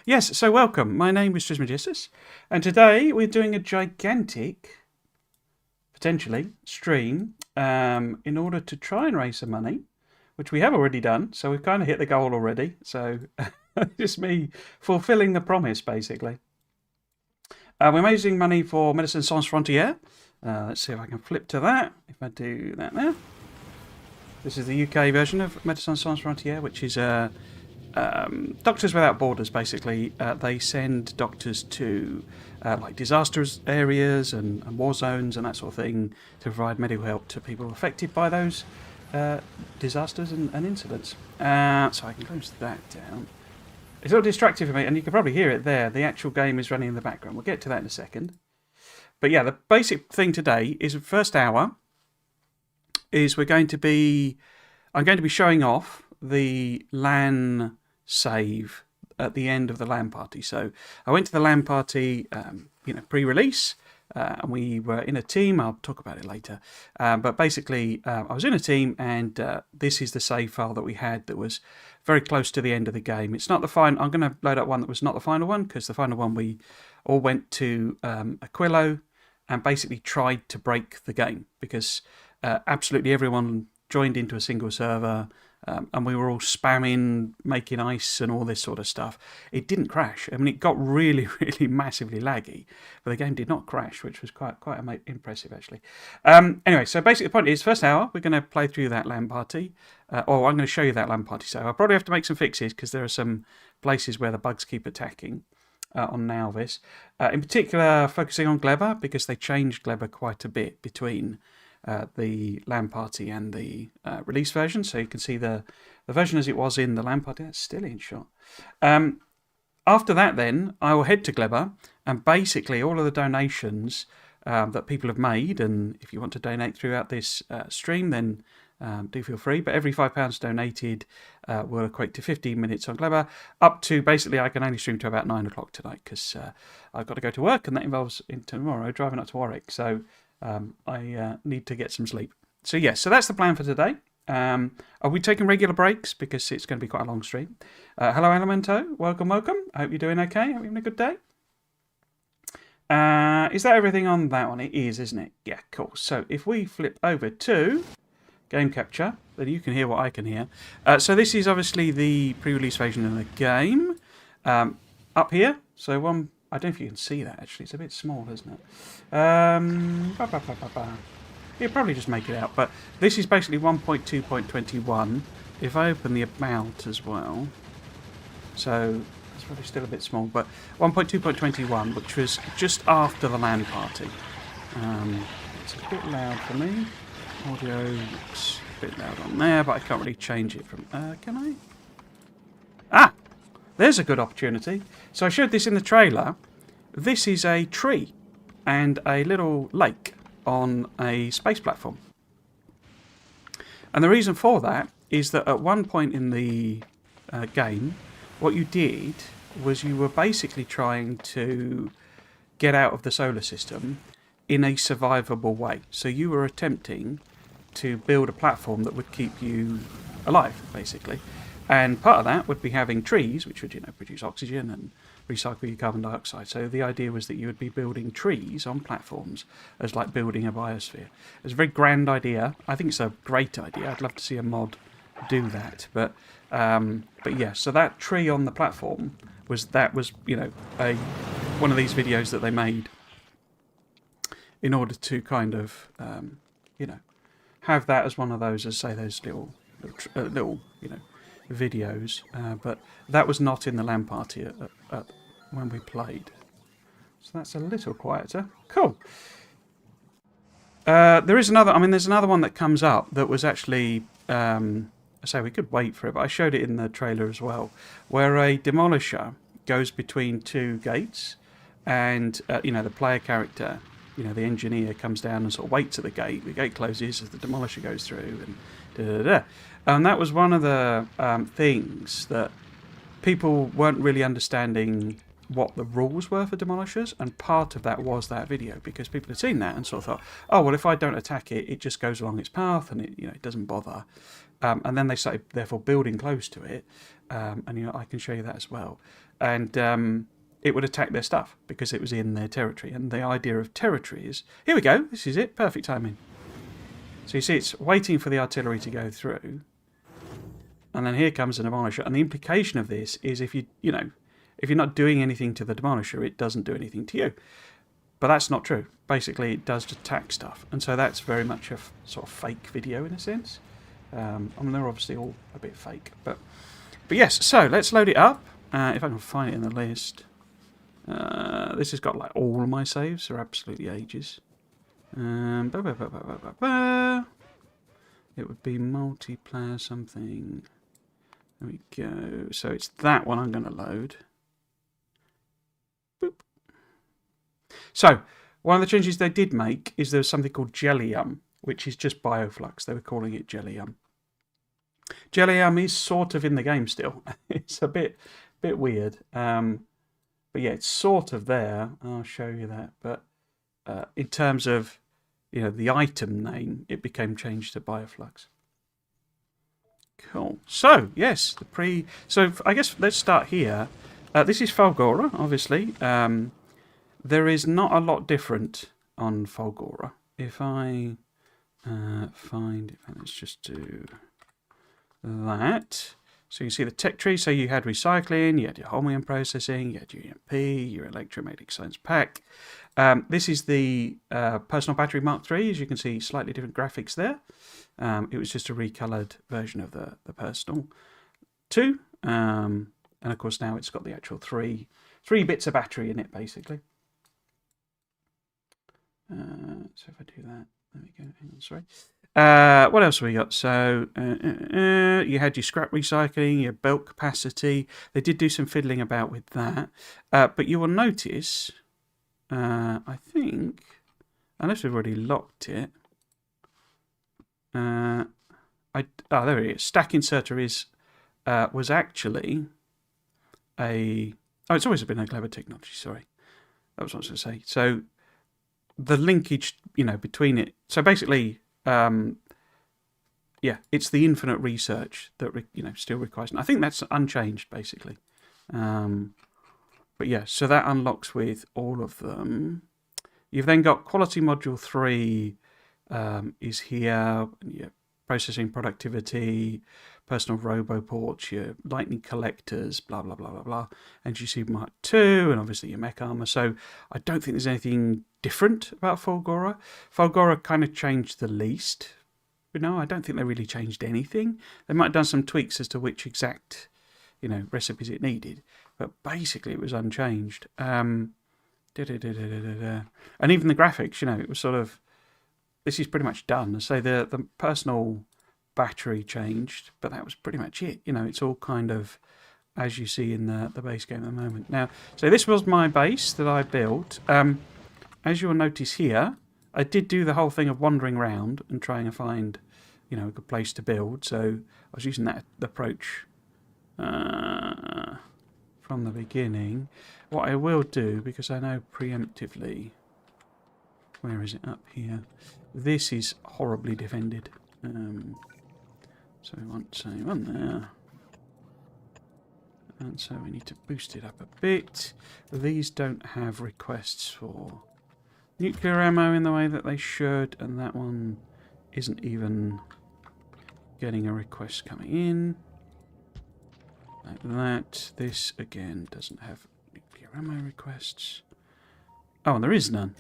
Yes, so welcome. My name is Trismegistus, and today we're doing a gigantic, potentially, stream in order to try and raise some money, which we have already done. So we've kind of hit the goal already. So just me fulfilling the promise, basically. We're raising money for Médecins Sans Frontières. Let's see if I can flip to that. If I do that now. This is the UK version of Médecins Sans Frontières, which is Doctors Without Borders. Basically, they send doctors to like disaster areas and war zones and that sort of thing to provide medical help to people affected by those disasters and incidents. So I can close that down. It's a little distracting for me, and you can probably hear it there. The actual game is running in the background. We'll get to that in a second. But yeah, the basic thing today is the first hour is I'm going to be showing off the LAN save at the end of the LAN party. So I went to the LAN party, pre-release, and we were in a team. I'll talk about it later. But basically, I was in a team, and this is the save file that we had that was very close to the end of the game. It's not the final. I'm going to load up one that was not the final one, because the final one we all went to Aquilo and basically tried to break the game, because absolutely everyone joined into a single server, and we were all spamming, making ice and all this sort of stuff. It didn't crash. I mean, it got really, really massively laggy, but the game did not crash, which was quite impressive, actually. Anyway, so basically the point is, first hour, we're going to play through that LAN party, or I'm going to show you that LAN party. So I'll probably have to make some fixes, because there are some places where the bugs keep attacking on Nalvis. In particular, focusing on Gleba, because they changed Gleba quite a bit between the LAN party and the release version. So you can see the version as it was in the LAN party. That's still in shot. After that, then, I will head to Gleba, and basically all of the donations that people have made, and if you want to donate throughout this stream, then do feel free. But every £5 donated will equate to 15 minutes on Gleba, up to basically I can only stream to about 9 o'clock tonight, because I've got to go to work, and that involves tomorrow driving up to Warwick. So I need to get some sleep. So yes, so that's the plan for today. Are we taking regular breaks, because it's going to be quite a long stream? Hello, Elemento. Welcome. I hope you're doing okay. Hope you're having a good day. Is that everything on that one? It is, isn't it? Yeah, cool. So if we flip over to game capture, then you can hear what I can hear. So this is obviously the pre-release version of the game. Up here, so one, I don't know if you can see that, actually. It's a bit small, isn't it? You'll probably just make it out. But this is basically 1.2.21. If I open the about as well, so it's probably still a bit small, but 1.2.21, which was just after the LAN party. It's a bit loud for me. Audio looks a bit loud on there, but I can't really change it from... can I? Ah! There's a good opportunity. So I showed this in the trailer. This is a tree and a little lake on a space platform. And the reason for that is that at one point in the game, what you did was you were basically trying to get out of the solar system in a survivable way. So you were attempting to build a platform that would keep you alive, basically. And part of that would be having trees, which would, produce oxygen and recycle your carbon dioxide. So the idea was that you would be building trees on platforms as like building a biosphere. It's a very grand idea. I think it's a great idea. I'd love to see a mod do that. But yeah, so that tree on the platform was one of these videos that they made in order to kind of have that as one of those, as say those little videos, but that was not in the LAN party when we played. So that's a little quieter. Cool. There's another one that comes up that was actually, I say we could wait for it, but I showed it in the trailer as well, where a demolisher goes between two gates, and the player character, the engineer, comes down and sort of waits at the gate closes as the demolisher goes through, and da-da-da. And that was one of the things that people weren't really understanding what the rules were for demolishers, and part of that was that video, because people had seen that and sort of thought, oh well, if I don't attack it, it just goes along its path and it, it doesn't bother. And then they started therefore building close to it, and I can show you that as well. And it would attack their stuff because it was in their territory. And the idea of territory is, here we go, this is it, perfect timing. So you see, it's waiting for the artillery to go through, and then here comes a demolisher. And the implication of this is, if if you're not doing anything to the demolisher, it doesn't do anything to you. But that's not true. Basically, it does attack stuff, and so that's very much a sort of fake video in a sense. I mean, they're obviously all a bit fake, but yes. So let's load it up. If I can find it in the list. This has got like all of my saves. They're absolutely ages. It would be multiplayer something. There we go. So it's that one I'm going to load. Boop. So one of the changes they did make is there was something called Jellium, which is just bioflux. They were calling it Jellium. Jellium is sort of in the game still. It's a bit weird. But yeah, it's sort of there. I'll show you that. But in terms of the item name, it became changed to bioflux. Cool. So yes, So I guess let's start here. This is Fulgora, obviously. There is not a lot different on Fulgora. If I let's just do that. So you see the tech tree. So you had recycling, you had your holmium processing, you had your EMP, your electromagnetic science pack. This is the personal battery Mark III. As you can see, slightly different graphics there. It was just a recolored version of the personal 2. And of course now it's got the actual three bits of battery in it, basically. So if I do that, there we go. Hang on, sorry. What else have we got? So you had your scrap recycling, your belt capacity. They did do some fiddling about with that. But you will notice, I think, unless we've already locked it, there it is. Stack inserter was actually it's always been a Gleba technology, sorry. That was what I was going to say. So the linkage, between it. So basically, it's the infinite research that still requires. And I think that's unchanged basically. But yeah, so that unlocks with all of them. You've then got quality module 3 is here. Your processing productivity, personal roboports, your lightning collectors, blah blah blah blah blah. And you see Mark 2, and obviously your mech armor. So I don't think there's anything different about Fulgora. Fulgora kind of changed the least. I don't think they really changed anything. They might have done some tweaks as to which exact, recipes it needed, but basically it was unchanged. And even the graphics, it was sort of, this is pretty much done. So the personal battery changed, but that was pretty much it. It's all kind of as you see in the base game at the moment. Now, so this was my base that I built. As you'll notice here, I did do the whole thing of wandering around and trying to find, a good place to build. So I was using that approach from the beginning. What I will do, because I know preemptively, where is it? Up here. This is horribly defended. So we want say one there. And so we need to boost it up a bit. These don't have requests for nuclear ammo in the way that they should, and that one isn't even getting a request coming in. Like that. This, again, doesn't have nuclear ammo requests. Oh, and there is none.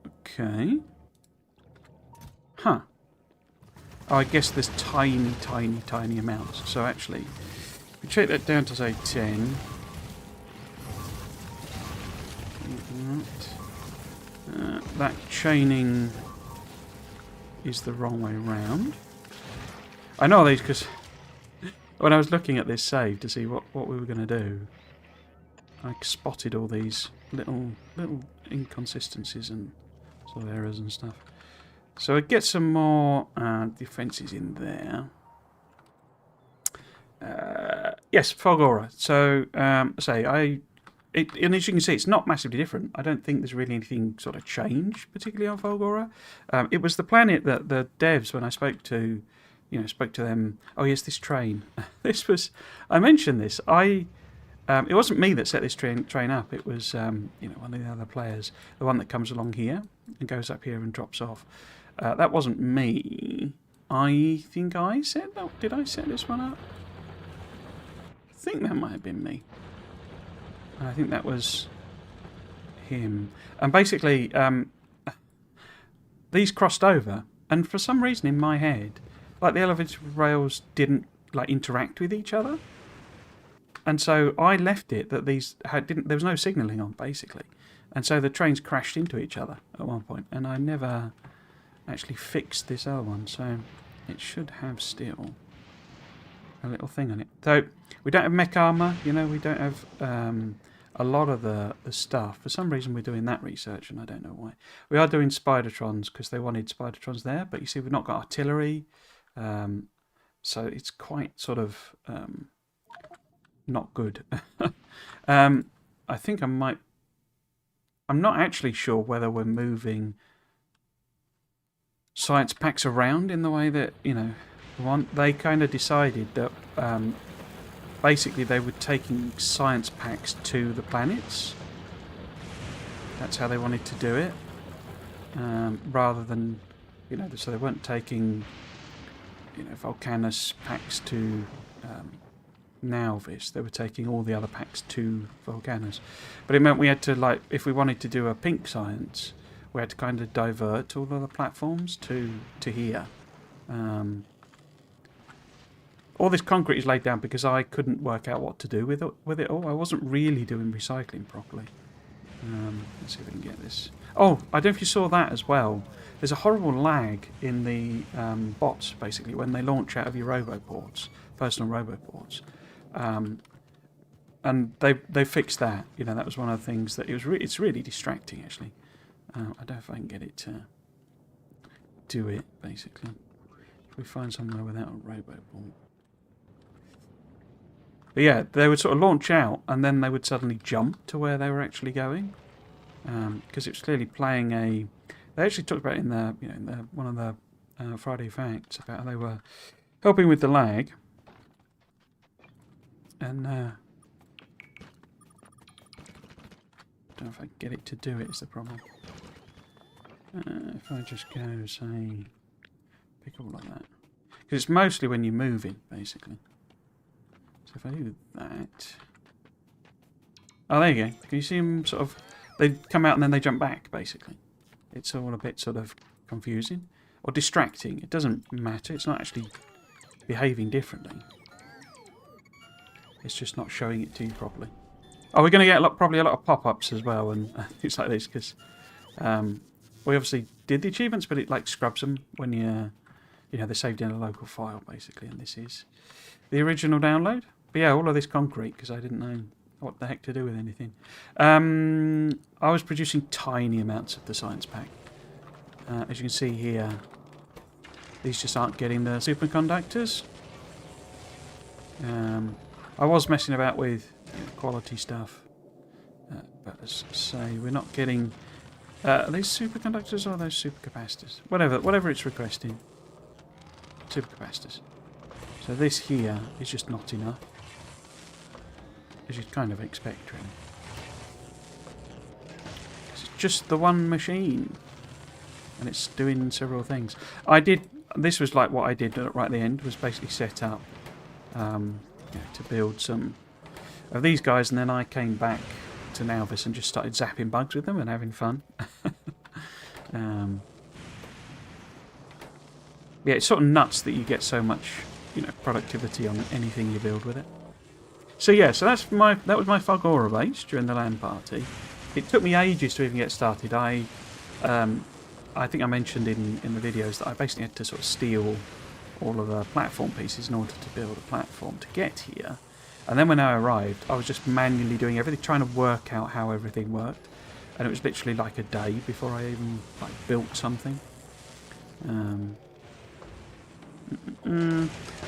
Okay. Huh. Oh, I guess there's tiny, tiny, tiny amounts. So actually, if we check that down to, say, 10. That chaining is the wrong way round. I know these because when I was looking at this save to see what we were going to do, I spotted all these little inconsistencies and sort of errors and stuff. So I get some more defences in there. Yes, Fulgora. So I and as you can see, it's not massively different. I don't think there's really anything sort of changed, particularly on Volgora. It was the planet that the devs, when I spoke to them. Oh yes, this train. I mentioned this. It wasn't me that set this train up. It was one of the other players, the one that comes along here and goes up here and drops off. That wasn't me. I think I set that. Did I set this one up? I think that might have been me. I think that was him. And basically, these crossed over, and for some reason in my head, like the elevator rails didn't like interact with each other, and so I left it that these didn't. There was no signalling on basically, and so the trains crashed into each other at one point, and I never actually fixed this other one, so it should have still a little thing on it. So we don't have mech armor, we don't have a lot of the stuff. For some reason we're doing that research, and I don't know why. We are doing Spidertrons because they wanted Spidertrons there, but you see we've not got artillery, so it's quite sort of not good. I think I'm not actually sure whether we're moving science packs around in the way that, they kind of decided that basically they were taking science packs to the planets. That's how they wanted to do it. Rather than, so they weren't taking, Volcanus packs to Nauvis. They were taking all the other packs to Volcanus. But it meant we had to, if we wanted to do a pink science, we had to kind of divert all of the platforms to here. All this concrete is laid down because I couldn't work out what to do with it all. I wasn't really doing recycling properly. Let's see if we can get this. Oh, I don't know if you saw that as well. There's a horrible lag in the bots, basically, when they launch out of your roboports, personal roboports. And they fixed that. That was one of the things that it's really distracting, actually. I don't know if I can get it to do it, basically. If we find somewhere without a roboport. But yeah, they would sort of launch out, and then they would suddenly jump to where they were actually going, because it was clearly playing a. They actually talked about it in one of the Friday Facts about how they were helping with the lag, and I don't know if I can get it to do it. Is the problem? If I just go say pick all of that, because it's mostly when you're moving, basically. So if I do that... Oh, there you go. Can you see them sort of... They come out and then they jump back, basically. It's all a bit sort of confusing. Or distracting. It doesn't matter. It's not actually behaving differently. It's just not showing it to you properly. Oh, we're going to get probably a lot of pop-ups as well and things like this, because we obviously did the achievements, but it scrubs them when they're saved in a local file, basically, and this is the original download. But yeah, all of this concrete, because I didn't know what the heck to do with anything. I was producing tiny amounts of the science pack. As you can see here, these just aren't getting the superconductors. I was messing about with quality stuff, but as I say, we're not getting... are these superconductors or are those supercapacitors? Whatever it's requesting. Supercapacitors. So this here is just not enough, as you'd kind of expect, really. It's just the one machine, and it's doing several things. This was like what I did right at the end, was basically set up to build some of these guys, and then I came back to Nauvis and just started zapping bugs with them and having fun. Yeah, it's sort of nuts that you get so much, productivity on anything you build with it. So yeah, that was my Fulgora base during the LAN party. It took me ages to even get started. I think I mentioned in the videos that I basically had to sort of steal all of the platform pieces in order to build a platform to get here. And then when I arrived, I was just manually doing everything, trying to work out how everything worked. And it was literally like a day before I even built something.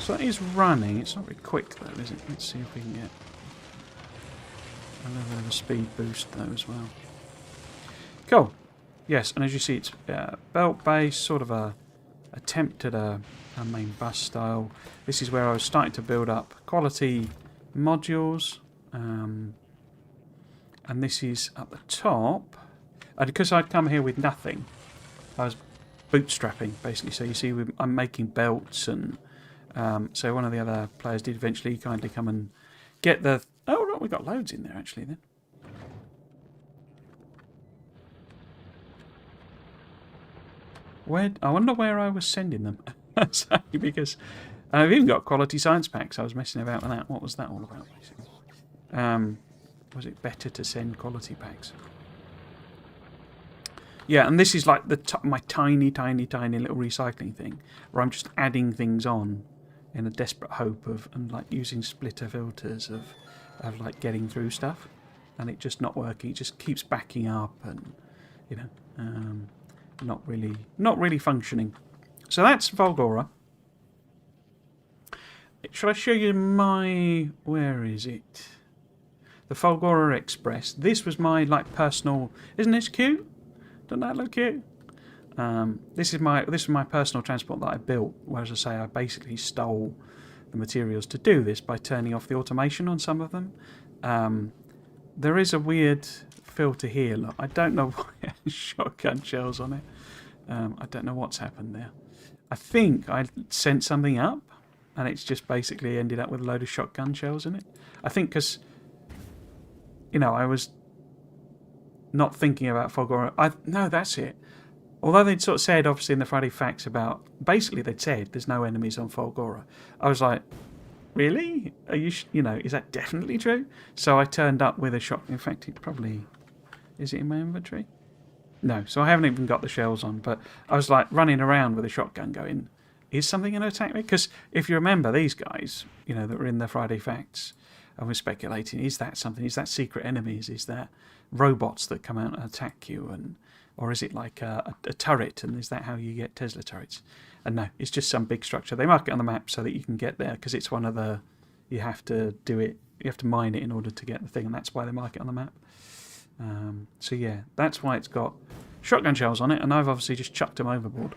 So it is running. It's not very quick though, is it? Let's see if we can get... A little bit of a speed boost though as well. Cool. Yes, and as you see, it's belt base, sort of a attempt at a main bus style. This is where I was starting to build up quality modules. And this is at the top. And because I'd come here with nothing, I was bootstrapping, basically. So you see, I'm making belts, and so one of the other players did eventually kindly come and get the... Oh, right, we got loads in there, actually, then. I wonder where I was sending them. Because I've even got quality science packs. I was messing about with that. What was that all about, basically? Was it better to send quality packs? Yeah, and this is like my tiny little recycling thing, where I'm just adding things on in a desperate hope of, and like using splitter filters of like getting through stuff, and it just not working. It just keeps backing up, and you know, not really functioning. So that's Volgora. Should I show you my... Where is it? The Volgora Express. This was my like personal... Isn't this cute? Doesn't that look cute? This is my personal transport that I built. Whereas I say, I basically stole the materials to do this by turning off the automation on some of them. There is a weird filter here. Look, I don't know why it has shotgun shells on it. I don't know what's happened there. I think I sent something up, and it's just basically ended up with a load of shotgun shells in it. I think because, you know, I was not thinking about Volgora. No, that's it. Although they'd sort of said, obviously, in the Friday Facts about... Basically, they'd said there's no enemies on Volgora. I was like, really? Are you... you know, is that definitely true? So I turned up with a shotgun. In fact, it probably... Is it in my inventory? No, so I haven't even got the shells on. But I was like running around with a shotgun going, is something going to attack me? Because if you remember, these guys, you know, that were in the Friday Facts, and we're speculating, is that something? Is that secret enemies? Is that robots that come out and attack you? And or is it like a turret? And is that how you get Tesla turrets? And no, it's just some big structure. They mark it on the map so that you can get there, because it's one of the... You have to do it. You have to mine it in order to get the thing, and that's why they mark it on the map. So yeah, that's why it's got shotgun shells on it, and I've obviously just chucked them overboard.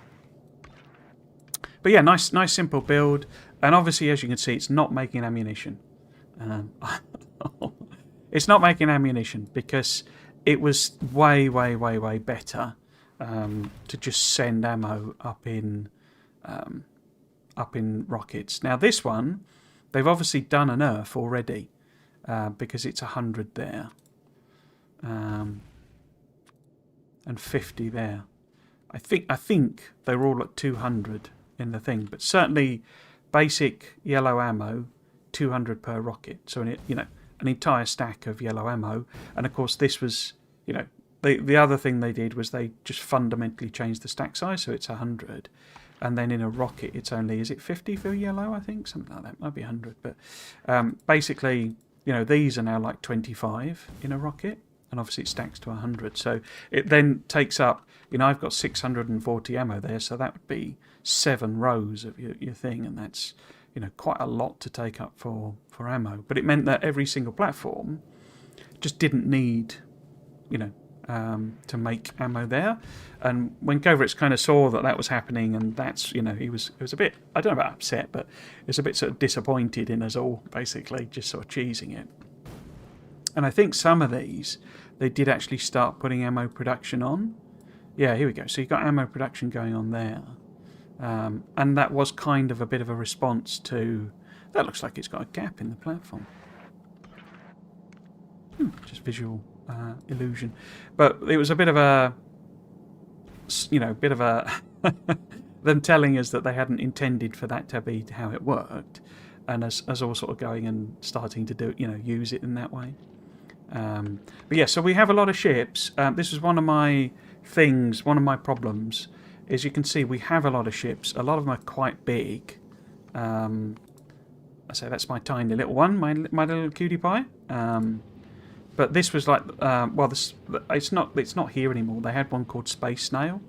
But yeah, nice simple build, and obviously, as you can see, it's not making ammunition. It's not making ammunition because it was way better to just send ammo up in rockets. Now this one, they've obviously done a nerf already because it's 100 there. And 50 there. I think they were all at 200 in the thing, but certainly basic yellow ammo, 200 per rocket. So you know, an entire stack of yellow ammo. And of course, this was, you know, the other thing they did was they just fundamentally changed the stack size, so it's 100. And then in a rocket, it's only, is it 50 for yellow? I think something like that. Might be 100, but basically, you know, these are now like 25 in a rocket. And obviously it stacks to 100. So it then takes up, you know, I've got 640 ammo there, so that would be 7 rows of your thing, and that's, you know, quite a lot to take up for ammo. But it meant that every single platform just didn't need, you know, to make ammo there. And when Kovacs kind of saw that was happening, and that's, you know, he was a bit, I don't know about upset, but he was a bit sort of disappointed in us all, basically, just sort of cheesing it. And I think some of these, they did actually start putting ammo production on. Yeah, here we go. So you've got ammo production going on there. And that was kind of a bit of a response to... That looks like it's got a gap in the platform. Just visual illusion. But it was a bit of a... You know, bit of a... them telling us that they hadn't intended for that to be how it worked. And as all sort of going and starting to do, you know, use it in that way. But yeah, so we have a lot of ships. This is one of my things, one of my problems, is you can see we have a lot of ships. A lot of them are quite big. I say that's my tiny little one, my little cutie pie. But this was like, well, it's not here anymore. They had one called Space Snail.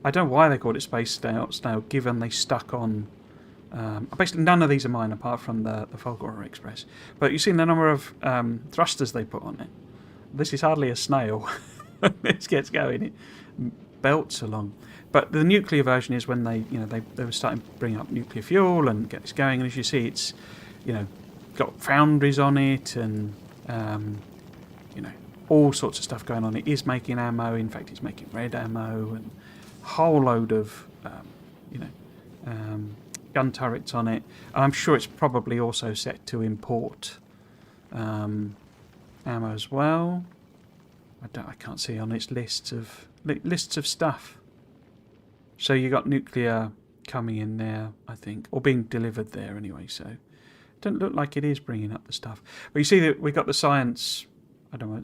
I don't know why they called it Space Snail, given they stuck on Basically, none of these are mine apart from the Folgore Express. But you've seen the number of thrusters they put on it. This is hardly a snail. This gets going. It belts along. But the nuclear version is when they were starting to bring up nuclear fuel and get this going. And as you see, it's got foundries on it and all sorts of stuff going on. It is making ammo. In fact, it's making red ammo and a whole load of gun turrets on it. And I'm sure it's probably also set to import ammo as well. I can't see on its lists of stuff. So you got nuclear coming in there, I think, or being delivered there anyway. So it doesn't look like it is bringing up the stuff. But you see that we got the science. I don't know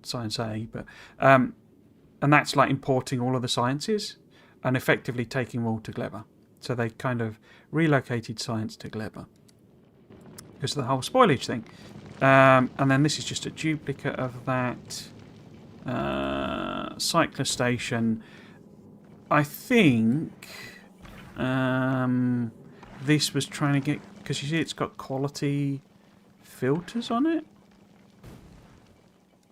science A, but and that's like importing all of the sciences and effectively taking them all to Gleba. So they kind of relocated science to Gleba because of the whole spoilage thing. And then this is just a duplicate of that cycler station. I think this was trying to get, because you see it's got quality filters on it.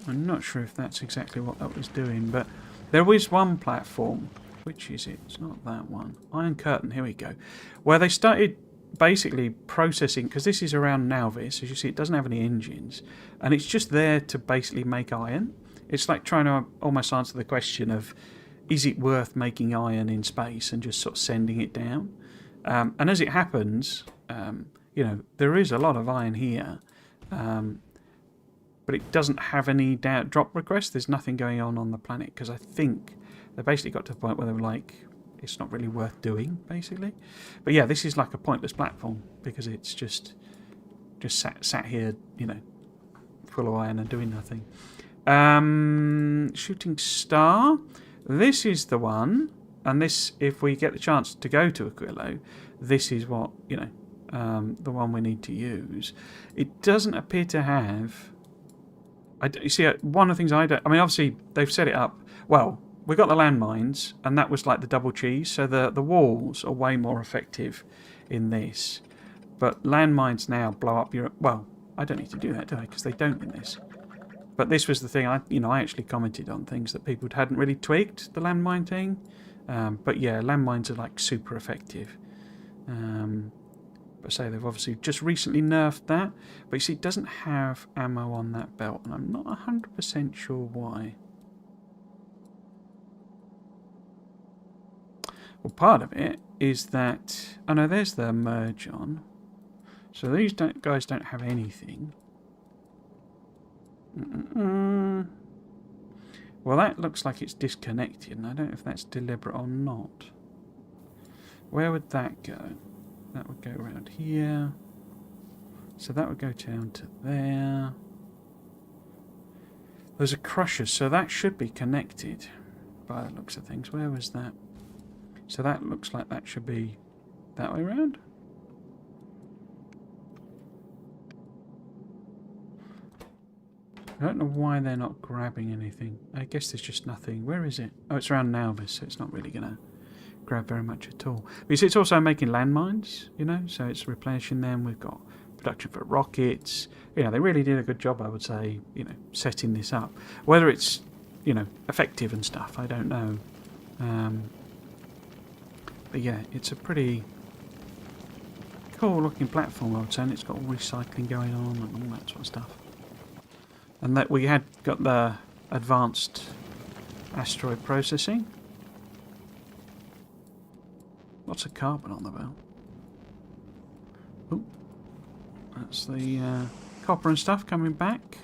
I'm not sure if that's exactly what that was doing, but there was one platform. Which is it? It's not that one. Iron Curtain, here we go. Where they started basically processing, because this is around Nalvis, as you see it doesn't have any engines, and it's just there to basically make iron. It's like trying to almost answer the question of, is it worth making iron in space and just sort of sending it down? And as it happens, there is a lot of iron here, but it doesn't have any drop requests. There's nothing going on the planet, because I think they basically got to the point where they were like, it's not really worth doing, basically. But yeah, this is like a pointless platform, because it's just sat here, full of iron and doing nothing. Shooting Star. This is the one, and this, if we get the chance to go to Aquilo, this is what, the one we need to use. It doesn't appear to have... you see, one of the things obviously, they've set it up... Well, we got the landmines, and that was like the double cheese, so the walls are way more effective in this. But landmines now blow up your... Well, I don't need to do that, do I? Because they don't in this. But this was the thing, I actually commented on things that people hadn't really twigged, the landmine thing. But yeah, landmines are like super effective. But say they've obviously just recently nerfed that. But you see, it doesn't have ammo on that belt, and I'm not 100% sure why. Well, part of it is that... Oh no, there's the merge on. So these guys don't have anything. Well, that looks like it's disconnected, and I don't know if that's deliberate or not. Where would that go? That would go around here. So that would go down to there. There's a crusher, so that should be connected by the looks of things. Where was that? So that looks like that should be that way around. I don't know why they're not grabbing anything. I guess there's just nothing. Where is it? Oh, it's around Nalvis, so it's not really going to grab very much at all. But you see, it's also making landmines, so it's replenishing them. We've got production for rockets. They really did a good job, I would say, setting this up. Whether it's, effective and stuff, I don't know. But yeah, it's a pretty cool looking platform, I would say, and it's got all recycling going on and all that sort of stuff. And that we had got the advanced asteroid processing. Lots of carbon on the belt. Ooh, that's the copper and stuff coming back.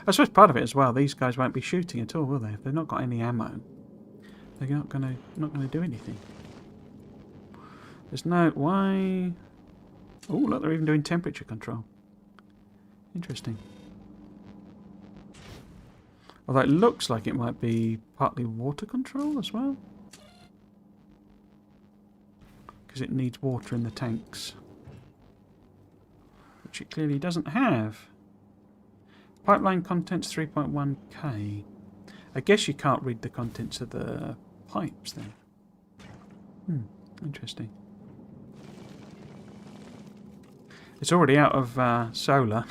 I suppose part of it as well, these guys won't be shooting at all, will they? If they've not got any ammo, they're not gonna do anything. There's no... Why... Oh, look, they're even doing temperature control. Interesting. Although it looks like it might be partly water control as well. Because it needs water in the tanks. Which it clearly doesn't have. Pipeline contents 3.1k. I guess you can't read the contents of the pipes then. Interesting. It's already out of solar.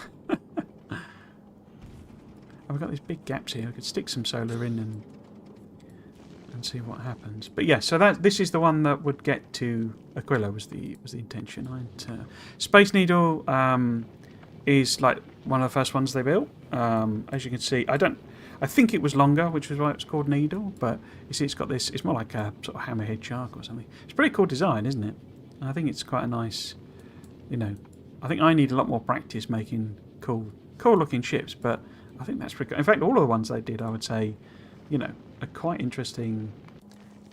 I've got these big gaps here. I could stick some solar in and see what happens. But yeah, so this is the one that would get to Aquila was the intention. Space Needle is like one of the first ones they built. As you can see, I think it was longer, which is why it's called Needle. But you see, it's got this. It's more like a sort of hammerhead shark or something. It's a pretty cool design, isn't it? I think it's quite a nice. You know, I think I need a lot more practice making cool looking ships, but I think that's pretty good. In fact, all of the ones they did, I would say, you know, are quite interesting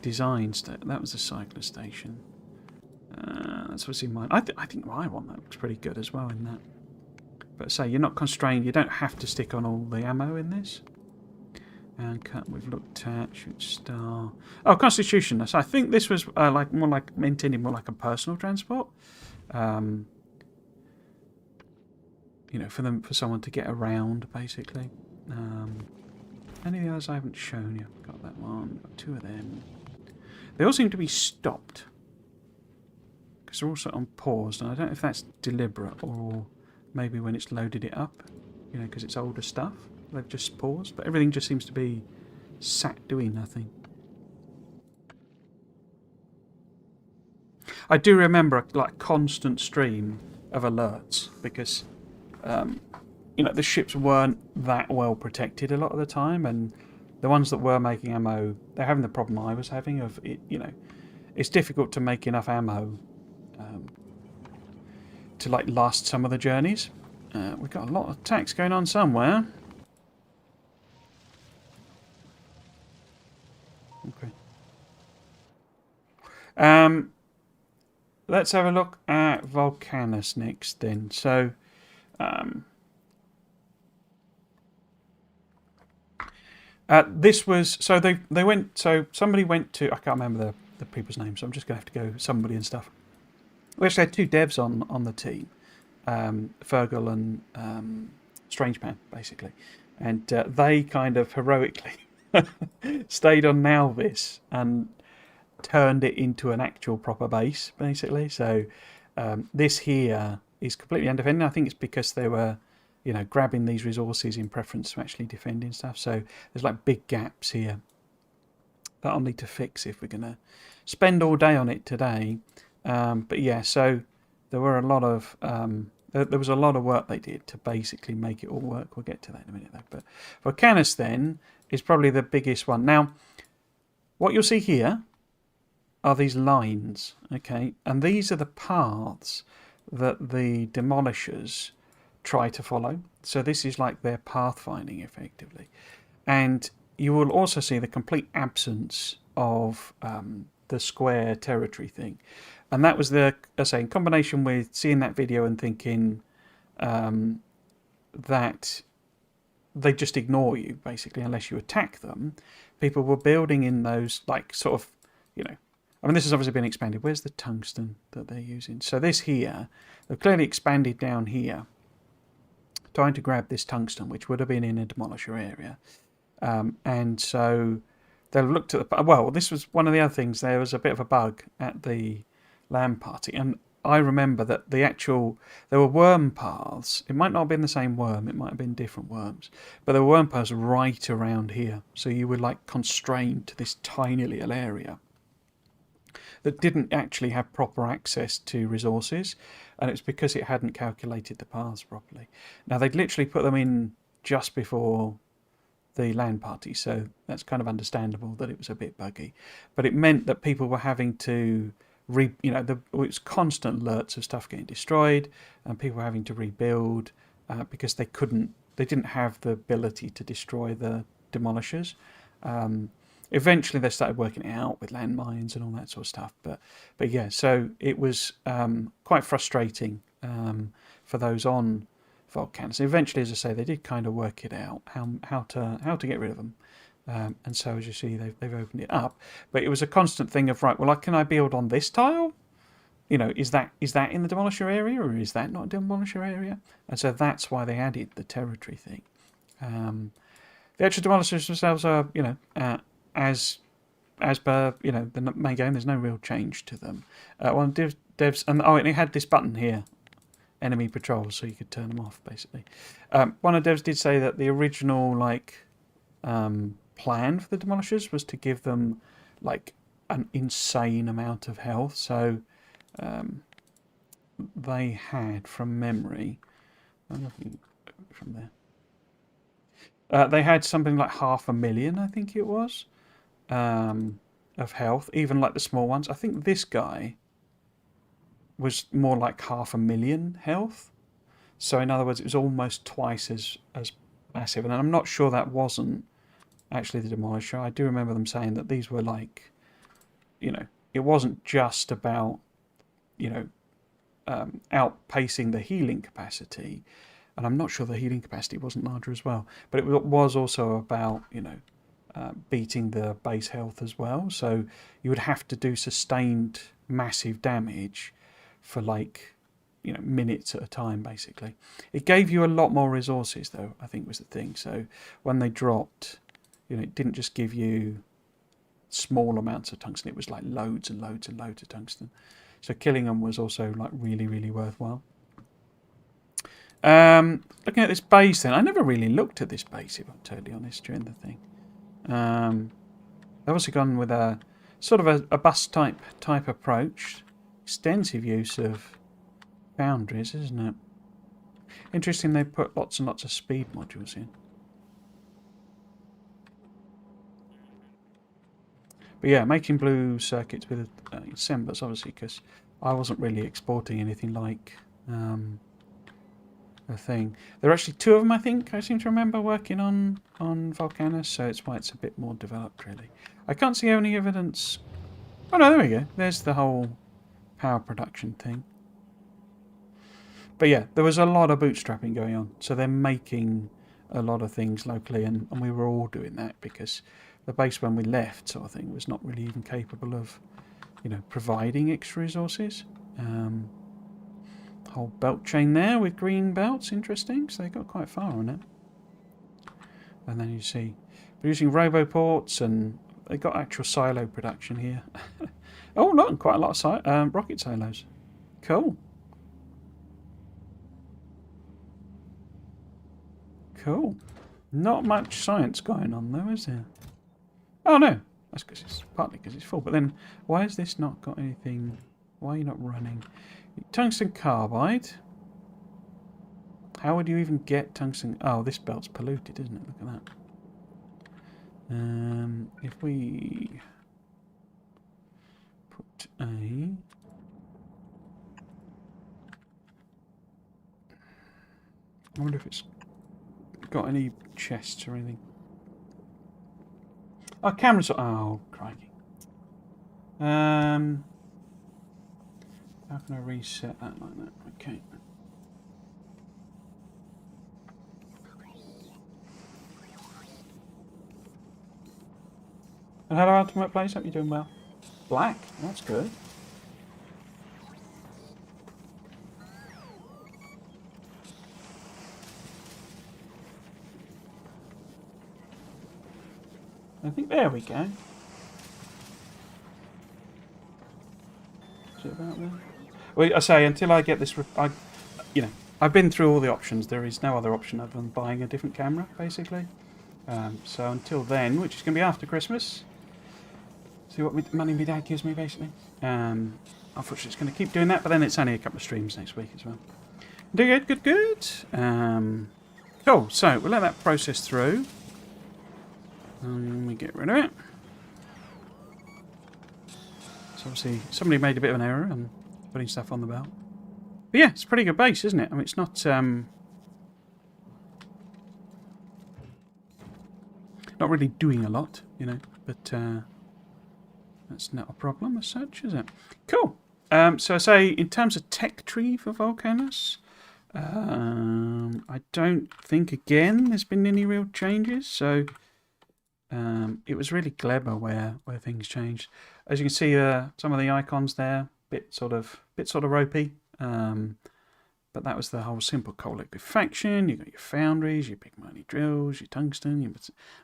designs. That was a cycler station. That's what's in mine. I think my one that looks pretty good as well in that. But say you're not constrained. You don't have to stick on all the ammo in this. And cut. We've looked at shoot star. Oh, Constitution. So I think this was intended more like a personal transport. You know, for someone to get around, basically. Any of the others I haven't shown you? I've got that one. Got two of them. They all seem to be stopped because they're also on pause, and I don't know if that's deliberate or maybe when it's loaded it up. You know, because it's older stuff. They've just paused, but everything just seems to be sat doing nothing. I do remember like constant stream of alerts because. You know, the ships weren't that well protected a lot of the time, and the ones that were making ammo, they're having the problem I was having of it. You know, it's difficult to make enough ammo to like last some of the journeys. We've got a lot of attacks going on somewhere. Okay. Let's have a look at Volcanus next then. So. This was so they went so somebody went to I can't remember the people's names, so I'm just going to have to go somebody and stuff. We actually had two devs on the team, Fergal and Strangepan basically, and they kind of heroically stayed on Nalvis and turned it into an actual proper base basically. So this here is completely undefended. I think it's because they were, you know, grabbing these resources in preference to actually defending stuff. So there's like big gaps here that I'll need to fix if we're going to spend all day on it today. But yeah, so there were a lot of there was a lot of work they did to basically make it all work. We'll get to that in a minute though. But Volcanus then is probably the biggest one. Now, what you'll see here are these lines, okay, and these are the paths that the demolishers try to follow. So this is like their pathfinding effectively, and you will also see the complete absence of the square territory thing, and that was the I say in combination with seeing that video and thinking that they just ignore you basically unless you attack them. People were building in those like sort of, you know, I mean, this has obviously been expanded. Where's the tungsten that they're using? So this here, they've clearly expanded down here, trying to grab this tungsten, which would have been in a demolisher area. And so they've looked at the... Well, this was one of the other things. There was a bit of a bug at the land party. And I remember that there were worm paths. It might not have been the same worm. It might have been different worms. But there were worm paths right around here. So you were like constrained to this tiny little area that didn't actually have proper access to resources, and it's because it hadn't calculated the paths properly. Now they'd literally put them in just before the land party, so that's kind of understandable that it was a bit buggy. But it meant that people were having to it was constant alerts of stuff getting destroyed, and people were having to rebuild because they didn't have the ability to destroy the demolishers. Eventually they started working it out with landmines and all that sort of stuff. But yeah, so it was quite frustrating for those on Volcanus. Eventually, as I say, they did kind of work it out, how to get rid of them. And so as you see, they've opened it up. But it was a constant thing of, right, well, can I build on this tile? You know, is that in the demolisher area, or is that not a demolisher area? And so that's why they added the territory thing. The actual demolishers themselves are, you know, as as per, you know, the main game, there's no real change to them. One of the devs, and oh, and it had this button here, enemy patrols, so you could turn them off, basically. One of the devs did say that the original, like, plan for the demolishers was to give them, like, an insane amount of health. So they had, from memory, I'm looking from there, they had something like 500,000, I think it was, of health, even like the small ones. I think this guy was more like 500,000 health. So in other words, it was almost twice as massive. And I'm not sure that wasn't actually the Demolisher. I do remember them saying that these were like, you know, it wasn't just about, you know, outpacing the healing capacity. And I'm not sure the healing capacity wasn't larger as well. But it was also about, you know, beating the base health as well. So you would have to do sustained massive damage for, like, you know, minutes at a time, basically. It gave you a lot more resources, though, I think was the thing. So when they dropped, you know, it didn't just give you small amounts of tungsten. It was like loads and loads and loads of tungsten. So killing them was also, like, really, really worthwhile. Looking at this base then, I never really looked at this base, if I'm totally honest, during the thing. They've also gone with a sort of a bus type approach. Extensive use of boundaries, isn't it? Interesting, they put lots and lots of speed modules in. But yeah, making blue circuits with assemblers, obviously, because I wasn't really exporting anything like a thing. There are actually two of them, I think, I seem to remember, working on Volcanus, so it's why it's a bit more developed, really. I can't see any evidence. Oh no, there we go. There's the whole power production thing. But yeah, there was a lot of bootstrapping going on, so they're making a lot of things locally, and we were all doing that because the base when we left, sort of thing, was not really even capable of, you know, providing extra resources. Whole belt chain there with green belts, interesting, so they got quite far on it. And then you see producing roboports, and they got actual silo production here. Oh look, quite a lot of rocket silos. Cool. Cool. Not much science going on though, is there? Oh no, that's because it's partly because it's full. But then, why has this not got anything? Why are you not running? Tungsten carbide. How would you even get tungsten? Oh, this belt's polluted, isn't it? Look at that. If we put a... I wonder if it's got any chests or anything. Oh, cameras. Oh, crikey. How can I reset that like that? Okay. And hello, Ultimate Place. Hope you're doing well. Black. That's good. I think there we go. Is it about there? Well, I say until I get this, you know, I've been through all the options. There is no other option other than buying a different camera, basically. So until then, which is going to be after Christmas, see what money my dad gives me, basically. Unfortunately, it's going to keep doing that, but then it's only a couple of streams next week as well. Do good, good, good. Cool. So we'll let that process through. And we get rid of it. So obviously somebody made a bit of an error and putting stuff on the belt. But yeah, it's a pretty good base, isn't it? I mean, it's not not really doing a lot, you know, but that's not a problem as such, is it? Cool. So I say in terms of tech tree for Volcanus, I don't think again there's been any real changes. So it was really Gleba where things changed. As you can see, some of the icons there, bit sort of ropey. But that was the whole simple collective faction. You got your foundries, your big money drills, your tungsten, your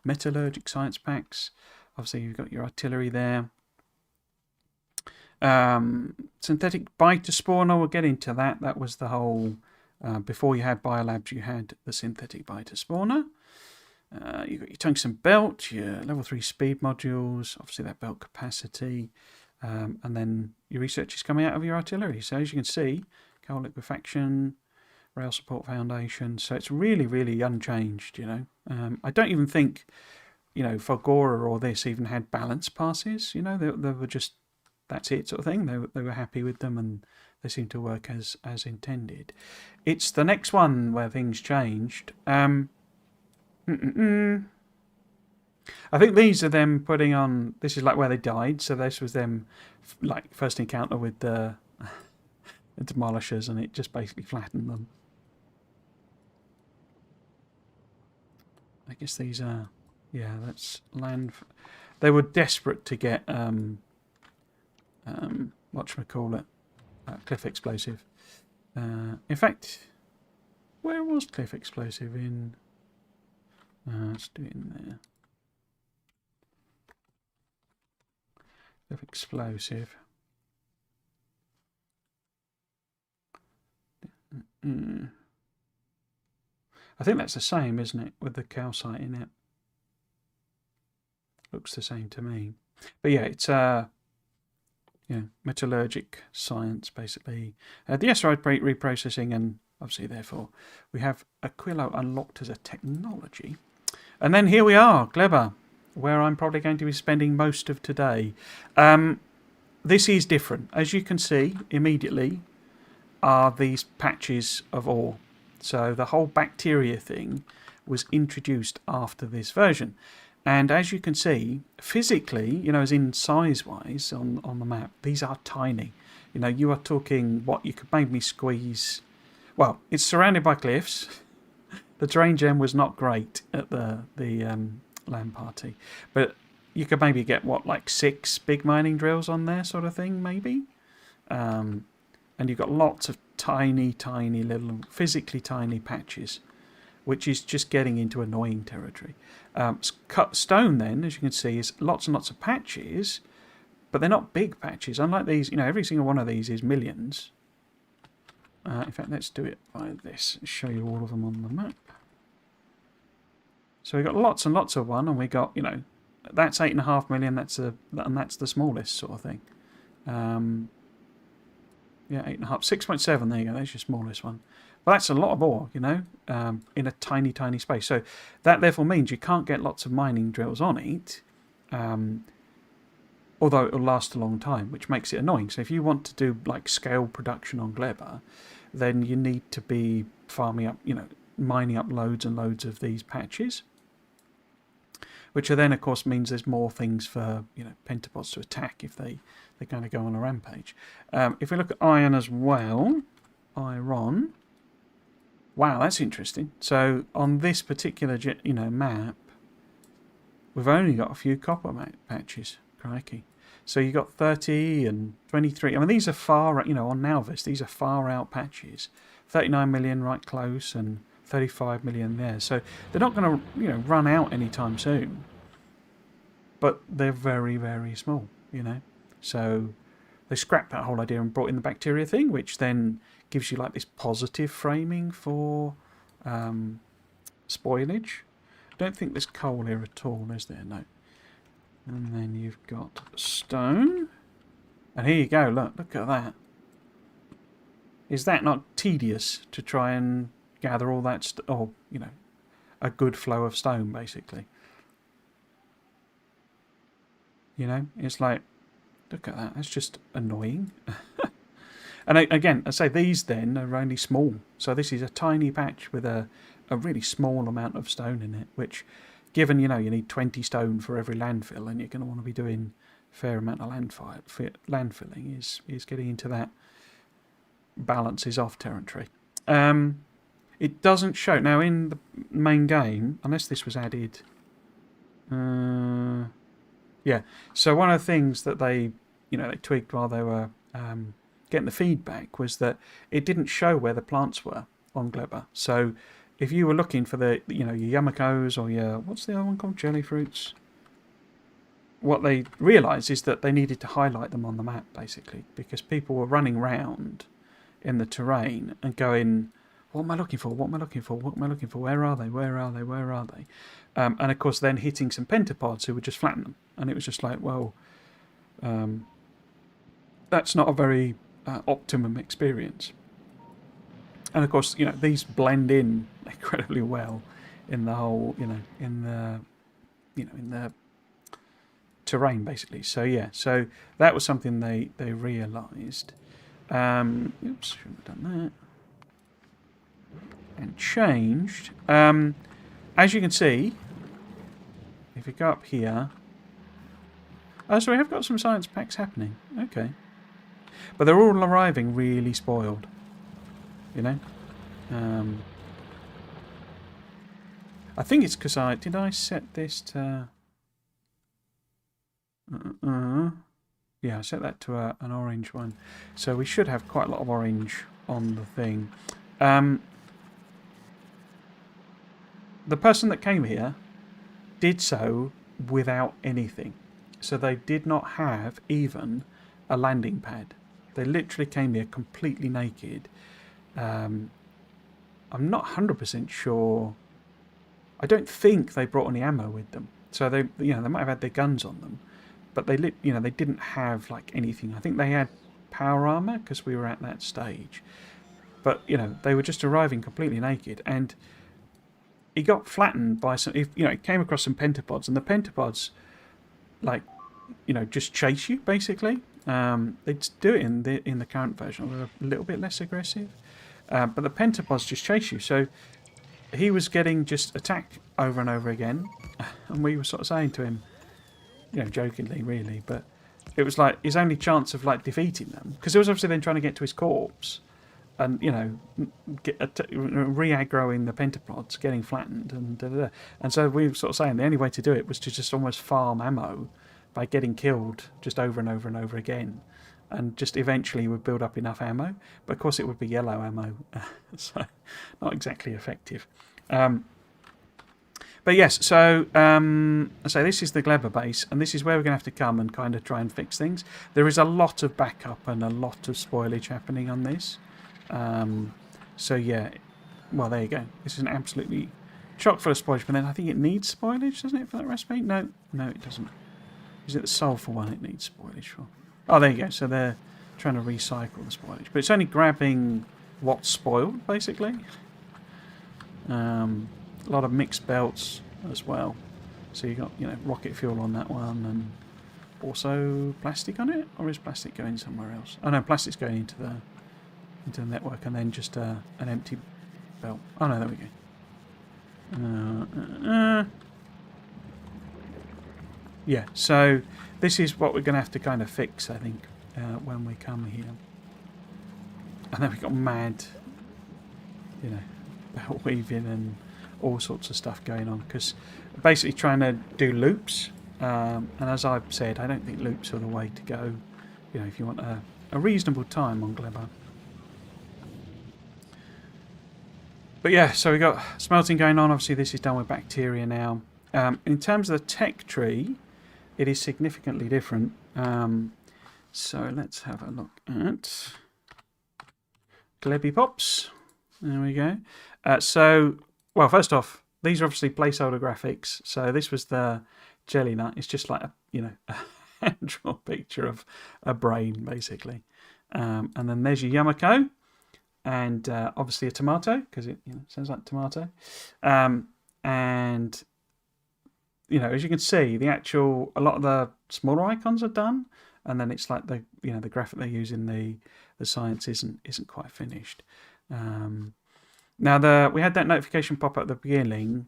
metallurgic science packs. Obviously, you've got your artillery there. Synthetic biter spawner, we'll get into that. That was the whole... before you had biolabs, you had the synthetic biter spawner. You've got your tungsten belt, your level 3 speed modules, obviously that belt capacity, and then your research is coming out of your artillery. So as you can see, coal liquefaction, rail support foundation. So it's really, really unchanged, you know. I don't even think, you know, Fulgora or this even had balance passes, you know. They were just, that's it sort of thing. They were happy with them and they seem to work as intended. It's the next one where things changed. I think these are them putting on... This is like where they died. So this was them, like, first encounter with the demolishers, and it just basically flattened them. I guess these are... Yeah, that's land... They were desperate to get... whatchamacallit? Cliff explosive. In fact, where was cliff explosive in... let's do it in there. Cliff explosive. I think that's the same, isn't it, with the calcite in it? Looks the same to me. But yeah, it's metallurgic science, basically. The SRI reprocessing, and obviously, therefore, we have Aquilo unlocked as a technology. And then here we are, Gleba, where I'm probably going to be spending most of today. This is different. As you can see, immediately, are these patches of ore. So the whole bacteria thing was introduced after this version. And as you can see, physically, you know, as in size-wise on the map, these are tiny. You know, you are talking what you could maybe squeeze. Well, it's surrounded by cliffs. The terrain gem was not great at the land party. But you could maybe get, what, like 6 big mining drills on there sort of thing, maybe? And you've got lots of tiny, tiny little, physically tiny patches, which is just getting into annoying territory. Cut stone then, as you can see, is lots and lots of patches, but they're not big patches. Unlike these, you know, every single one of these is millions. In fact, let's do it by this. Show you all of them on the map. So we've got lots and lots of one, and we got, you know, that's 8.5 million. And that's the smallest sort of thing. Yeah, 8.5, 6.7. There you go. There's your smallest one. But that's a lot of ore, you know, in a tiny, tiny space. So that therefore means you can't get lots of mining drills on it, although it'll last a long time, which makes it annoying. So if you want to do like scale production on Gleba, then you need to be farming up, you know, mining up loads and loads of these patches, which then of course means there's more things for, you know, pentapods to attack if they're going to go on a rampage. If we look at iron as well, iron. Wow, that's interesting. So on this particular, you know, map, we've only got a few copper patches. Crikey. So you got 30 and 23. I mean, these are far, you know, on Nalvis, these are far out patches. 39 million right close and 35 million there. So they're not going to, you know, run out anytime soon. But they're very, very small, you know. So they scrapped that whole idea and brought in the bacteria thing, which then gives you like this positive framing for spoilage. I don't think there's coal here at all, is there? No. And then you've got stone. And here you go, look at that. Is that not tedious to try and gather all that, or, you know, a good flow of stone, basically? You know, it's like, look at that, that's just annoying. And again, I say these then are only small. So this is a tiny patch with a really small amount of stone in it, which, given, you know, you need 20 stone for every landfill, and you're going to want to be doing a fair amount of landfilling, is getting into that balances off territory. It doesn't show. Now, in the main game, unless this was added... yeah, so one of the things that they tweaked while they were... getting the feedback was that it didn't show where the plants were on Gleba. So if you were looking for the, you know, your Yamakos or your, what's the other one called? Jelly fruits? what they realised is that they needed to highlight them on the map, basically, because people were running around in the terrain and going, what am I looking for? What am I looking for? What am I looking for? Where are they? Where are they? Where are they? And of course then hitting some pentapods who would just flatten them. And it was just like, well, that's not a very optimum experience. And of course, these blend in incredibly well in the whole, in the terrain, basically. So yeah, so that was something they realised. Oops, shouldn't have done that. And changed. As you can see, if you go up here, so we have got some science packs happening. Okay, but they're all arriving really spoiled. I think it's because did I set this to? Yeah, I set that to an orange one, so we should have quite a lot of orange on the thing. The person that came here did so without anything. So they did not have even a landing pad. They literally came here completely naked. I'm not 100% sure. I don't think they brought any ammo with them. So they might have had their guns on them, but they didn't have like anything. I think they had power armor because we were at that stage. But they were just arriving completely naked, and he got flattened by some. It came across some pentapods, and the pentapods, just chase you basically. They do it in the current version. They're a little bit less aggressive, but the pentapods just chase you. So he was getting just attacked over and over again, and we were sort of saying to him, jokingly really, but it was like his only chance of defeating them, because he was obviously then trying to get to his corpse. And re-aggroing the pentapods, getting flattened, and so we were sort of saying the only way to do it was to just almost farm ammo by getting killed just over and over and over again, and just eventually would build up enough ammo. But of course, it would be yellow ammo, so not exactly effective. But yes, so this is the Gleba base, and this is where we're going to have to come and kind of try and fix things. There is a lot of backup and a lot of spoilage happening on this. So yeah, well there you go. This is an absolutely chock full of spoilage, but then I think it needs spoilage, doesn't it, for that recipe? No, it doesn't. Is it the sulfur one it needs spoilage for? Oh, there you go. So they're trying to recycle the spoilage, but it's only grabbing what's spoiled, basically. A lot of mixed belts as well. So you got rocket fuel on that one, and also plastic on it, or is plastic going somewhere else? Oh no, plastic's going into the network, and then just an empty belt. Oh no, there we go. Yeah, so this is what we're going to have to kind of fix, I think, when we come here. And then we've got mad, belt weaving and all sorts of stuff going on, because basically trying to do loops. And as I've said, I don't think loops are the way to go, if you want a reasonable time on Gleba. But yeah, so we've got smelting going on. Obviously, this is done with bacteria now. In terms of the tech tree, it is significantly different. So let's have a look at Glebby Pops. There we go. Well, first off, these are obviously placeholder graphics. So this was the jelly nut. It's just like a hand-drawn picture of a brain, basically. And then there's your Yamako. And obviously a tomato, because it sounds like tomato. And as you can see, a lot of the smaller icons are done, and then it's like the graphic they use in the science isn't quite finished. Now we had that notification pop up at the beginning.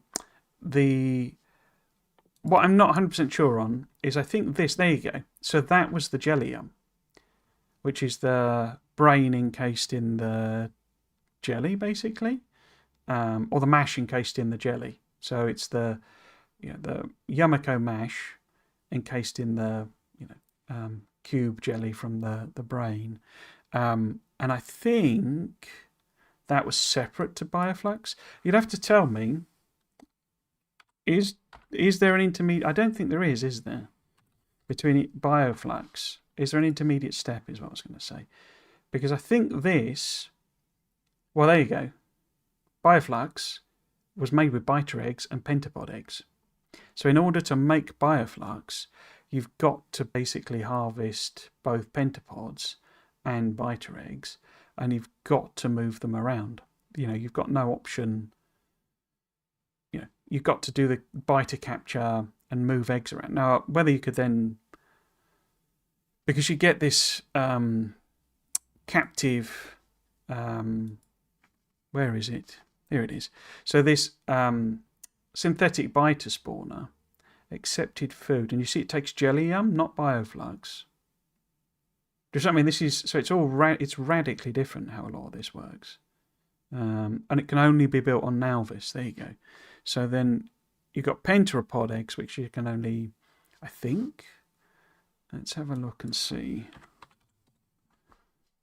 What I'm not 100% sure on is, I think there you go. So that was the jellium, which is the brain encased in the jelly, basically, or the mash encased in the jelly. So it's the Yamako mash encased in the cube jelly from the brain, and I think that was separate to Bioflux. You'd have to tell me. Is there an intermediate? I don't think there is there? between bioflux. Is there an intermediate step is what I was going to say. Because I think this... Well, there you go. Bioflux was made with biter eggs and pentapod eggs. So in order to make bioflux, you've got to basically harvest both pentapods and biter eggs, and you've got to move them around. You've got no option. You've got to do the biter capture and move eggs around. Now, whether you could then... Because you get this captive... where is it? Here it is. So this synthetic biter spawner accepted food, and you see it takes jelly not bioflux. Does that mean this is so? It's it's radically different how a lot of this works, and it can only be built on Nalvis. There you go. So then you've got pentapod eggs, which you can only, I think. Let's have a look and see.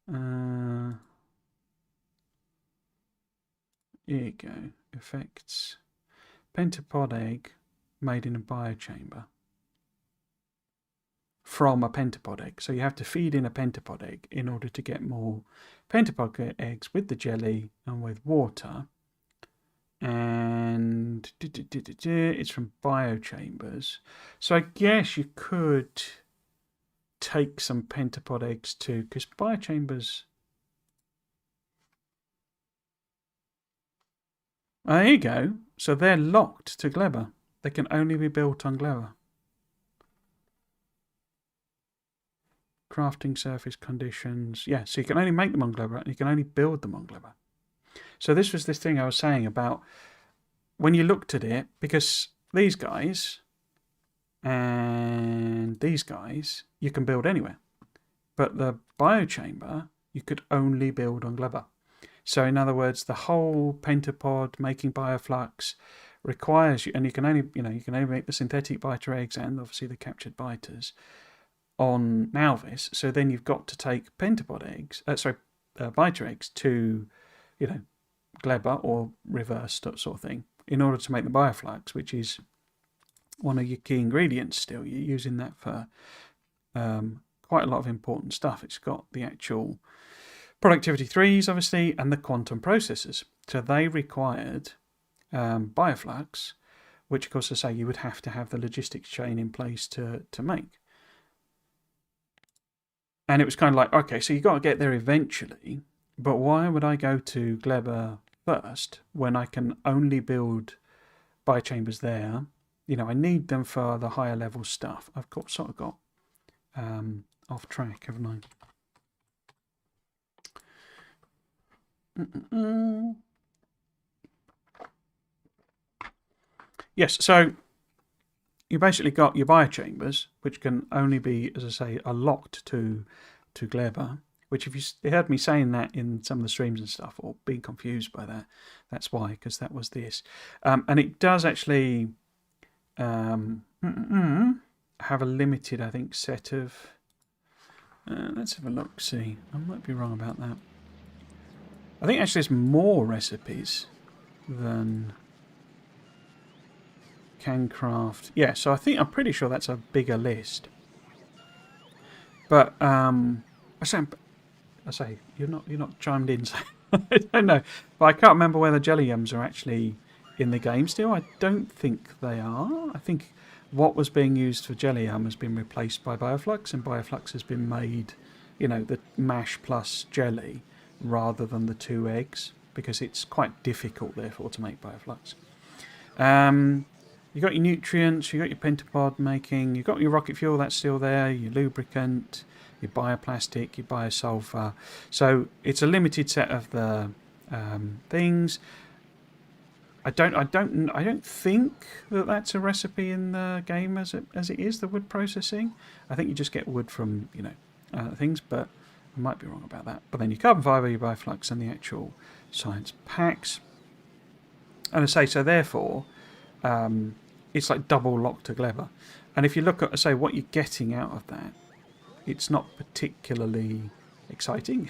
Here you go. Effects. Pentapod egg made in a biochamber from a pentapod egg. So you have to feed in a pentapod egg in order to get more pentapod eggs with the jelly and with water. And it's from biochambers. So I guess you could take some pentapod eggs too, because biochambers... Oh, there you go. So they're locked to Gleba. They can only be built on Gleba. Crafting surface conditions. Yeah, so you can only make them on Gleba and you can only build them on Gleba. So this was this thing I was saying about when you looked at it, because these guys and these guys you can build anywhere. But the biochamber you could only build on Gleba. So in other words, the whole pentapod making bioflux requires you, and you can only make the synthetic biter eggs and obviously the captured biters on Nalvis. So then you've got to take pentapod eggs, biter eggs to, Gleba or reverse sort of thing in order to make the bioflux, which is one of your key ingredients. Still, you're using that for quite a lot of important stuff. It's got the actual productivity 3s, obviously, and the quantum processors. So they required bioflux, which, of course, I say you would have to have the logistics chain in place to make. And it was kind of like, okay, so you've got to get there eventually, but why would I go to Gleba first when I can only build biochambers there? I need them for the higher level stuff. I've sort of got off track, haven't I? Yes, so you basically got your biochambers, which can only be, as I say, are locked to Gleba, which if you heard me saying that in some of the streams and stuff, or being confused by that, that's why, because that was this. And it does actually have a limited, I think, set of... let's have a look, see. I might be wrong about that. I think actually there's more recipes than can craft. Yeah, so I'm pretty sure that's a bigger list. But I say you're not chimed in, so I don't know. But I can't remember whether jelly yums are actually in the game still. I don't think they are. I think what was being used for jelly yum has been replaced by bioflux, and bioflux has been made, the mash plus jelly, rather than the 2 eggs, because it's quite difficult therefore to make bioflux. You got your nutrients, you got your pentapod making, you got your rocket fuel, that's still there, your lubricant, your bioplastic, your biosulfur. So it's a limited set of the things. I don't think that that's a recipe in the game as it is the wood processing. I think you just get wood from things, but I might be wrong about that. But then your carbon fibre, your bioflux, and the actual science packs. And I say, so therefore, it's like double locked to Gleba. And if you look at, say, what you're getting out of that, it's not particularly exciting.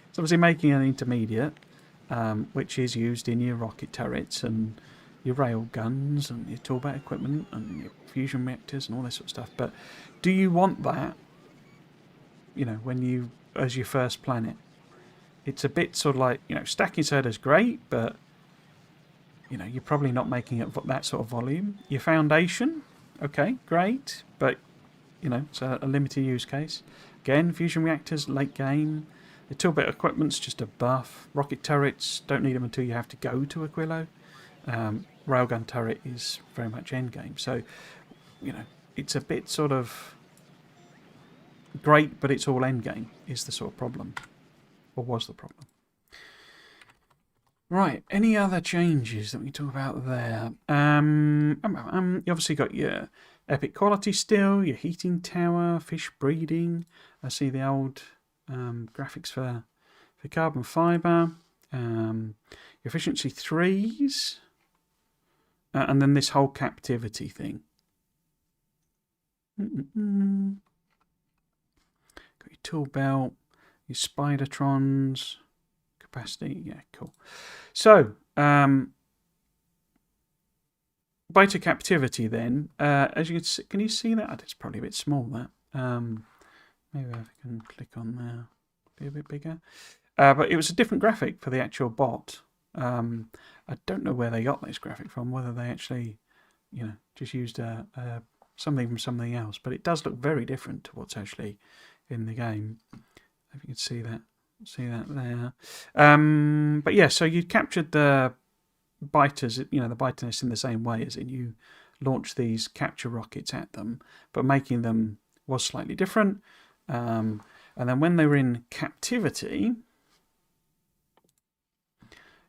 It's obviously making an intermediate, which is used in your rocket turrets and, your rail guns and your toolbat equipment and your fusion reactors and all this sort of stuff. But do you want that, when you, as your first planet? It's a bit sort of like, stacking soda's great, but, you're probably not making it that sort of volume. Your foundation, okay, great, but, it's a limited use case. Again, fusion reactors, late game. The toolbit equipment's just a buff. Rocket turrets, don't need them until you have to go to Aquilo. Railgun turret is very much end game. So, it's a bit sort of great, but it's all end game is the sort of problem. Or was the problem. Right, any other changes that we talk about there? You obviously got your epic quality still, your heating tower, fish breeding. I see the old graphics for carbon fibre. Your efficiency 3s. And then this whole captivity thing. Got your tool belt, your Spidertrons, capacity, yeah, cool. So, biter captivity then, as you can you see that? It's probably a bit small, that. Maybe I can click on there, be a bit bigger. But it was a different graphic for the actual bot. I don't know where they got this graphic from, whether they actually, just used something from something else. But it does look very different to what's actually in the game. If you can see that there. But yeah, so you captured the biters, the biterness in the same way, as in you launch these capture rockets at them, but making them was slightly different. And then when they were in captivity,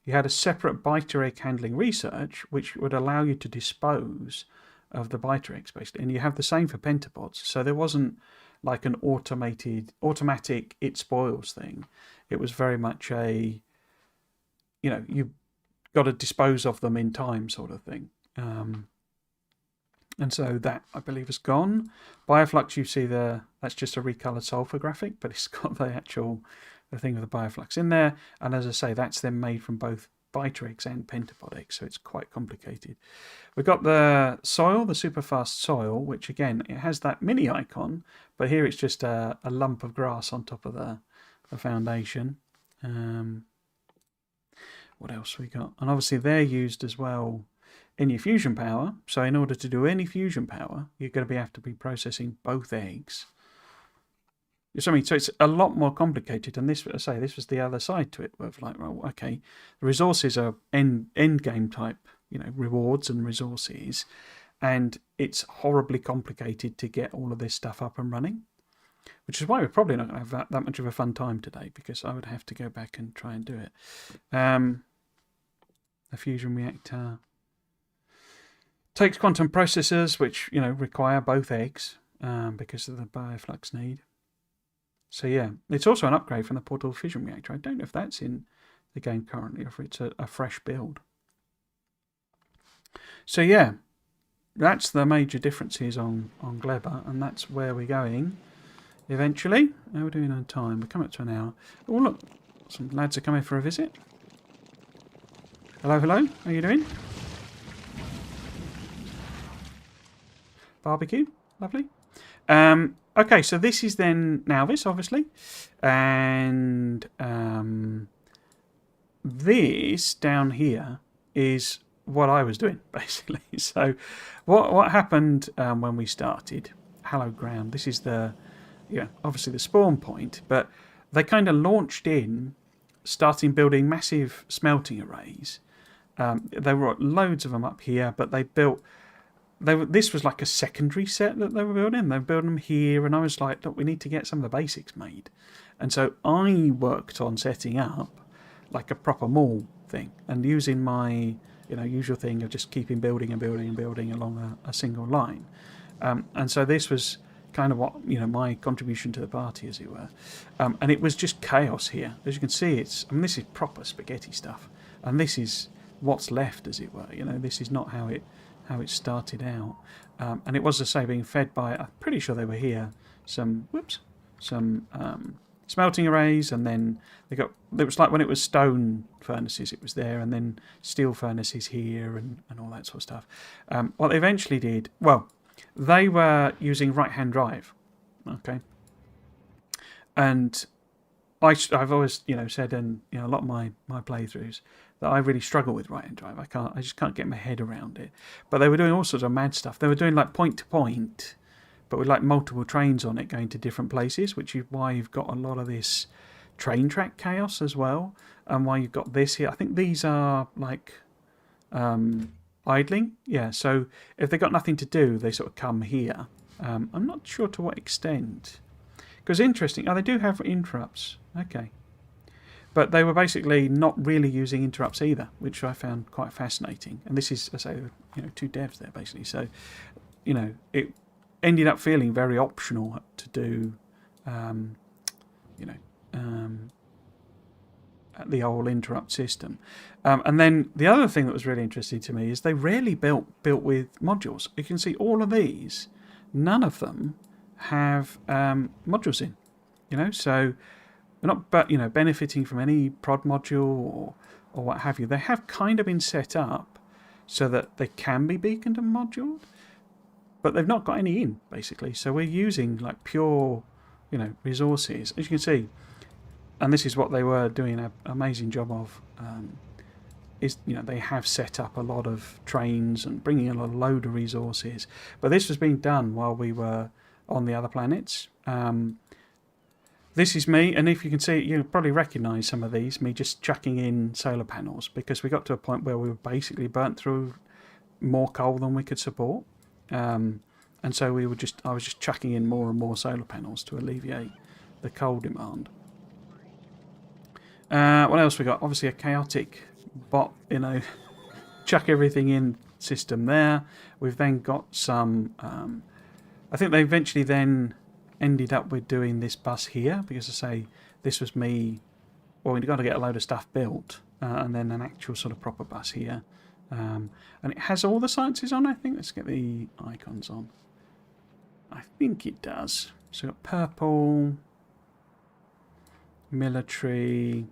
you had a separate biter egg handling research, which would allow you to dispose of the biter eggs, basically. And you have the same for pentapods. So there wasn't like an automatic it spoils thing. It was very much a, you've got to dispose of them in time sort of thing. And so that, I believe, is gone. Bioflux, you see that's just a recolored sulfur graphic, but it's got the thing with the bioflux in there. And as I say, that's then made from both biter eggs and pentapod eggs, so it's quite complicated. We've got the soil, the super fast soil, which again, it has that mini icon, but here it's just a lump of grass on top of the foundation. What else we got? And obviously they're used as well in your fusion power. So in order to do any fusion power, you're going to have to be processing both eggs. So it's a lot more complicated, and this was the other side to it, of like, well, okay, the resources are end game type, rewards and resources, and it's horribly complicated to get all of this stuff up and running, which is why we're probably not going to have that much of a fun time today, because I would have to go back and try and do it. A fusion reactor takes quantum processors, which require both eggs because of the bioflux need. So yeah, it's also an upgrade from the portal fission reactor. I don't know if that's in the game currently, or if it's a fresh build. So yeah, that's the major differences on Gleba, and that's where we're going eventually. How are we doing on time? We're coming up to an hour. Oh look, some lads are coming for a visit. Hello, hello, how are you doing? Barbecue, lovely. Okay, so this is then Nalvis, obviously, and this down here is what I was doing, basically. So what happened when we started Hallowed Ground, this is obviously the spawn point, but they kind of launched in, starting building massive smelting arrays. There were loads of them up here, but they built... This was like a secondary set that they were building. They were building them here, and I was like, look, we need to get some of the basics made. And so I worked on setting up like a proper mall thing, and using my usual thing of just keeping building and building and building along a single line. And so this was kind of what my contribution to the party, as it were. And it was just chaos here. As you can see, this is proper spaghetti stuff, and this is what's left, as it were. This is not how it started out, and it was, as I say, being fed by, I'm pretty sure they were here, some smelting arrays, and then it was like when it was stone furnaces, it was there, and then steel furnaces here, and all that sort of stuff. What they eventually did, well, they were using right-hand drive, okay, and I've always said in a lot of my playthroughs that I really struggle with right-hand drive. I just can't get my head around it. But they were doing all sorts of mad stuff. They were doing like point to point, but with like multiple trains on it going to different places, which is why you've got a lot of this train track chaos as well, and why you've got this here. I think these are like idling. Yeah, so if they've got nothing to do, they sort of come here. I'm not sure to what extent. Because interesting, they do have interrupts. Okay. But they were basically not really using interrupts either, which I found quite fascinating. And this is, I say, two devs there basically. So, it ended up feeling very optional to do, the whole interrupt system. And then the other thing that was really interesting to me is they rarely built with modules. You can see all of these, none of them have modules in, so they're not benefiting from any prod module or what have you. They have kind of been set up so that they can be beaconed and moduled, but they've not got any in basically. So we're using like pure resources, as you can see, and this is what they were doing an amazing job of. Is they have set up a lot of trains and bringing in a load of resources, but this was being done while we were on the other planets. This is me, and if you can see, you'll probably recognise some of these, me just chucking in solar panels, because we got to a point where we were basically burnt through more coal than we could support. And so I was just chucking in more and more solar panels to alleviate the coal demand. What else we got? Obviously a chaotic bot, chuck everything in system there. We've then got some... I think they eventually then ended up with doing this bus here, because I say this was me. Well, we've got to get a load of stuff built, and then an actual sort of proper bus here. And it has all the sciences on, I think. Let's get the icons on. I think it does. So we've got purple, military,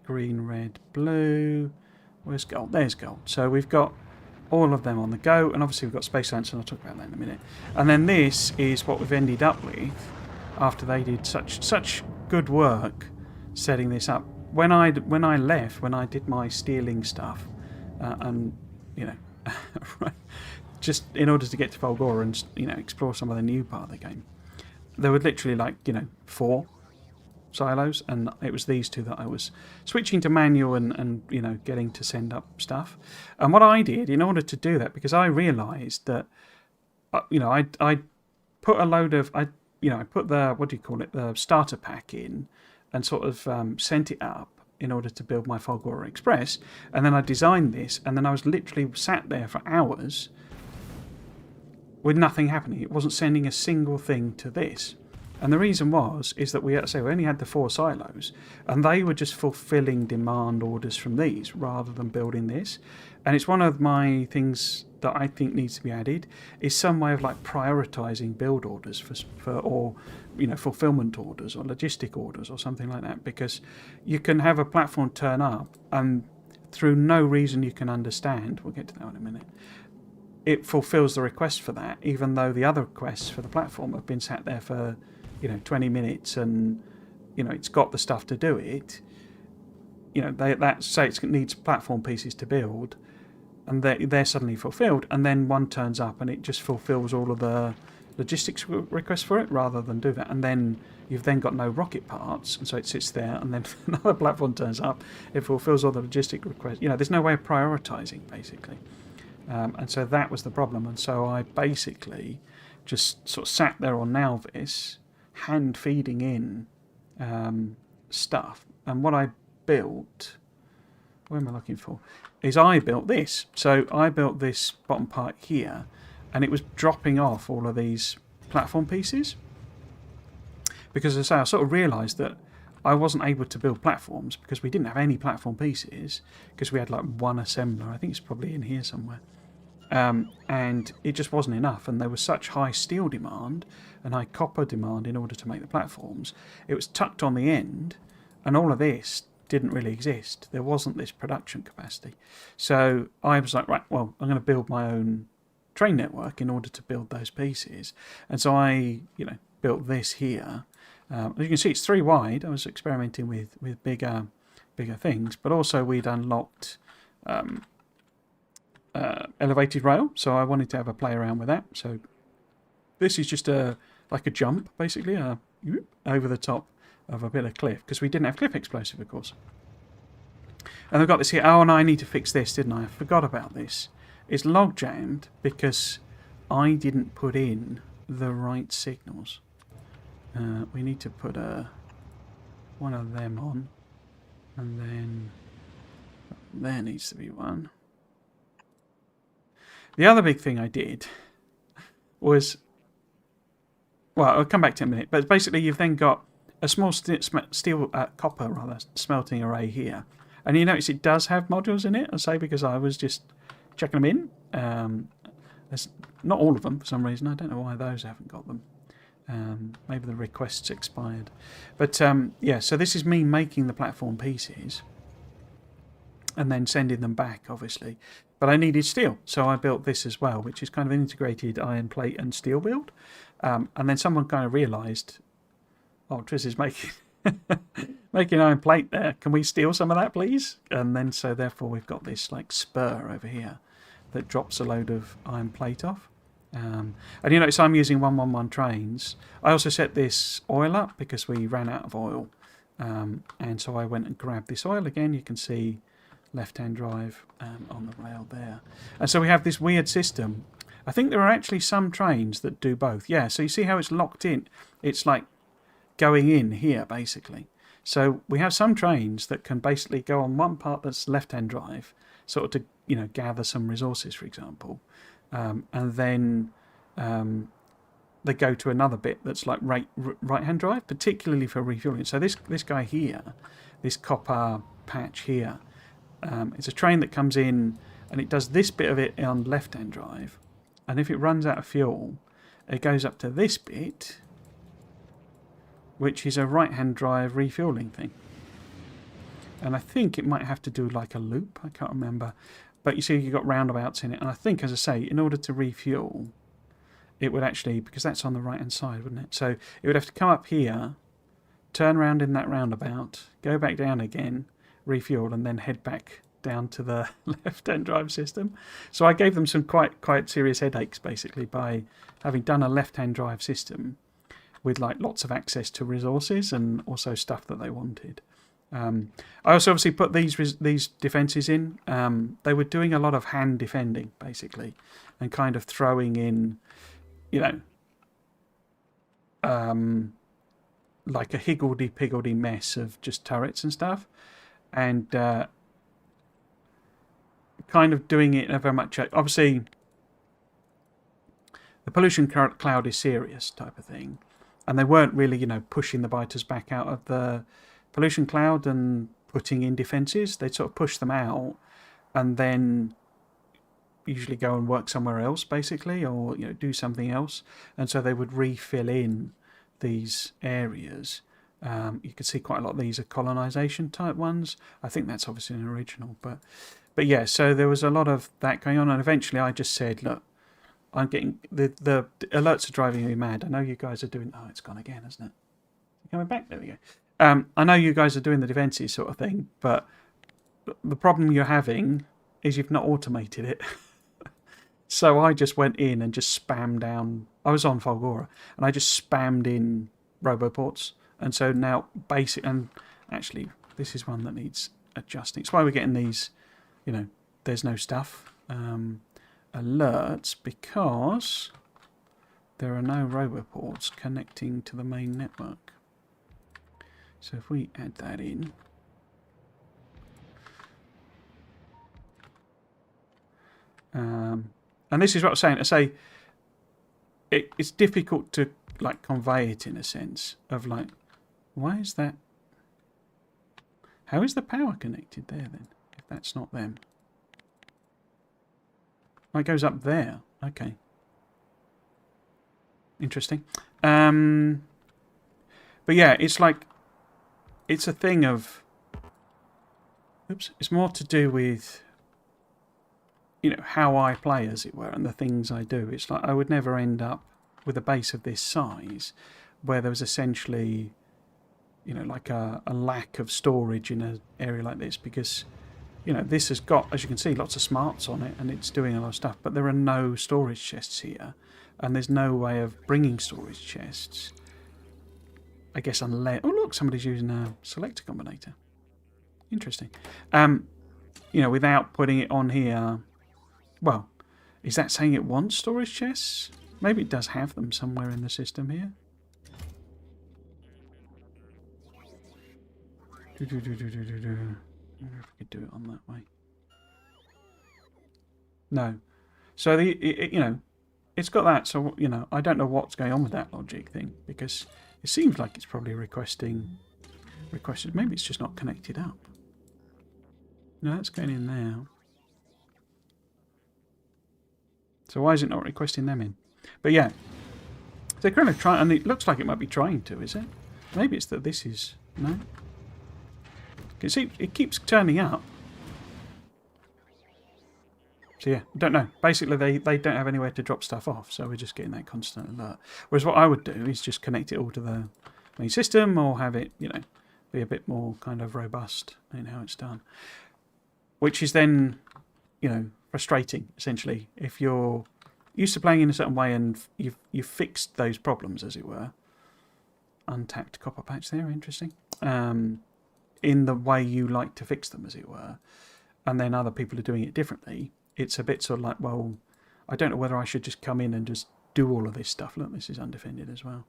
green, red, blue. Where's gold? There's gold. So we've got all of them on the go, and obviously we've got space science, and I'll talk about that in a minute. And then this is what we've ended up with after they did such good work setting this up. When I left, when I did my stealing stuff, and just in order to get to Volgora and explore some of the new part of the game, there were literally 4 silos, and it was these 2 that I was switching to manual and getting to send up stuff. And what I did in order to do that, because I realised that I put a load of I put the the starter pack in and sort of sent it up in order to build my Folgora Express, and then I designed this, and then I was literally sat there for hours with nothing happening. It wasn't sending a single thing to this. And the reason is that we only had the 4 silos, and they were just fulfilling demand orders from these rather than building this. And it's one of my things that I think needs to be added, is some way of prioritising build orders or fulfillment orders or logistic orders or something like that, because you can have a platform turn up and through no reason you can understand, we'll get to that in a minute, it fulfills the request for that, even though the other requests for the platform have been sat there for 20 minutes and it's got the stuff to do it. That say it needs platform pieces to build, and they're suddenly fulfilled, and then one turns up and it just fulfills all of the logistics requests for it rather than do that. And then you've then got no rocket parts, and so it sits there, and then another platform turns up, it fulfills all the logistic requests. There's no way of prioritising basically. And so that was the problem, and so I basically just sort of sat there on Nalvis hand feeding in stuff. And what I built, where am I looking for, is I built this. So I built this bottom part here, and it was dropping off all of these platform pieces, because as I say, I sort of realised that I wasn't able to build platforms because we didn't have any platform pieces, because we had one assembler. I think it's probably in here somewhere. and it just wasn't enough. And there was such high steel demand and high copper demand in order to make the platforms. It was tucked on the end, and all of this didn't really exist. There wasn't this production capacity. So I was like, right, well, I'm going to build my own train network in order to build those pieces. And so I, built this here. As you can see, it's 3 wide. I was experimenting with bigger things, but also we'd unlocked elevated rail, so I wanted to have a play around with that. So this is just like a jump, basically, over the top of a bit of cliff, because we didn't have cliff explosive, of course. And I've got this here. Oh, and I need to fix this, didn't I? I forgot about this. It's log jammed because I didn't put in the right signals. We need to put one of them on, and then there needs to be one. The other big thing I did was, well, I'll come back to it in a minute, but basically you've then got a small copper smelting array here, and you notice it does have modules in it. I say because I was just checking them in. There's not all of them for some reason. I don't know why those haven't got them. Maybe the requests expired. But yeah, so this is me making the platform pieces and then sending them back, obviously. But I needed steel, so I built this as well, which is kind of an integrated iron plate and steel build. And then someone kind of realised, oh, Triss is making making iron plate there. Can we steal some of that, please? And then so therefore we've got this like spur over here that drops a load of iron plate off. And you notice I'm using 111 trains. I also set this oil up because we ran out of oil. And so I went and grabbed this oil again. You can see left-hand drive on the rail there. And so we have this weird system. I think there are actually some trains that do both. Yeah, so you see how it's locked in? It's like going in here, basically. So we have some trains that can basically go on one part that's left-hand drive, sort of to, gather some resources, for example. And then they go to another bit that's like right-hand drive, particularly for refueling. So this guy here, this copper patch here, it's a train that comes in and it does this bit of it on left-hand drive. And if it runs out of fuel, it goes up to this bit, which is a right-hand drive refueling thing. And I think it might have to do like a loop. I can't remember. But you see you've got roundabouts in it. And I think, as I say, in order to refuel, it would actually, because that's on the right-hand side, wouldn't it? So it would have to come up here, turn around in that roundabout, go back down again, refuel, and then head back down to the left-hand drive system. So I gave them some quite serious headaches, basically, by having done a left-hand drive system with like lots of access to resources and also stuff that they wanted. I also obviously put these defences in. They were doing a lot of hand defending, basically, and kind of throwing in, like a higgledy-piggledy mess of just turrets and stuff, and kind of doing it in a very much, obviously, the pollution cloud is serious type of thing, and they weren't really, pushing the biters back out of the pollution cloud and putting in defences. They'd sort of push them out and then usually go and work somewhere else, basically, or do something else. And so they would refill in these areas. You can see quite a lot of these are colonisation type ones. I think that's obviously an original, but yeah. So there was a lot of that going on, and eventually I just said, look, I'm getting the alerts are driving me mad. I know you guys are doing. Oh, it's gone again, isn't it? Coming back. There we go. I know you guys are doing the defences sort of thing, but the problem you're having is you've not automated it. So I just went in and just spammed down. I was on Fulgora, and I just spammed in roboports. And so now and actually this is one that needs adjusting. It's why we're getting these, there's no stuff alerts, because there are no roboports connecting to the main network. So if we add that in, and this is what I'm saying. I say it's difficult to like convey it in a sense of like, why is that? How is the power connected there then? If that's not them. Oh, it goes up there. Okay. Interesting. But yeah, it's like... It's a thing of... Oops. It's more to do with... You know, how I play, as it were, and the things I do. It's like I would never end up with a base of this size where there was essentially, you know, like a lack of storage in an area like this, because, you know, this has got, as you can see, lots of smarts on it and it's doing a lot of stuff, but there are no storage chests here, and there's no way of bringing storage chests, I guess, unless... Oh, look, somebody's using a selector combinator. Interesting. You know, without putting it on here... Well, is that saying it wants storage chests? Maybe it does have them somewhere in the system here. I wonder if we could do it on that way. No. So, you know, it's got that. So, you know, I don't know what's going on with that logic thing, because it seems like it's probably requested. Maybe it's just not connected up. No, that's going in now. So why is it not requesting them in? But yeah, they're kind of trying, and it looks like it might be trying to, is it? Maybe it's that this is... No? You can see it keeps turning up. So yeah, don't know. Basically, they don't have anywhere to drop stuff off, so we're just getting that constant alert. Whereas what I would do is just connect it all to the main system, or have it, you know, be a bit more kind of robust in how it's done. Which is then, you know, frustrating, essentially, if you're used to playing in a certain way and you've fixed those problems, as it were. Untapped copper patch there, interesting. In the way you like to fix them, as it were, and then other people are doing it differently. It's a bit sort of like, well, I don't know whether I should just come in and just do all of this stuff. Look, this is undefended as well.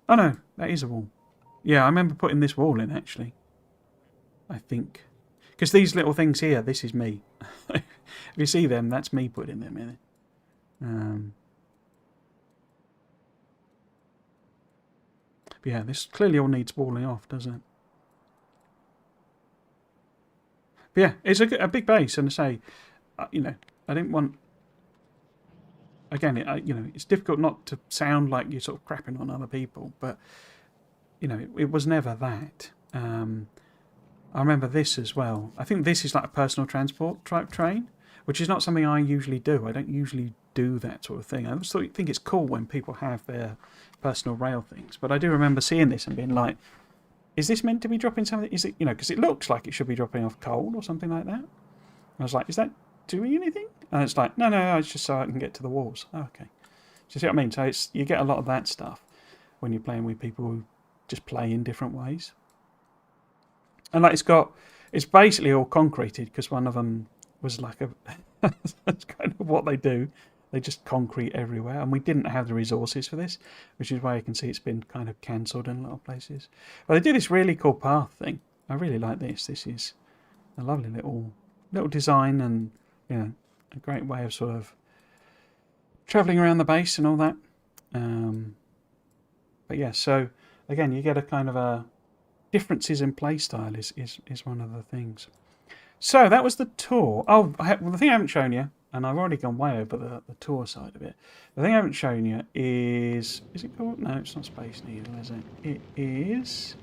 Oh no, that is a wall. Yeah, I remember putting this wall in, actually. I think. Because these little things here, this is me. If you see them, that's me putting them in. But yeah, this clearly all needs walling off, doesn't it? But yeah, it's a big base, and I say, you know, I didn't want... Again, you know, it's difficult not to sound like you're sort of crapping on other people, but, you know, it was never that. I remember this as well. I think this is like a personal transport type train, which is not something I usually do. I don't usually do that sort of thing. I just think it's cool when people have their personal rail things. But I do remember seeing this and being like, is this meant to be dropping something? Is it, you know, because it looks like it should be dropping off coal or something like that. I was like, is that doing anything? And it's like, no, it's just so I can get to the walls. Oh, okay. So you see what I mean? So you get a lot of that stuff when you're playing with people who just play in different ways. And like it's basically all concreted, because one of them was like that's kind of what they do. They just concrete everywhere, and we didn't have the resources for this, which is why you can see it's been kind of cancelled in a lot of places. But they do this really cool path thing. I really like this. This is a lovely little design, and you know, a great way of sort of travelling around the base and all that. But yeah, so again, you get a kind of a differences in play style is one of the things. So that was the tour. Oh, well, the thing I haven't shown you, and I've already gone way over the tour side of it. The thing I haven't shown you is it called? No, it's not Space Needle, is it? It is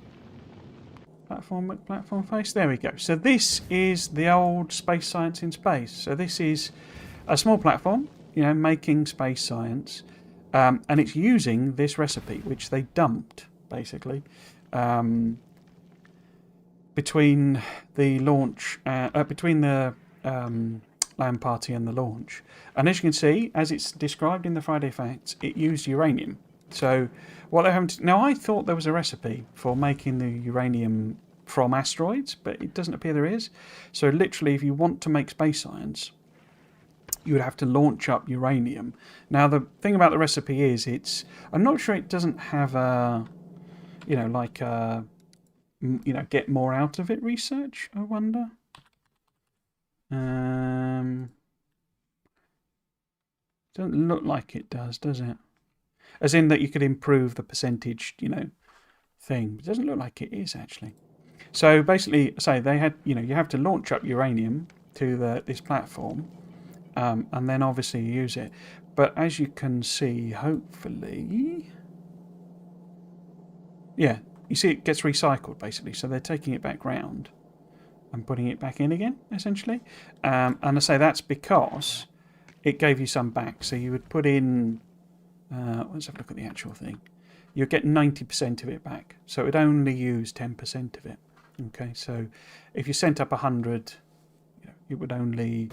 platform face. There we go. So this is the old Space Science in Space. So this is a small platform, you know, making space science, and it's using this recipe, which they dumped basically. Between the launch, between the LAN party and the launch. And as you can see, as it's described in the Friday Facts, it used uranium. So what they're having to... Now, I thought there was a recipe for making the uranium from asteroids, but it doesn't appear there is. So literally, if you want to make space science, you would have to launch up uranium. Now, the thing about the recipe is I'm not sure it doesn't have a, you know, like a... you know, get more out of it research, I wonder. Doesn't look like it does it? As in that you could improve the percentage, you know, thing. It doesn't look like it is, actually. So basically, say they had, you know, you have to launch up uranium to this platform, and then obviously you use it. But as you can see, hopefully, yeah, you see it gets recycled basically. So they're taking it back round and putting it back in again, essentially. And I say that's because it gave you some back. So you would put in, let's have a look at the actual thing. You'll get 90% of it back. So it would only use 10% of it. Okay, so if you sent up 100, it would only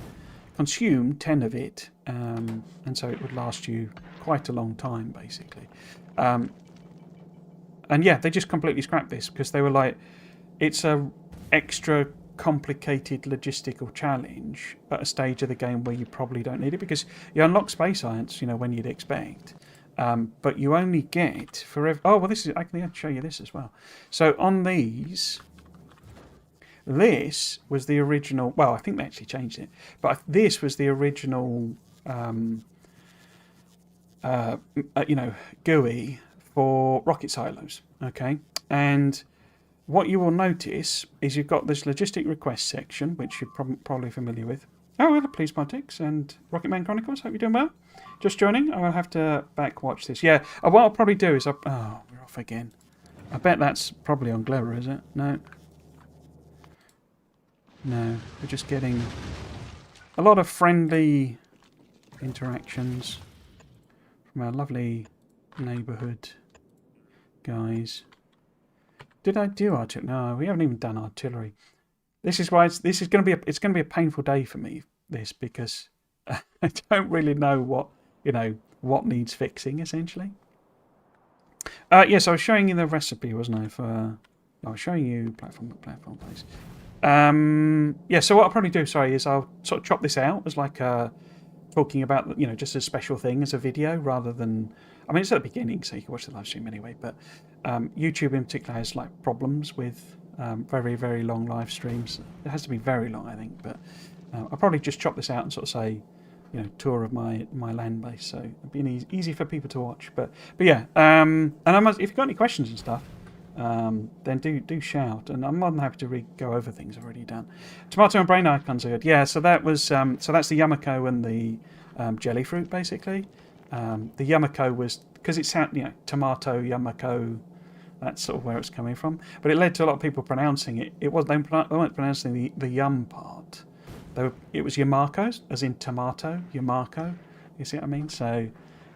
consume 10 of it, and so it would last you quite a long time, basically. And yeah, they just completely scrapped this because they were like, it's a extra complicated logistical challenge at a stage of the game where you probably don't need it, because you unlock space science, when you'd expect. But you only get for oh well, this is, I can show you this as well. So on these, this was the original. Well, I think they actually changed it, but this was the original, GUI for rocket silos. Okay, and what you will notice is you've got this logistic request section, which you're probably familiar with. Oh, hello, Please Politics and Rocketman Chronicles. Hope you're doing well. Just joining. I will have to back watch this. Yeah, what I'll probably do is... oh, we're off again. I bet that's probably on Gleba, is it? No. No, we're just getting a lot of friendly interactions from our lovely neighbourhood guys. Did I do artillery? No, we haven't even done artillery. This is why it's going to be a painful day for me. This, because I don't really know what needs fixing, essentially. Yes, I was showing you the recipe, wasn't I? I was showing you platform, please. Yeah, so what I'll probably do, is I'll sort of chop this out as like talking about, just a special thing as a video rather than... I mean, it's at the beginning, so you can watch the live stream anyway, but YouTube in particular has like problems with very, very long live streams. It has to be very long, I think, but I'll probably just chop this out and sort of say, tour of my land base, so it'll be easy for people to watch. But yeah, and if you've got any questions and stuff, then do shout, and I'm more than happy to go over things I've already done. Tomato and brain icons are good. Yeah, so that was so that's the Yamako and the jelly fruit, basically. The Yamako was because it's tomato Yamako. That's sort of where it's coming from. But it led to a lot of people pronouncing it. They weren't pronouncing the yum part. It was Yamako, as in tomato, Yamako. You see what I mean? So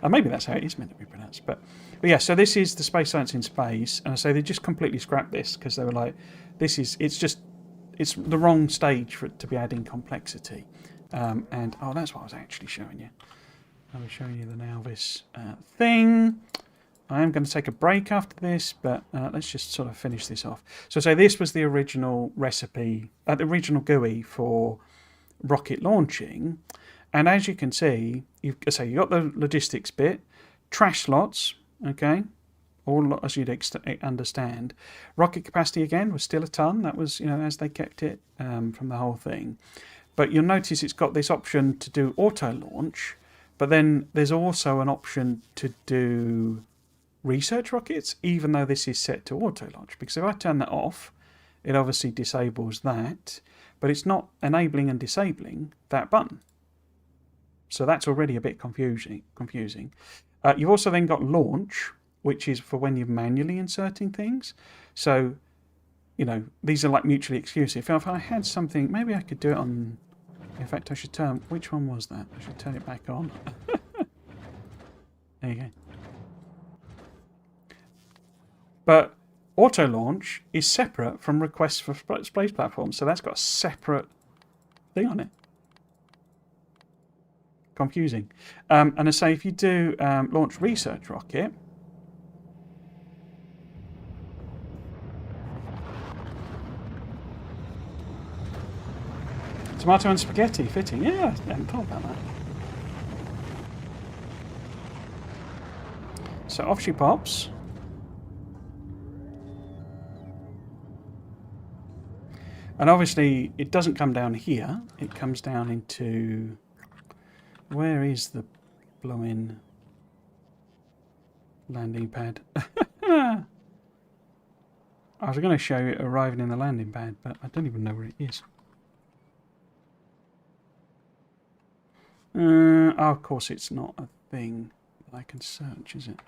maybe that's how it is meant to be pronounced. But yeah, so this is the space science in space, and I say they just completely scrapped this because they were like, it's the wrong stage for it to be adding complexity. And that's what I was actually showing you. I was showing you the Nalvis thing. I am going to take a break after this, but let's just sort of finish this off. So this was the original recipe, the original GUI for rocket launching, and as you can see, you got the logistics bit, trash slots, okay, all as you'd understand. Rocket capacity again was still a ton. That was as they kept it from the whole thing. But you'll notice it's got this option to do auto launch, but then there's also an option to do research rockets, even though this is set to auto launch, because if I turn that off, it obviously disables that, but it's not enabling and disabling that button. So that's already a bit confusing. You've also then got launch, which is for when you're manually inserting things. So, these are like mutually exclusive. If I had something, maybe I could do it on... In fact, I should turn... Which one was that? I should turn it back on. There you go. But auto launch is separate from requests for space platforms, so that's got a separate thing on it. Confusing. And I say if you do launch research rocket, tomato and spaghetti fitting. Yeah, I hadn't thought about that. So off she pops. And obviously, it doesn't come down here. It comes down into... Where is the blowing landing pad? I was going to show you it arriving in the landing pad, but I don't even know where it is. Of course it's not a thing that I can search, is it?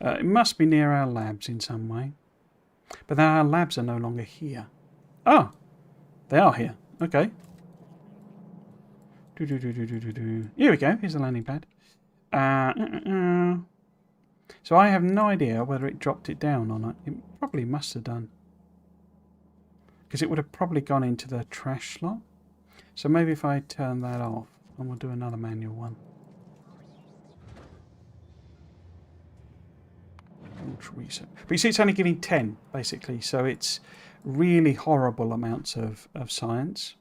It must be near our labs in some way. But then our labs are no longer here. Oh, they are here. Okay. Here we go. Here's the landing pad. So I have no idea whether it dropped it down or not. It probably must have done. Because it would have probably gone into the trash slot. So maybe if I turn that off, and we'll do another manual one. Reset. But you see it's only giving 10, basically. So it's really horrible amounts of science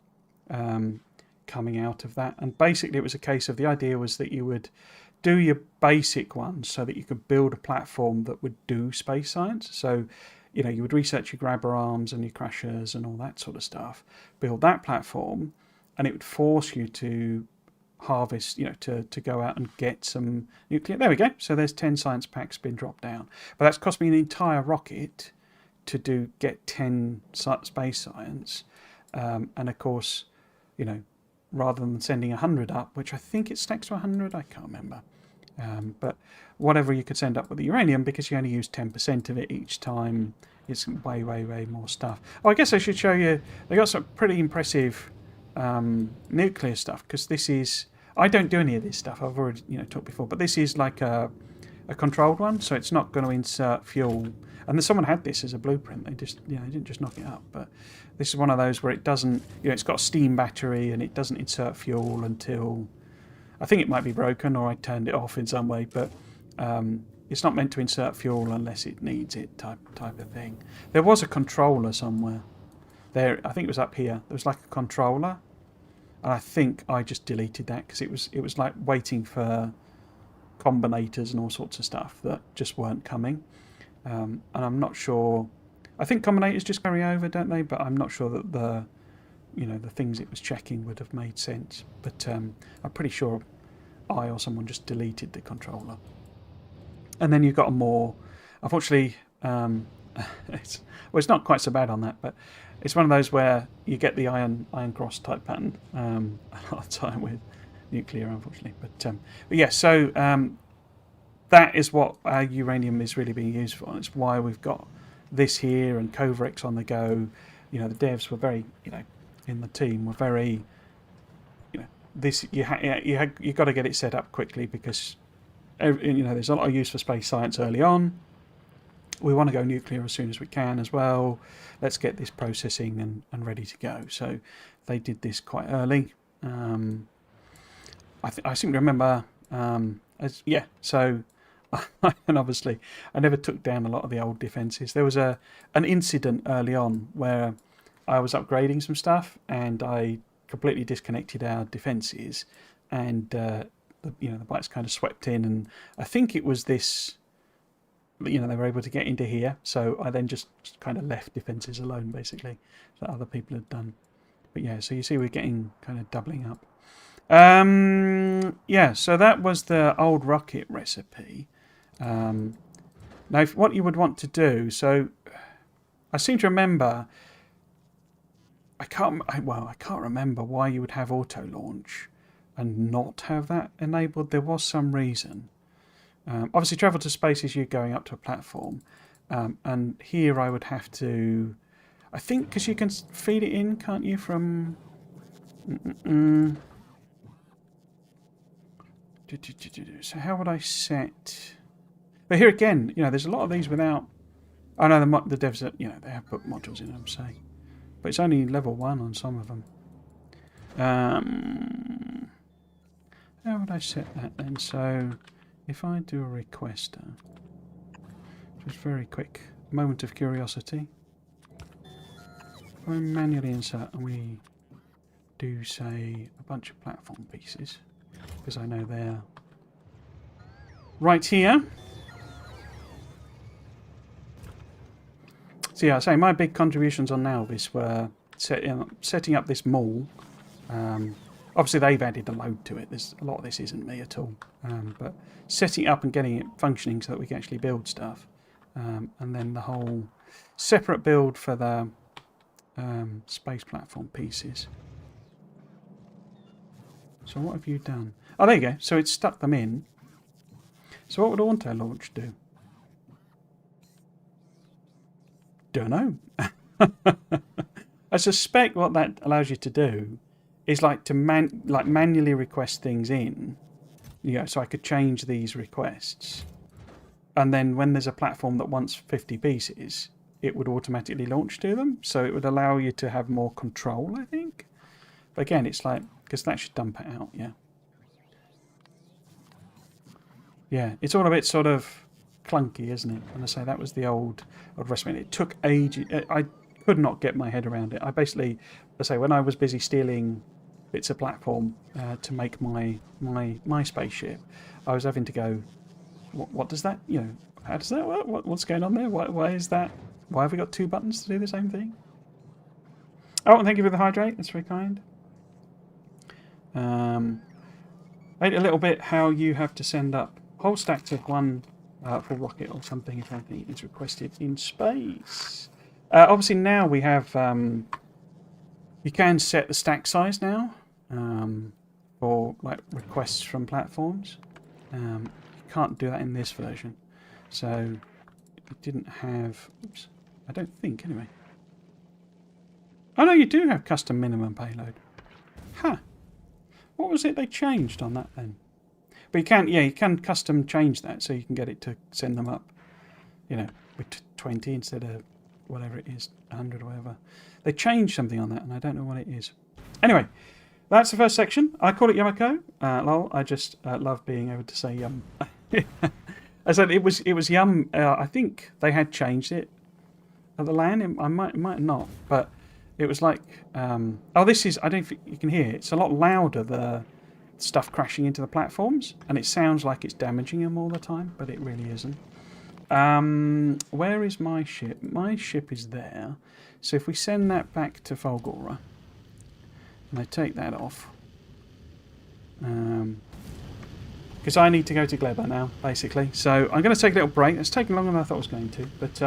coming out of that. And basically it was a case of the idea was that you would do your basic ones so that you could build a platform that would do space science. So, you know, you would research your grabber arms and your crashers and all that sort of stuff, build that platform, and it would force you to harvest, you know, to go out and get some nuclear. There we go. So there's 10 science packs been dropped down. But that's cost me an entire rocket to get 10 space science. And of course, you know, rather than sending 100 up, which I think it stacks to 100, I can't remember. But whatever you could send up with the uranium, because you only use 10% of it each time, it's way, way, way more stuff. Oh, I guess I should show you, they got some pretty impressive nuclear stuff, because this is, I don't do any of this stuff, I've already talked before, but this is like a controlled one, so it's not going to insert fuel. And someone had this as a blueprint, they just they didn't just knock it up, but this is one of those where it doesn't, it's got a steam battery and it doesn't insert fuel until, I think it might be broken or I turned it off in some way, but it's not meant to insert fuel unless it needs it, type of thing. There was a controller somewhere there, I think it was up here, there was like a controller, and I think I just deleted that because it was like waiting for combinators and all sorts of stuff that just weren't coming. And I'm not sure, I think combinators just carry over, don't they? But I'm not sure that the things it was checking would have made sense. But I'm pretty sure I or someone just deleted the controller. And then you've got a more, unfortunately, it's not quite so bad on that, but it's one of those where you get the iron cross type pattern a lot of time with nuclear, unfortunately. But yeah, so that is what our uranium is really being used for. And it's why we've got this here and Covrex on the go. The devs were very, in the team were very, this you got to get it set up quickly because, there's a lot of use for space science early on. We want to go nuclear as soon as we can as well. Let's get this processing and ready to go. So they did this quite early. I seem to remember, so, and obviously I never took down a lot of the old defences. There was an incident early on where I was upgrading some stuff and I completely disconnected our defences, and the bites kind of swept in, and I think it was this, they were able to get into here, so I then just kind of left defences alone basically that other people had done. But yeah, so you see we're getting kind of doubling up. Yeah, so that was the old rocket recipe. Now, what you would want to do, so I seem to remember, I can't remember why you would have auto launch and not have that enabled. There was some reason. Obviously, travel to space is you going up to a platform, and here I would have to, I think, because you can feed it in, can't you, from. So how would I set? But here again, there's a lot of these without. I know the devs that they have put modules in them, say, but it's only level 1 on some of them. How would I set that then? So if I do a requester, just very quick moment of curiosity. If I manually insert and we do say a bunch of platform pieces, because I know they're right here. So yeah, I say my big contributions on Nalvis were setting up this mall. Obviously they've added a load to it. There's a lot of this isn't me at all, but setting it up and getting it functioning so that we can actually build stuff, and then the whole separate build for the space platform pieces. So what have you done? Oh, there you go. So it's stuck them in. So what would auto launch do? Don't know. I suspect what that allows you to do is like to manually request things in. You know, so I could change these requests, and then when there's a platform that wants 50 pieces, it would automatically launch to them. So it would allow you to have more control, I think. But again, it's like, because that should dump it out, yeah. Yeah, it's all a bit sort of clunky, isn't it? And I say that was the old recipe. It took ages. I could not get my head around it. I basically, I say, when I was busy stealing bits of platform to make my spaceship, I was having to go, what does that, you know, how does that work? What's going on there? Why is that? Why have we got two buttons to do the same thing? Oh, and thank you for the hydrate. That's very kind. Wait a little bit how you have to send up whole stacks of one for rocket or something if anything is requested in space. Obviously now we have you can set the stack size now for like requests from platforms. You can't do that in this version, so it didn't have. Oops, I don't think anyway. Oh no, you do have custom minimum payload. Huh. What was it they changed on that then? But you can, yeah, you can custom change that so you can get it to send them up, you know, with 20 instead of whatever it is, 100 or whatever. They changed something on that and I don't know what it is. Anyway, that's the first section. I call it Yumiko. Lol, I just love being able to say yum. I said it was yum. I think they had changed it at the LAN. I might not, but it was like, oh, this is, I don't think you can hear it. It's a lot louder, the stuff crashing into the platforms, and it sounds like it's damaging them all the time, but it really isn't. Where is my ship? My ship is there. So if we send that back to Fulgora, and I take that off, because I need to go to Gleba now, basically. So I'm going to take a little break. It's taking longer than I thought it was going to, but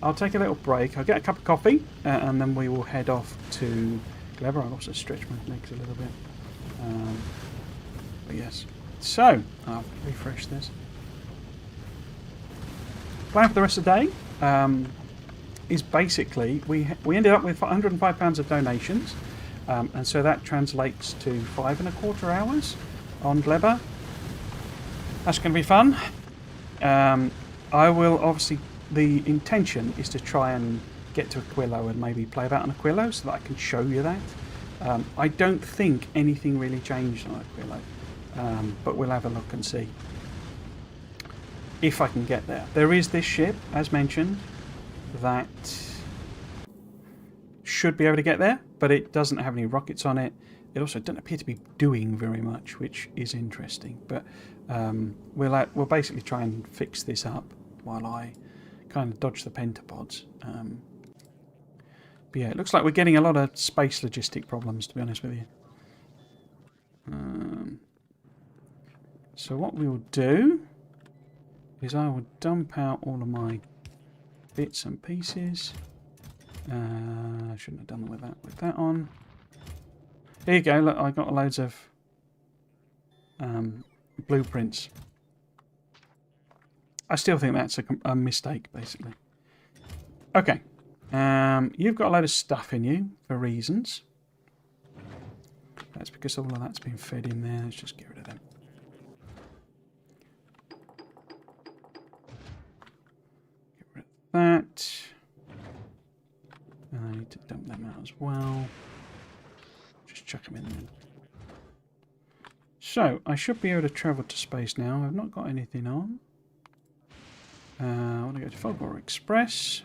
I'll take a little break. I'll get a cup of coffee, and then we will head off to Gleba. I'll also stretch my legs a little bit. But yes. So, I'll refresh this. Plan for the rest of the day is basically, we ended up with £105 of donations, and so that translates to 5¼ hours on Gleba. That's going to be fun. I will obviously, the intention is to try and get to Aquilo and maybe play about on Aquilo so that I can show you that. I don't think anything really changed on Aquilo, but we'll have a look and see if I can get there. There is this ship, as mentioned, that should be able to get there, but it doesn't have any rockets on it. It also doesn't appear to be doing very much, which is interesting. But we'll basically try and fix this up while I kind of dodge the pentapods. But yeah, it looks like we're getting a lot of space logistic problems, to be honest with you. So what we will do is I will dump out all of my bits and pieces. I shouldn't have done with that on. Here you go, look, I got loads of blueprints. I still think that's a mistake, basically. Okay. You've got a load of stuff in you for reasons. That's because all of that's been fed in there. Let's just get rid of them. Get rid of that. I need to dump them out as well. Just chuck them in there. So, I should be able to travel to space now. I've not got anything on. I want to go to Fulgora Express.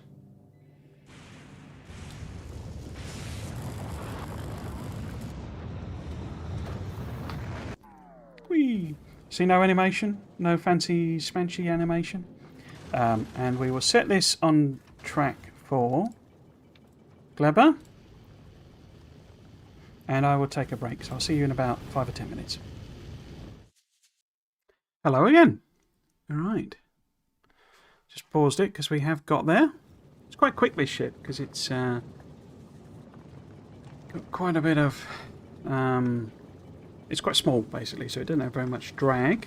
Whee! See, no animation, no fancy smanchy animation. And we will set this on track for Gleba. And I will take a break, so I'll see you in about 5 or 10 minutes. Hello again. Alright. Just paused it because we have got there. It's quite quick, this ship, because it's got quite a bit of it's quite small basically, so it doesn't have very much drag.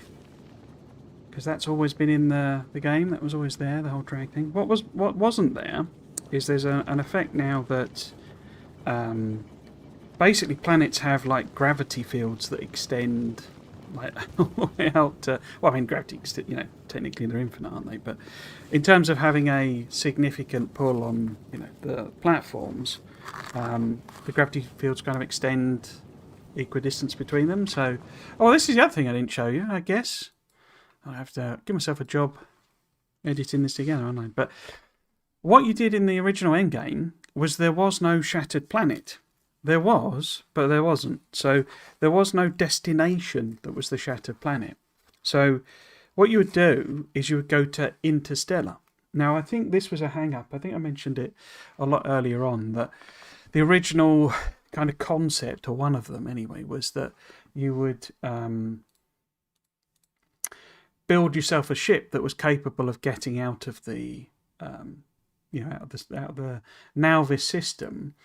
Because that's always been in the game. That was always there, the whole drag thing. What wasn't there is there's an effect now that basically planets have like gravity fields that extend like all the way out to, well, I mean gravity, you know, technically they're infinite, aren't they? But in terms of having a significant pull on, you know, the platforms, the gravity fields kind of extend equidistance between them. So, oh, this is the other thing I didn't show you, I guess. I have to give myself a job editing this together, aren't I? But what you did in the original endgame was there was no shattered planet. There was, but there wasn't. So there was no destination that was the shattered planet. So what you would do is you would go to Interstellar. Now, I think this was a hang-up. I think I mentioned it a lot earlier on, that the original kind of concept, or one of them anyway, was that you would build yourself a ship that was capable of getting out of the, out of the Nauvis system,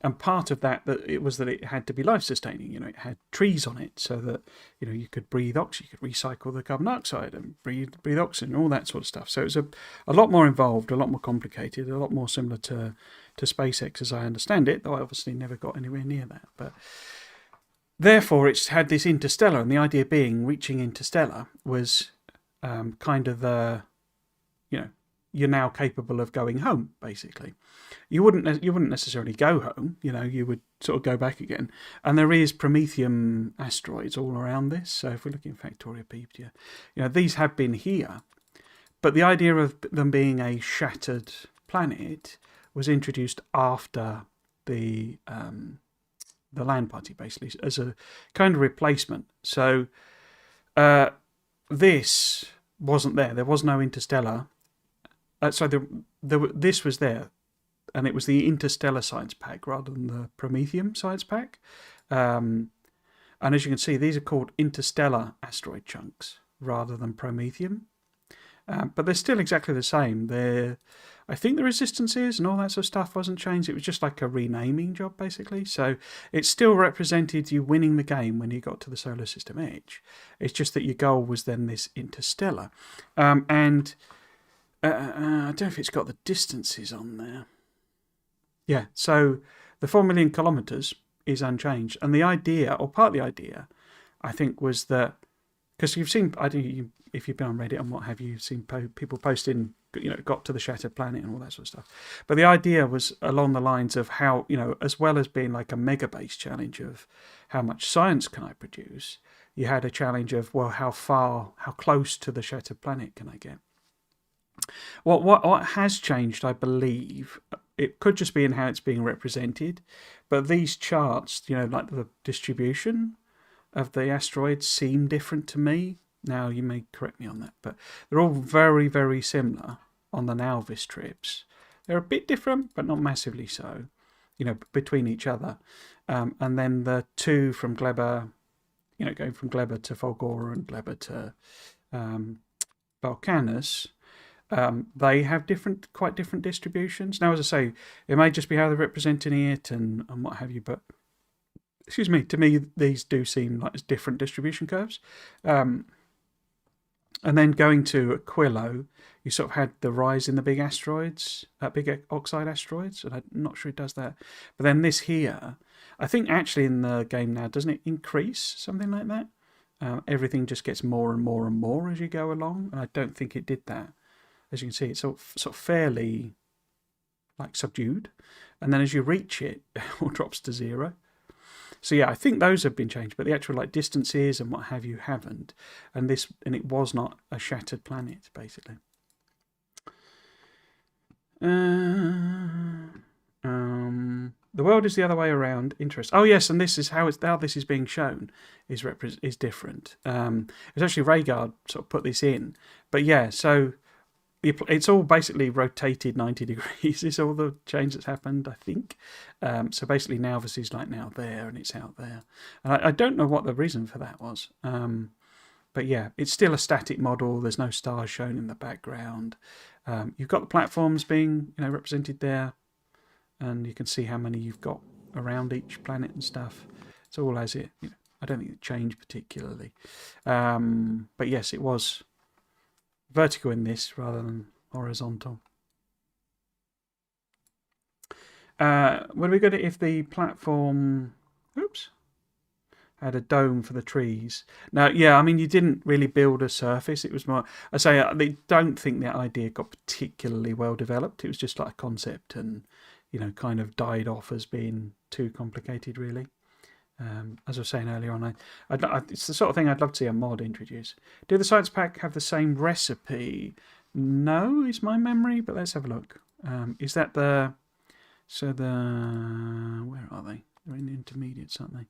and part of that it was that it had to be life-sustaining. You know, it had trees on it, so that you could breathe oxygen, you could recycle the carbon dioxide and breathe oxygen, and all that sort of stuff. So it was a lot more involved, a lot more complicated, a lot more similar to SpaceX as I understand it. Though I obviously never got anywhere near that, but. Therefore, it's had this interstellar, and the idea being reaching interstellar was kind of the, you're now capable of going home. Basically, you wouldn't necessarily go home. You would sort of go back again. And there is Prometheum asteroids all around this. So if we're looking at Factoria Peptia, these have been here, but the idea of them being a shattered planet was introduced after the land party, basically, as a kind of replacement. So this wasn't there. There was no interstellar. This was there, and it was the Interstellar Science Pack rather than the Prometheum Science Pack. And as you can see, these are called interstellar asteroid chunks rather than Prometheum. But they're still exactly the same. I think the resistances and all that sort of stuff wasn't changed. It was just like a renaming job, basically. So it still represented you winning the game when you got to the solar system edge. It's just that your goal was then this interstellar. And I don't know if it's got the distances on there. Yeah, so the 4 million kilometres is unchanged. And the idea, or part of the idea, I think, was that, because you've seen, if you've been on Reddit and what have you, you've seen people posting, got to the shattered planet and all that sort of stuff. But the idea was along the lines of how, as well as being like a mega base challenge of how much science can I produce, you had a challenge of, well, how close to the shattered planet can I get? What has changed, I believe, it could just be in how it's being represented, but these charts, like the distribution of the asteroids seem different to me. Now, you may correct me on that, but they're all very, very similar on the Nauvis trips. They're a bit different, but not massively so, between each other. And then the two from Gleba, going from Gleba to Folgora and Gleba to Balkanus, they have quite different distributions. Now, as I say, it may just be how they're representing it and what have you, but excuse me, to me, these do seem like different distribution curves. And then going to Aquilo, you sort of had the rise in the big asteroids, big oxide asteroids, and I'm not sure it does that. But then this here, I think actually in the game now, doesn't it increase something like that? Everything just gets more and more and more as you go along, and I don't think it did that. As you can see, it's sort of fairly like subdued, and then as you reach it, it all drops to 0. So yeah, I think those have been changed, but the actual like distances and what have you haven't. And it was not a shattered planet, basically. The world is the other way around. Interesting. Oh yes, and this is how this is being shown is different. It's actually Rhaegar sort of put this in, but yeah, so. It's all basically rotated 90 degrees is all the change that's happened, I think. So basically Nauvis is like now there and it's out there. And I don't know what the reason for that was. But yeah, it's still a static model. There's no stars shown in the background. You've got the platforms being represented there. And you can see how many you've got around each planet and stuff. It's all as it I don't think it changed particularly. But yes, it was vertical in this rather than horizontal. Would we good if the platform, had a dome for the trees? Now, yeah, I mean, you didn't really build a surface. It was more, I say, I don't think that idea got particularly well developed. It was just like a concept and, kind of died off as being too complicated, really. As I was saying earlier on, it's the sort of thing I'd love to see a mod introduce. Do the science pack have the same recipe? No, is my memory, but let's have a look. Is that the... So where are they? They're in the intermediates, aren't they?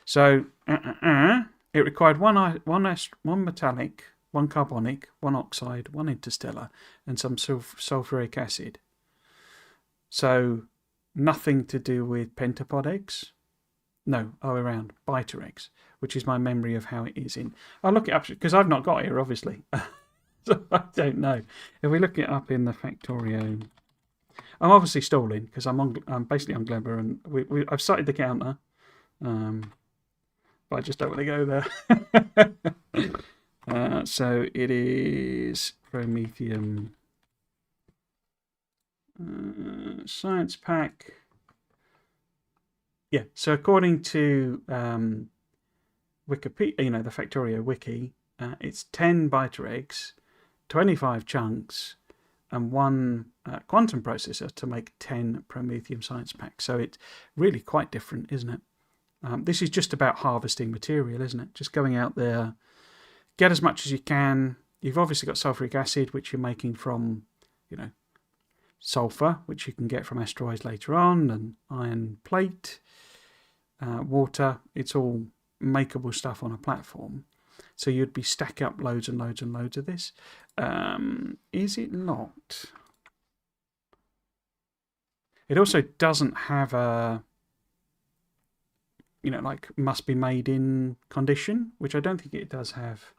So it required one metallic, one carbonic, one oxide, one interstellar, and some sulfuric acid. So nothing to do with pentapod eggs. No, around biter eggs, which is my memory of how it is in. I'll look it up because I've not got it here, obviously. So I don't know. If we look it up in the Factorio. I'm obviously stalling because I'm basically on Gleba and I've started the counter, but I just don't want to go there. So it is Promethium science pack. Yeah, so according to Wikipedia, the Factorio wiki, it's 10 biter eggs, 25 chunks, and one quantum processor to make 10 Promethium science packs. So it's really quite different, isn't it? This is just about harvesting material, isn't it? Just going out there, get as much as you can. You've obviously got sulfuric acid, which you're making from, sulfur, which you can get from asteroids later on, and iron plate, water. It's all makeable stuff on a platform. So you'd be stacking up loads and loads and loads of this. Is it locked? It also doesn't have a, must be made in condition, which I don't think it does have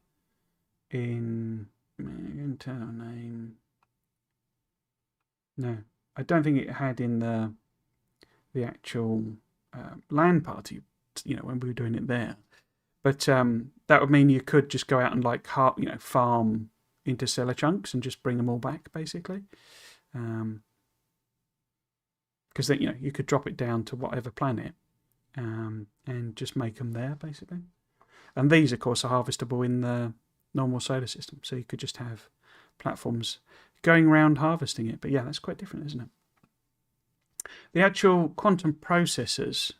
in internal name. No, I don't think it had in the actual LAN party, when we were doing it there. But that would mean you could just go out and farm interstellar chunks and just bring them all back, basically. Because then you could drop it down to whatever planet and just make them there, basically. And these, of course, are harvestable in the normal solar system, so you could just have platforms going around harvesting it. But yeah, that's quite different, isn't it? The actual quantum processors.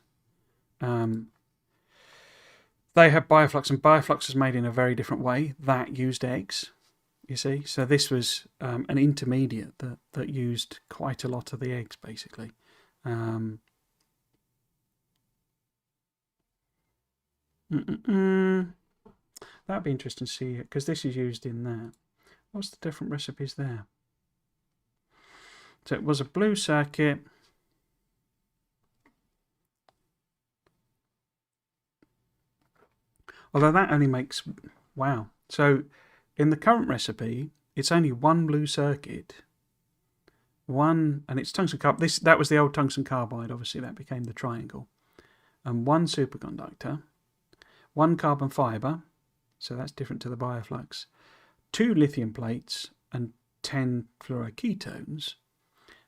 They have bioflux, and bioflux is made in a very different way. That used eggs, you see. So this was an intermediate that used quite a lot of the eggs, basically. That'd be interesting to see, because this is used in that. What's the different recipes there? So it was a blue circuit. Although that only makes, wow. So in the current recipe, it's only one blue circuit. And it's tungsten carbide. That was the old tungsten carbide, obviously that became the triangle. And one superconductor, one carbon fiber, so that's different to the bioflux, 2 lithium plates and 10 fluoroketones,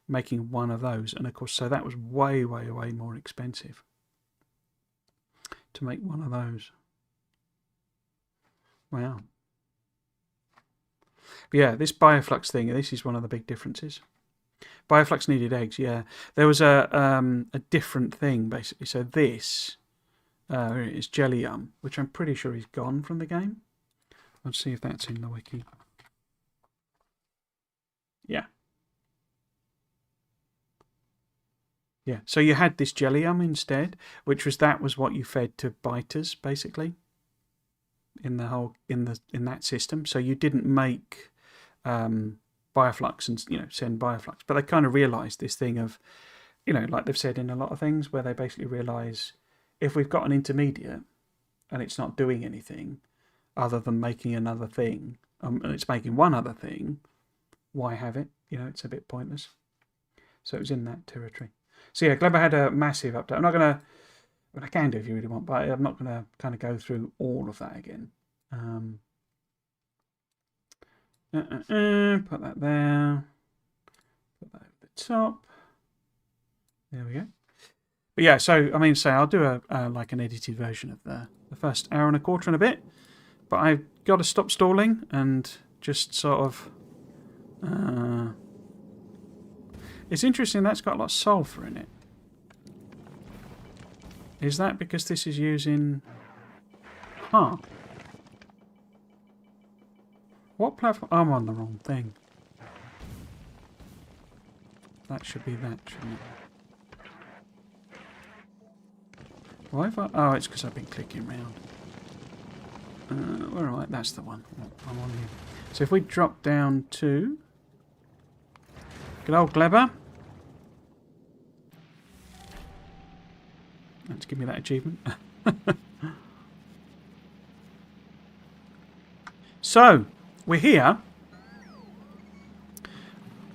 making one of those. And of course, so that was way, way, way more expensive to make one of those. Wow. But yeah, this bioflux thing, this is one of the big differences. Bioflux needed eggs, yeah. There was a different thing, basically. So this is Jellium, which I'm pretty sure is gone from the game. Let's see if that's in the wiki. Yeah. Yeah, so you had this Jellium instead, which was what you fed to biters, basically. In that system, so you didn't make bioflux and send bioflux, but they kind of realised this thing of like they've said in a lot of things, where they basically realise if we've got an intermediate and it's not doing anything other than making another thing, and it's making one other thing, why have it? It's a bit pointless. So it was in that territory. So yeah, Gleba had a massive update. I'm not going to But I can do if you really want, but I'm not going to kind of go through all of that again. Put that there. Put that over the top. There we go. But yeah, so I mean, say I'll do a like an edited version of the first hour and a quarter and a bit. But I've got to stop stalling and just sort of. It's interesting. That's got a lot of sulfur in it. Is that because this is using... Huh. What platform... I'm on the wrong thing. That should be that, shouldn't it? Why have I... Oh, it's because I've been clicking around. Where am I? That's the one. I'm on here. So if we drop down to... Good old Gleba. Let's give me that achievement. So, we're here.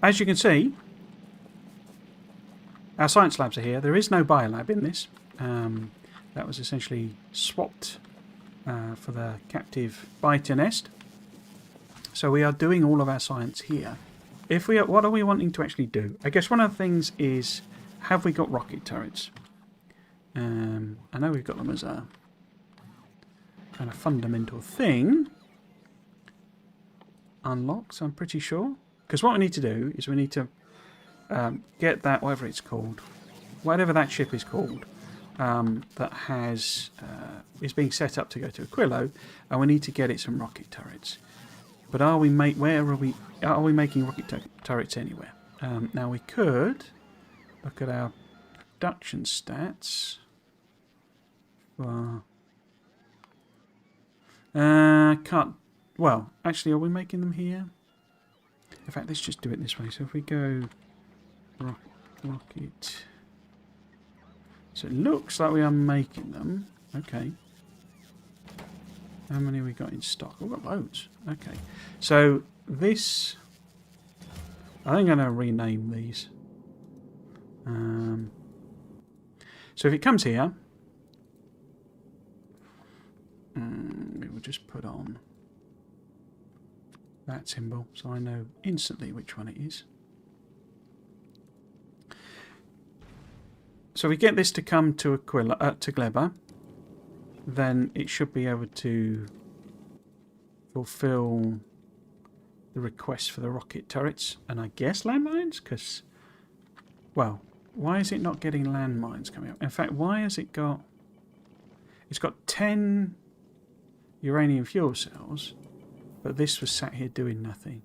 As you can see, our science labs are here. There is no biolab in this. That was essentially swapped for the captive biter nest. So we are doing all of our science here. What are we wanting to actually do? I guess one of the things is, have we got rocket turrets? I know we've got them as a kind of fundamental thing. Unlocks, I'm pretty sure. Because what we need to do is we need to get that, whatever it's called, whatever that ship is called, that has is being set up to go to Aquilo, and we need to get it some rocket turrets. But are we are we making rocket turrets anywhere? Now we could look at our production stats. Can't. Well, actually, are we making them here? In fact, let's just do it this way. So if we go rocket, so it looks like we are making them. Okay. How many have we got in stock? We've got loads. Okay. So this, I'm going to rename these. So if it comes here, we will just put on that symbol so I know instantly which one it is. So we get this to come to Aquila, to Gleba, then it should be able to fulfill the request for the rocket turrets and I guess landmines, because, well, why is it not getting landmines coming up? In fact, why has it got... It's got 10 uranium fuel cells, but this was sat here doing nothing.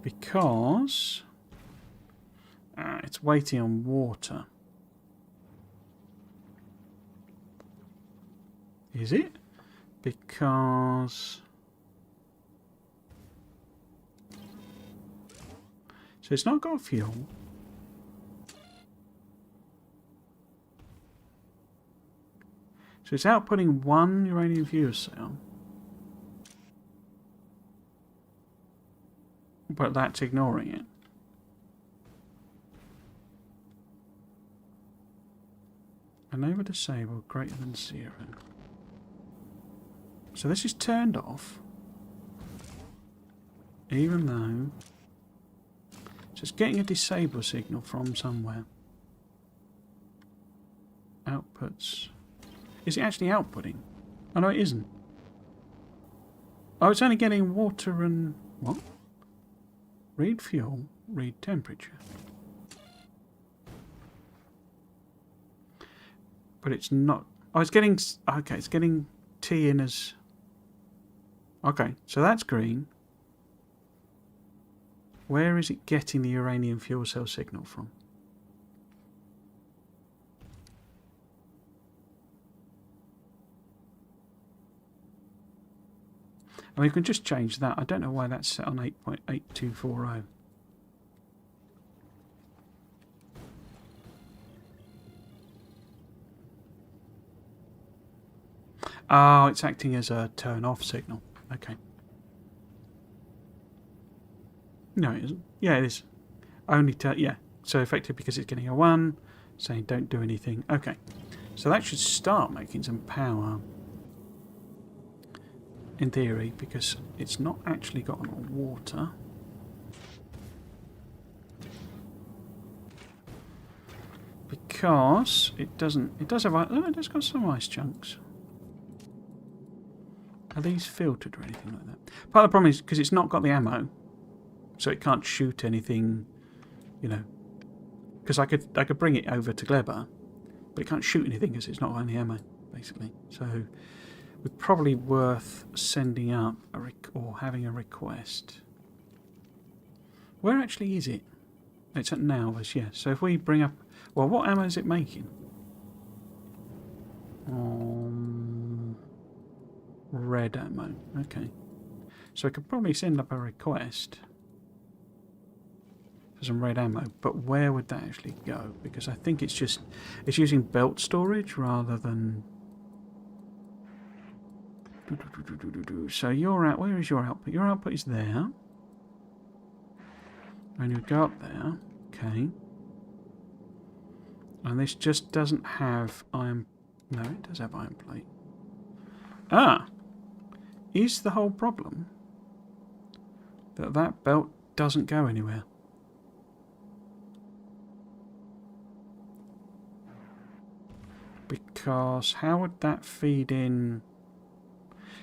Because... it's waiting on water. Is it? Because... So it's not got fuel. So it's outputting one uranium fuel cell. But that's ignoring it. Enable disable greater than 0. So this is turned off. Even though... So it's getting a disable signal from somewhere. Outputs. Is it actually outputting? Oh no, it isn't. Oh, it's only getting water and... What? Read fuel, read temperature. But it's not... Oh, it's getting... Okay, it's getting T in as... Okay, so that's green. Where is it getting the uranium fuel cell signal from? And we can just change that. I don't know why that's set on 8.8240. Oh, it's acting as a turn-off signal. Okay. No, it isn't. Yeah, it is. Only yeah. So effective because it's getting a 1, saying don't do anything. Okay. So that should start making some power. In theory, because it's not actually got any water. Because it doesn't... It does have... Oh, it has got some ice chunks. Are these filtered or anything like that? Part of the problem is because it's not got the ammo. So it can't shoot anything, you know. Because I could bring it over to Gleba, but it can't shoot anything because it's not got any ammo, basically. So it's probably worth sending up or having a request. Where actually is it? It's at Nalvas, yes. So if we bring up... Well, what ammo is it making? Red ammo. Okay. So I could probably send up a request for some red ammo, but where would that actually go? Because I think it's just... It's using belt storage rather than... So you're out... Where is your output? Your output is there. And you go up there. Okay. And this just doesn't have iron... No, it does have iron plate. Ah! Is the whole problem that that belt doesn't go anywhere? Because how would that feed in...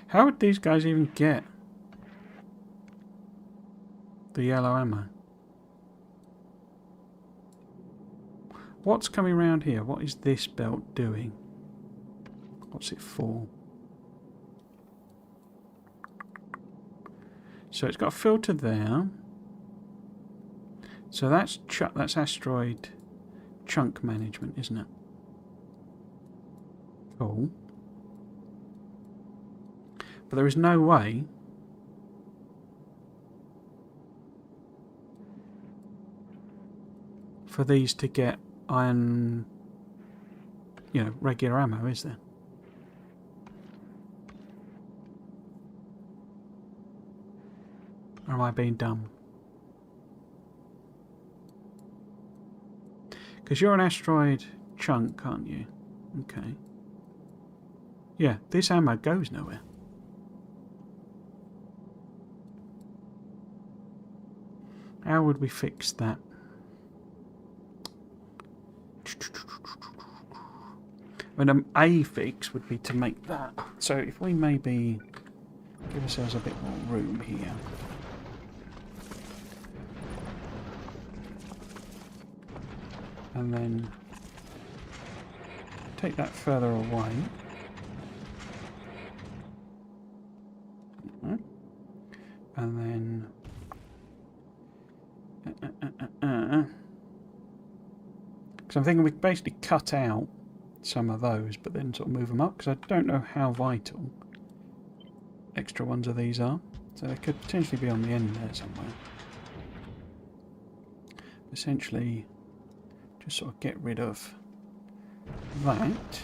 How would these guys even get the yellow ammo? What's coming around here? What is this belt doing? What's it for? So it's got a filter there. So that's asteroid chunk management, isn't it? Cool. But there is no way for these to get iron, you know, regular ammo, is there? Or am I being dumb? Because you're an asteroid chunk, aren't you? Okay. Yeah, this ammo goes nowhere. How would we fix that? I mean, a fix would be to make that. So if we maybe give ourselves a bit more room here. And then take that further away. And then because I'm thinking we could basically cut out some of those, but then sort of move them up, because I don't know how vital extra ones of these are. So they could potentially be on the end there somewhere. Essentially, just sort of get rid of that,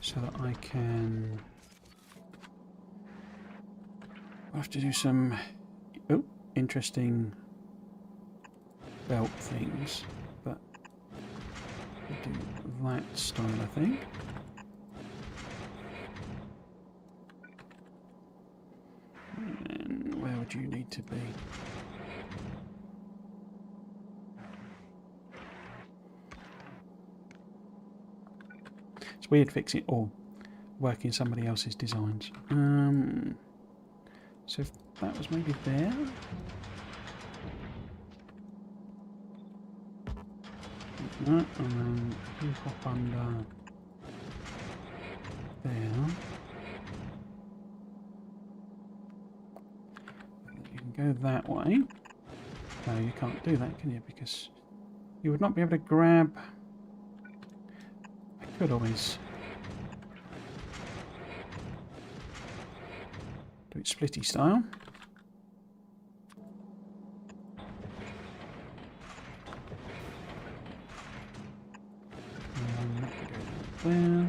so that I can... I have to do some interesting belt things, but we'll do that style, I think. And where would you need to be? It's weird fixing it or working somebody else's designs. So if that was maybe there. And then you hop under there. You can go that way. No, you can't do that, can you? Because you would not be able to grab... I could always do it splitty style. There.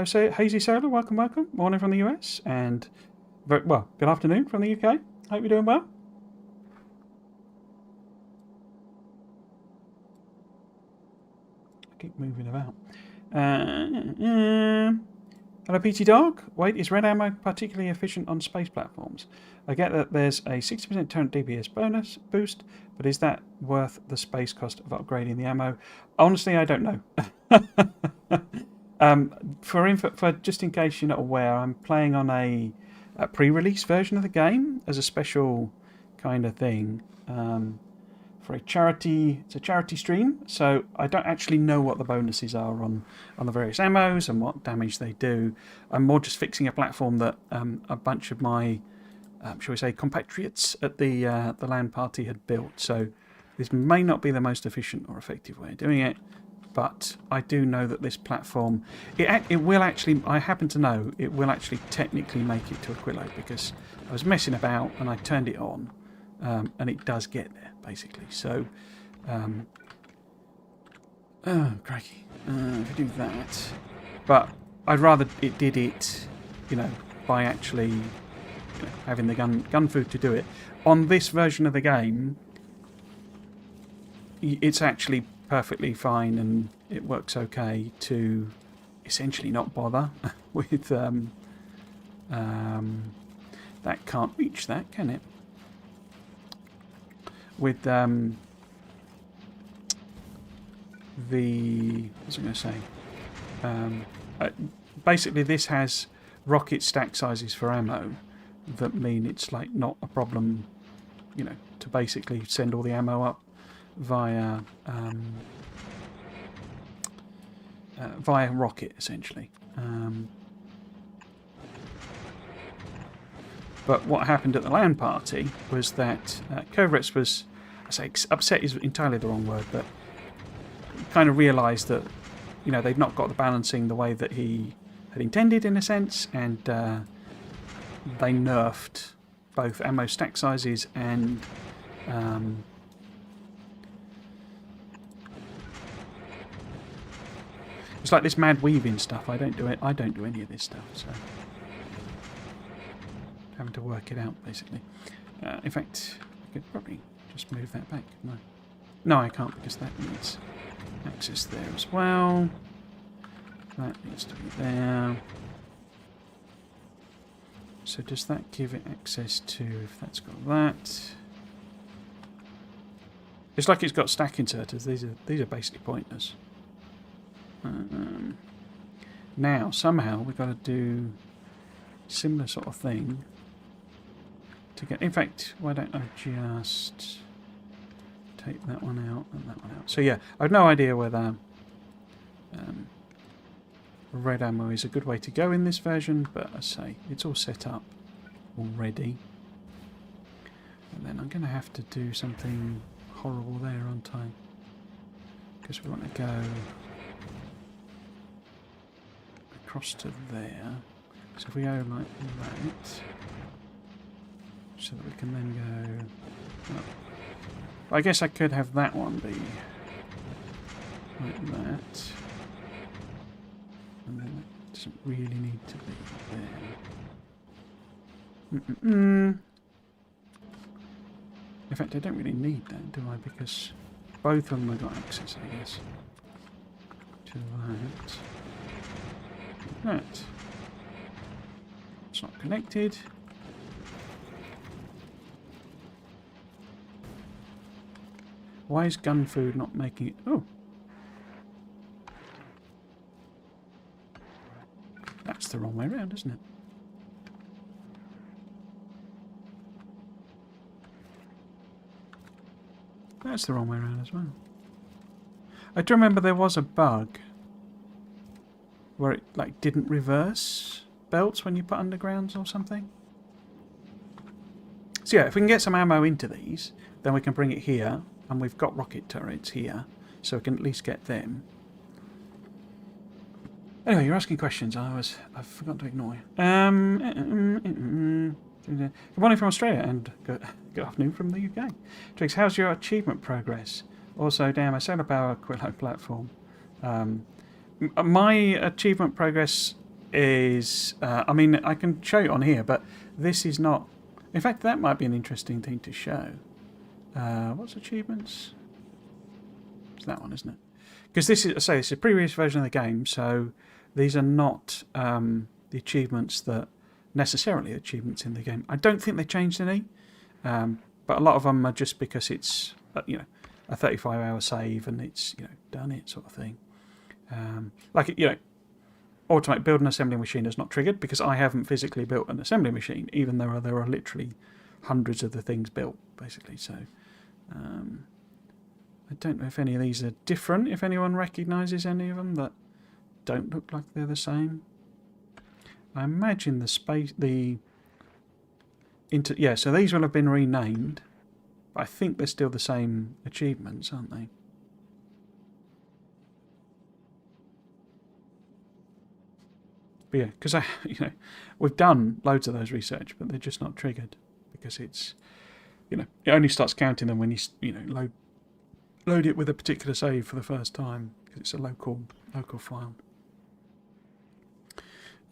hello, Hazy Solar. Welcome, welcome. Morning from the US, and well, good afternoon from the UK. Hope you're doing well. I keep moving about. Hello, PT Dog. Wait, is red ammo particularly efficient on space platforms? I get that there's a 60% turret DPS bonus boost, but is that worth the space cost of upgrading the ammo? Honestly, I don't know. For just in case you're not aware, I'm playing on a pre-release version of the game as a special kind of thing. For a charity, it's a charity stream, so I don't actually know what the bonuses are on the various ammos and what damage they do. I'm more just fixing a platform that a bunch of my, shall we say, compatriots at the LAN party had built. So this may not be the most efficient or effective way of doing it, but I do know that this platform, it will actually, I happen to know, it will actually technically make it to Aquilo, because I was messing about and I turned it on. And it does get there, basically. So, oh, crikey. If I do that. But I'd rather it did it, by actually having the gun food to do it. On this version of the game, it's actually perfectly fine and it works okay to essentially not bother with... that can't reach that, can it? With the what's I going to say? Basically, this has rocket stack sizes for ammo that mean it's like not a problem, to basically send all the ammo up via rocket essentially. But what happened at the LAN party was that Kovretz was, I say upset is entirely the wrong word, but kind of realised that, they'd not got the balancing the way that he had intended in a sense, and they nerfed both ammo stack sizes and it's like this mad weaving stuff. I don't do any of this stuff, so having to work it out basically. In fact, I could probably just move that back. No, I can't, because that needs access there as well. That needs to be there. So does that give it access to, if that's got that? It's like it's got stack inserters. These are basically pointless. Now somehow we've got to do similar sort of thing to get. In fact, why don't I just take that one out and that one out? So yeah, I have no idea whether red ammo is a good way to go in this version, but I say it's all set up already. And then I'm going to have to do something horrible there, aren't I? Because we want to go across to there. So if we go like that, so that we can then go up. I guess I could have that one be like that. And then it doesn't really need to be there. In fact, I don't really need that, do I? Because both of them have got access, I guess, to that. That. It's not connected. Why is gun food not making it? Oh. That's the wrong way around, isn't it? That's the wrong way around as well. I do remember there was a bug where it like didn't reverse belts when you put undergrounds or something. So yeah, if we can get some ammo into these, then we can bring it here, and we've got rocket turrets here, so we can at least get them. Anyway, you're asking questions. I've forgotten to ignore you. Good morning from Australia, and good afternoon from the UK. Trix, how's your achievement progress? Also, damn, a solar power Aquilo platform. My achievement progress is, I mean, I can show you on here, but this is not. In fact, that might be an interesting thing to show. What's achievements? It's that one, isn't it? Because this is, say, it's a previous version of the game, so these are not the achievements that necessarily achievements in the game. I don't think they changed any, but a lot of them are just because it's a 35-hour save and it's done it sort of thing. Like automate build an assembly machine is not triggered because I haven't physically built an assembly machine, even though there are literally hundreds of the things built, basically. So I don't know if any of these are different, if anyone recognises any of them that don't look like they're the same. I imagine the space, so these will have been renamed, but I think they're still the same achievements, aren't they? But yeah, because we've done loads of those research, but they're just not triggered because it's, it only starts counting them when you load it with a particular save for the first time because it's a local file.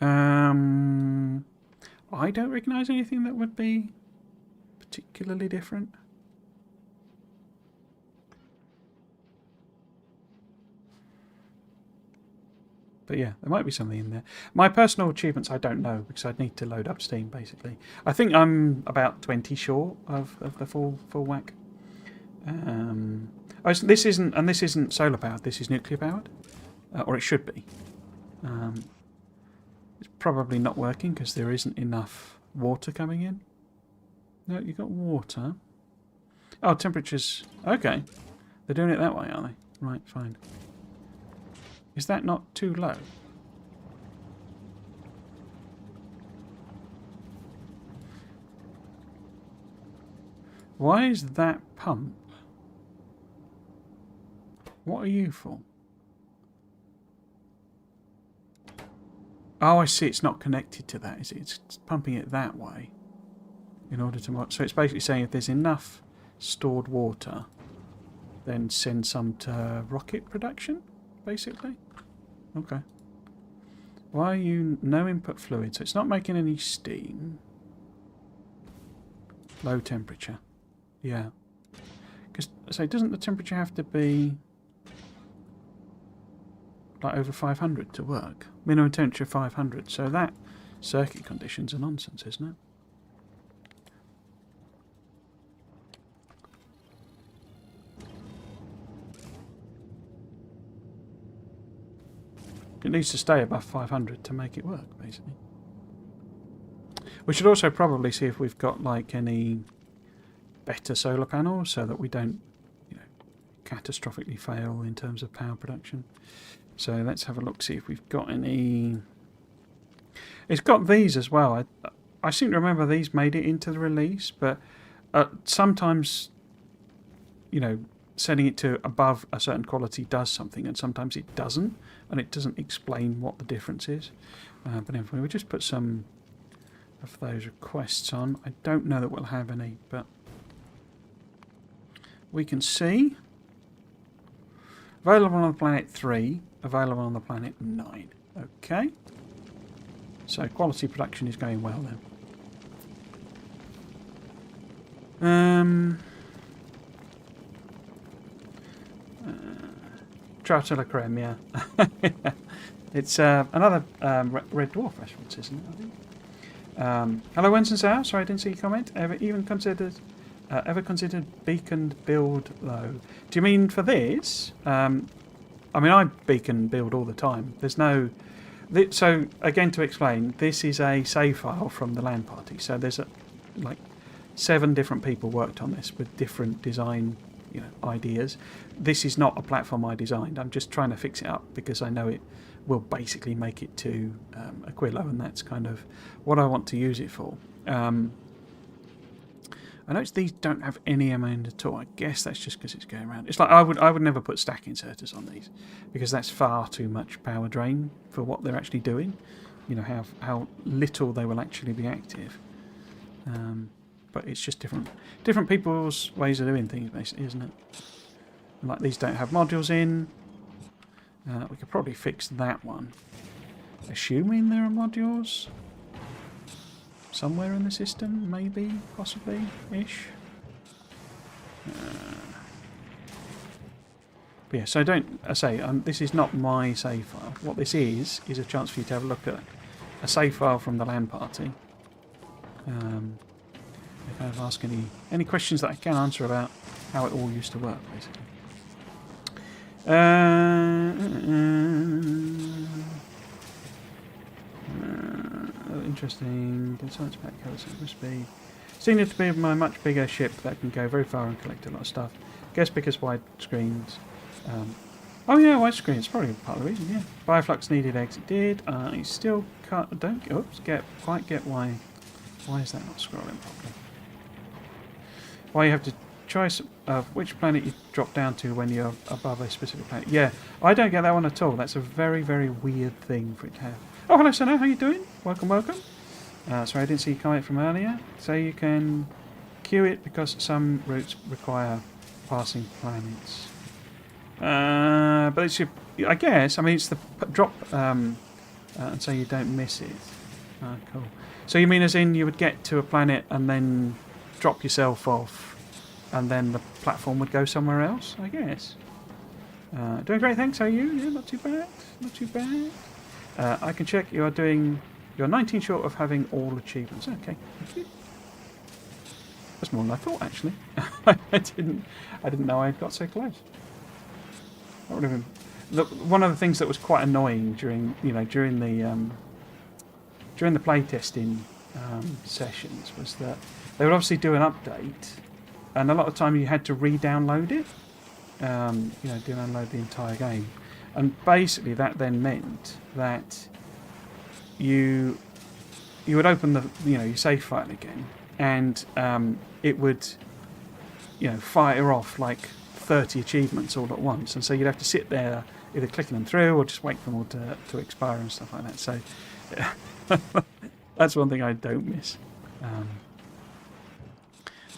I don't recognise anything that would be particularly different. But yeah, there might be something in there. My personal achievements I don't know because I'd need to load up Steam basically. I think I'm about 20 short of the full whack. This isn't solar powered. This is nuclear powered, or it should be. It's probably not working because there isn't enough water coming in. No, you've got water. Oh, temperatures. Okay, they're doing it that way, are they? Right, fine. Is that not too low? Why is that pump? What are you for? Oh, I see. It's not connected to that, is it? It's pumping it that way in order to... So it's basically saying if there's enough stored water, then send some to rocket production, basically. Okay. Why are you... No input fluid, so it's not making any steam. Low temperature. Yeah. Because, so doesn't the temperature have to be... like over 500 to work? Minimum temperature 500. So that circuit conditions are nonsense, isn't it? It needs to stay above 500 to make it work, basically. We should also probably see if we've got like any better solar panels so that we don't, catastrophically fail in terms of power production. So let's have a look, see if we've got any. It's got these as well. I seem to remember these made it into the release, but sometimes, setting it to above a certain quality does something, and sometimes it doesn't, and it doesn't explain what the difference is. But anyway, we'll just put some of those requests on. I don't know that we'll have any, but we can see. Available on the planet 3, available on the planet 9. Okay. So quality production is going well then. Troutella creme, yeah. It's another Red Dwarf reference, isn't it? I think. Hello, Winston Sow. Sorry, I didn't see your comment. Ever considered beacon build though? Do you mean for this? I mean, I beacon build all the time. There's no. So again, to explain, this is a save file from the LAN party. So there's like 7 different people worked on this with different design, ideas. This is not a platform I designed. I'm just trying to fix it up because I know it will basically make it to Aquilo, and that's kind of what I want to use it for. I notice these don't have any amount at all. I guess that's just because it's going around. It's like I would never put stack inserters on these because that's far too much power drain for what they're actually doing. How little they will actually be active. But it's just different people's ways of doing things, basically, isn't it? Like these don't have modules in. We could probably fix that one. assuming there are modules somewhere in the system, maybe, possibly, ish. But yeah, so this is not my save file. What this is a chance for you to have a look at a save file from the LAN party. If I ask any questions that I can answer about how it all used to work, basically. Interesting. Science pack covers speed. Seen it to be my much bigger ship that can go very far and collect a lot of stuff. Guess because wide screens. Oh yeah, wide screens. Probably part of the reason. Yeah. Bioflux needed exit did. I still don't. Oops. Quite get why. Why is that not scrolling properly? Why you have to choice of which planet you drop down to when you're above a specific planet. Yeah, I don't get that one at all. That's a very, very weird thing for it to have. Oh, hello, Sano. How you doing? Welcome, welcome. Sorry, I didn't see you comment from earlier. So you can queue it because some routes require passing planets. But it's your, I guess, I mean, it's the drop, and so you don't miss it. Cool. So you mean as in you would get to a planet and then drop yourself off, and then the platform would go somewhere else, I guess. Doing great, thanks. How are you? Yeah, not too bad. Not too bad. I can check you are doing... You're 19 short of having all achievements. Okay, thank you. That's more than I thought, actually. I didn't know I'd got so close. That would have been... Look, one of the things that was quite annoying during the playtesting sessions was that they would obviously do an update, and a lot of the time you had to re-download it. Download the entire game, and basically that then meant that you would open the your save file again, and it would fire off like 30 achievements all at once, and so you'd have to sit there either clicking them through or just wait for them all to expire and stuff like that. So yeah. That's one thing I don't miss.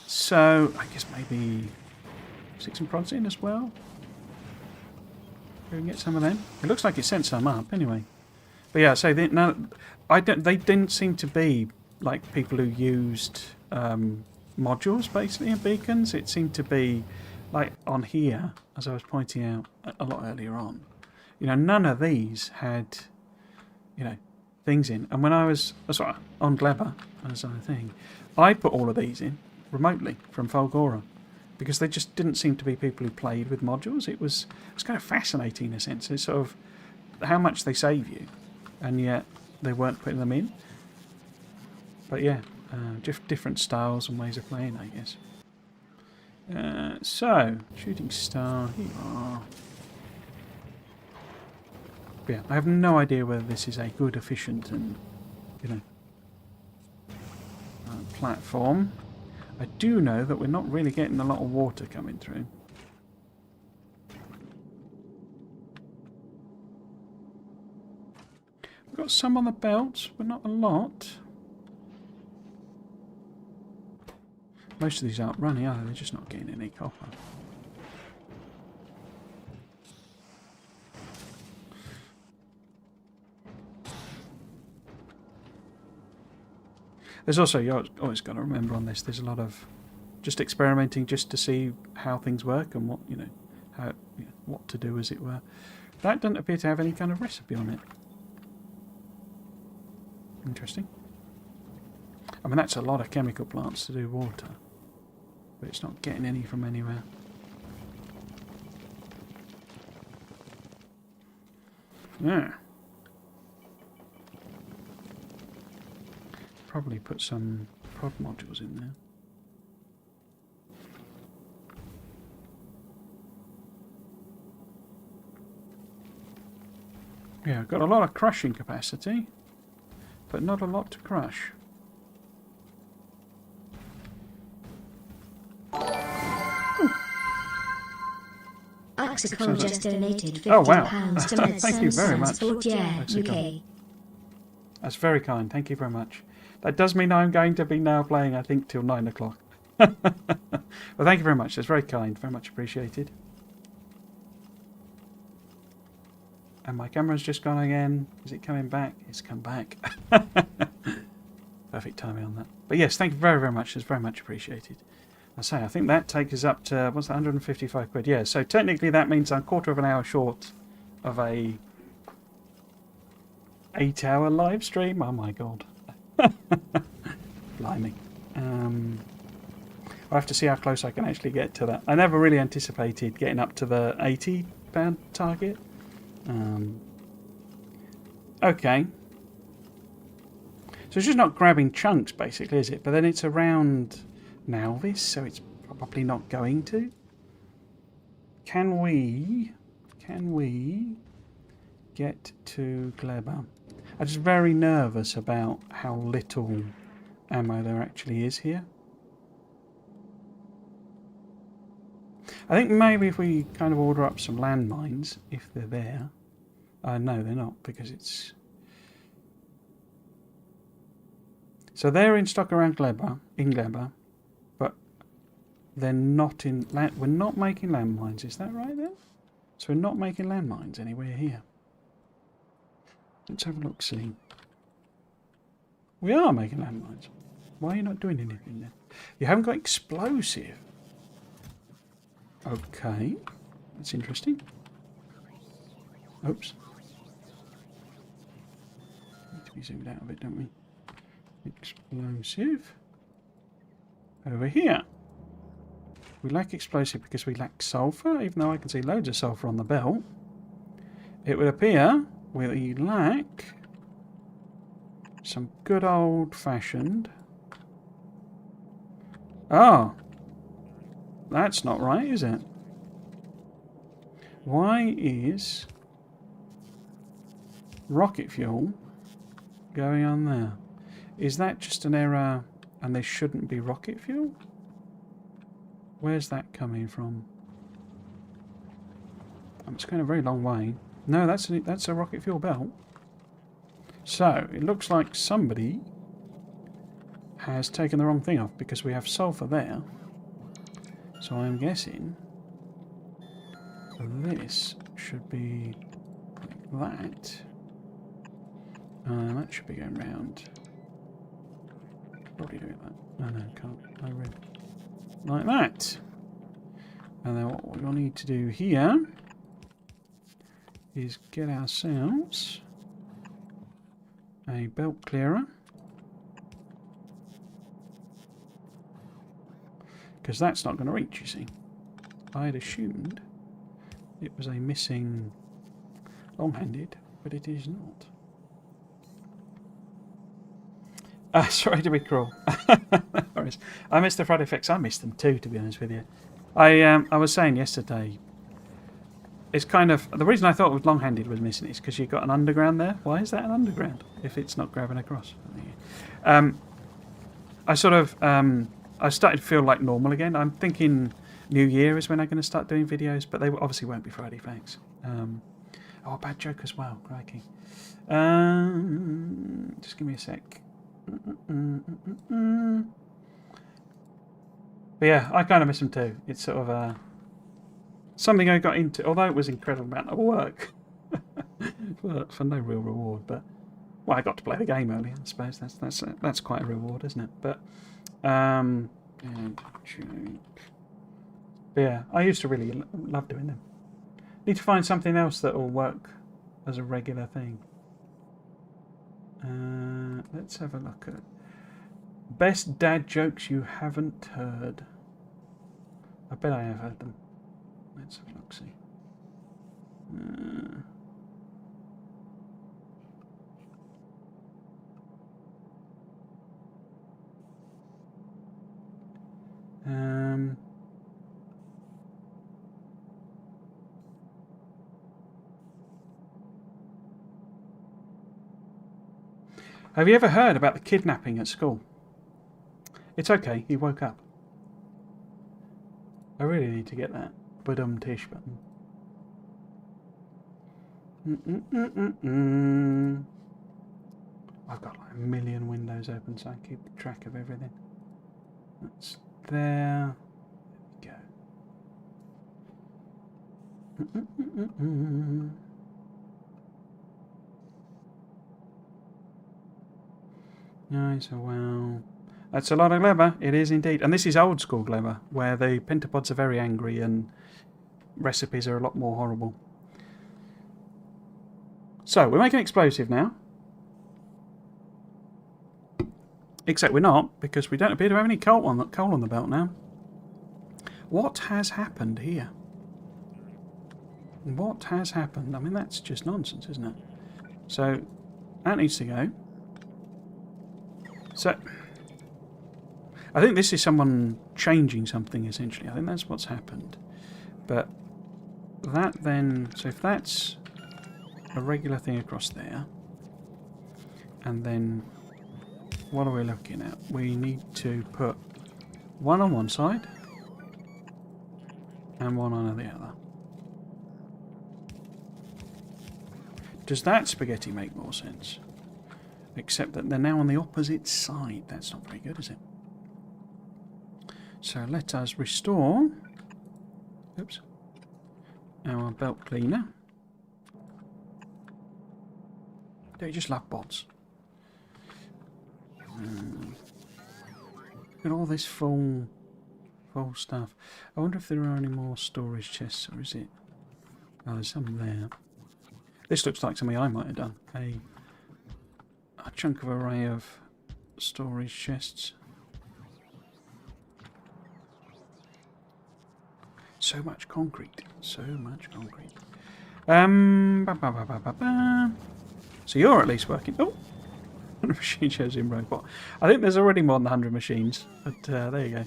So I guess maybe stick some prods in as well. We can get some of them. It looks like it sent some up anyway. But yeah, so they didn't seem to be like people who used modules basically and beacons. It seemed to be like on here, as I was pointing out a lot earlier on. None of these had things in. And when I was on Gleba as a thing, I put all of these in remotely from Fulgora, because there just didn't seem to be people who played with modules. It was kind of fascinating in a sense. It's sort of how much they save you, and yet they weren't putting them in. But yeah, just different styles and ways of playing, I guess. So, shooting star, here you are. But yeah, I have no idea whether this is a good, efficient, and platform. I do know that we're not really getting a lot of water coming through. We've got some on the belt, but not a lot. Most of these aren't running, are they? They're just not getting any copper. There's also, you always got to remember on this, there's a lot of just experimenting just to see how things work and what, what to do, as it were. That doesn't appear to have any kind of recipe on it. Interesting. I mean, that's a lot of chemical plants to do water, but it's not getting any from anywhere. Yeah. Probably put some prod modules in there. Yeah, got a lot of crushing capacity, but not a lot to crush. Axical just donated £15 to Thank you very much. UK. That's very kind. Thank you very much. That does mean I'm going to be now playing, I think, till 9 o'clock. Well, thank you very much. That's very kind. Very much appreciated. And my camera's just gone again. Is it coming back? It's come back. Perfect timing on that. But yes, thank you very, very much. It's very much appreciated. I say, I think that takes us up to, what's that, 155 quid? Yeah, so technically that means I'm a quarter of an hour short of a 8-hour live stream. Oh my god. Blimey. I'll have to see how close I can actually get to that. I never really anticipated getting up to the £80 target. Okay. So it's just not grabbing chunks, basically, is it? But then it's around Nalvis, so it's probably not going to. Can we get to Gleba? I'm just very nervous about how little ammo there actually is here. I think maybe if we kind of order up some landmines, if they're there. No, they're not, because it's... So they're in stock around Gleba, but they're not in... We're not making landmines, is that right then? So we're not making landmines anywhere here. Let's have a look, see. We are making landmines. Why are you not doing anything then? You haven't got explosive. Okay, that's interesting. Oops. Need to be zoomed out a bit, don't we? Explosive. Over here. We lack explosive because we lack sulfur, even though I can see loads of sulfur on the belt. It would appear we lack some good old-fashioned... Oh! That's not right, is it? Why is rocket fuel going on there? Is that just an error and there shouldn't be rocket fuel? Where's that coming from? It's going a very long way. No, that's a rocket fuel belt. So, it looks like somebody has taken the wrong thing off because we have sulfur there. So I'm guessing this should be like that. That should be going round. Probably doing that. No, no, can't. No, really. Like that. And then what we'll need to do here is get ourselves a belt clearer. Because that's not going to reach, you see. I had assumed it was a missing long-handed, but it is not. Sorry to be cruel. I missed the Friday effects. I missed them too, to be honest with you. I was saying yesterday, it's kind of... The reason I thought it was long-handed was missing is because you've got an underground there. Why is that an underground if it's not grabbing across? I sort of... I started to feel like normal again. I'm thinking New Year is when I'm going to start doing videos, but they obviously won't be Friday effects. Oh, a bad joke as well. Crikey. Just give me a sec. But yeah, I kind of miss them too. It's sort of something I got into, although it was an incredible amount of work for no real reward. But well, I got to play the game early, I suppose. That's quite a reward, isn't it? But yeah, I used to really love doing them. Need to find something else that will work as a regular thing. Let's have a look at best dad jokes you haven't heard. I bet I have heard them. Let's have a look, see. Have you ever heard about the kidnapping at school? It's okay, he woke up. I really need to get that tish button. I've got like a million windows open so I keep track of everything. That's there. There we go. Nice, oh well. That's a lot of Gleba. It is indeed. And this is old school Gleba, where the pentapods are very angry and recipes are a lot more horrible. So, we're making explosive now. Except we're not, because we don't appear to have any coal on the belt now. What has happened here? What has happened? I mean, that's just nonsense, isn't it? So, that needs to go. So, I think this is someone changing something, essentially. I think that's what's happened. But that then... So if that's a regular thing across there, and then what are we looking at? We need to put one on one side and one on the other. Does that spaghetti make more sense? Except that they're now on the opposite side. That's not very good, is it? So let us restore our belt cleaner. Don't you just love bots? Look at all this full stuff. I wonder if there are any more storage chests, or is it... Oh, there's some there. This looks like something I might have done. A chunk of array of storage chests. So much concrete. So much concrete. So you're at least working. Oh! Machine shows in robot. I think there's already more than 100 machines. But there you go.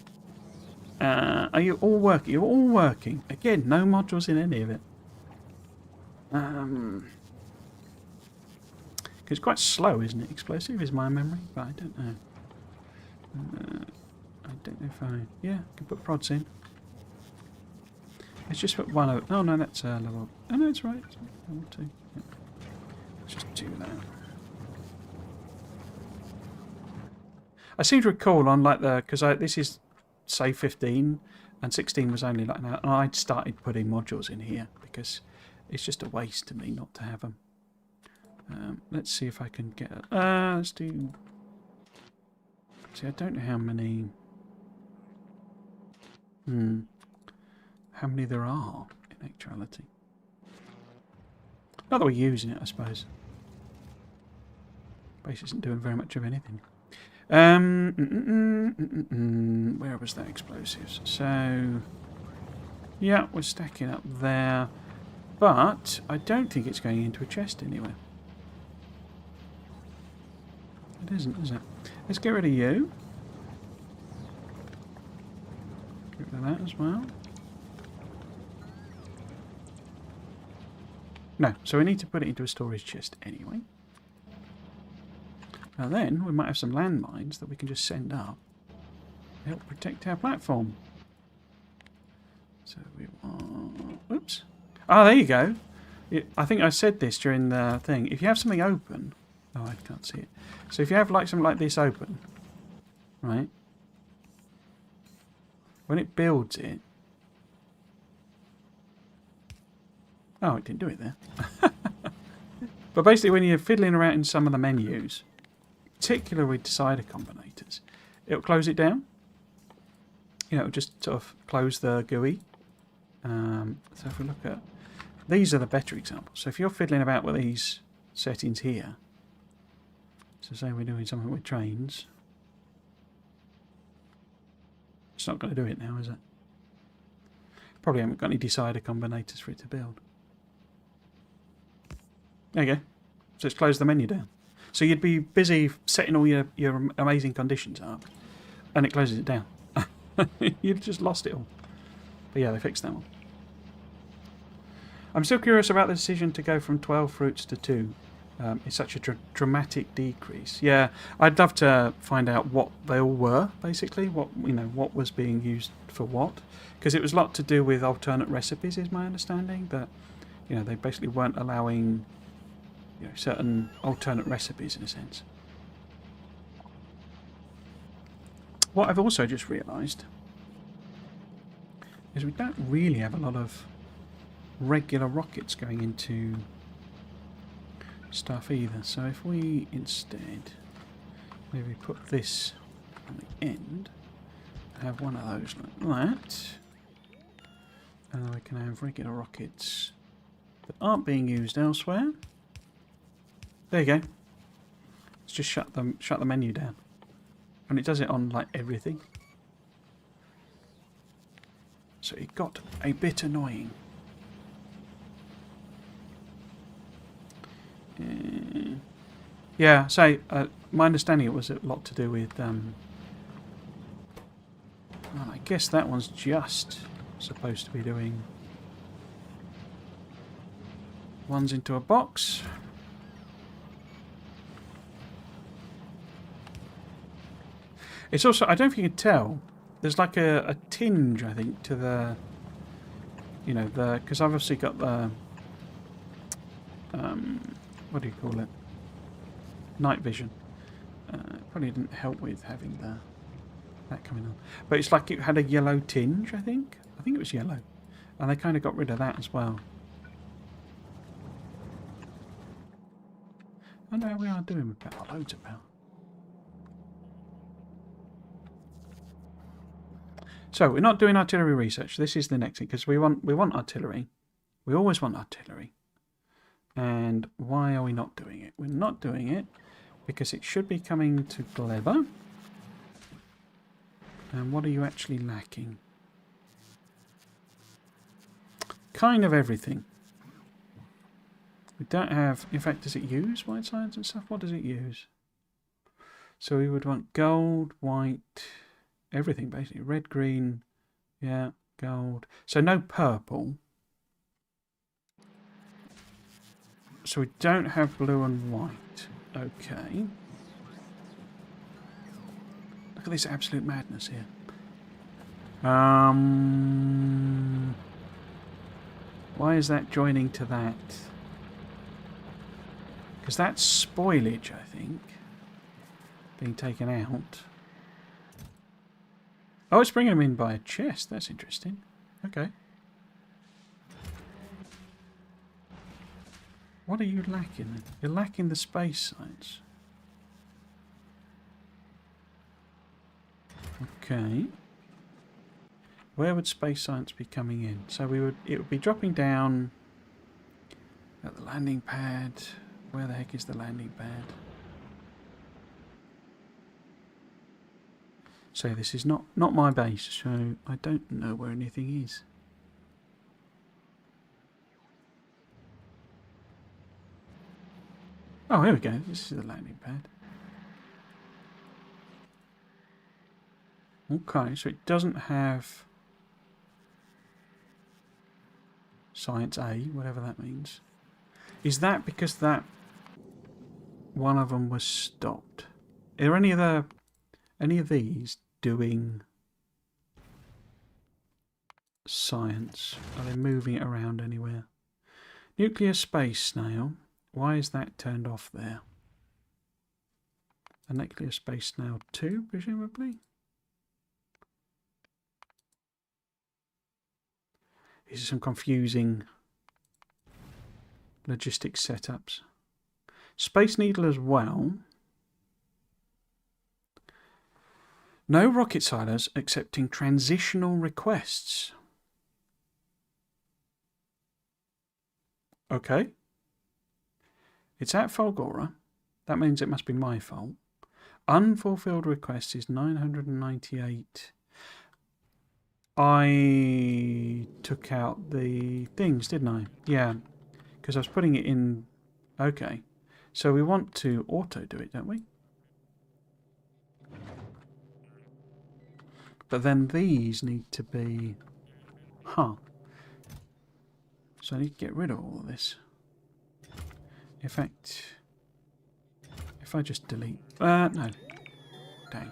Are you all working? You're all working. Again, no modules in any of it. It's quite slow, isn't it? Explosive is my memory, but I don't know. I don't know if I... Yeah, I can put prods in. Let's just put one over... Oh, no, that's level... Oh, no, it's right. It's level 2. Yeah. Let's just do that. I seem to recall on, like, the... Because this is, say, 15, and 16 was only like now. And I'd started putting modules in here, because it's just a waste to me not to have them. Let's see if I can get... let's do... See, I don't know how many... How many there are, in actuality. Not that we're using it, I suppose. Base isn't doing very much of anything. Where was that explosives? So... Yeah, we're stacking up there. But I don't think it's going into a chest anywhere. It isn't, is it? Let's get rid of you. Get rid of that as well. No, so we need to put it into a storage chest anyway. Now then, we might have some landmines that we can just send up to help protect our platform. So we want... Oops. Oh, there you go. I think I said this during the thing. If you have something open... Oh, I can't see it. So if you have like something like this open, right? When it builds it... Oh, it didn't do it there. But basically when you're fiddling around in some of the menus, particularly with decider combinators, it'll close it down. You know, it'll just sort of close the GUI. So if we look at... These are the better examples. So if you're fiddling about with these settings here, so say we're doing something with trains, it's not going to do it now, is it? Probably haven't got any decider combinators for it to build. There you go. So it's closed the menu down. So you'd be busy setting all your amazing conditions up, and it closes it down. You've just lost it all. But yeah, they fixed that one. I'm still curious about the decision to go from 12 fruits to 2. It's such a dramatic decrease. Yeah, I'd love to find out what they all were, basically. What was being used for what. Because it was a lot to do with alternate recipes, is my understanding. That, they basically weren't allowing, certain alternate recipes in a sense. What I've also just realised is we don't really have a lot of regular rockets going into stuff either. So if we instead Maybe put this on the end. Have one of those like that. And then we can have regular rockets that aren't being used elsewhere. There you go. Let's just shut the menu down. And it does it on like everything. So it got a bit annoying. Yeah, so my understanding it was a lot to do with well, I guess that one's just supposed to be doing ones into a box. It's also, I don't know if you can tell, there's like a tinge, I think, to the, you know, the, because I've obviously got the, what do you call it? Night vision. Probably didn't help with having that coming on. But it's like it had a yellow tinge, I think. I think it was yellow. And they kind of got rid of that as well. I wonder how we are doing with power. Loads of power. So we're not doing artillery research. This is the next thing because we want artillery. We always want artillery. And why are we not doing it? We're not doing it because it should be coming to Gleba. And what are you actually lacking? Kind of everything. We don't have... In fact, does it use white science and stuff? What does it use? So we would want gold, white... Everything, basically. Red, green, yeah, gold. So no purple. So we don't have blue and white. Okay. Look at this absolute madness here. Why is that joining to that? Because that's spoilage, I think. Being taken out. Oh, it's bringing them in by a chest. That's interesting. Okay. What are you lacking then? You're lacking the space science. Okay. Where would space science be coming in? So it would be dropping down at the landing pad. Where the heck is the landing pad? So this is not my base, so I don't know where anything is. Oh, here we go. This is the landing pad. Okay, so it doesn't have Science A, whatever that means. Is that because that one of them was stopped? Are there any of these doing science? Are they moving it around anywhere? Nuclear space snail. Why is that turned off there? A nuclear space snail 2, presumably? These are some confusing logistics setups. Space Needle as well. No rocket silos accepting transitional requests. Okay. It's at Folgora. That means it must be my fault. Unfulfilled request is 998. I took out the things, didn't I? Yeah. Because I was putting it in... Okay. So we want to auto do it, don't we? But then these need to be... Huh. So I need to get rid of all of this. In fact... If I just delete... no. Dang.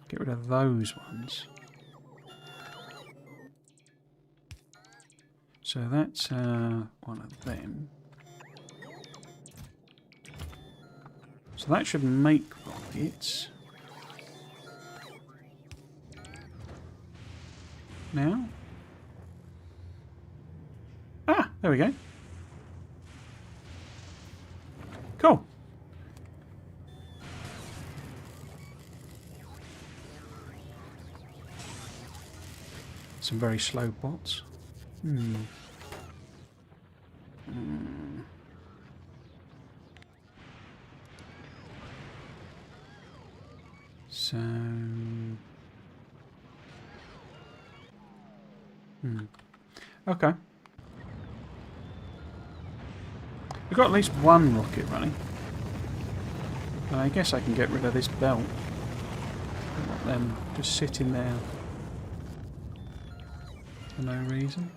Get rid of those ones. So that's one of them. So that should make rockets. Now. Ah, there we go. Some very slow bots. So... Okay. We've got at least one rocket running. And I guess I can get rid of this belt. Let them just sitting there for no reason.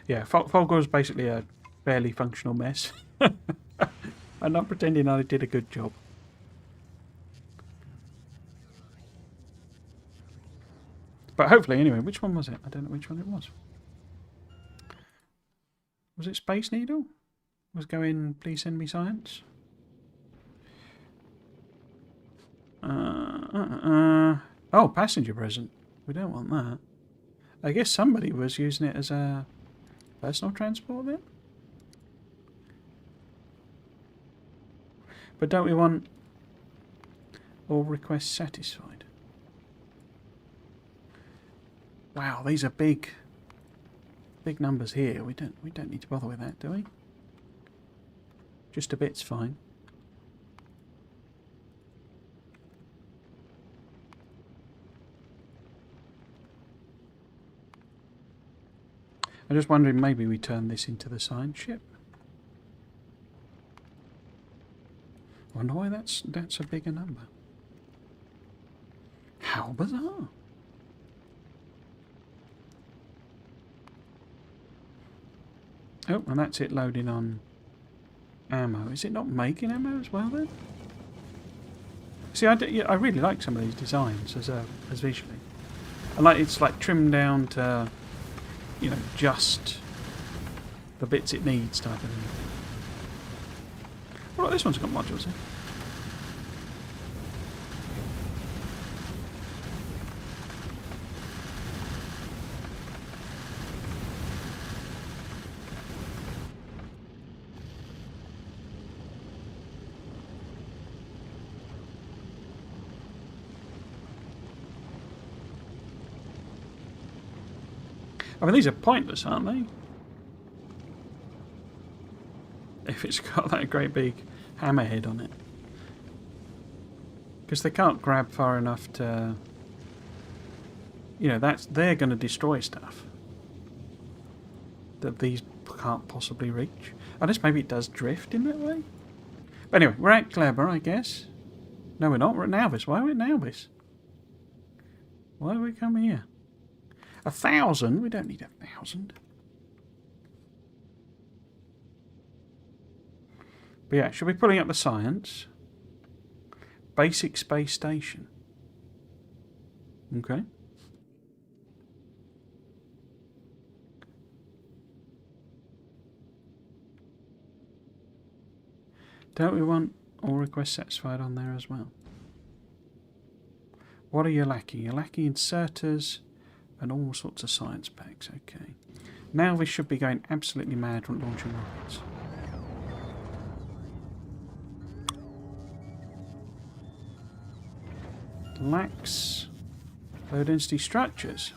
Yeah, Folgor is basically a barely functional mess. I'm not pretending I did a good job. But hopefully, anyway, which one was it? I don't know which one it was. Was it Space Needle? Was going, please send me science? Oh, passenger present. We don't want that. I guess somebody was using it as a personal transport then? But don't we want all requests satisfied? Wow, these are big numbers here. We don't need to bother with that, do we? Just a bit's fine. I'm just wondering, maybe we turn this into the science ship. Wonder why that's a bigger number. How bizarre. Oh, and that's it loading on ammo. Is it not making ammo as well then? See, I really like some of these designs as visually. I like it's like trimmed down to, you know, just the bits it needs type of thing. Well, this one's got modules in. I mean, these are pointless, aren't they? If it's got that great big hammerhead on it. Because they can't grab far enough to... You know, they're going to destroy stuff that these can't possibly reach. Unless maybe it does drift in that way. But anyway, we're at Gleba, I guess. No, we're not. We're at Nauvis. Why are we at Nauvis? Why do we come here? 1,000? We don't need 1,000. But yeah, should we be pulling up the science? Basic space station. Okay. Don't we want all requests satisfied on there as well? What are you lacking? You're lacking inserters and all sorts of science packs. Okay. Now we should be going absolutely mad from launching rockets. Lacks low density structures.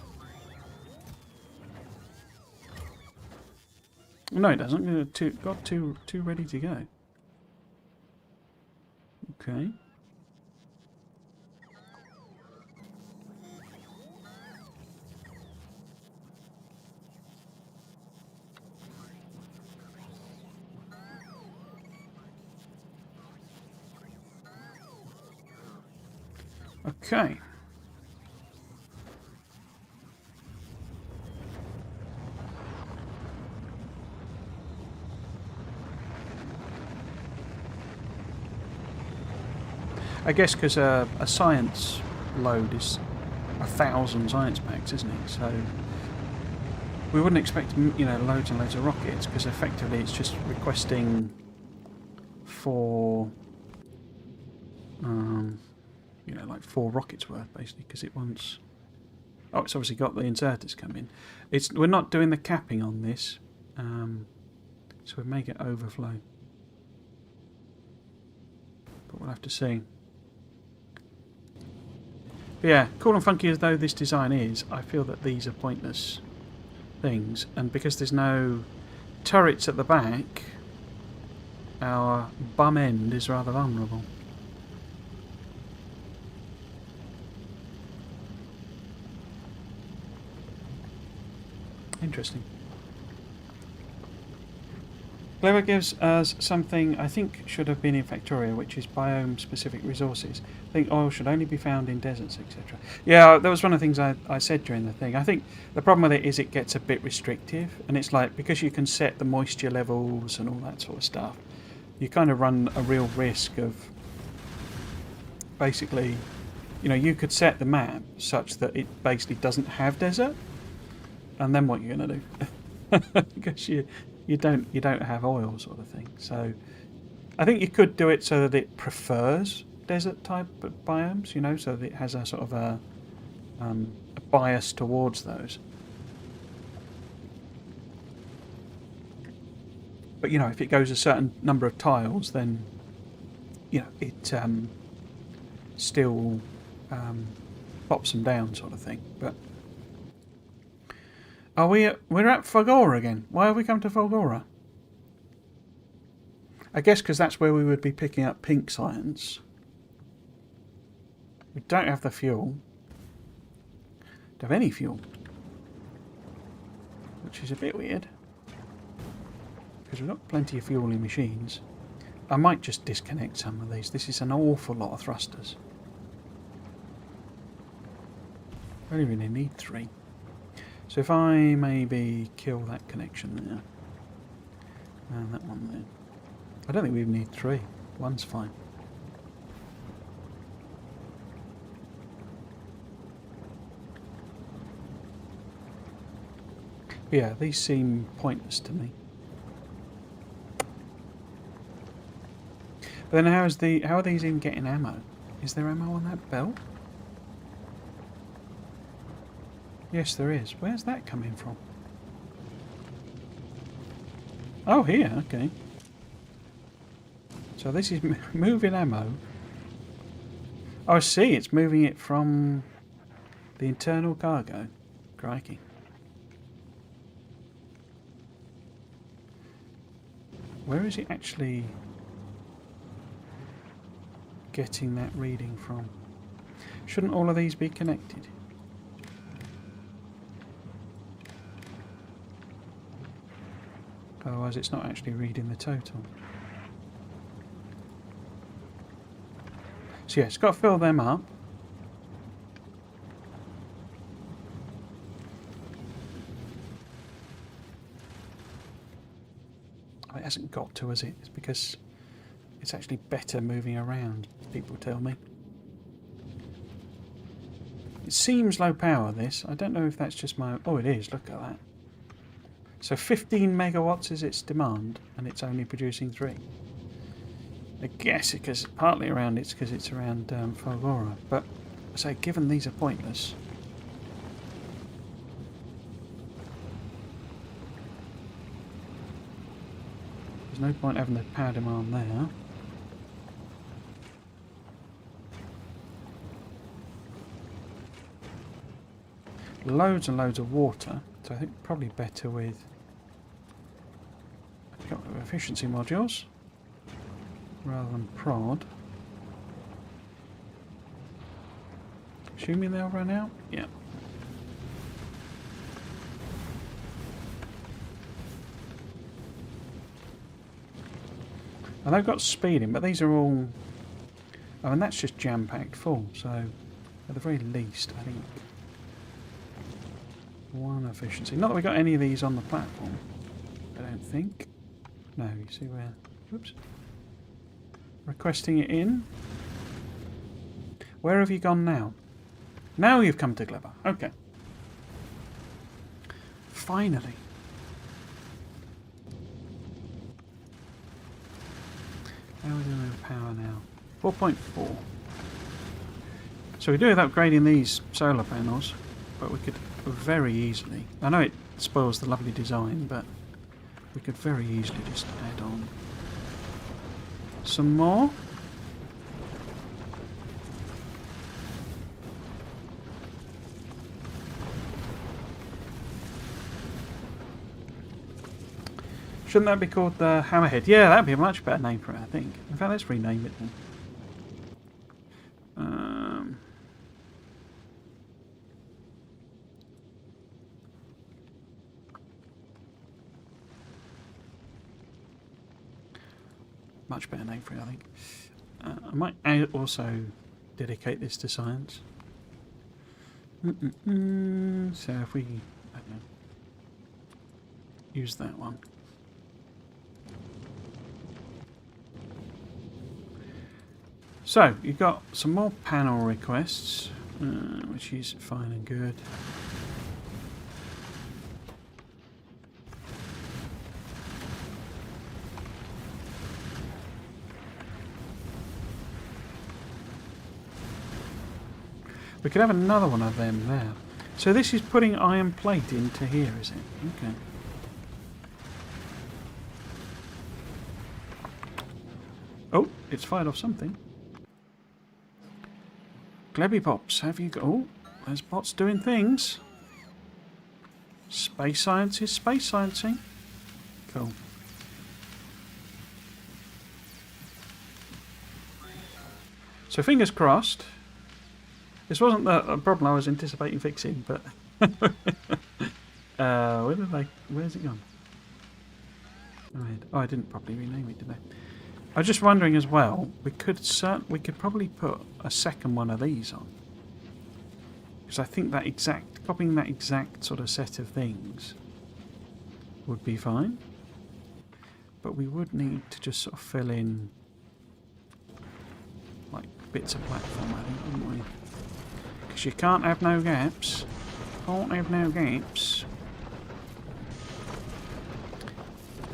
No, it doesn't. Got two ready to go. Okay. Okay. I guess because a science load is 1,000 science packs, isn't it? So we wouldn't expect, you know, loads and loads of rockets, because effectively it's just requesting for, you know, like 4 rockets worth, basically, because it wants Oh, it's obviously got the inserters coming. We're not doing the capping on this, so we may get overflow. But we'll have to see. But yeah, cool and funky as though this design is, I feel that these are pointless things. And because there's no turrets at the back, our bum end is rather vulnerable. Interesting. Gleba gives us something I think should have been in Factoria, which is biome-specific resources. I think oil should only be found in deserts, etc. Yeah, that was one of the things I said during the thing. I think the problem with it is it gets a bit restrictive, and it's like, because you can set the moisture levels and all that sort of stuff, you kind of run a real risk of basically, you know, you could set the map such that it basically doesn't have desert, and then what you're going to do? Because you don't have oil, sort of thing. So I think you could do it so that it prefers desert type biomes, you know, so that it has a sort of a bias towards those. But you know, if it goes a certain number of tiles, then you know it still pops them down, sort of thing. But we're at Fulgora again. Why have we come to Fulgora? I guess because that's where we would be picking up pink science. We don't have the fuel. Don't have any fuel. Which is a bit weird. Because we've got plenty of fuel in machines. I might just disconnect some of these. This is an awful lot of thrusters. I only really need 3. So if I maybe kill that connection there, and that one there. I don't think we even need 3. 1's fine. But yeah, these seem pointless to me. But then how are these in getting ammo? Is there ammo on that belt? Yes, there is. Where's that coming from? Oh, here. Okay. So this is moving ammo. Oh, I see. It's moving it from the internal cargo. Crikey. Where is it actually getting that reading from? Shouldn't all of these be connected? Otherwise it's not actually reading the total. So yeah, it's got to fill them up. It hasn't got to, has it? It's because it's actually better moving around, people tell me. It seems low power, this. I don't know if that's just my... Oh, it is. Look at that. So 15 megawatts is its demand, and it's only producing 3. I guess because partly around it's because it's around Fulgora. But I say, given these are pointless, there's no point having the power demand there. Loads and loads of water, so I think probably better with efficiency modules rather than prod. Assuming they'll run out? Yeah. And they've got speeding, but these are all... Oh, and that's just jam-packed full, so at the very least, I think... 1 efficiency. Not that we got any of these on the platform, I don't think. No, you see where... Whoops. Requesting it in. Where have you gone now? Now you've come to Gleba. Okay. Finally. How are we doing with power now? 4.4. So we do with upgrading these solar panels. but we could very easily... I know it spoils the lovely design, but we could very easily just add on some more. Shouldn't that be called the Hammerhead? Yeah, that'd be a much better name for it, I think. In fact, let's rename it then. Much better name for it, I think. I might also dedicate this to science. So if we, I don't know, use that one. So, you've got some more panel requests, which is fine and good. We could have another one of them there. So this is putting iron plate into here, is it? Okay. Oh, it's fired off something. Glebby Pops, have you got... Oh, there's bots doing things. Space science is space sciencing. Cool. So fingers crossed. This wasn't the problem I was anticipating fixing, but... Where's it gone? Oh, I didn't properly rename it, did I? I was just wondering as well, we could probably put a second one of these on. Because I think copying that exact sort of set of things would be fine. But we would need to just sort of fill in like bits of platform, I think, wouldn't we? Because you can't have no gaps. Can't have no gaps.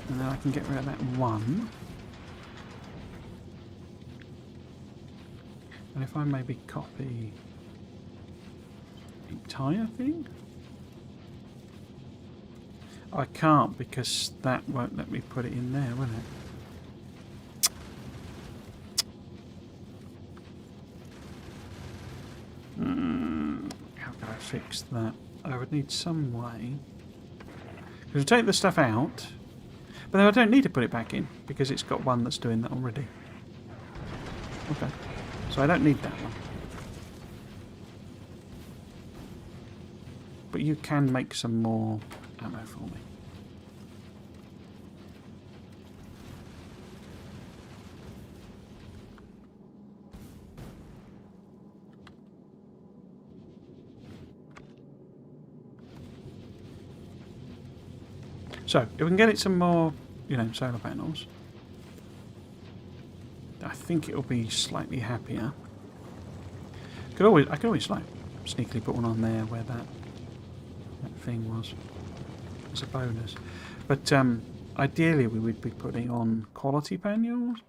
And then I can get rid of that one. And if I maybe copy the entire thing? I can't because that won't let me put it in there, will it? How can I fix that? I would need some way. Because I take the stuff out, but then I don't need to put it back in because it's got one that's doing that already. Okay. So I don't need that one. But you can make some more ammo for me. So, if we can get it some more, solar panels, I think it'll be slightly happier. I could always like sneakily put one on there where that thing was as a bonus. But ideally we would be putting on quality panels.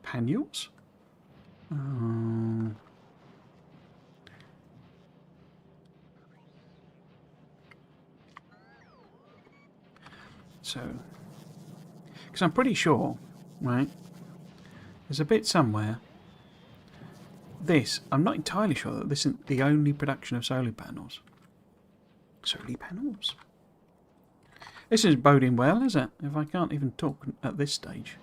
So, because I'm pretty sure, right? There's a bit somewhere. I'm not entirely sure that this isn't the only production of solar panels. Solar panels? This is boding well, is it? If I can't even talk at this stage.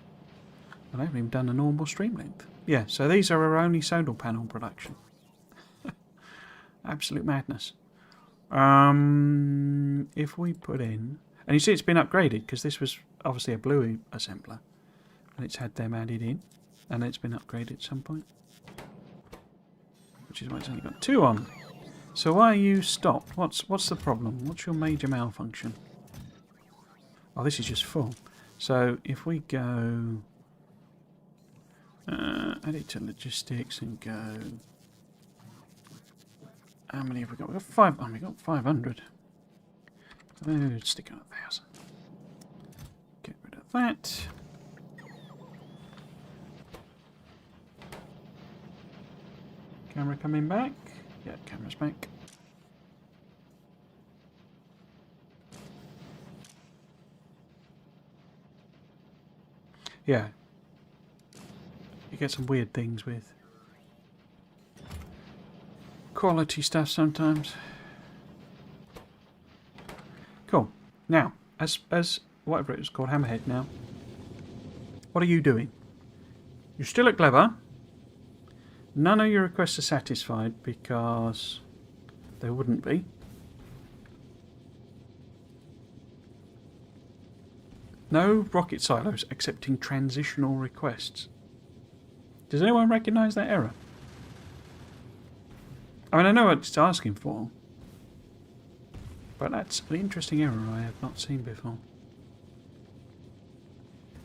I haven't even done a normal stream length. Yeah, so these are our only solar panel production. Absolute madness. If we put in... And you see it's been upgraded, because this was obviously a blue assembler. And it's had them added in. And it's been upgraded at some point. Which is why it's only got 2 on. So why are you stopped? What's the problem? What's your major malfunction? Oh, this is just full. So if we go... add it to logistics and go... How many have we got? We've got 5. Oh, we've got 500. Let's stick on 1,000. Get rid of that. Camera coming back. Yeah, camera's back. Yeah. You get some weird things with quality stuff sometimes. Cool. Now, as whatever it was called, Hammerhead now. What are you doing? You're still at Gleba. None of your requests are satisfied because they wouldn't be. No rocket silos accepting transitional requests. Does anyone recognise that error? I mean, I know what it's asking for, but that's an interesting error I have not seen before.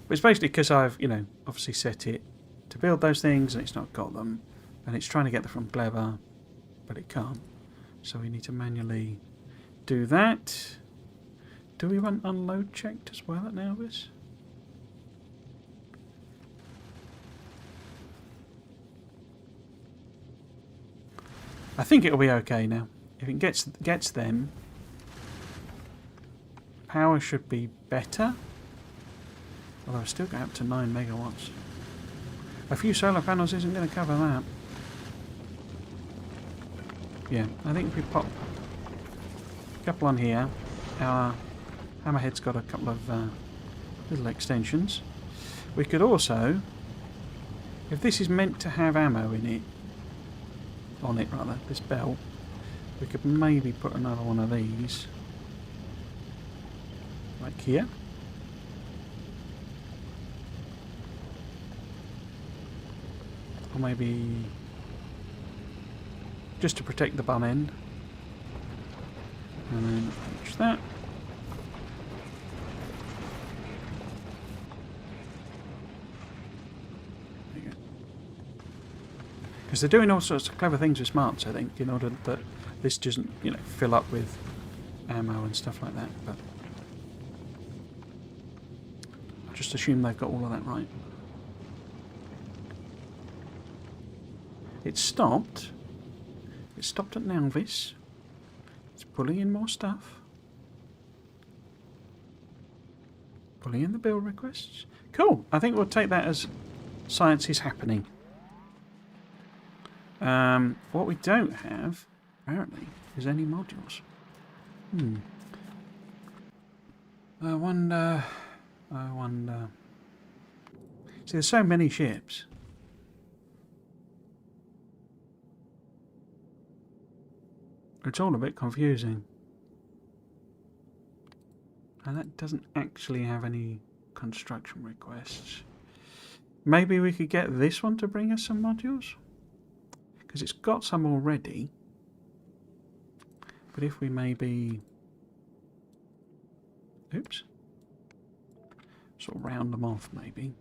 But it's basically because I've, you know, obviously set it to build those things and it's not got them, and it's trying to get them from Gleba, but it can't. So we need to manually do that. Do we want unload checked as well at Nauvis? I think it'll be okay now. If it gets them, power should be better. Although I've still got up to 9 megawatts. A few solar panels isn't going to cover that. Yeah, I think if we pop a couple on here, our Hammerhead's got a couple of little extensions. We could also, if this is meant to have ammo in it, on it rather, this belt, we could maybe put another one of these, like here. Or maybe just to protect the bum end. And then finish that. There you go. Because they're doing all sorts of clever things with smarts, I think, in order that this doesn't, you know, fill up with ammo and stuff like that. But I just assume they've got all of that right. It stopped. It stopped at Nauvis. It's pulling in more stuff. Pulling in the build requests. Cool. I think we'll take that as science is happening. What we don't have, apparently, is any modules. I wonder. See, there's so many ships. It's all a bit confusing. And that doesn't actually have any construction requests. Maybe we could get this one to bring us some modules? Because it's got some already. But if we maybe... Oops. Sort of round them off, maybe.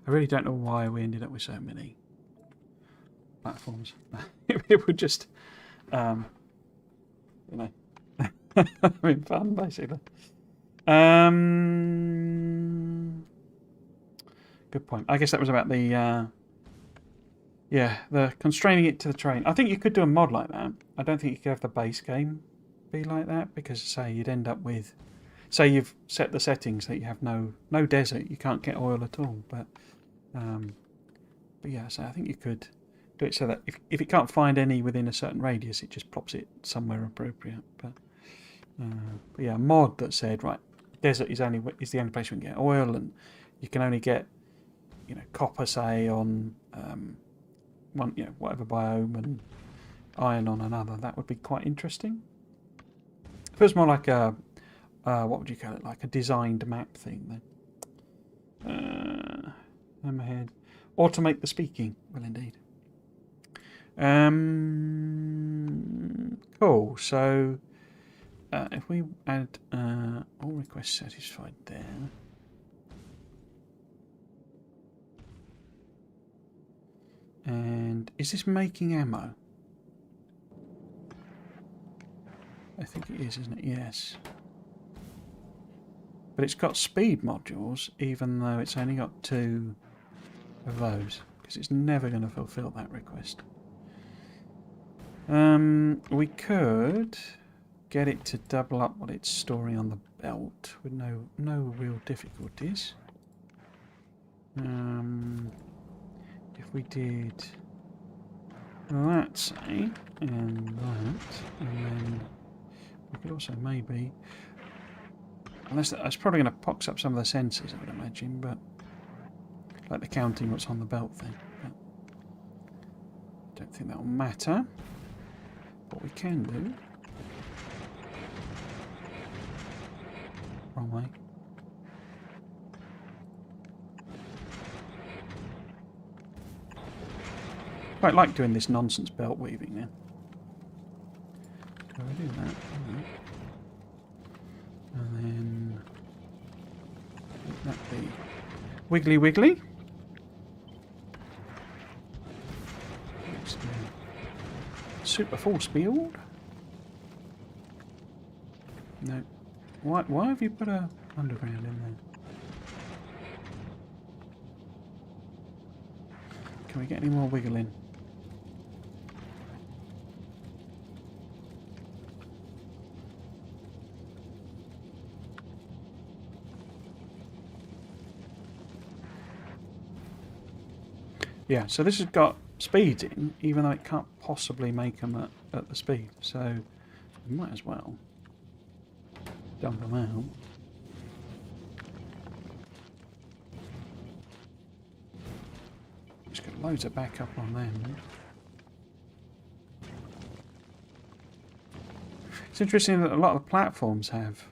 I really don't know why we ended up with so many platforms. It would just, you know, having fun, basically. Good point. I guess that was about the, yeah, the constraining it to the terrain. I think you could do a mod like that. I don't think you could have the base game be like that, because, say, you'd end up with, say you've set the settings that you have no desert, you can't get oil at all, but yeah, so I think you could do it so that if it can't find any within a certain radius, it just plops it somewhere appropriate. But yeah, a mod that said, right, desert is the only place we can get oil, and you can only get, you know, copper, say, on one, you know, whatever biome, and iron on another. That would be quite interesting. Feels more like a what would you call it? Like a designed map thing then. Hammerhead. Automate the speaking. Well, indeed. Cool. So, if we add all requests satisfied there. And is this making ammo? I think it is, isn't it? Yes. But it's got speed modules, even though it's only got 2 of those, because it's never going to fulfill that request. We could get it to double up what it's storing on the belt with no real difficulties. If we did that, say, and that, and then we could also maybe, unless that's probably going to box up some of the sensors, I would imagine, but like the counting what's on the belt thing. But I don't think that will matter. What we can do. Wrong way. Quite like doing this nonsense belt weaving then. Do I do that? And then let that be wiggly wiggly. Super force field. No. Why have you put a underground in there? Can we get any more wiggling? Yeah, so this has got speeds in, even though it can't possibly make them at the speed. So we might as well dump them out. Just got loads of backup on them. It's interesting that a lot of the platforms have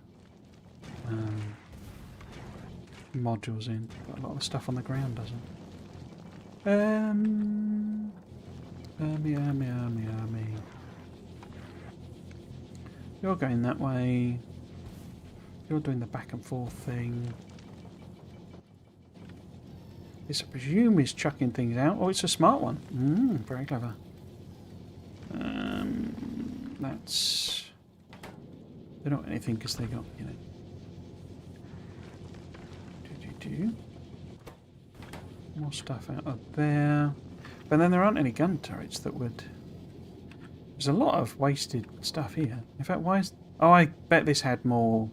modules in, but a lot of the stuff on the ground doesn't. Yummy. You're going that way. You're doing the back and forth thing. This, I presume, is chucking things out. Oh, it's a smart one. Very clever. That's... They're not anything because they got, you know... More stuff out of there. But then there aren't any gun turrets that would... There's a lot of wasted stuff here. In fact, why is... Oh, I bet this had more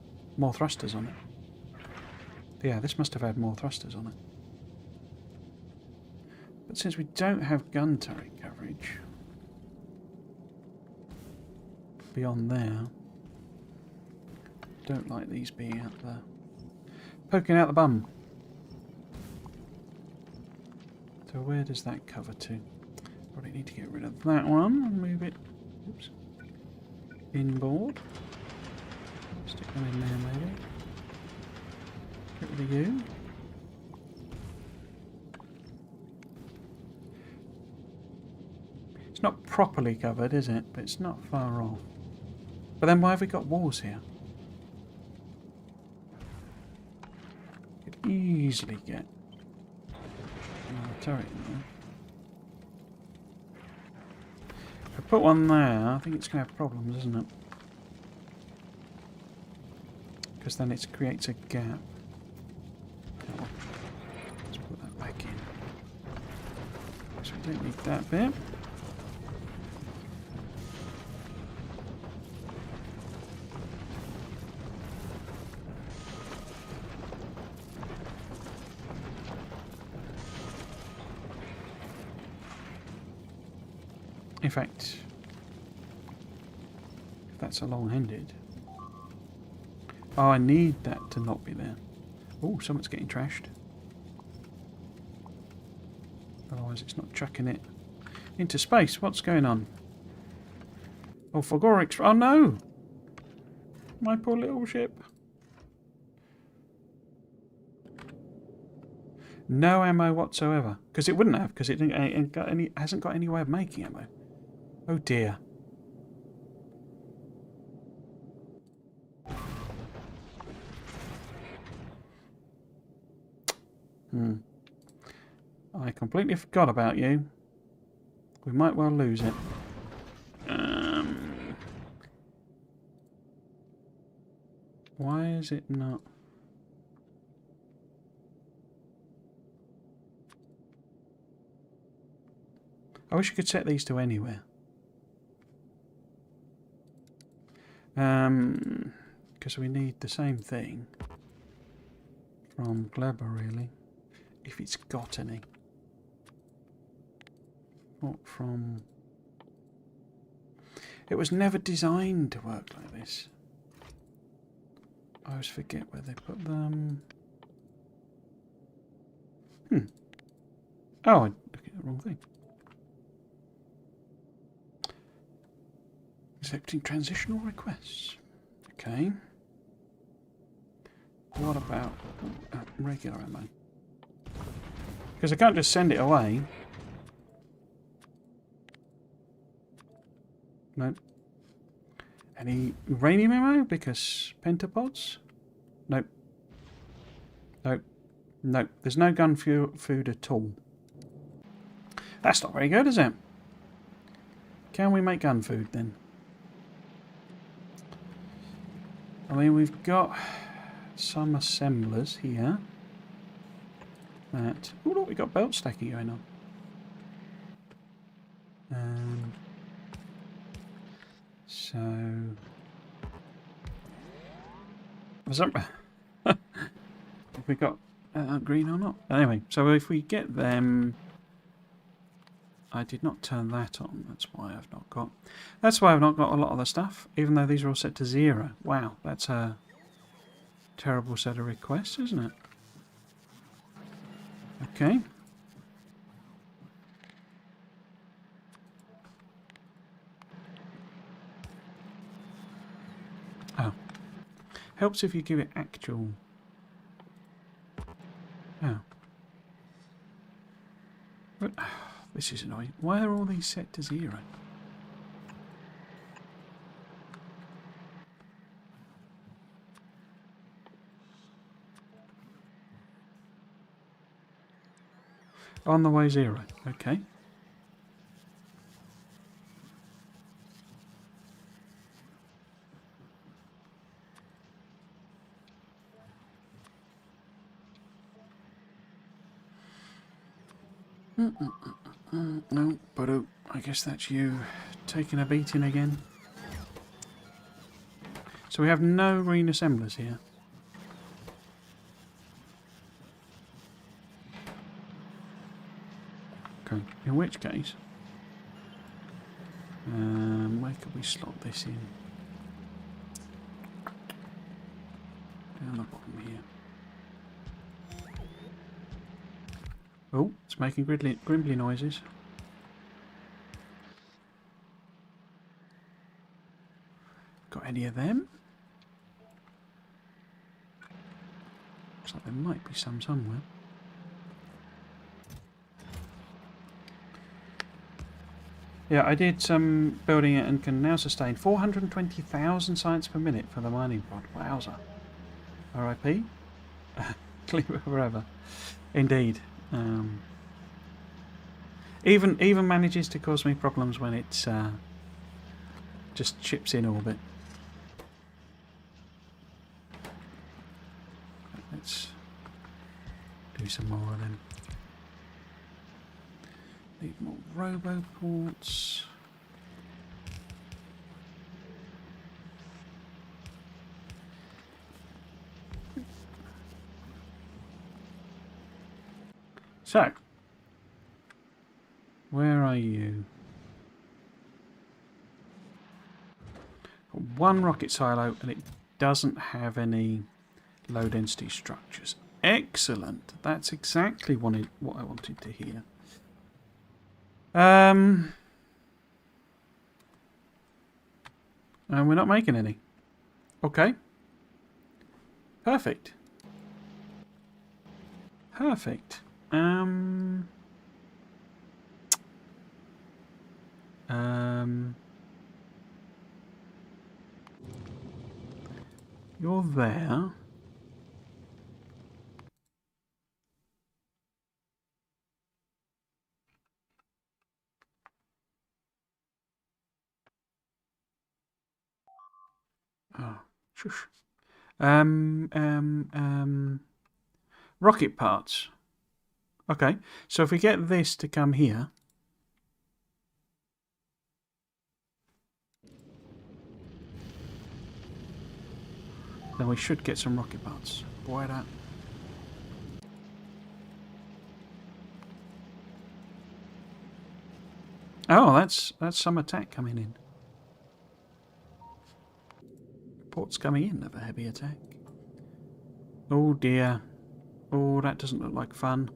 thrusters on it. Yeah, this must have had more thrusters on it. But since we don't have gun turret coverage beyond there, don't like these being out there. Poking out the bum. So where does that cover to? Probably need to get rid of that one and move it. Oops. Inboard. Stick them in there maybe. Get rid of you. It's not properly covered, is it? But it's not far off. But then why have we got walls here? Could easily get another turret in there. If I put one there, I think it's going to have problems, isn't it? Because then it creates a gap. Oh, let's put that back in. So we don't need that bit. In fact, if that's a long-handed... Oh, I need that to not be there. Oh, someone's getting trashed. Otherwise it's not chucking it into space. What's going on? Oh, Fogorix. Oh no! My poor little ship. No ammo whatsoever. Because it wouldn't have, because it hasn't got any way of making ammo. Oh dear. I completely forgot about you. We might well lose it. Why is it not? I wish you could set these to anywhere. Because we need the same thing from Gleba, really, if it's got any. Not from... It was never designed to work like this. I always forget where they put them. Oh, I looked at the wrong thing. Accepting transitional requests. Okay. What about regular ammo? Because I can't just send it away. Nope. Any uranium ammo? Because pentapods? Nope. Nope. Nope. There's no gun food at all. That's not very good, is it? Can we make gun food then? I mean, we've got some assemblers here. That. Oh, look, we've got belt stacking going on. So. Was that. Have we got green or not? Anyway, so if we get them. I did not turn that on. That's why I've not got. That's why I've not got a lot of the stuff, even though these are all set to 0. Wow, that's a terrible set of requests, isn't it? Okay. Oh, helps if you give it actual. Oh. But, this is annoying. Why are all these set to 0? On the way 0. Okay. No, but I guess that's you taking a beating again. So we have no green assemblers here. Okay, in which case, where could we slot this in? Down the bottom here. Oh, it's making grimbly noises. Got any of them? Looks like there might be some somewhere. Yeah, I did some building it and can now sustain 420,000 science per minute for the mining pod. Wowza. R.I.P. Gleba forever. Indeed. Even manages to cause me problems when it's just chips in orbit. Let's do some more of them. Need more roboports. So, where are you? One rocket silo, and it doesn't have any low density structures. Excellent. That's exactly what I wanted to hear. And we're not making any. Okay. Perfect. Perfect. You're there. Oh, shush. Rocket parts. Okay, so if we get this to come here. then we should get some rocket parts. Boy, that. Oh, that's some attack coming in. Reports coming in of a heavy attack. Oh dear. Oh, that doesn't look like fun.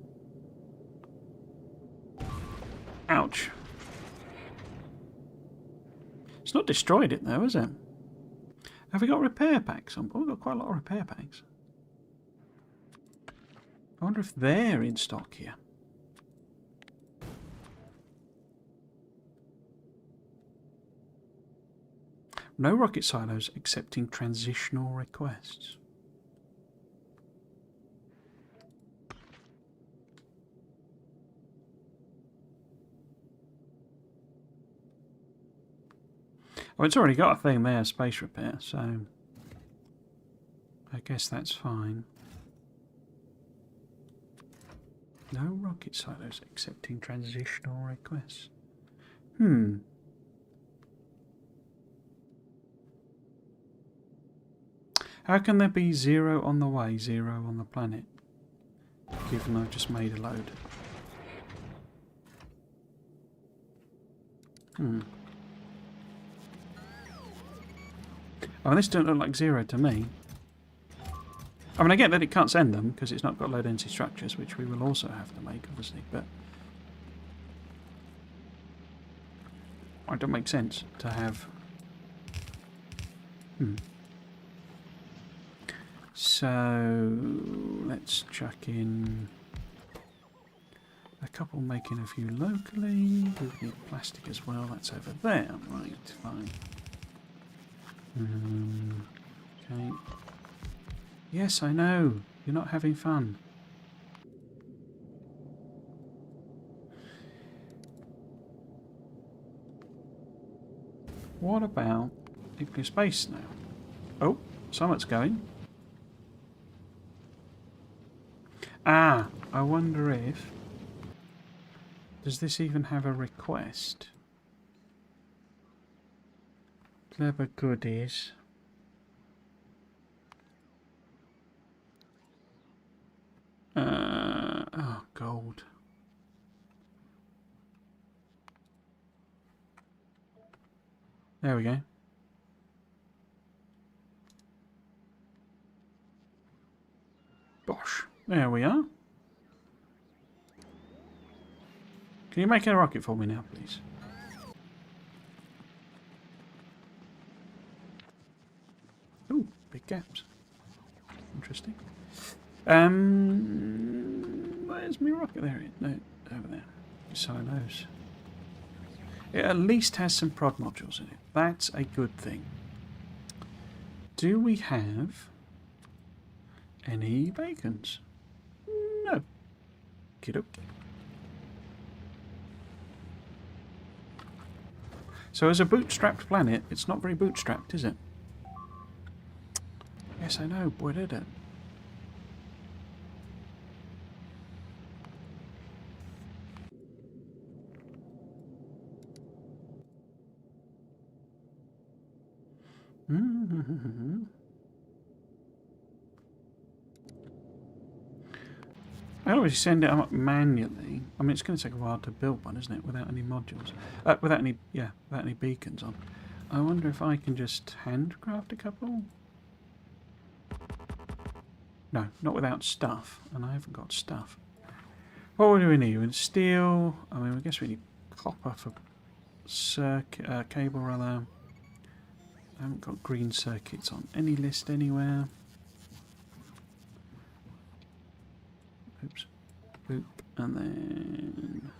Ouch. It's not destroyed it though, is it? Have we got repair packs on? Oh, we've got quite a lot of repair packs. I wonder if they're in stock here. No rocket silos accepting transitional requests. Oh, it's already got a thing there, space repair, so I guess that's fine. No rocket silos accepting transitional requests. How can there be 0 on the way, 0 on the planet? Given I've just made a load. Oh, this don't look like 0 to me. I mean, I get that it can't send them because it's not got low density structures, which we will also have to make, obviously, but it don't make sense to have. So let's chuck in a couple, making a few locally. We need plastic as well. That's over there, right? Fine. Okay. Yes, I know. You're not having fun. What about nuclear space now? Oh, something's going. Ah, I wonder if... Does this even have a request? Gleba goodies. Oh, gold. There we go. Bosh. There we are. Can you make a rocket for me now, please? Ooh, big gaps. Interesting. Where's my rocket? There it is. No, over there. Silos. It at least has some prod modules in it. That's a good thing. Do we have any beacons? No. Kiddo. So as a bootstrapped planet, it's not very bootstrapped, is it? Yes, I know. Boy, did it. I always send it up manually. I mean, it's going to take a while to build one, isn't it? Without any modules, without any beacons on. I wonder if I can just handcraft a couple. No, not without stuff, and I haven't got stuff. What do we need? We need steel. I mean, I guess we need copper for cable rather. I haven't got green circuits on any list anywhere. Oops. Boop. And then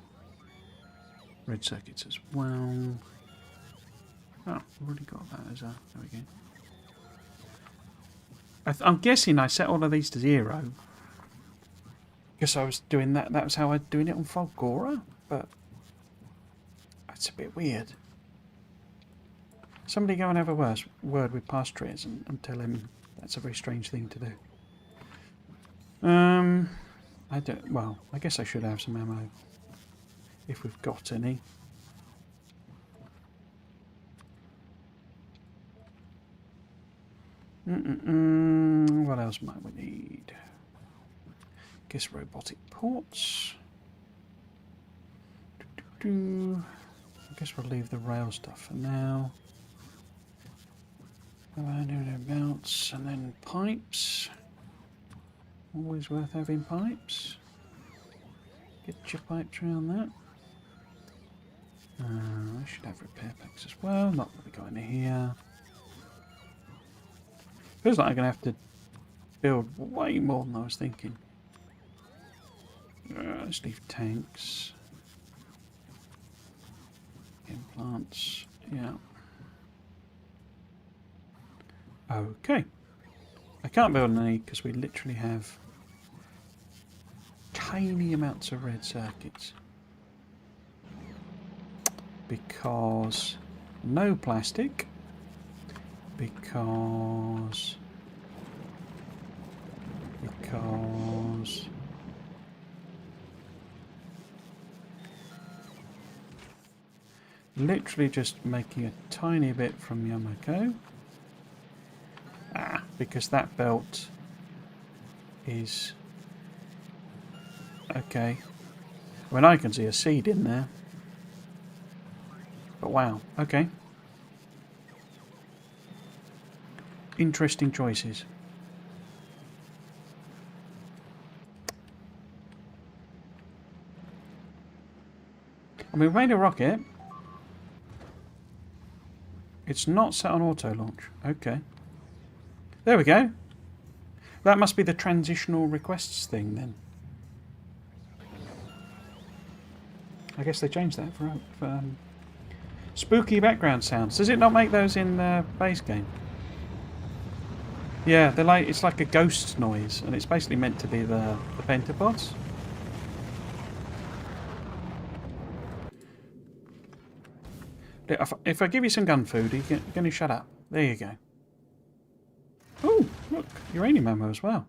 red circuits as well. Oh, we've already got that as a... There we go. I'm guessing I set all of these to 0. Because I was doing that. That was how I was doing it on Fulgora. But that's a bit weird. Somebody go and have a word with Pastries and tell him that's a very strange thing to do. I don't. Well, I guess I should have some ammo if we've got any. What else might we need? Guess robotic ports. I guess we'll leave the rail stuff for now. Mounts and then pipes. Always worth having pipes. Get your pipes around that. I should have repair packs as well. Not that we got any here. Feels like I'm going to have to build way more than I was thinking. Let's leave tanks. Implants. Yeah. Okay. I can't build any because we literally have tiny amounts of red circuits. Because no plastic. Because literally just making a tiny bit from Yamako. Because that belt is okay. When I can see a seed in there. But wow, okay. Interesting choices. I mean, we've made a rocket. It's not set on auto launch. Okay. There we go. That must be the transitional requests thing then. I guess they changed that for spooky background sounds. Does it not make those in the base game? Yeah, they're like, it's like a ghost noise, and it's basically meant to be the pentapods. If I give you some gun food, are you going to shut up? There you go. Oh, look, uranium ammo as well.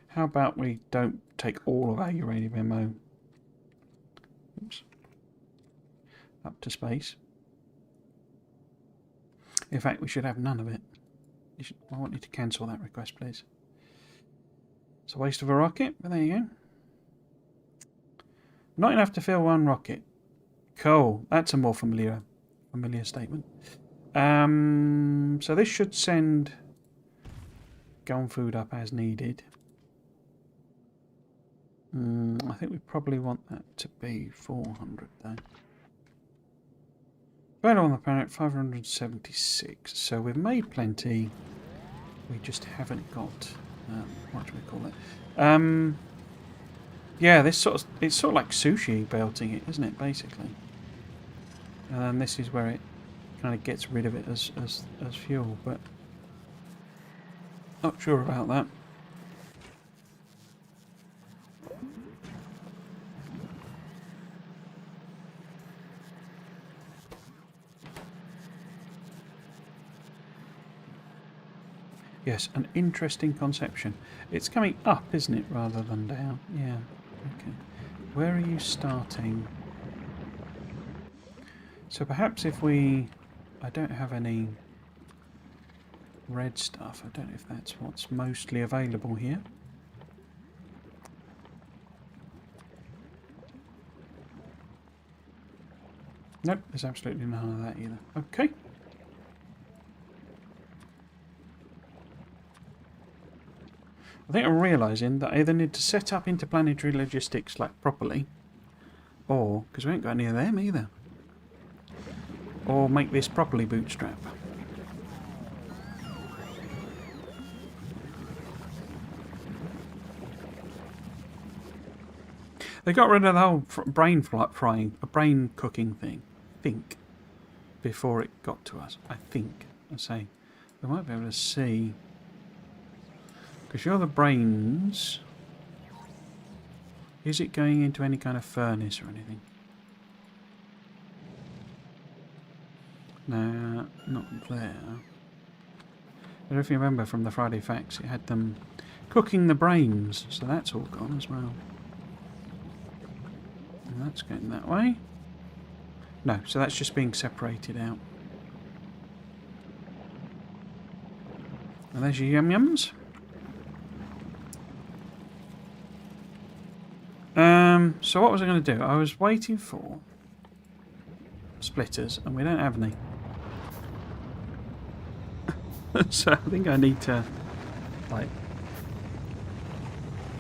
How about we don't take all of our uranium ammo up to space? In fact, we should have none of it. I want you to cancel that request, please. It's a waste of a rocket, but there you go. Not enough to fill one rocket. Cool. That's a more familiar statement. So this should send gun food up as needed. I think we probably want that to be 400 though. Value on the planet 576. So we've made plenty. We just haven't got what do we call it? Yeah, it's sort of like sushi belting it, isn't it? Basically, and then this is where it kind of gets rid of it as fuel, but not sure about that. Yes, an interesting conception. It's coming up, isn't it, rather than down? Yeah. Okay. Where are you starting? So perhaps if we... I don't have any red stuff. I don't know if that's what's mostly available here. Nope, there's absolutely none of that either. Okay. I think I'm realising that I either need to set up interplanetary logistics like properly, or, because we ain't got any of them either, or make this properly bootstrap. They got rid of the whole brain cooking thing, before it got to us. I think. I say, we might be able to see. Because you're the brains. Is it going into any kind of furnace or anything? No, not there. But if you remember from the Friday Facts, it had them cooking the brains, so that's all gone as well. And that's going that way. No, so that's just being separated out. And there's your yum-yums. So what was I going to do? I was waiting for splitters, and we don't have any. So I think I need to, like,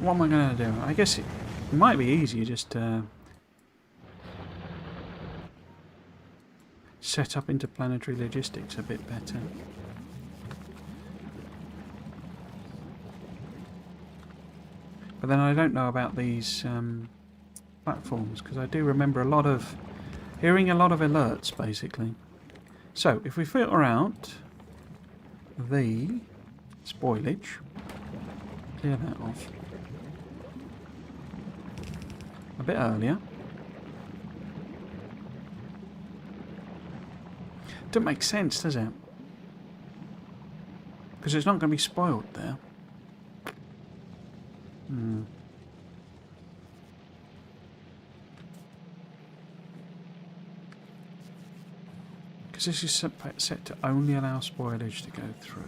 what am I going to do? I guess it might be easier just to set up interplanetary logistics a bit better. But then I don't know about these platforms, because I do remember hearing a lot of alerts, basically. So, if we filter out the spoilage, clear that off a bit earlier. Doesn't make sense, does it? Because it's not going to be spoiled there. Because this is set to only allow spoilage to go through.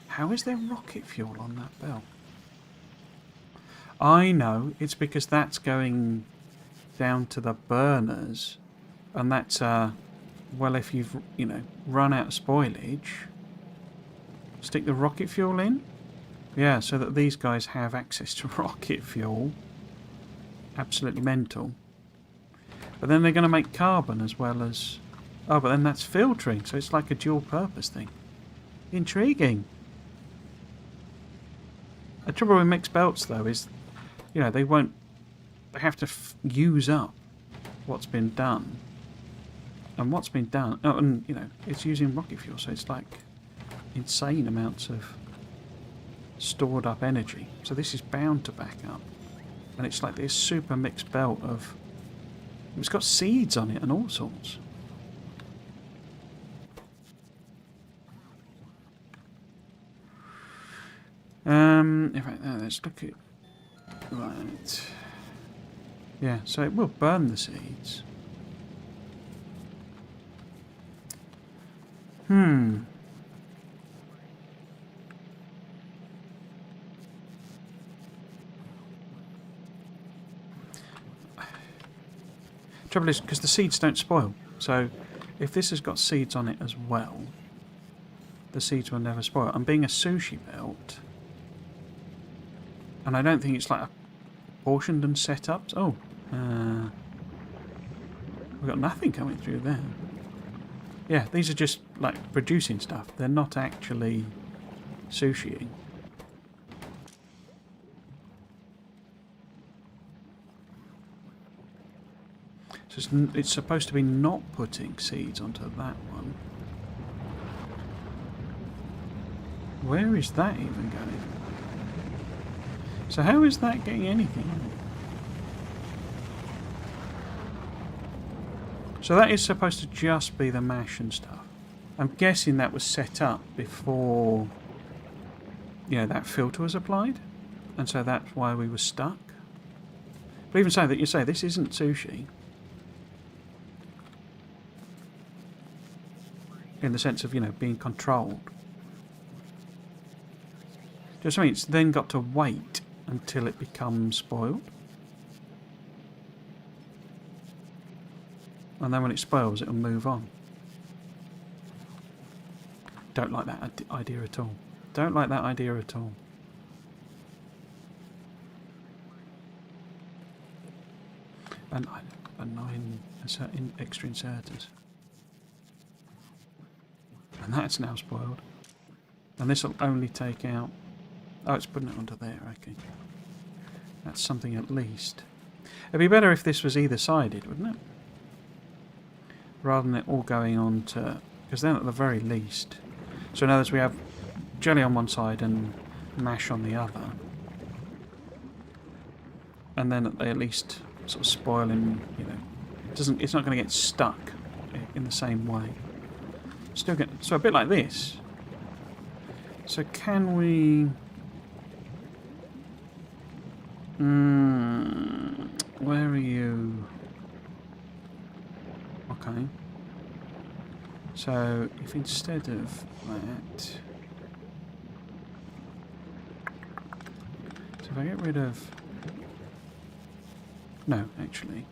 How is there rocket fuel on that belt? I know, it's because that's going down to the burners, and that's well, if you've run out of spoilage, stick the rocket fuel in. Yeah, so that these guys have access to rocket fuel. Absolutely mental. But then they're going to make carbon as well as... Oh, but then that's filtering, so it's like a dual purpose thing. Intriguing. The trouble with mixed belts, though, is, they won't... They have to use up what's been done. And what's been done... Oh, and, it's using rocket fuel, so it's like insane amounts of stored up energy. So this is bound to back up. And it's like this super mixed belt of... It's got seeds on it and all sorts. In fact, let's look at... Right. Yeah, so it will burn the seeds. Trouble is, because the seeds don't spoil. So, if this has got seeds on it as well, the seeds will never spoil. And being a sushi belt, and I don't think it's like portioned and set up. Oh, we've got nothing coming through there. Yeah, these are just like producing stuff. They're not actually sushiing. So it's supposed to be not putting seeds onto that one. Where is that even going? So how is that getting anything? So that is supposed to just be the mash and stuff. I'm guessing that was set up before, that filter was applied. And so that's why we were stuck. But even so, that you say this isn't sushi. In the sense of, being controlled. Just I mean, it's then got to wait until it becomes spoiled. And then when it spoils, it'll move on. Don't like that idea at all. Don't like that idea at all. And 9 extra inserters. And that's now spoiled. And this will only take out... Oh, it's putting it onto there, okay. That's something at least. It'd be better if this was either-sided, wouldn't it? Rather than it all going on to... Because then at the very least... So in other words, we have jelly on one side and mash on the other. And then they at least sort of spoil in, it's not going to get stuck in the same way. Still get so a bit like this. So can we? Where are you? Okay. So if instead of that, so if I get rid of, no, actually,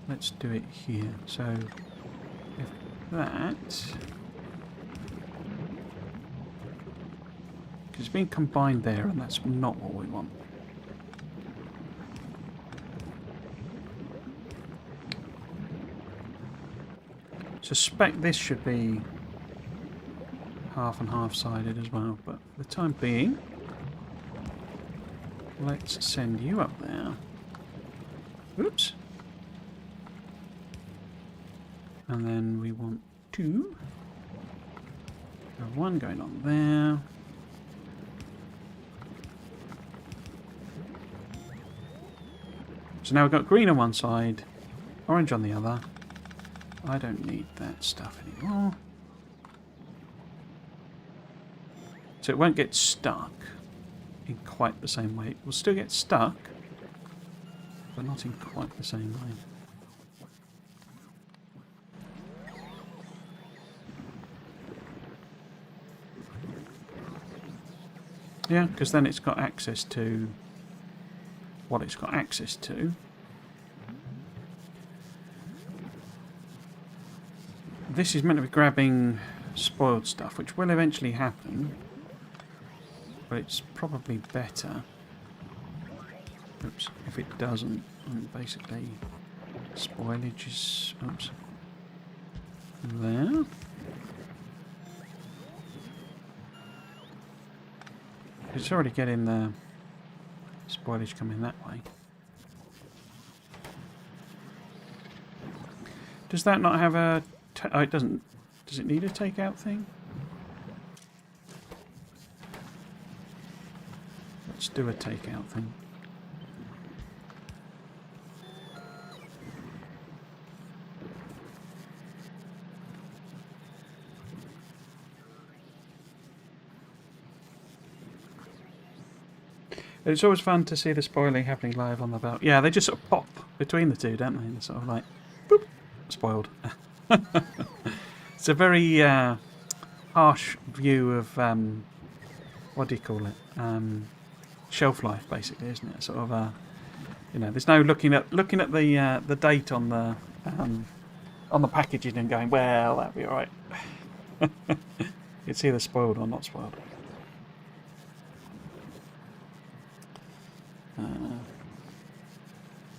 let's do it here. So if that, because it's being combined there, and that's not what we want. Suspect this should be half and half sided as well, but for the time being, let's send you up there. Oops. And then we want 2. One going on there. So now we've got green on one side, orange on the other. I don't need that stuff anymore. So it won't get stuck in quite the same way. It will still get stuck, but not in quite the same way. Yeah, because then it's got access to what it's got access to. This is meant to be grabbing spoiled stuff, which will eventually happen, but it's probably better. Oops, if it doesn't, basically spoilage is, oops, there. It's already getting the spoilage coming that way. Does that not have a... oh, it doesn't. Does it need a takeout thing? Let's do a takeout thing. It's always fun to see the spoiling happening live on the belt. Yeah, they just sort of pop between the two, don't they? They're sort of like, boop, spoiled. It's a very harsh view of, what do you call it? Shelf life, basically, isn't it? Sort of, you know, there's no looking at the date on the packaging and going, well, that'll be all right. It's either spoiled or not spoiled.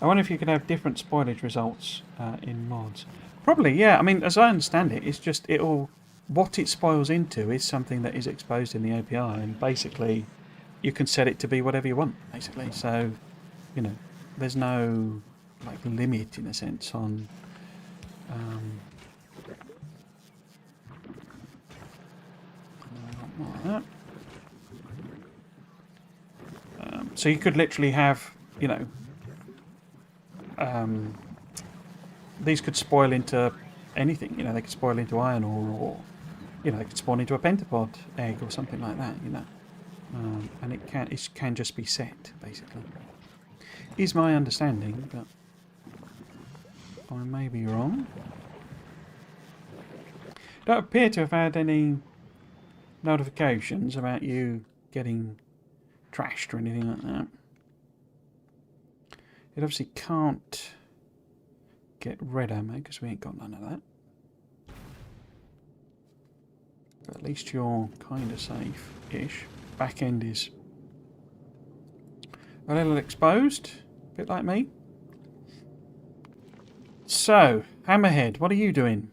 I wonder if you could have different spoilage results in mods. Probably, yeah. I mean, as I understand it, it's just what it spoils into is something that is exposed in the API, and basically you can set it to be whatever you want, basically. So, you know, there's no like limit in a sense on. So you could literally have, you know, these could spoil into anything. You know, they could spoil into iron ore, or you know, they could spawn into a pentapod egg or something like that. You know, and it can just be set basically. Is my understanding, but I may be wrong. Don't appear to have had any notifications about you getting trashed or anything like that. It obviously can't get red ammo because we ain't got none of that. But at least you're kind of safe-ish. Back end is a little exposed, a bit like me. So, Hammerhead, what are you doing?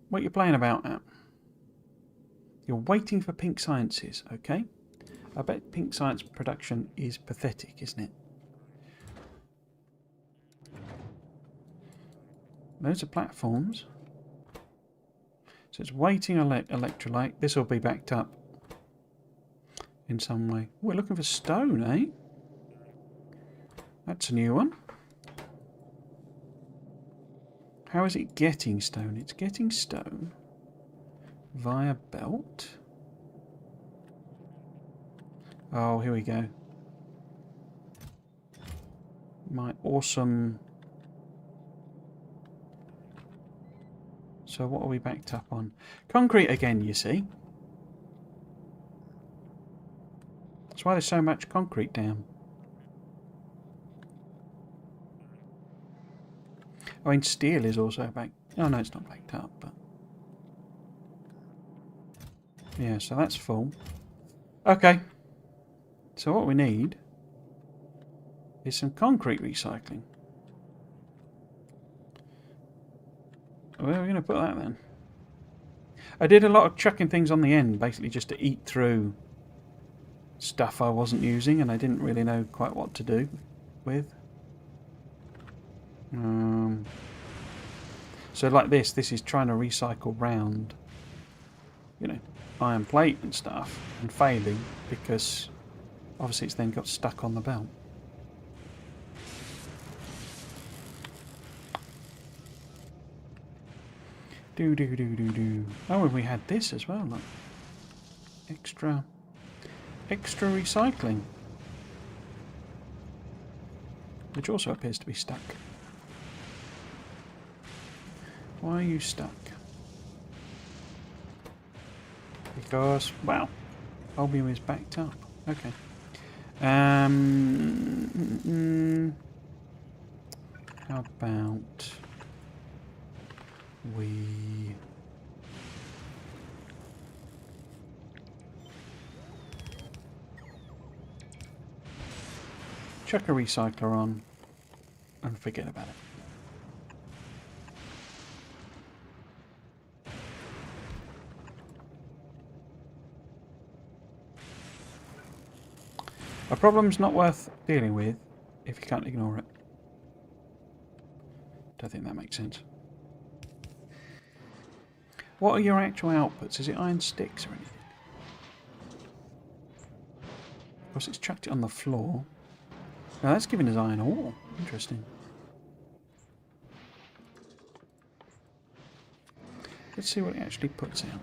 What are you playing about at? You're waiting for Pink Sciences, okay? I bet Pink Science production is pathetic, isn't it? Those are platforms. So it's waiting electrolyte. This will be backed up in some way. We're looking for stone, eh? That's a new one. How is it getting stone? It's getting stone via belt. Oh, here we go. My awesome So what are we backed up on? Concrete again, you see. That's why there's so much concrete down. I mean, steel is also backed... Oh, no, it's not backed up, but... Yeah, so that's full. Okay. So what we need is some concrete recycling. Where are we going to put that then? I did a lot of chucking things on the end, basically just to eat through stuff I wasn't using, and I didn't really know quite what to do with. So like this is trying to recycle round, you know, iron plate and stuff, and failing because obviously it's then got stuck on the belt. Do. Oh, and we had this as well, look. Extra recycling. Which also appears to be stuck. Why are you stuck? Because, wow, Ulbium is backed up. Okay. How about we... chuck a recycler on and forget about it. A problem's not worth dealing with if you can't ignore it. Don't think that makes sense. What are your actual outputs? Is it iron sticks or anything? Of course, it's chucked it on the floor. Now that's giving us iron ore. Interesting. Let's see what it actually puts out.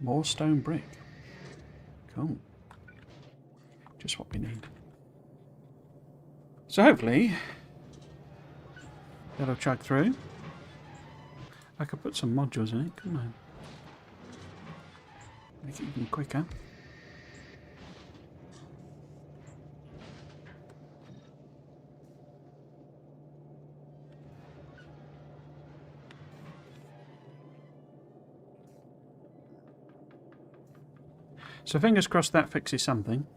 More stone brick. Cool. Just what we need. So hopefully that'll chug through. I could put some modules in it, couldn't I? Make it even quicker. So fingers crossed that fixes something.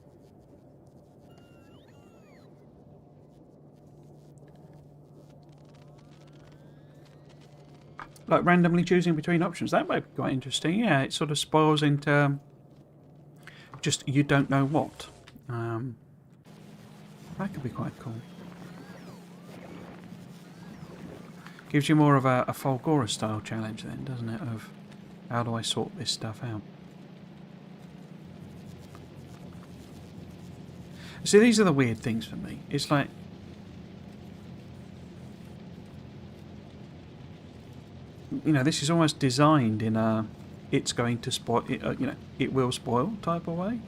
Like randomly choosing between options. That might be quite interesting. Yeah, it sort of spoils into just you don't know what. That could be quite cool. Gives you more of a Folgora style challenge then, doesn't it? Of how do I sort this stuff out? See, these are the weird things for me. It's like... you know, this is almost designed in a... it's going to spoil... you know, it will spoil type of way.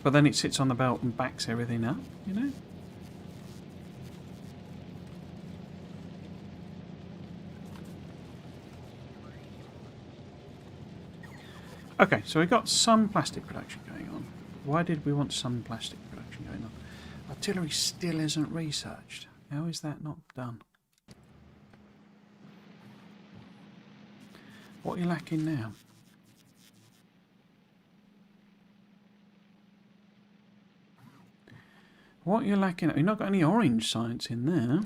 But then it sits on the belt and backs everything up, you know? Okay, so we've got some plastic production going on. Why did we want some plastic production going on? Artillery still isn't researched. How is that not done? What are you lacking now? What are you lacking? You've not got any orange science in there.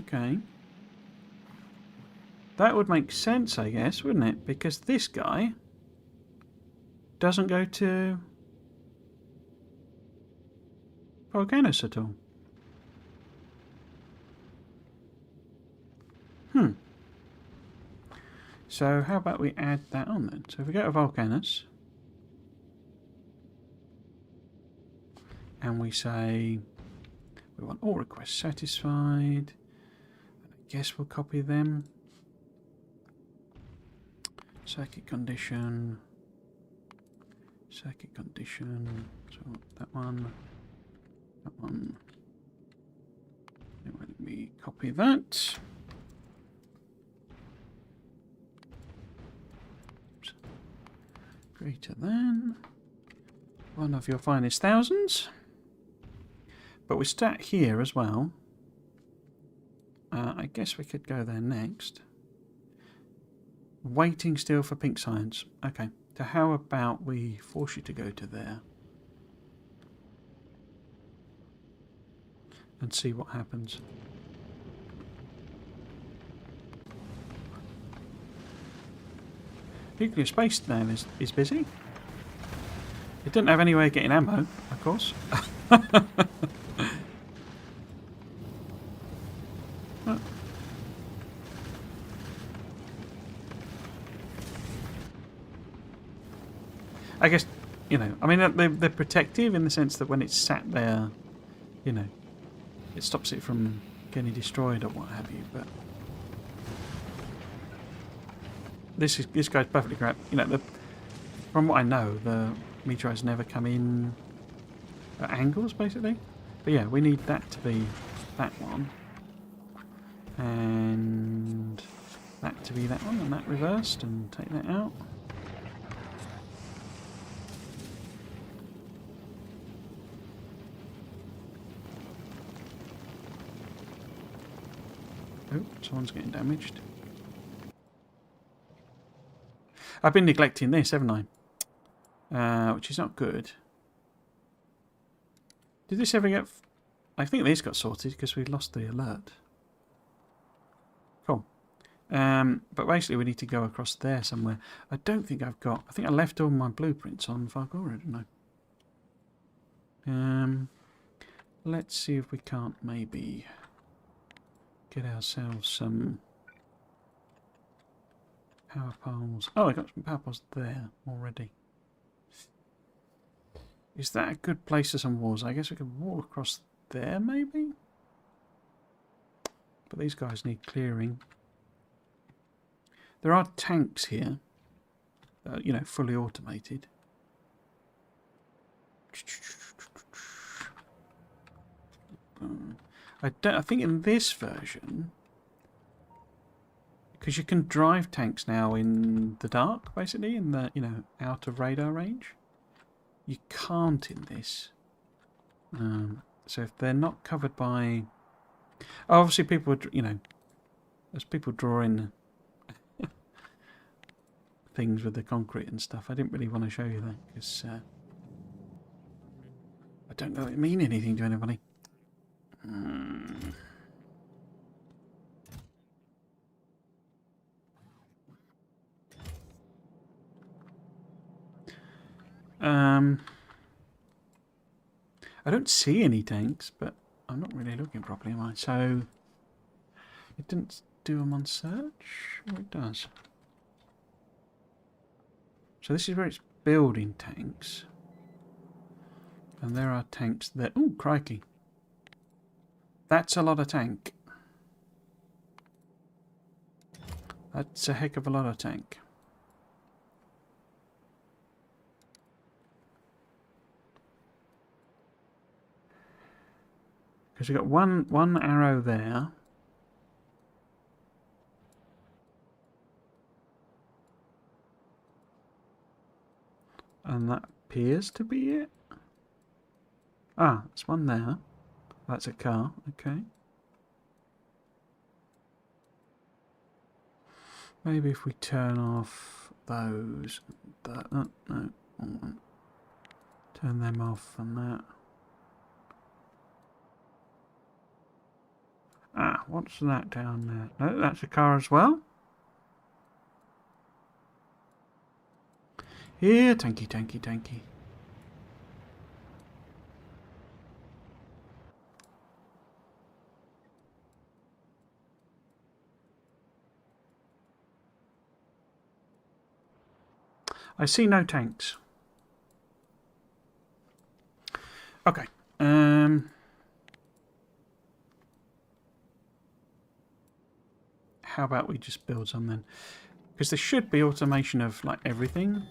Okay. That would make sense, I guess, wouldn't it? Because this guy doesn't go to Volcanus at all. So how about we add that on then? So if we go to Volcanus and we say we want all requests satisfied, I guess we'll copy them. Circuit condition. Circuit condition. So that one. That one. Let me copy that. Greater than one of your finest thousands. But we're sat here as well. I guess we could go there next. Waiting still for pink science. Okay. So how about we force you to go to there? And see what happens. Nuclear space now is busy. It didn't have any way of getting ammo, of course. Oh. I guess, you know, I mean, they're protective in the sense that when it's sat there, you know, it stops it from getting destroyed or what have you, but this guy's perfectly crap. You know, from what I know, the meteorites never come in at angles, basically. But yeah, we need that to be that one, and that to be that one, and that reversed, and take that out. Oh, someone's getting damaged. I've been neglecting this, haven't I? Which is not good. Did this ever get... I think this got sorted because we lost the alert. Cool. But basically we need to go across there somewhere. I don't think I've got... I think I left all my blueprints on Vargora, didn't I? Let's see if we can't maybe get ourselves some power poles. Oh, I got some power poles there already. Is that a good place for some walls? I guess we could walk across there, maybe? But these guys need clearing. There are tanks here. You know, fully automated. I think in this version, because you can drive tanks now in the dark, basically, in the, you know, out of radar range. You can't in this. So if they're not covered by... Obviously people would, you know, as people draw in things with the concrete and stuff, I didn't really want to show you that because I don't know if it mean anything to anybody. I don't see any tanks, but I'm not really looking properly, am I? So it didn't do them on search? Or it does. So this is where it's building tanks. And there are tanks there. Oh, crikey. That's a lot of tank. That's a heck of a lot of tank. Because we've got one arrow there. And that appears to be it. Ah, there's one there. That's a car, okay. Maybe if we turn off those... no, turn them off and that. Ah, what's that down there? No, that's a car as well. Here, tanky, tanky, tanky. I see no tanks. Okay. How about we just build some then? Because there should be automation of like everything.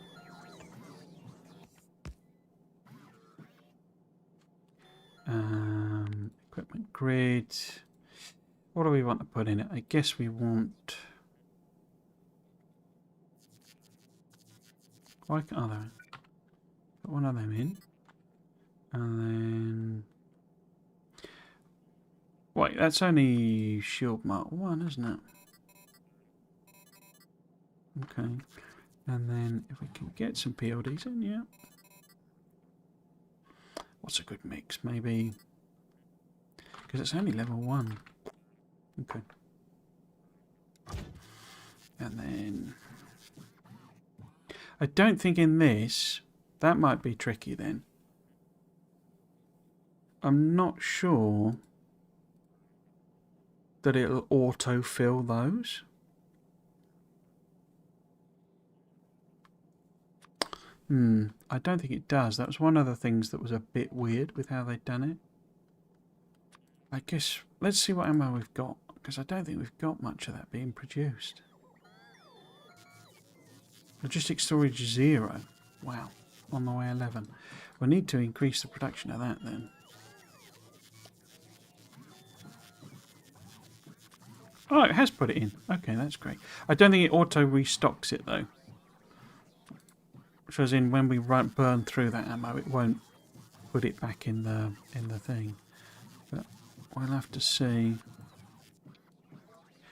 Equipment grid. What do we want to put in it? I guess we want... Why can't... Oh, there. Put one of them in. And then... Wait, that's only Shield Mark 1, isn't it? Okay. And then if we can get some PLDs in, yeah. What's a good mix? Maybe... Because it's only level 1. Okay. And then... I don't think in this... That might be tricky then. I'm not sure that it'll auto-fill those. I don't think it does. That was one of the things that was a bit weird with how they'd done it. I guess, let's see what ammo we've got, because I don't think we've got much of that being produced. Logistics storage 0. Wow. On the way 11. We'll need to increase the production of that then. Oh, it has put it in. Okay, that's great. I don't think it auto restocks it though. Which as in when we burn through that ammo, it won't put it back in the thing. But we'll have to see.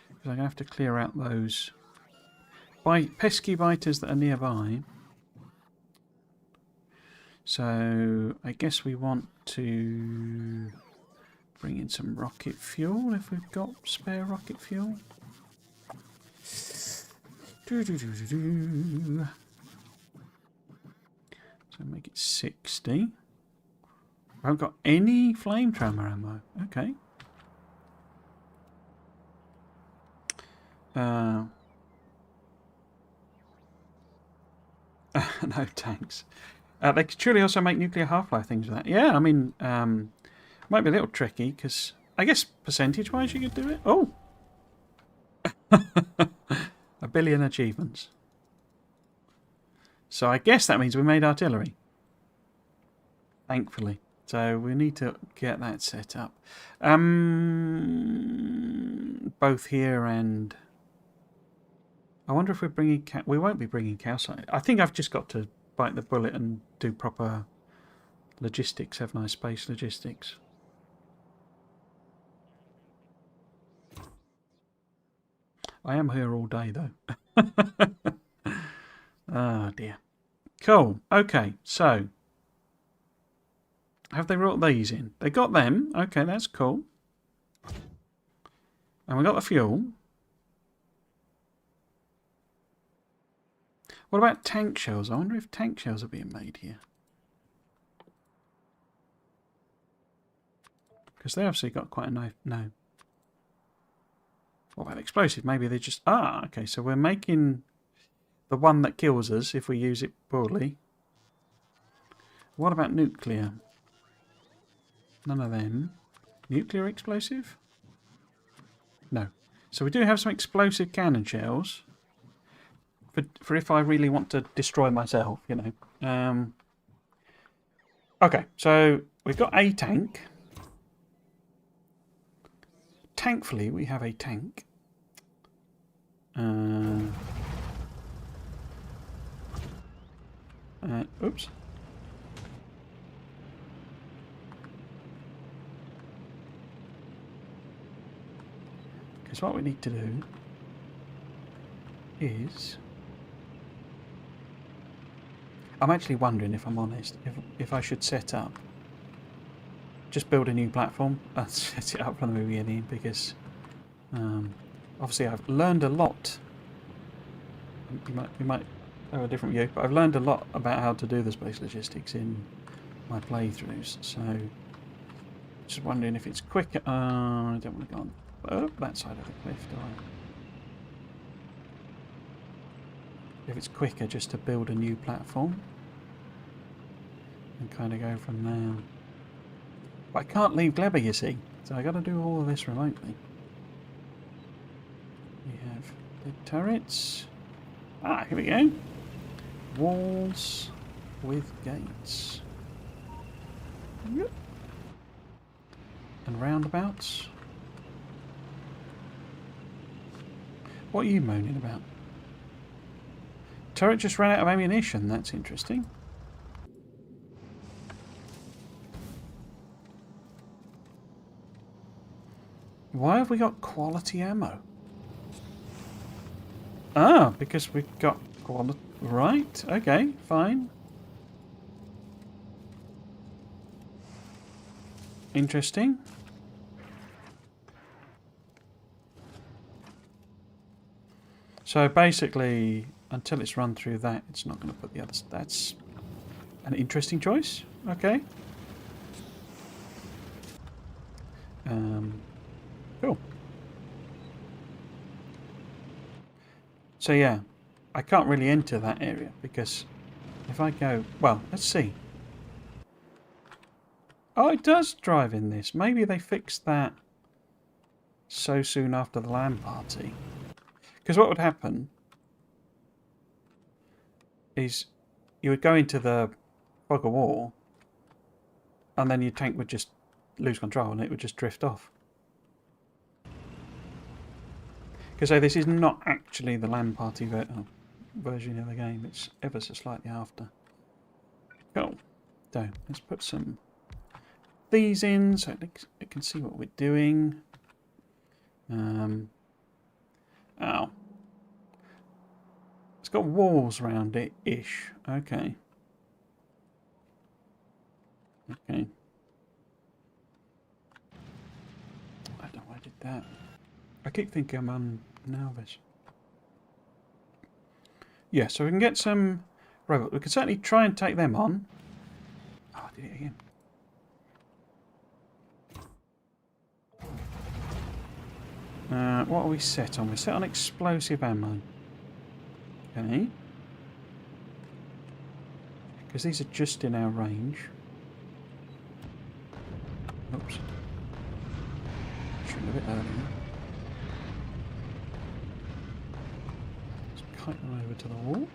Because I'm going to have to clear out those pesky biters that are nearby. So I guess we want to bring in some rocket fuel if we've got spare rocket fuel. So make it 60. I haven't got any flame tremor ammo. Okay. No tanks. They could surely also make nuclear half-life things with that. Yeah, I mean, might be a little tricky because I guess percentage-wise you could do it. Oh, 1 billion achievements. So I guess that means we made artillery. Thankfully. So we need to get that set up. Both here and... I wonder if we're bringing... We won't be bringing calcite. I think I've just got to bite the bullet and do proper logistics, haven't I? Space logistics. I am here all day, though. Oh, dear. Cool. Okay, so... Have they brought these in? They got them. Okay, that's cool. And we got the fuel. What about tank shells? I wonder if tank shells are being made here. Because they obviously got quite a knife. No. What about explosive? Maybe they just... Ah, okay. So we're making the one that kills us if we use it poorly. What about nuclear? None of them. Nuclear explosive? No. So we do have some explosive cannon shells. For if I really want to destroy myself, you know. Okay, so we've got a tank. Thankfully, we have a tank. Oops. Because what we need to do is... I'm actually wondering, if I'm honest, if I should set up, just build a new platform and set it up from the beginning, because obviously I've learned a lot. You might have a different view, but I've learned a lot about how to do the space logistics in my playthroughs. So just wondering if it's quicker. I don't want to go on that side of the cliff, do I? If it's quicker just to build a new platform and kind of go from there. But I can't leave Gleba, you see, so I got to do all of this remotely. We have the turrets. Ah, here we go. Walls with gates. Yep. And roundabouts. What are you moaning about? Turret just ran out of ammunition. That's interesting. Why have we got quality ammo? Ah, because we got quality. Right, okay, fine. Interesting. So basically, until it's run through that, it's not going to put the others. That's an interesting choice. Okay. Cool. So yeah, I can't really enter that area because if I go... Well, let's see. Oh, it does drive in this. Maybe they fixed that so soon after the LAN party. Because what would happen is you would go into the fog of war and then your tank would just lose control and it would just drift off. Because so this is not actually the LAN party version of the game. It's ever so slightly after. Cool. So let's put some these in so it can see what we're doing. Oh. It's got walls around it-ish. Okay. Okay. I don't know why I did that. I keep thinking I'm on Nalvis. Yeah, so we can get some robots. We can certainly try and take them on. Oh, I did it again. What are we set on? We're set on explosive ammo. Okay. Because these are just in our range. Oops. Shouldn't have it earlier. Let's kite them over to the wall.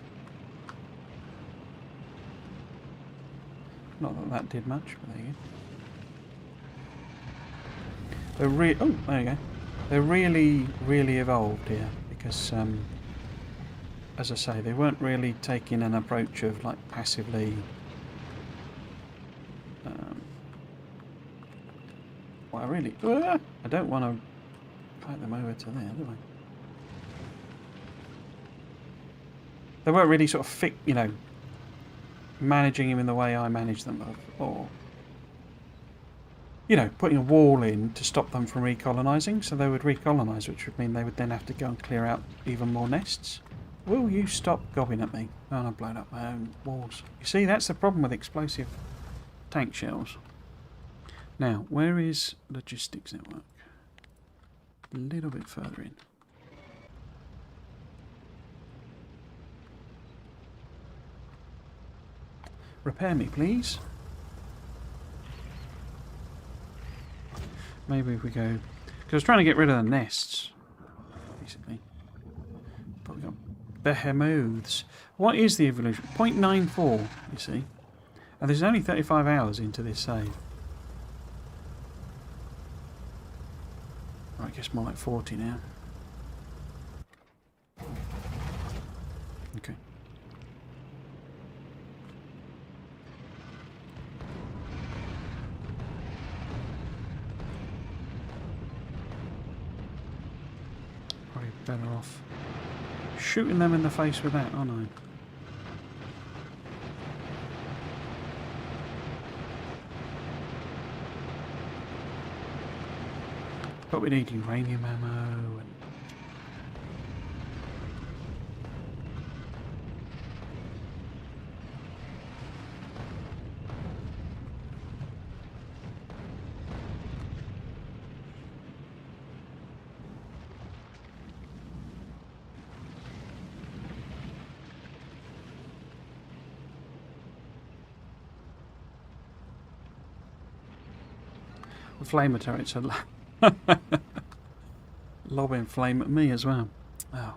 Not that that did much, but there you go. Oh, there you go. They're really, really evolved here because, as I say, they weren't really taking an approach of like passively. Well, I don't want to kite them over to there, do I? They weren't really sort of managing him in the way I manage them, or putting a wall in to stop them from recolonising, so they would recolonise, which would mean they would then have to go and clear out even more nests. Will you stop gobbing at me? Oh, I've blown up my own walls. You see, that's the problem with explosive tank shells. Now, where is logistics network? A little bit further in. Repair me, please. Maybe if we go... Because I was trying to get rid of the nests, basically. But we've got behemoths. What is the evolution? 0.94, you see. And there's only 35 hours into this save. I guess more like 40 now. Okay. Probably better off shooting them in the face with that, aren't I? But we need uranium ammo and... The flamer turrets are lobbing flame at me as well. Oh.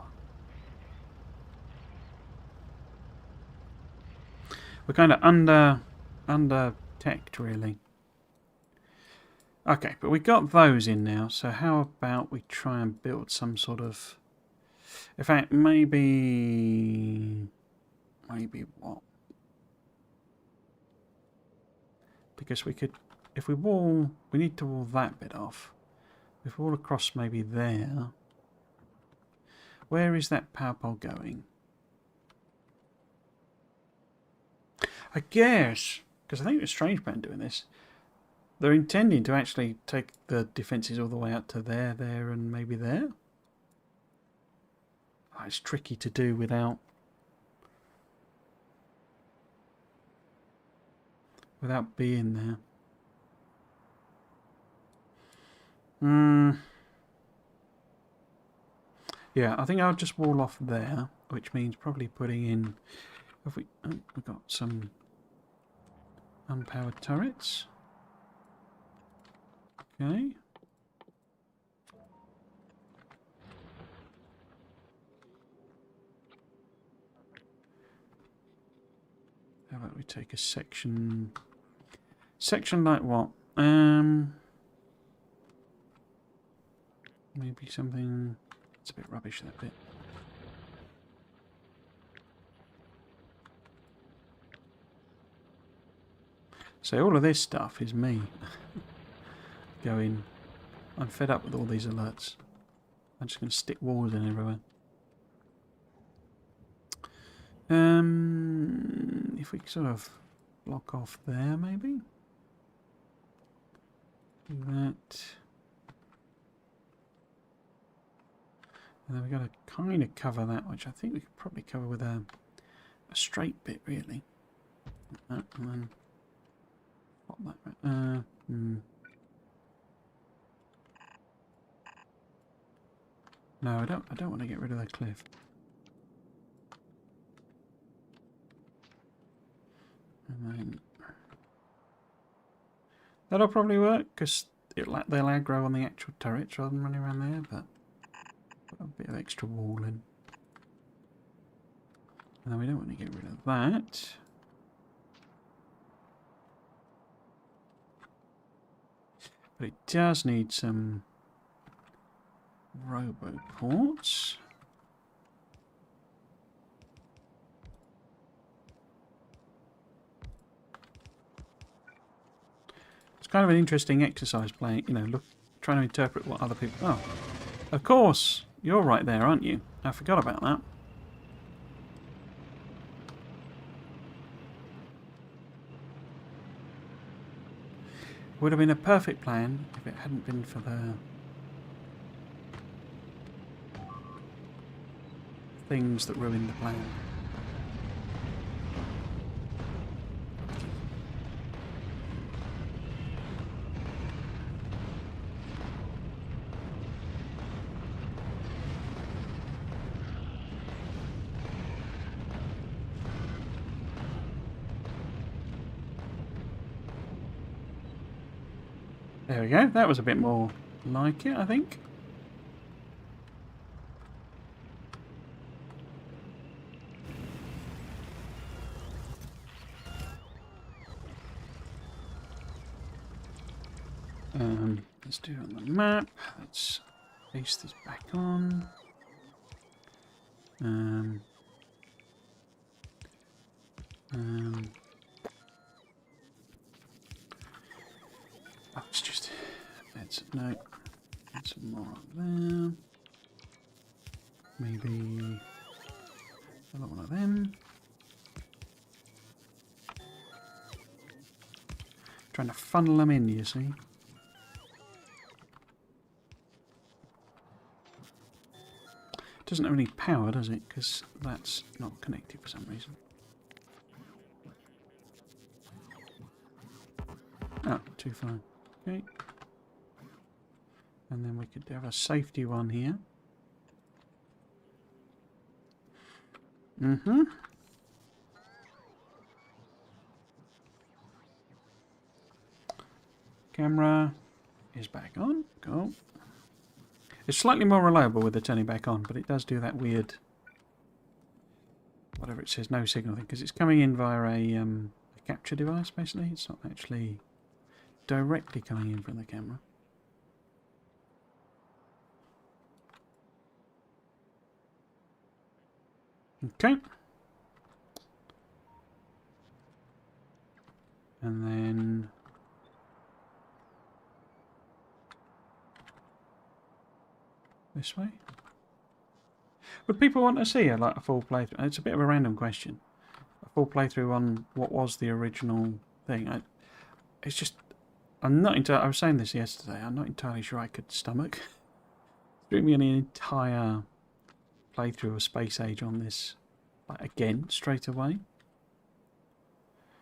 We're kind of under teched, really. Okay, but we got those in now, so how about we try and build some sort of... In fact, maybe what? Because we could... If we wall... We need to wall that bit off. If we wall across maybe there... Where is that power pole going? I guess, because I think it's Strange Band doing this, they're intending to actually take the defences all the way up to there, and maybe there. Oh, it's tricky to do without being there. Yeah, I think I'll just wall off there, which means probably putting in... Have we? Oh, we've got some unpowered turrets. Okay. How about we take a section? Section like what? Maybe something... It's a bit rubbish, that bit. So all of this stuff is me going, I'm fed up with all these alerts. I'm just going to stick walls in everywhere. If we sort of block off there, maybe? Do that. And then we've got to kind of cover that, which I think we could probably cover with a straight bit, really. Like that, and then pop that right. No, I don't want to get rid of that cliff. And then that'll probably work because they'll aggro on the actual turrets rather than running around there. But put a bit of extra wall in. And then we don't want to get rid of that. But it does need some robo ports. It's kind of an interesting exercise playing, trying to interpret what other people... Oh, of course, you're right there, aren't you? I forgot about that. Would have been a perfect plan if it hadn't been for the things that ruined the plan. There we go. That was a bit more like it, I think. Let's do it on the map. Let's paste this back on. Oh, it's just... No. Add some more up there. Maybe... another one of them. Trying to funnel them in, you see. Doesn't have any power, does it? Because that's not connected for some reason. Oh, too far. Okay. And then we could have a safety one here. Camera is back on. Cool. It's slightly more reliable with the turning back on, but it does do that weird whatever it says, no signal thing, because it's coming in via a capture device, basically. It's not actually directly coming in from the camera. Okay. And then this way. Would people want to see a full playthrough? It's a bit of a random question. A full playthrough on what was the original thing. It's just, I'm not entirely. I was saying this yesterday. I'm not entirely sure I could stomach doing an entire playthrough of Space Age on this, like, again straight away.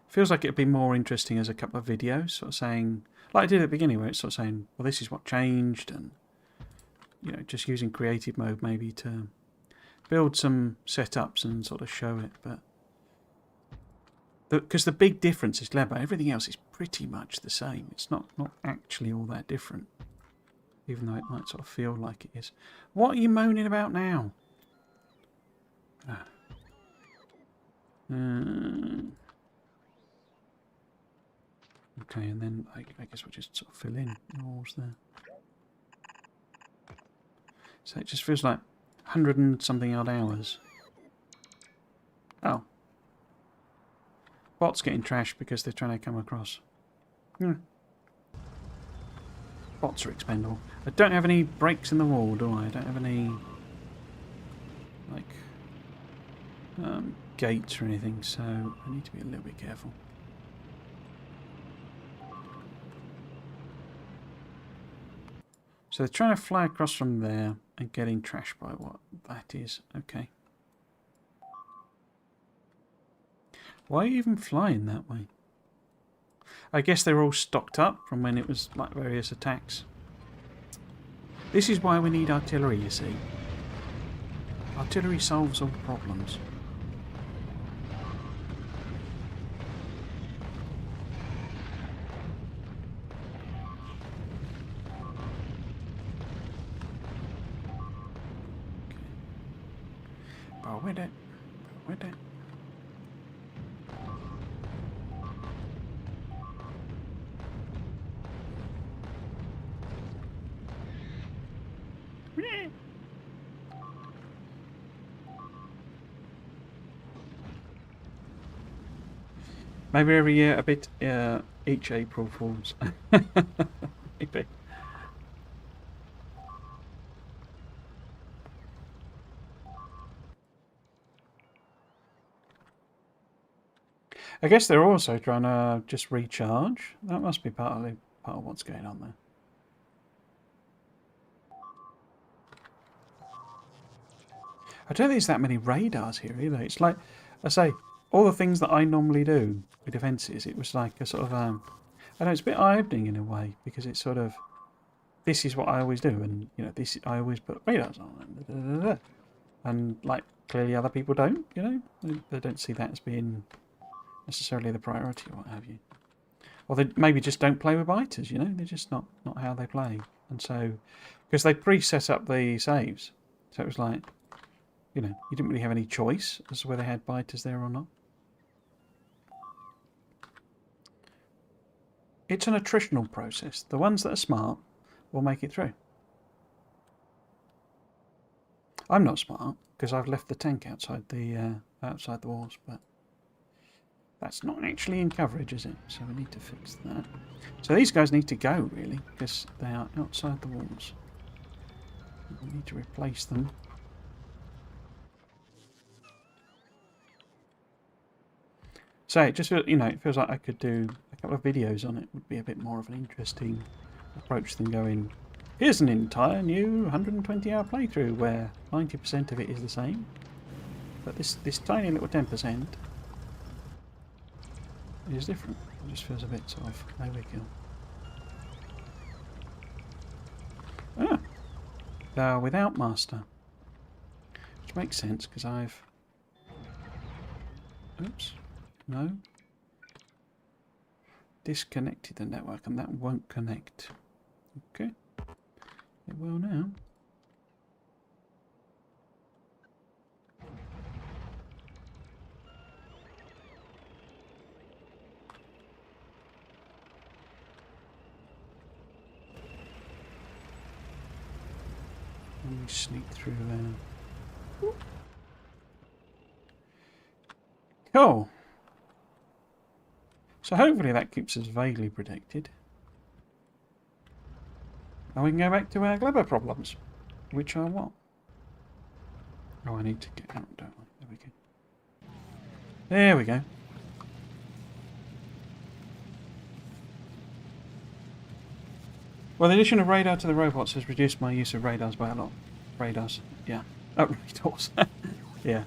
Feels like it'd be more interesting as a couple of videos, sort of saying, like I did at the beginning, where it's sort of saying, well, this is what changed, and just using creative mode maybe to build some setups and sort of show it. But because the big difference is Gleba, everything else is pretty much the same. It's not actually all that different, even though it might sort of feel like it is. What are you moaning about now? Okay, and then I guess we'll just sort of fill in the walls there. So it just feels like 100 and something odd hours. Oh. Bots getting trashed because they're trying to come across. Bots are expendable. I don't have any breaks in the wall, do I? I don't have any, like, gates or anything, so I need to be a little bit careful. So they're trying to fly across from there and getting trashed by what that is. Okay. Why are you even flying that way? I guess they're all stocked up from when it was like various attacks. This is why we need artillery, you see. Artillery solves all problems. But with it. But with it. Maybe every year a bit each April Fools. Maybe. I guess they're also trying to just recharge. That must be part of what's going on there. I don't think there's that many radars here either. It's like, I say, all the things that I normally do with defences, it was like a sort of, I know it's a bit eye-opening in a way, because it's sort of, this is what I always do, and, this I always put radars on, and like, clearly other people don't, they don't see that as being necessarily the priority or what have you. Or they maybe just don't play with biters, they're just not how they play. And so, because they pre-set up the saves, so it was like, you didn't really have any choice as to whether they had biters there or not. It's an attritional process. The ones that are smart will make it through. I'm not smart because I've left the tank outside the walls, but that's not actually in coverage, is it? So we need to fix that. So these guys need to go, really, because they are outside the walls. We need to replace them. So it just feels, it feels like I could do a couple of videos on it. Would be a bit more of an interesting approach than going, here's an entire new 120-hour playthrough where 90% of it is the same, but this tiny little 10% is different. It just feels a bit sort of overkill. Ah, they are without master, which makes sense because I've. Oops. No. Disconnected the network, and that won't connect. Okay. It will now. sneak through there. Cool. So hopefully that keeps us vaguely protected. And we can go back to our Gleba problems. Which are what? Oh, I need to get out, don't I? There we go. There we go. Well, the addition of radar to the robots has reduced my use of radars by a lot. Radars, yeah. Oh, radars. Yeah.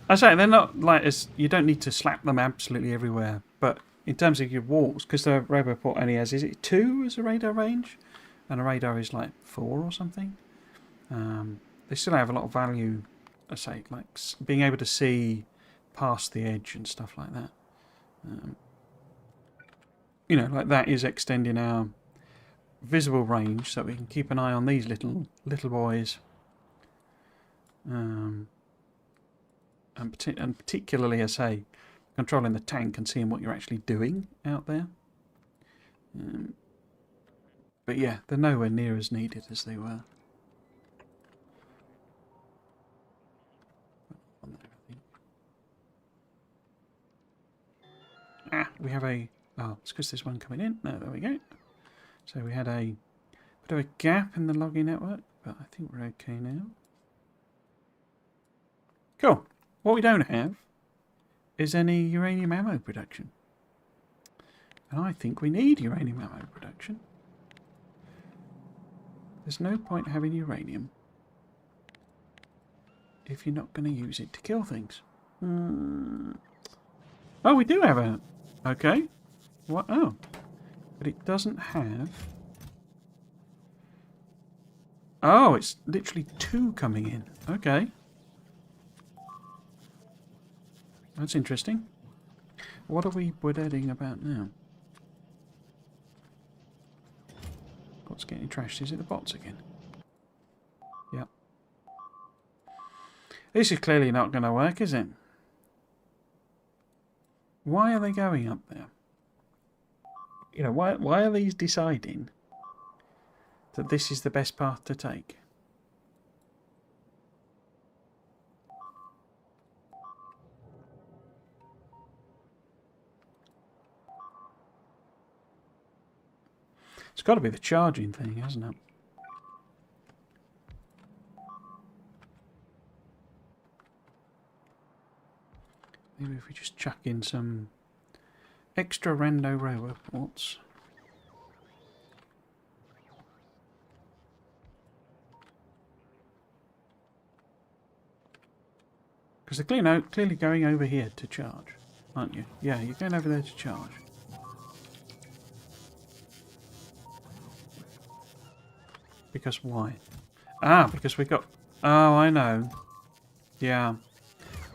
I say they're not like as you don't need to slap them absolutely everywhere, but in terms of your walks, because the Roboport only has, is it 2 as a radar range, and a radar is like 4 or something. They still have a lot of value. I say like being able to see past the edge and stuff like that. You know, like that is extending our visible range, so we can keep an eye on these little boys. And particularly, I say, controlling the tank and seeing what you're actually doing out there. But yeah, they're nowhere near as needed as they were. We have a... Oh, it's because there's one coming in. No, there we go. So we had a bit of a gap in the logging network, but I think we're okay now. Cool. What we don't have is any uranium ammo production. And I think we need uranium ammo production. There's no point having uranium if you're not going to use it to kill things. Oh, we do have a... Okay. What? Oh. But it doesn't have... Oh, it's literally 2 coming in. Okay. That's interesting. What are we woodheading about now? What's getting trashed? Is it the bots again? Yep. This is clearly not going to work, is it? Why are they going up there? You know, why are these deciding that this is the best path to take? It's got to be the charging thing, hasn't it? Maybe if we just chuck in some extra rando roboports. Because they're clearly going over here to charge, aren't you? Yeah, you're going over there to charge. Because why? Ah, because we got... Oh, I know. Yeah.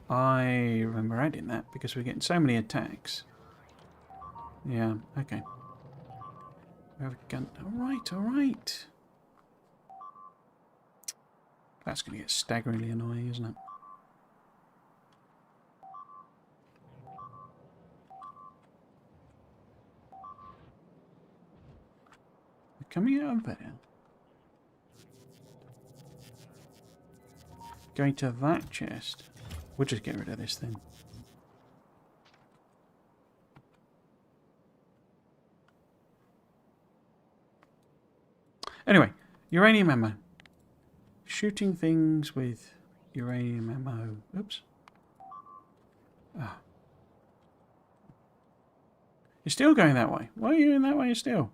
I remember adding that because we're getting so many attacks. Yeah, okay. We have a gun. Alright, alright. That's going to get staggeringly annoying, isn't it? We're coming out of there. Going to that chest. We'll just get rid of this thing. Anyway, uranium ammo. Shooting things with uranium ammo. Oops. Ah. You're still going that way. Why are you in that way still?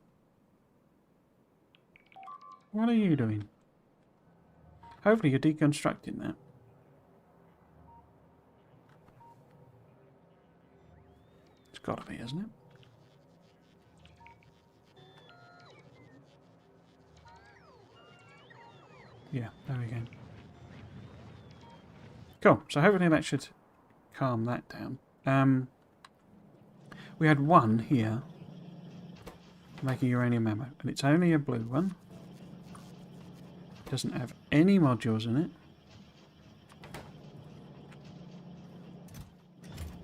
What are you doing? Hopefully you're deconstructing that. It's got to be, isn't it? Yeah, there we go. Cool. So hopefully that should calm that down. We had one here making uranium ammo, and it's only a blue one. Doesn't have any modules in it.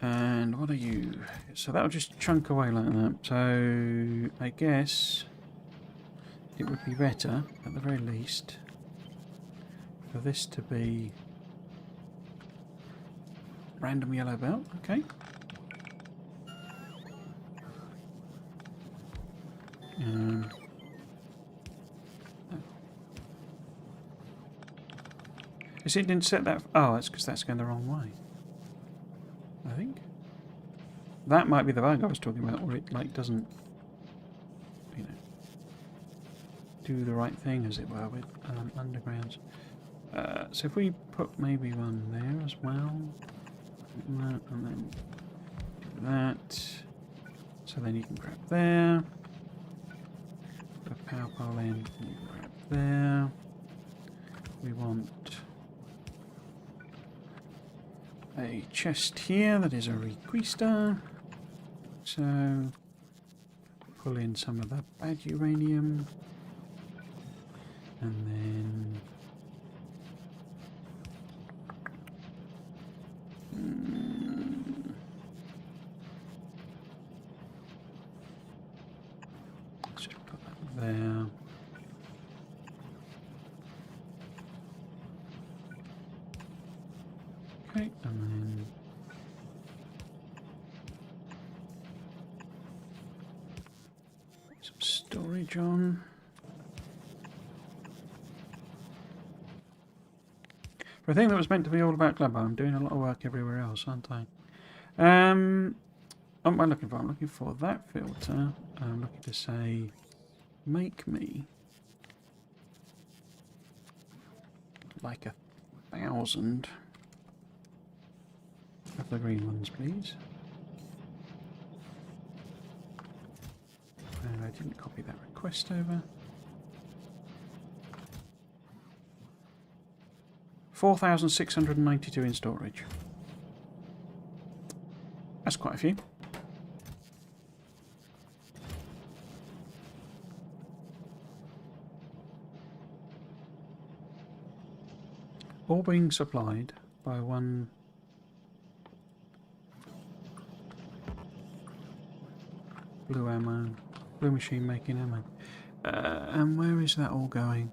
And what are you? So that'll just chunk away like that. So I guess it would be better, at the very least, for this to be random yellow belt. Okay. Is it didn't set that? Oh, it's because that's going the wrong way. I think that might be the bug I was talking about, where it like doesn't, you know, do the right thing, as it were, with undergrounds. So if we put maybe one there as well, and then do that, so then you can grab there. Put a power pole in, you can grab there. We want a chest here that is a requista. So pull in some of the bad uranium, and then let's just put that there. Okay, and then some storage on. For a thing that was meant to be all about Gleba, I'm doing a lot of work everywhere else, aren't I? What am I looking for? I'm looking for that filter. I'm looking to say, make me like 1,000 of the green ones, please. And I didn't copy that request over. 4,692 in storage. That's quite a few. All being supplied by one blue ammo, blue machine making ammo. And where is that all going?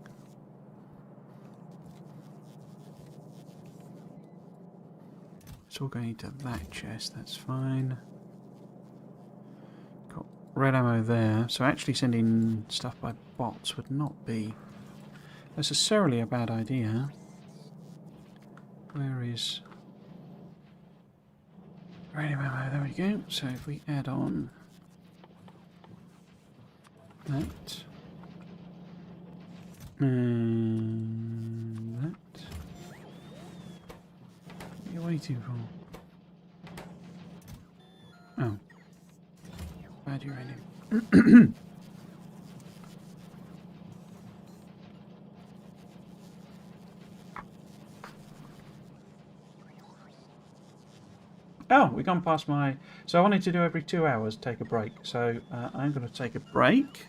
It's all going into that chest, that's fine. Got red ammo there, so actually sending stuff by bots would not be necessarily a bad idea. Where is red ammo? There we go. So if we add on that and that. What are you waiting for? Oh. Bad uranium. Oh, we've gone past my... So I wanted to do every 2 hours, take a break. So I'm going to take a break.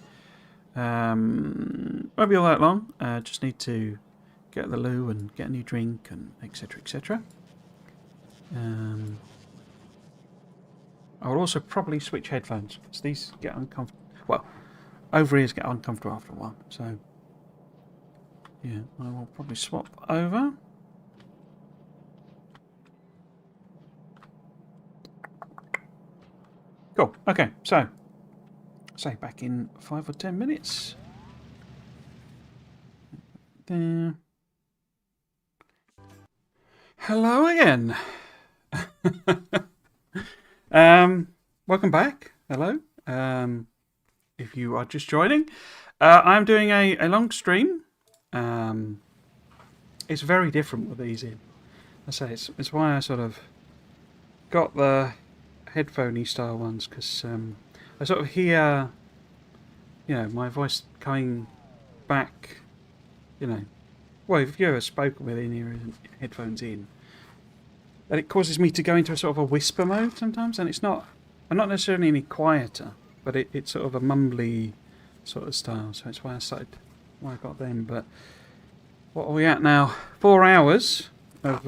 Won't be all that long. Just need to get the loo and get a new drink and etc, etc. I will also probably switch headphones because these get uncomfortable. Well, over-ears get uncomfortable after a while. So yeah, I will probably swap over. Cool. Okay, so say back in 5 or 10 minutes. There. Hello again. Welcome back. Hello. If you are just joining, I'm doing a long stream. It's very different with these in. I say it's why I sort of got the headphoney style ones, because I sort of hear, you know, my voice coming back, you know. Well, if you've ever spoken with in-ear headphones in, that it causes me to go into a sort of a whisper mode sometimes, and it's not. I'm not necessarily any quieter, but it's sort of a mumbly sort of style. So it's why I got them. But what are we at now? 4 hours of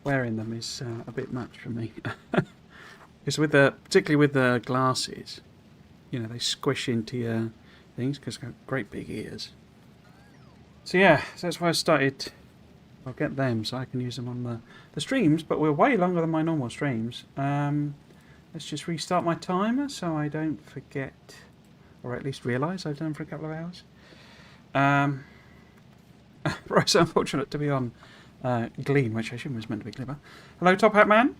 wearing them is a bit much for me. Because particularly with the glasses, you know, they squish into your things because they've got great big ears. So yeah, so that's why I started. I'll get them so I can use them on the streams, but we're way longer than my normal streams. Let's just restart my timer so I don't forget, or at least realise I've done for a couple of hours. Right, so unfortunate to be on Glean, which I assume was meant to be Gleba. Hello, Top Hat Man.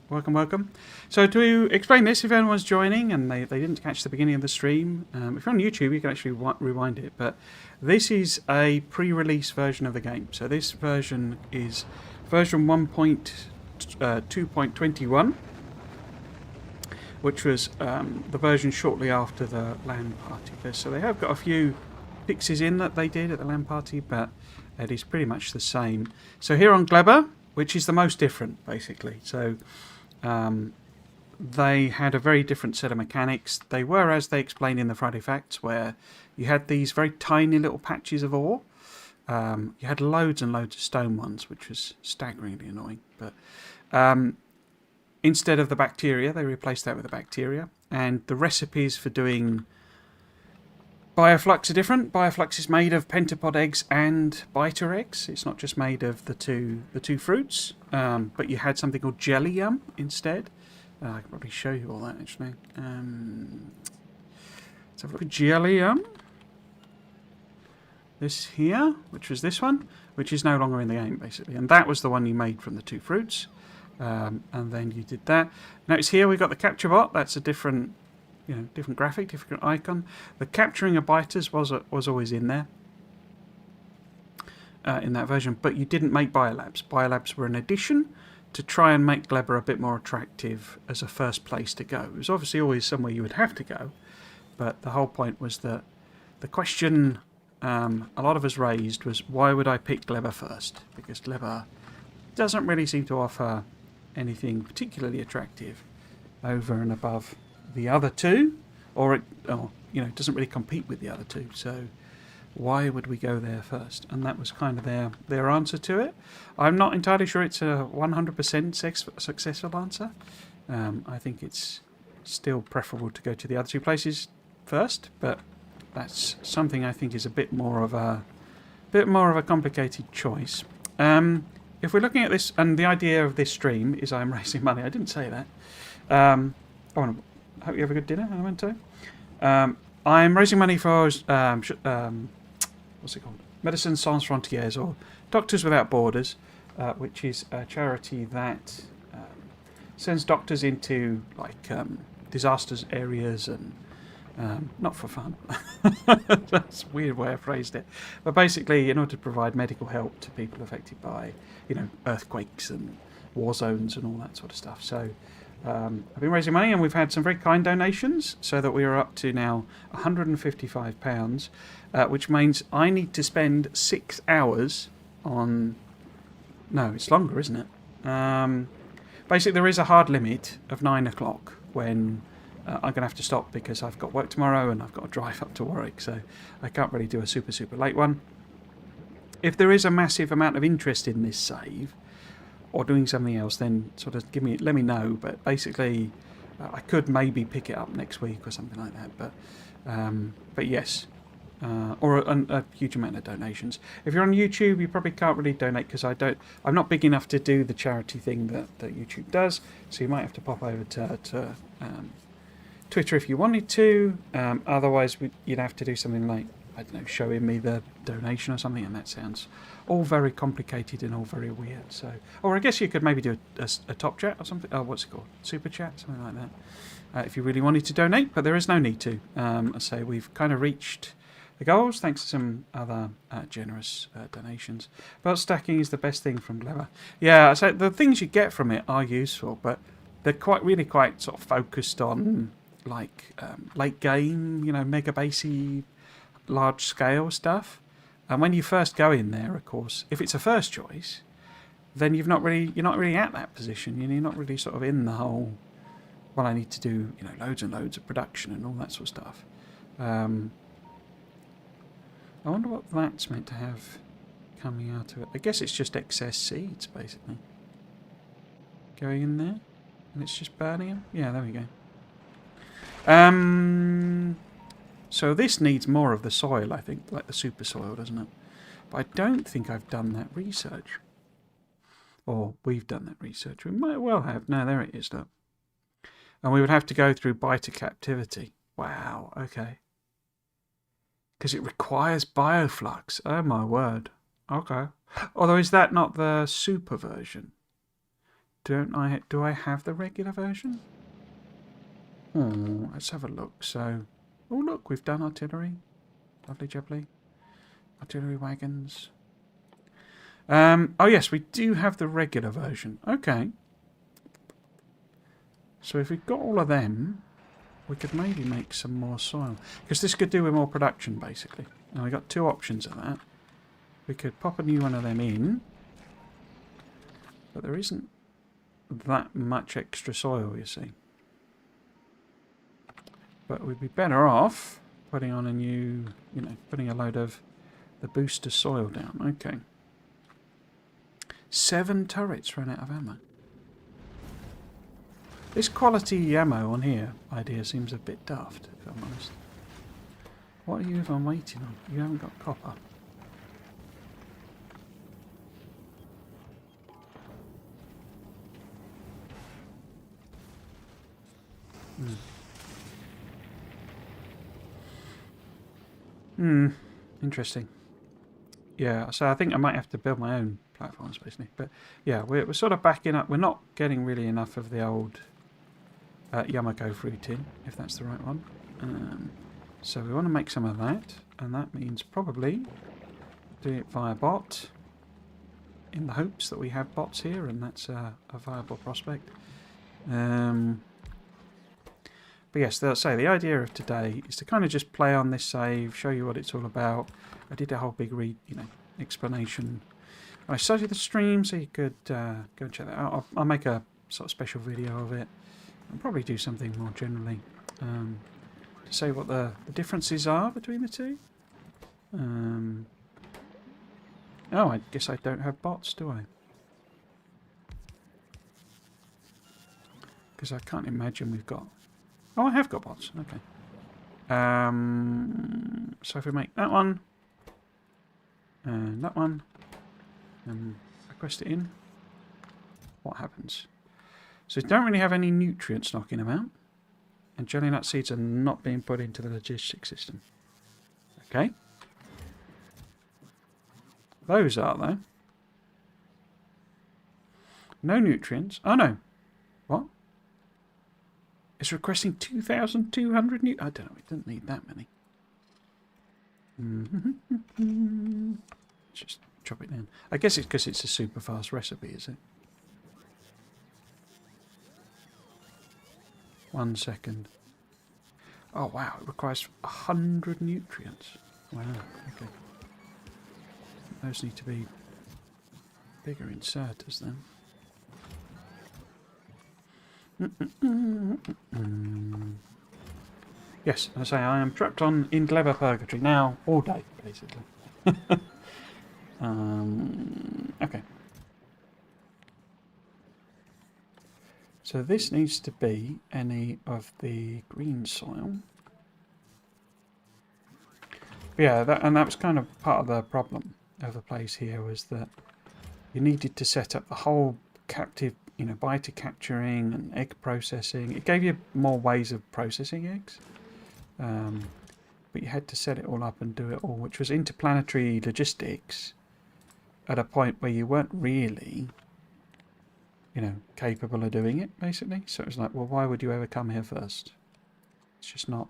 Welcome, welcome. So to explain this, if anyone's joining and they didn't catch the beginning of the stream, if you're on YouTube, you can actually rewind it. But this is a pre-release version of the game. So this version is version 1.2.21, which was the version shortly after the LAN party. So they have got a few fixes in that they did at the LAN party, but it is pretty much the same. So here on Gleba, which is the most different, basically. So they had a very different set of mechanics. They were, as they explained in the Friday Facts, where you had these very tiny little patches of ore. You had loads and loads of stone ones, which was staggeringly annoying. But instead of the bacteria, they replaced that with the bacteria. And the recipes for doing Bioflux are different. Bioflux is made of pentapod eggs and biter eggs. It's not just made of the two fruits, but you had something called jelly yum instead. I can probably show you all that actually. Let's have a look at jelly yum. This here, which was this one, which is no longer in the game basically, and that was the one you made from the two fruits, and then you did that. Notice here we've got the capture bot. That's a different. Different graphic, different icon. The capturing of biters was always in there in that version, but you didn't make biolabs. Biolabs were an addition to try and make Gleba a bit more attractive as a first place to go. It was obviously always somewhere you would have to go, but the whole point was that the question a lot of us raised was, why would I pick Gleba first? Because Gleba doesn't really seem to offer anything particularly attractive over and above the other two, or it doesn't really compete with the other two, so why would we go there first? And that was kind of their answer to it. I'm not entirely sure it's a 100% successful answer. I think it's still preferable to go to the other two places first, but that's something I think is a bit more of a complicated choice. If we're looking at this, and the idea of this stream is I'm raising money. I didn't say that. I hope you have a good dinner, I went to. I'm raising money for, what's it called? Médecins Sans Frontières, or Doctors Without Borders, which is a charity that sends doctors into, disasters areas and not for fun. That's a weird way I phrased it. But basically, in order to provide medical help to people affected by, earthquakes and war zones and all that sort of stuff. So I've been raising money, and we've had some very kind donations, so that we are up to now £155, which means I need to spend 6 hours on... No, it's longer, isn't it? Basically, there is a hard limit of 9 o'clock when I'm going to have to stop because I've got work tomorrow and I've got to drive up to Warwick, so I can't really do a super, super late one. If there is a massive amount of interest in this save, or doing something else, then sort of let me know. But basically, I could maybe pick it up next week or something like that. But yes, or a huge amount of donations. If you're on YouTube, you probably can't really donate because I'm not big enough to do the charity thing that YouTube does. So you might have to pop over to Twitter if you wanted to. Otherwise, you'd have to do something like, I don't know, showing me the donation or something, and that sounds all very complicated and all very weird. So, or I guess you could maybe do a top chat or something. Oh, what's it called? Super chat, something like that. If you really wanted to donate, but there is no need to. I say we've kind of reached the goals thanks to some other generous donations. But stacking is the best thing from Gleba. Yeah, so the things you get from it are useful, but they're really quite sort of focused on late game, mega basey, large scale stuff. And when you first go in there, of course, if it's a first choice, then you're not really at that position. You're not really sort of in the whole, well, I need to do loads and loads of production and all that sort of stuff. I wonder what that's meant to have coming out of it. I guess it's just excess seeds basically going in there, and it's just burning them. Yeah, there we go. So this needs more of the soil, I think, like the super soil, doesn't it? But I don't think I've done that research. Or we've done that research. We might well have. No, there it is, look. And we would have to go through biter captivity. Wow, okay. Because it requires bioflux. Oh my word. Okay. Although is that not the super version? Do I have the regular version? Oh, let's have a look. So, oh look, we've done artillery. Lovely jubbly. Artillery wagons. Oh yes, we do have the regular version. Okay. So if we've got all of them, we could maybe make some more soil. Because this could do with more production, basically. And we've got two options of that. We could pop a new one of them in. But there isn't that much extra soil, you see. But we'd be better off putting on a new, putting a load of the booster soil down. Okay. 7 turrets ran out of ammo. This quality ammo on here idea seems a bit daft, if I'm honest. What are you even waiting on? You haven't got copper. Interesting. Yeah, so I think I might have to build my own platforms, basically. But yeah, we're sort of backing up. We're not getting really enough of the old Yamako fruit in, if that's the right one. So we want to make some of that, and that means probably do it via bot, in the hopes that we have bots here, and that's a viable prospect. But yes, I'll say the idea of today is to kind of just play on this save, show you what it's all about. I did a whole big explanation. I started the stream, so you could go and check that out. I'll make a sort of special video of it. I'll probably do something more generally to say what the differences are between the two. Oh, I guess I don't have bots, do I? Because I can't imagine we've got... Oh, I have got bots. Okay. So if we make that one, and that one, and request it in, what happens? So we don't really have any nutrients knocking about, and jelly nut seeds are not being put into the logistics system. Okay. Those are, though. No nutrients. Oh, no. What? It's requesting 2,200 new... I don't know, it doesn't need that many. Just chop it down. I guess it's because it's a super fast recipe, is it? 1 second. Oh, wow, it requires 100 nutrients. Wow, okay. Those need to be bigger inserters then. Yes, I say I am trapped in Gleba Purgatory now, all day, basically. Okay. So this needs to be any of the green soil. Yeah, that was kind of part of the problem of the place here, was that you needed to set up the whole captive, biter capturing and egg processing. It gave you more ways of processing eggs. But you had to set it all up and do it all, which was interplanetary logistics at a point where you weren't really, capable of doing it, basically. So it was like, well, why would you ever come here first? It's just not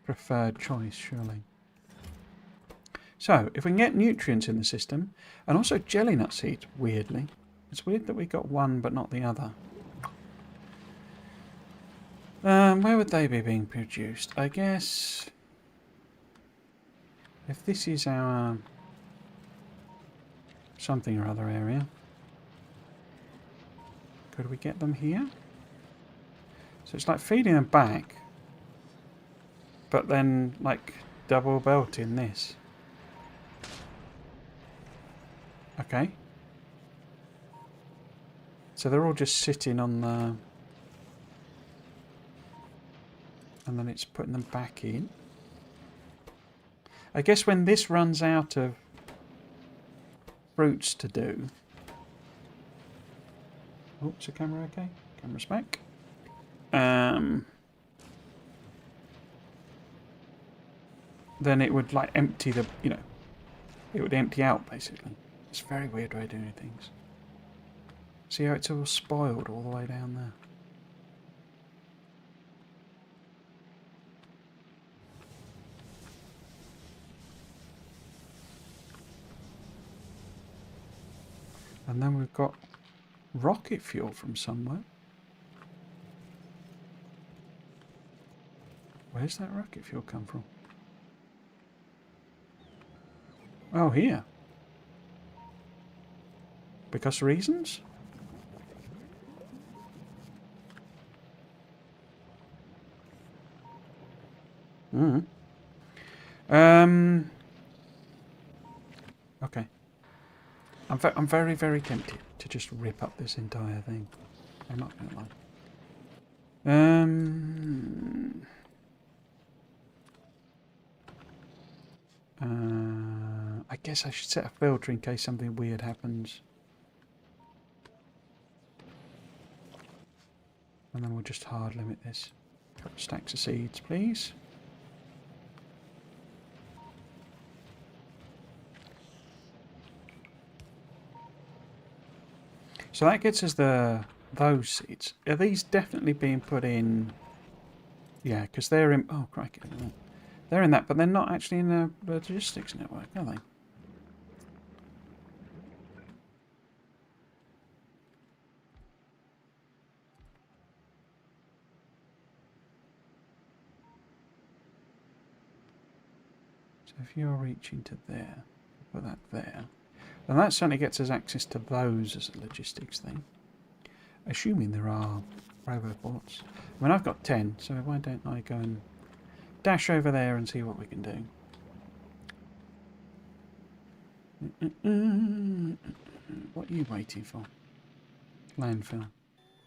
preferred choice, surely. So, if we can get nutrients in the system, and also jelly nut seeds, weirdly. It's weird that we got one but not the other. Where would they be being produced? I guess if this is our something or other area, could we get them here? So it's like feeding them back, but then like double belting this. Okay. So they're all just sitting on the... And then it's putting them back in. I guess when this runs out of fruits to do... Oh, is the camera okay? Camera's back. Then it would like empty the, you know, it would empty out basically. It's a very weird way of doing things. See how it's all spoiled all the way down there? And then we've got rocket fuel from somewhere. Where's that rocket fuel come from? Oh, here. Because reasons? Okay. I'm very, very tempted to just rip up this entire thing. I'm not going to lie. I guess I should set a filter in case something weird happens. And then we'll just hard limit this. A couple of stacks of seeds, please. So that gets us those seeds. Are these definitely being put in? Yeah, because they're in... Oh, crikey. They're in that, but they're not actually in the logistics network, are they? So if you're reaching to there, put that there. And that certainly gets us access to those as a logistics thing. Assuming there are roboports. I mean, I've got 10, so why don't I go and dash over there and see what we can do. What are you waiting for? Landfill.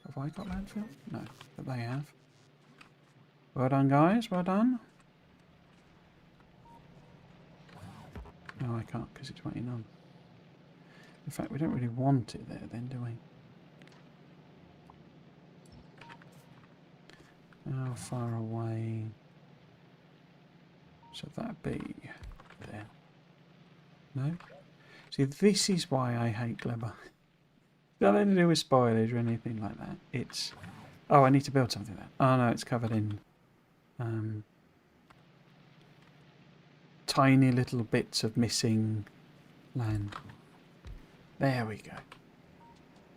Have I got landfill? No, but they have. Well done, guys. Well done. No, I can't because it's waiting on. In fact, we don't really want it there then, do we? How far away? So that'd be there. No? See, this is why I hate Gleba. Nothing to do with spoilers or anything like that. It's... Oh, I need to build something there. Oh no, it's covered in tiny little bits of missing land. There we go.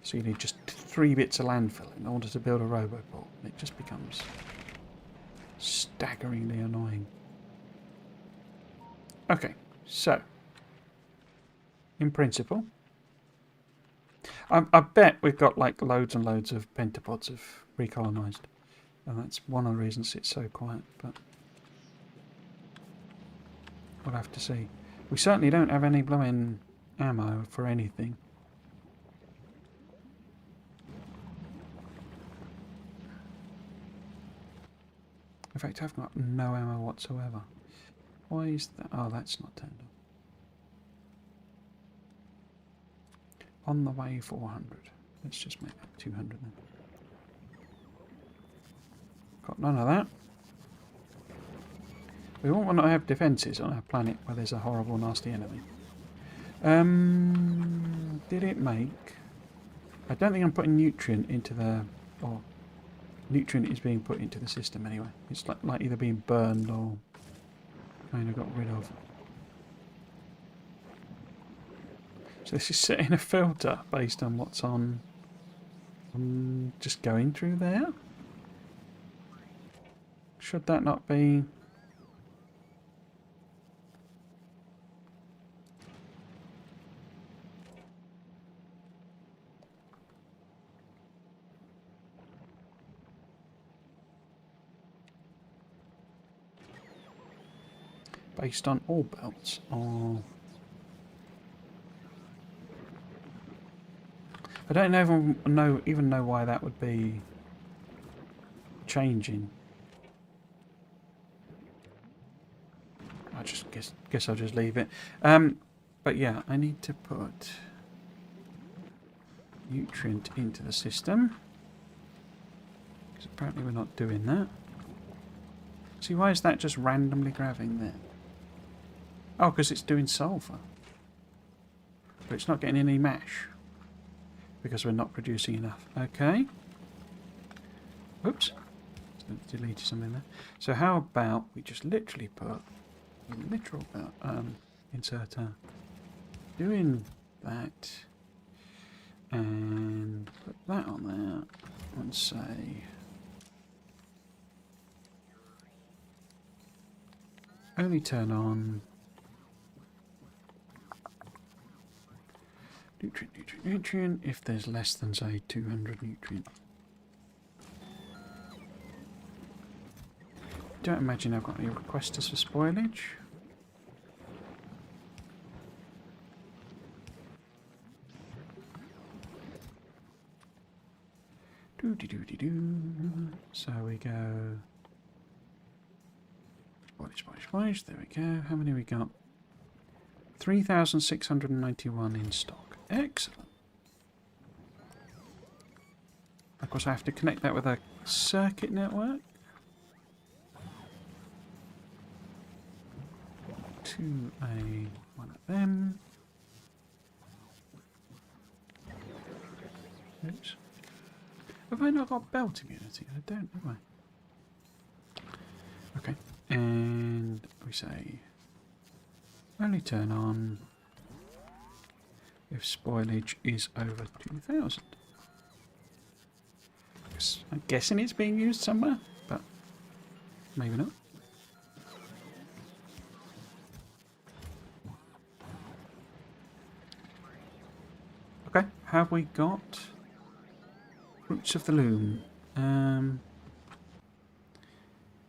So you need just 3 bits of landfill in order to build a roboport. It just becomes staggeringly annoying. Okay, so in principle, I bet we've got like loads and loads of pentapods of recolonized, and that's one of the reasons it's so quiet. But we'll have to see. We certainly don't have any blooming ammo for anything. In fact, I've got no ammo whatsoever. Why is that? Oh, that's not turned on. On the way 400. Let's just make that 200 then. Got none of that. We won't want to have defences on our planet where there's a horrible, nasty enemy. Did it make... I don't think I'm putting nutrient into the... Or nutrient is being put into the system anyway. It's like either being burned or kind of got rid of. So this is setting a filter based on what's on just going through there. Should that not be... based on all belts, or... I don't even know why that would be changing. I just guess I'll just leave it. But yeah, I need to put nutrient into the system. Because apparently we're not doing that. See, why is that just randomly grabbing there? Oh, because it's doing sulfur. But it's not getting any mash. Because we're not producing enough. Okay. Oops. Deleted something there. So how about we just literally put a literal inserter doing that and put that on there and say only turn on nutrient if there's less than say 200 nutrient. Don't imagine I've got any requesters for spoilage. So we go spoilage. There we go. How many we got? 3,691 in stock. Excellent. Of course, I have to connect that with a circuit network. To one of them. Oops. Have I not got belt immunity? I don't, have I? Okay. And we say only turn on if spoilage is over 2,000. I'm guessing it's being used somewhere, but maybe not. Okay, have we got Roots of the Loom?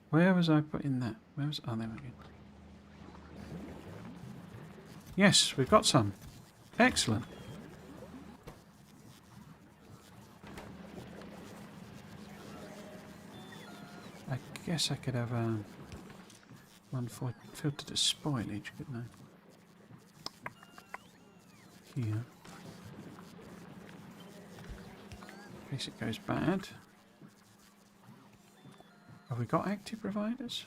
Where was I putting that? Where was? Oh, there we go. Yes, we've got some. Excellent. I guess I could have one for filtered to spoilage, couldn't I? Here. In case it goes bad. Have we got active providers?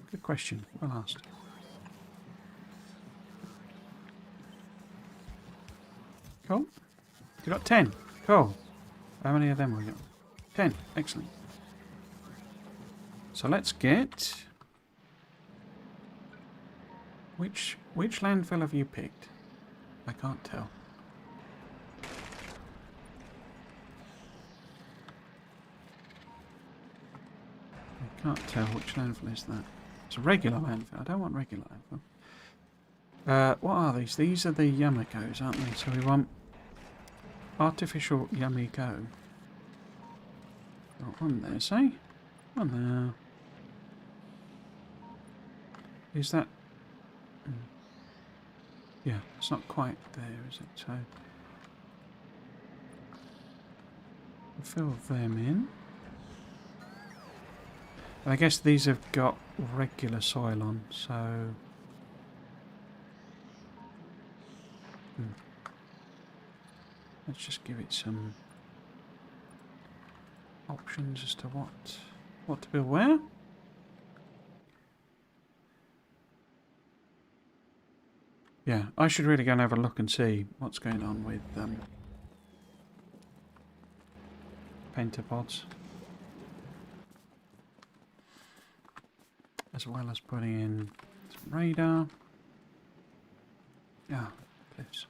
Good question. Well asked. Cool. You got 10. Cool. How many of them have we got? 10. Excellent. So let's get... Which landfill have you picked? I can't tell. I can't tell which landfill is that. It's a regular landfill. I don't want regular landfill. What are these? These are the Yamikos, aren't they? So we want artificial Yamiko. Got one there, say? One there. Is that... Yeah, it's not quite there, is it? So... Fill them in. And I guess these have got regular soil on, so... Let's just give it some options as to what to build where. Yeah, I should really go and have a look and see what's going on with pentapods. As well as putting in some radar. Yeah, cliffs.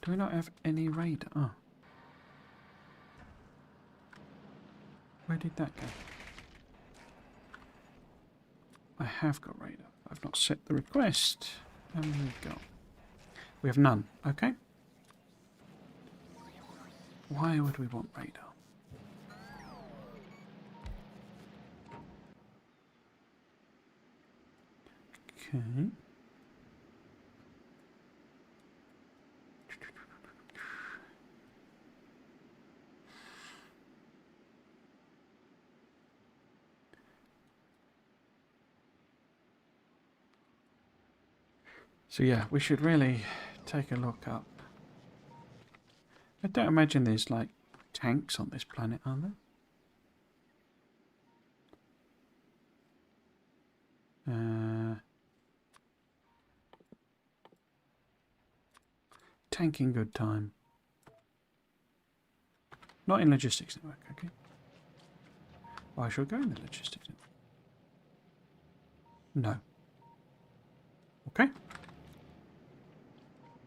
Do we not have any radar? Oh. Where did that go? I have got radar. I've not set the request. How many have we got? We have none. Okay. Why would we want radar? Okay. So yeah, we should really take a look up. I don't imagine there's like tanks on this planet, are there? Tanking good time. Not in logistics network, okay. Well, I shall go in the logistics network. No. Okay.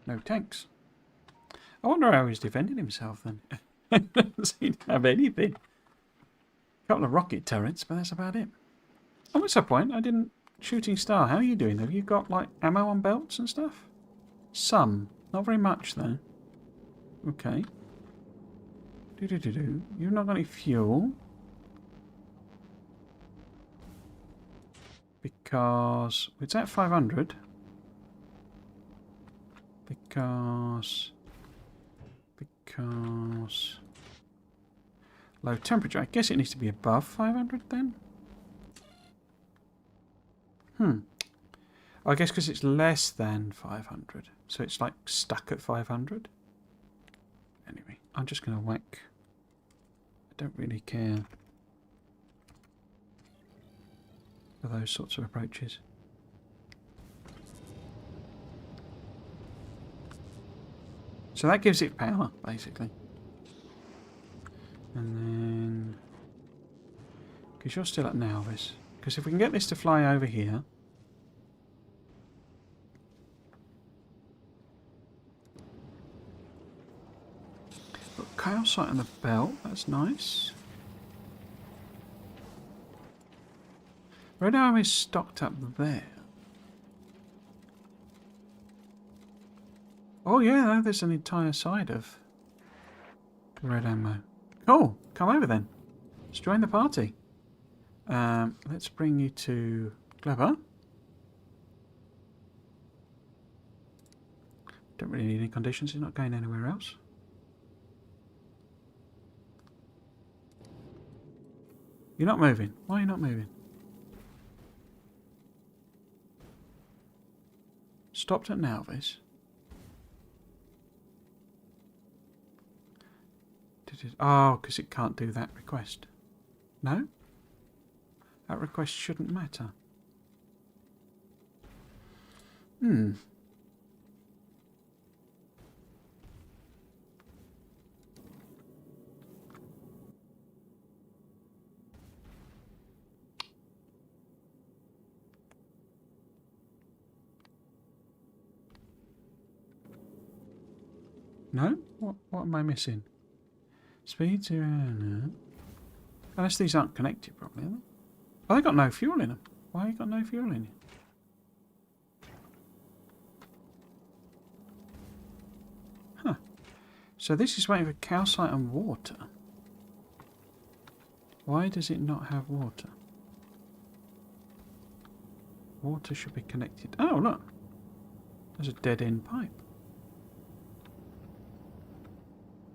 No tanks. I wonder how he's defending himself then. Doesn't seem to have anything. A couple of rocket turrets, but that's about it. Oh, what's the point? I didn't... Shooting Star, how are you doing? Have you got, like, ammo on belts and stuff? Some. Not very much, though. Okay. Do-do-do-do. You've not got any fuel. Because... It's at 500. Because... Low temperature. I guess it needs to be above 500 then? I guess because it's less than 500. So it's like stuck at 500. Anyway, I'm just going to whack. I don't really care for those sorts of approaches. So that gives it power, basically. And then... Because you're still at Nalvis. Because if we can get this to fly over here... Got calcite on the belt, that's nice. Red Arm is stocked up there. Oh yeah, there's an entire side of red ammo. Cool, come over then. Let's join the party. Let's bring you to Gleba. Don't really need any conditions, he's not going anywhere else. You're not moving. Why are you not moving? Stopped at Nalvis. Oh, because it can't do that request. No? That request shouldn't matter. No? What am I missing? Speed to... no. Unless these aren't connected properly, are they? Oh, they got no fuel in them. Why have you got no fuel in it? Huh. So this is waiting for calcite and water. Why does it not have water? Water should be connected. Oh, look. There's a dead-end pipe.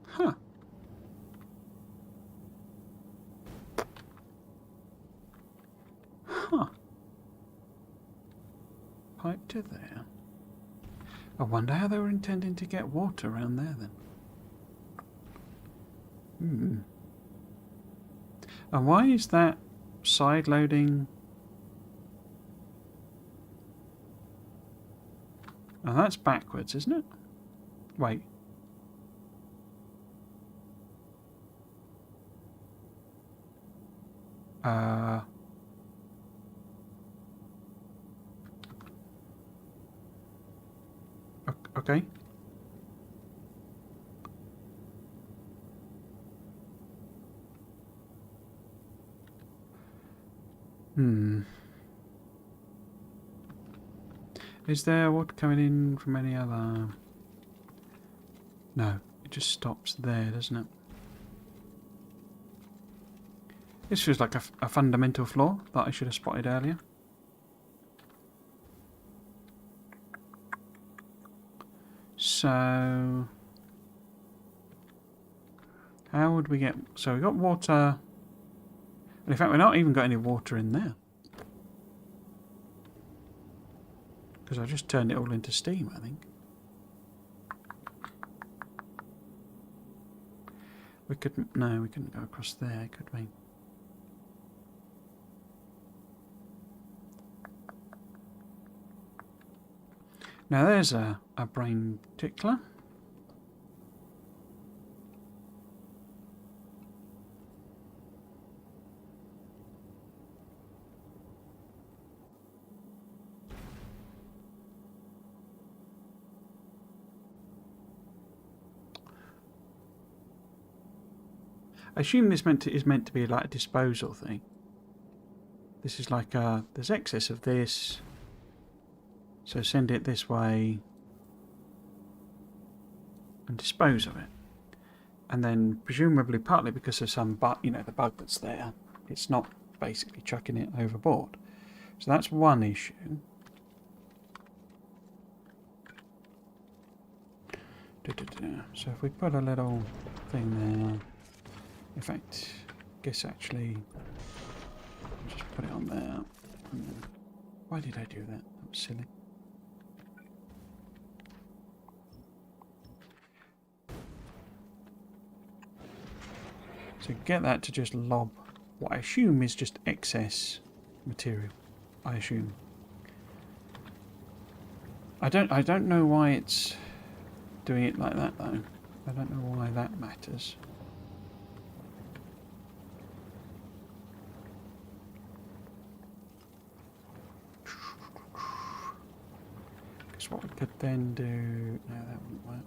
Huh. Huh. Pipe to there. I wonder how they were intending to get water around there then. And why is that side loading? Oh, that's backwards, isn't it? Wait. Okay. Is there water coming in from any other... No, it just stops there, doesn't it? This feels like a fundamental flaw that I should have spotted earlier. So... How would we get... So we got water... In fact, we've not even got any water in there. Because I just turned it all into steam, I think. We couldn't... No, we couldn't go across there, could we? Now there's a brain tickler. I assume this is meant to be like a disposal thing. This is like there's excess of this, so send it this way and dispose of it. And then presumably partly because of some bug, you know, the bug that's there, it's not basically chucking it overboard. So that's one issue. So if we put a little thing there. In fact, I guess actually, just put it on there. Why did I do that? That was silly. So get that to just lob what I assume is just excess material. I assume. I don't know why it's doing it like that though. I don't know why that matters. What we could then do... No, that wouldn't work.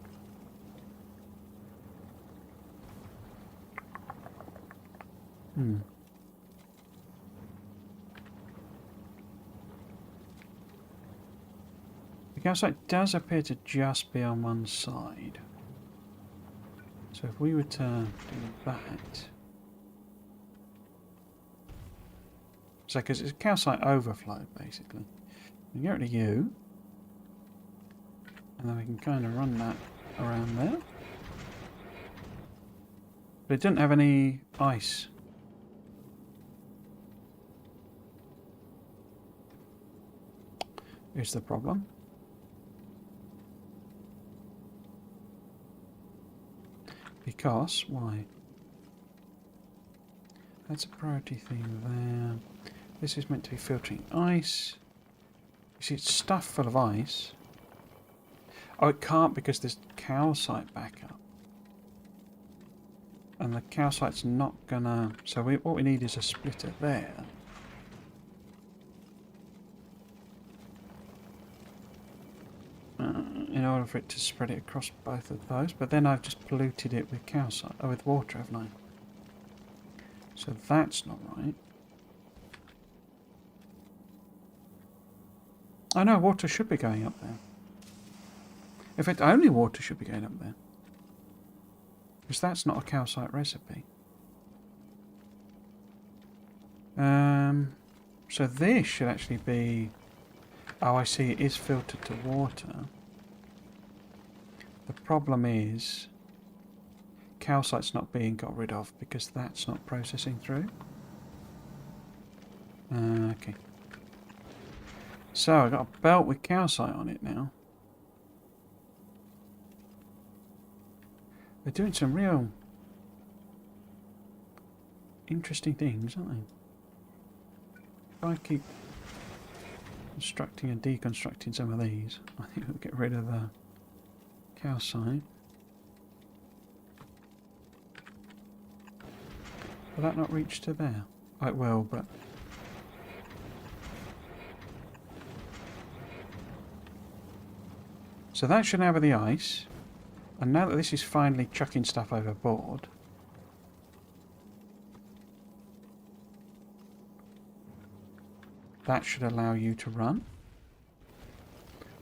The calcite does appear to just be on one side. So if we were to do that... So because it's calcite overflow, basically. We get rid of you. And then we can kind of run that around there. But it didn't have any ice. Here's the problem. Because, why? That's a priority thing there. This is meant to be filtering ice. You see, it's stuffed full of ice. Oh, it can't because there's calcite backup. And the calcite's not gonna... So what we need is a splitter there. In order for it to spread it across both of those. But then I've just polluted it with calcite, with water, haven't I? So that's not right. Oh no, water should be going up there. In fact, only water should be going up there. Because that's not a calcite recipe. So this should actually be... Oh, I see, it is filtered to water. The problem is... calcite's not being got rid of because that's not processing through. Okay. So, I've got a belt with calcite on it now. They're doing some real interesting things, aren't they? If I keep constructing and deconstructing some of these, I think we'll get rid of the calcite. Will that not reach to there? It will, but... So that should have the ice. And now that this is finally chucking stuff overboard, that should allow you to run.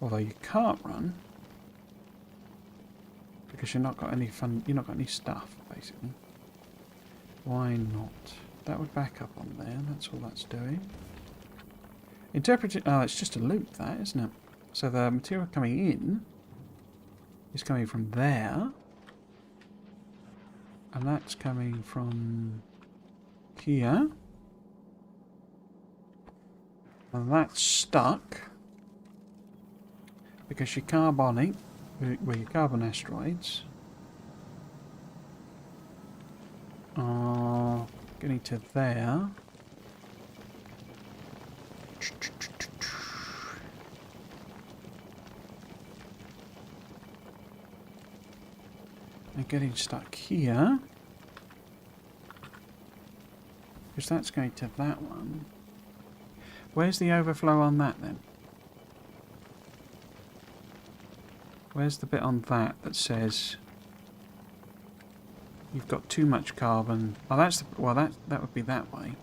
Although you can't run because you've not got any stuff, basically. Why not? That would back up on there, that's all that's doing. Interpret it, oh, it's just a loop that, isn't it? So the material coming in is coming from there. And that's coming from here. And that's stuck. Because your carbonic, well, your carbon asteroids are getting to there. They're getting stuck here. Because that's going to that one. Where's the overflow on that then? Where's the bit on that that says you've got too much carbon? Oh, that's the, well, that would be that way.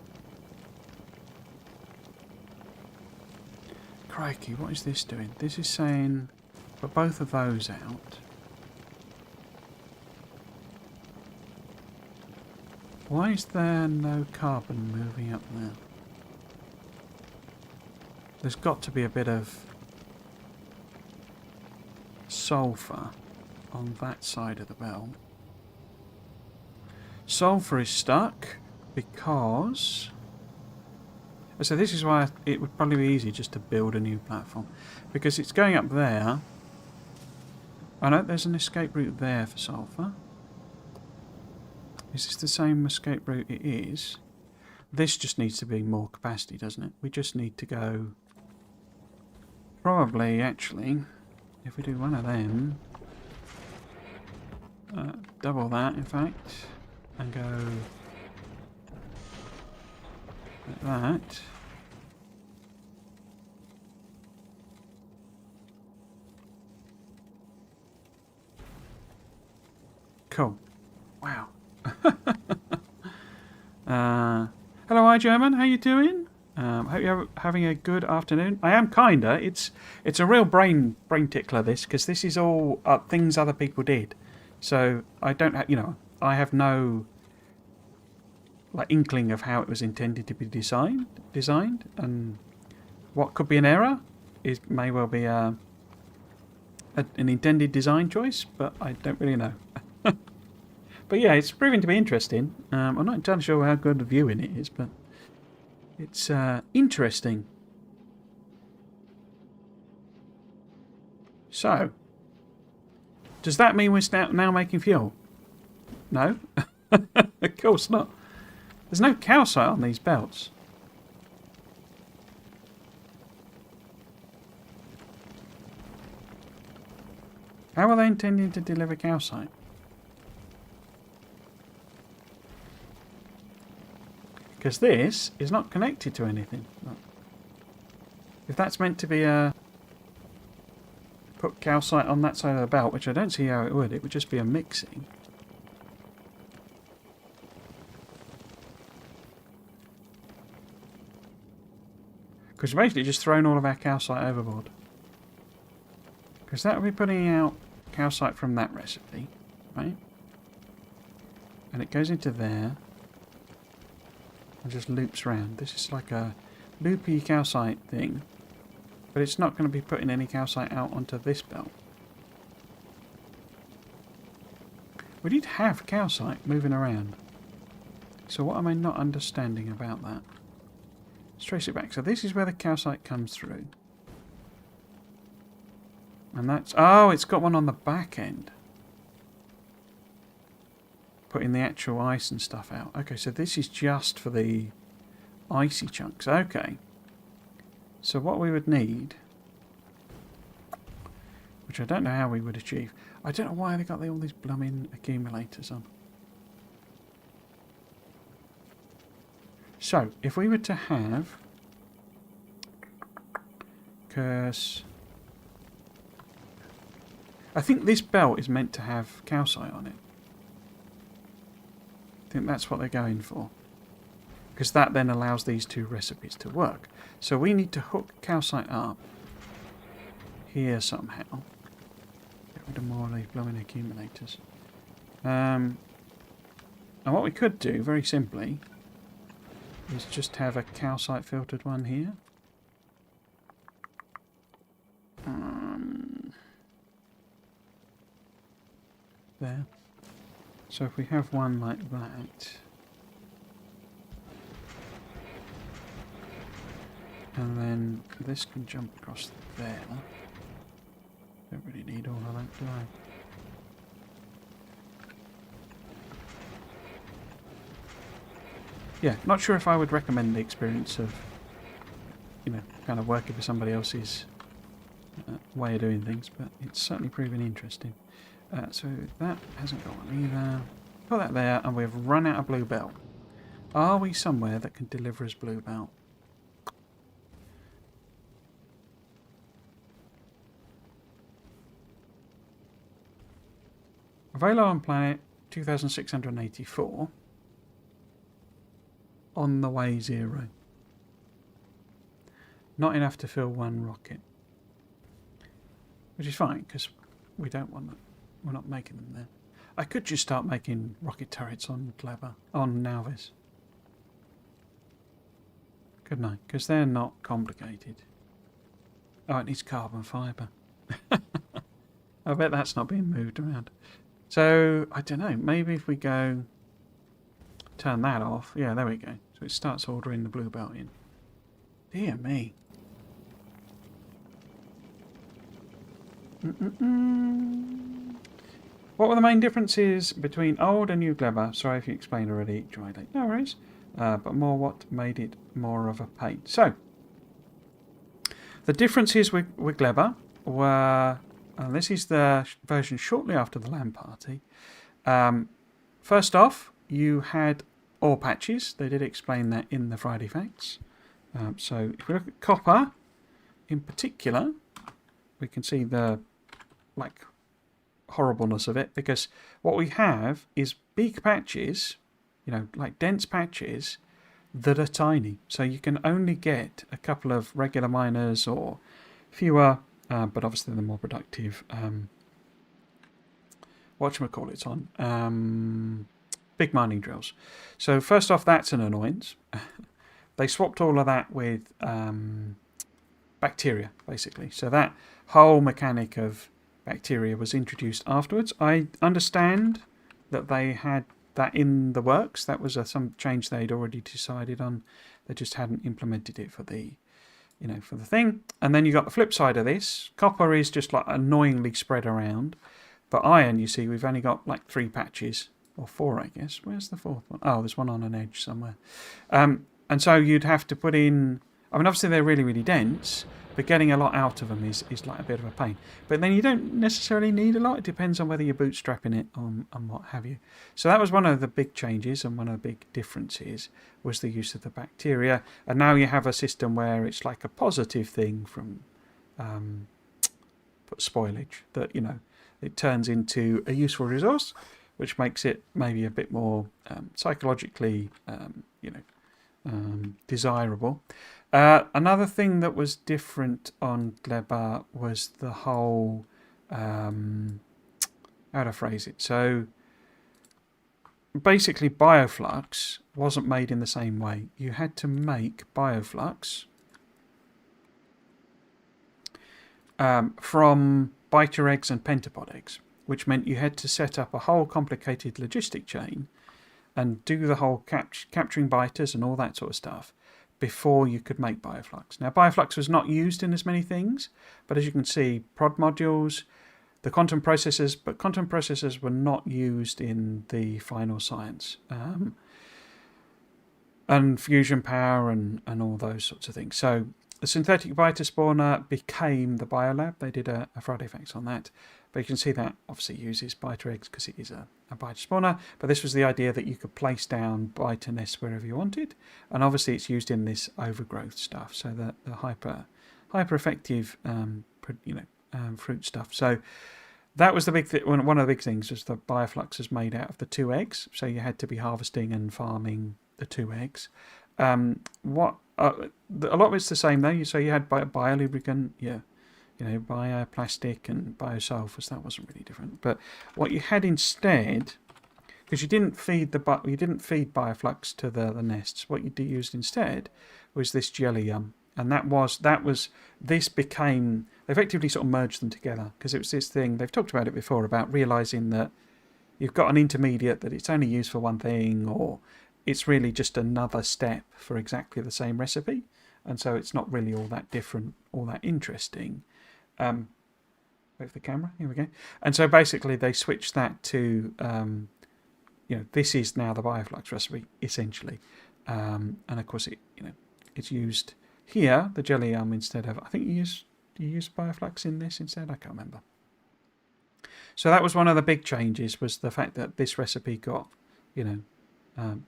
Crikey, what is this doing? This is saying put both of those out. Why is there no carbon moving up there? There's got to be a bit of sulfur on that side of the belt. Sulfur is stuck because... So this is why it would probably be easy just to build a new platform. Because it's going up there. I know there's an escape route there for sulfur. Is this the same escape route? It is. This just needs to be more capacity, doesn't it? We just need to go... Probably, actually, if we do one of them... double that, in fact. And go... like that. Cool. Wow. Hello, iGerman. How you doing? Hope you're having a good afternoon. I am kinda. It's a real brain tickler, this, because this is all things other people did. So I don't have, I have no inkling of how it was intended to be designed, and what could be an error may well be an intended design choice, but I don't really know. But yeah, it's proving to be interesting. I'm not entirely sure how good a viewing it is, but it's interesting. So, does that mean we're now making fuel? No? Of course not. There's no calcite on these belts. How are they intending to deliver calcite? Because this is not connected to anything. If that's meant to be put calcite on that side of the belt, which I don't see how it would just be a mixing. Because we're basically just thrown all of our calcite overboard. Because that would be putting out calcite from that recipe, right? And it goes into there. And just loops round. This is like a loopy calcite thing. But it's not going to be putting any calcite out onto this belt. We did have calcite moving around. So what am I not understanding about that? Let's trace it back. So this is where the calcite comes through. And that's... Oh, it's got one on the back end. Putting the actual ice and stuff out. Okay, so this is just for the icy chunks. Okay. So what we would need, which I don't know how we would achieve. I don't know why they got all these blooming accumulators on. So, if we were to have... Curse... I think this belt is meant to have calcite on it. I think that's what they're going for. Because that then allows these two recipes to work. So we need to hook calcite up here somehow. Get rid of more of these blooming accumulators. And what we could do, very simply, is just have a calcite filtered one here. There. So if we have one like that, and then this can jump across there, Don't really need all of that, do I? Yeah, not sure if I would recommend the experience of, kind of working for somebody else's way of doing things, but it's certainly proven interesting. So that hasn't got one either. Put that there, and we've run out of blue belt. Are we somewhere that can deliver us blue belt? Available on planet 2684. On the way 0. Not enough to fill one rocket. Which is fine, because we don't want that. We're not making them there. I could just start making rocket turrets on Gleba, on Nauvis. Couldn't I? Because they're not complicated. Oh, it needs carbon fibre. I bet that's not being moved around. So, I don't know. Maybe if we go... Turn that off. Yeah, there we go. So it starts ordering the blue belt in. Dear me. What were the main differences between old and new Gleba? Sorry if you explained already, dryly. No worries. But more what made it more of a pain. So, the differences with Gleba were... And this is the version shortly after the LAN party. First off, you had ore patches. They did explain that in the Friday Facts. So if we look at copper, in particular, we can see the horribleness of it, because what we have is big patches, like dense patches that are tiny. So you can only get a couple of regular miners or fewer. But obviously the more productive whatchamacallits on big mining drills. So first off, that's an annoyance. They swapped all of that with bacteria, basically. So that whole mechanic of bacteria was introduced afterwards. I understand that they had that in the works. That was some change they'd already decided on. They just hadn't implemented it for the for the thing. And then you got the flip side of this. Copper is just annoyingly spread around. But iron, you see, we've only got 3 patches. Or 4, I guess. Where's the 4th one? Oh, there's one on an edge somewhere. And so you'd have to put in... obviously they're really, really dense. But getting a lot out of them is a bit of a pain. But then you don't necessarily need a lot. It depends on whether you're bootstrapping it and what have you. So that was one of the big changes, and one of the big differences was the use of the bacteria. And now you have a system where it's like a positive thing from spoilage. That, it turns into a useful resource, which makes it maybe a bit more psychologically, desirable. Another thing that was different on Gleba was the whole, how to phrase it. So basically bioflux wasn't made in the same way. You had to make bioflux from biter eggs and pentapod eggs, which meant you had to set up a whole complicated logistic chain and do the whole capturing biters and all that sort of stuff before you could make bioflux. Now, bioflux was not used in as many things, but as you can see, prod modules, the quantum processors, but quantum processors were not used in the final science. And fusion power and all those sorts of things. So the synthetic biter spawner became the biolab. They did a Friday Facts on that. But you can see that obviously uses biter eggs because it is a biter spawner. But this was the idea that you could place down biter nests wherever you wanted. And obviously it's used in this overgrowth stuff. So the hyper effective fruit stuff. So that was the big one of the big things was the bioflux is made out of the 2 eggs. So you had to be harvesting and farming the 2 eggs. A lot of it's the same though. So you had biolubricant, bioplastic and biosulfurs. That wasn't really different. But what you had instead, because you didn't feed bioflux to the nests, what you used instead was this jelly and this became effectively sort of merged them together because it was this thing they've talked about it before about realizing that you've got an intermediate that it's only used for one thing or it's really just another step for exactly the same recipe, and so it's not really all that different, all that interesting. Wait for the camera. Here we go. And so basically they switched that to, this is now the Bioflux recipe, essentially. And of course, it's used here, the jelly instead of, I think you use Bioflux in this instead? I can't remember. So that was one of the big changes, was the fact that this recipe got,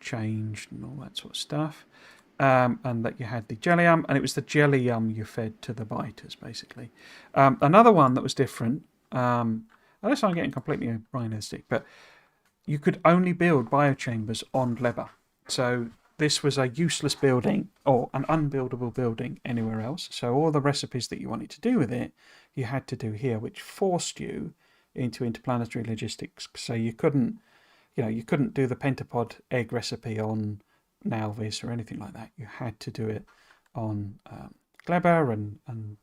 changed and all that sort of stuff. And that you had the jellium, and it was the jellium you fed to the biters, basically. Another one that was different, unless I'm getting completely brain in the stick, but you could only build biochambers on Gleba. So this was a useless building, or an unbuildable building anywhere else. So all the recipes that you wanted to do with it, you had to do here, which forced you into interplanetary logistics. So you couldn't do the pentapod egg recipe on Nalvis or anything like that. You had to do it on Gleba and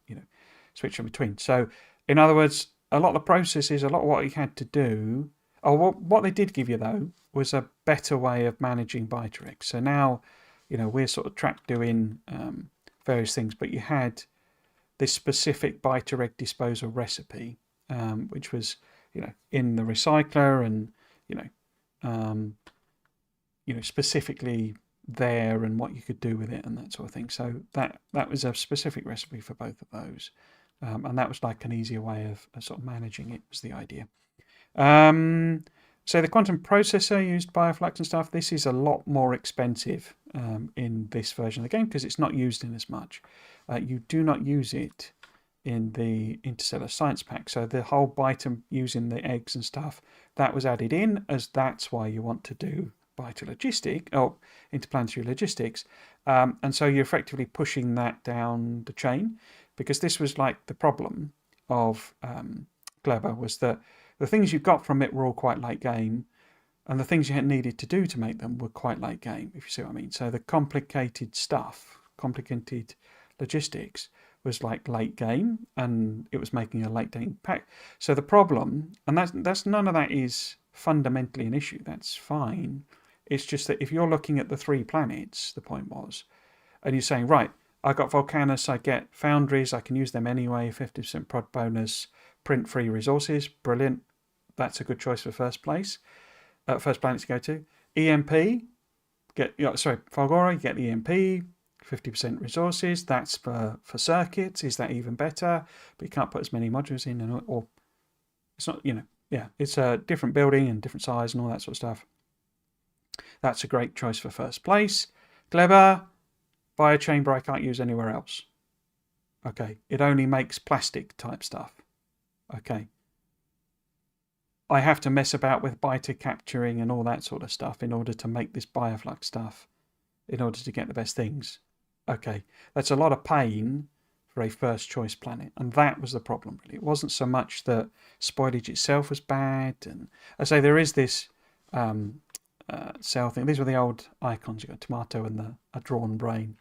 switch in between. So in other words, a lot of the processes, a lot of what you had to do, or what they did give you though, was a better way of managing biter eggs. So now, we're sort of trapped doing various things, but you had this specific biter egg disposal recipe, which was in the recycler and specifically there, and what you could do with it and that sort of thing. So that was a specific recipe for both of those, and that was like an easier way of sort of managing it, was the idea. So the quantum processor used Bioflux and stuff, this is a lot more expensive in this version of the game because it's not used in as much. You do not use it in the Interstellar Science Pack. So the whole biter using the eggs and stuff, that was added in, as that's why you want to do biter logistic or interplanetary logistics. And so you're effectively pushing that down the chain, because this was like the problem of Gleba, was that the things you got from it were all quite late game, and the things you had needed to do to make them were quite late game, if you see what I mean. So the complicated stuff, complicated logistics, was like late game, and it was making a late game pack. So the problem, and that's none of that is fundamentally an issue. That's fine. It's just that if you're looking at the 3 planets, the point was, and you're saying, right, I got Volcanus, I get foundries, I can use them anyway, 50% prod bonus, print free resources, brilliant. That's a good choice for first planet to go to. EMP, Fulgora, you get the EMP, 50% resources. That's for circuits. Is that even better? But you can't put as many modules in, or it's not, it's a different building and different size and all that sort of stuff. That's a great choice for first place. Gleba, biochamber I can't use anywhere else. Okay, it only makes plastic type stuff. Okay. I have to mess about with biter capturing and all that sort of stuff in order to make this bioflux stuff, in order to get the best things. Okay, that's a lot of pain for a first choice planet, and that was the problem really. It wasn't so much that spoilage itself was bad, and I say there is this cell thing. These were the old icons. You got tomato and a drawn brain.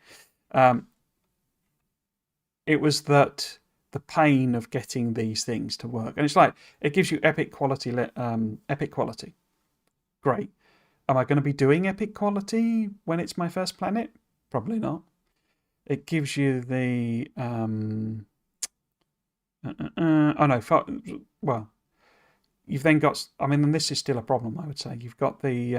It was that the pain of getting these things to work, and it's like it gives you epic quality. Epic quality, great. Am I going to be doing epic quality when it's my first planet? Probably not. It gives you the well, you've then got, and this is still a problem, I would say. You've got the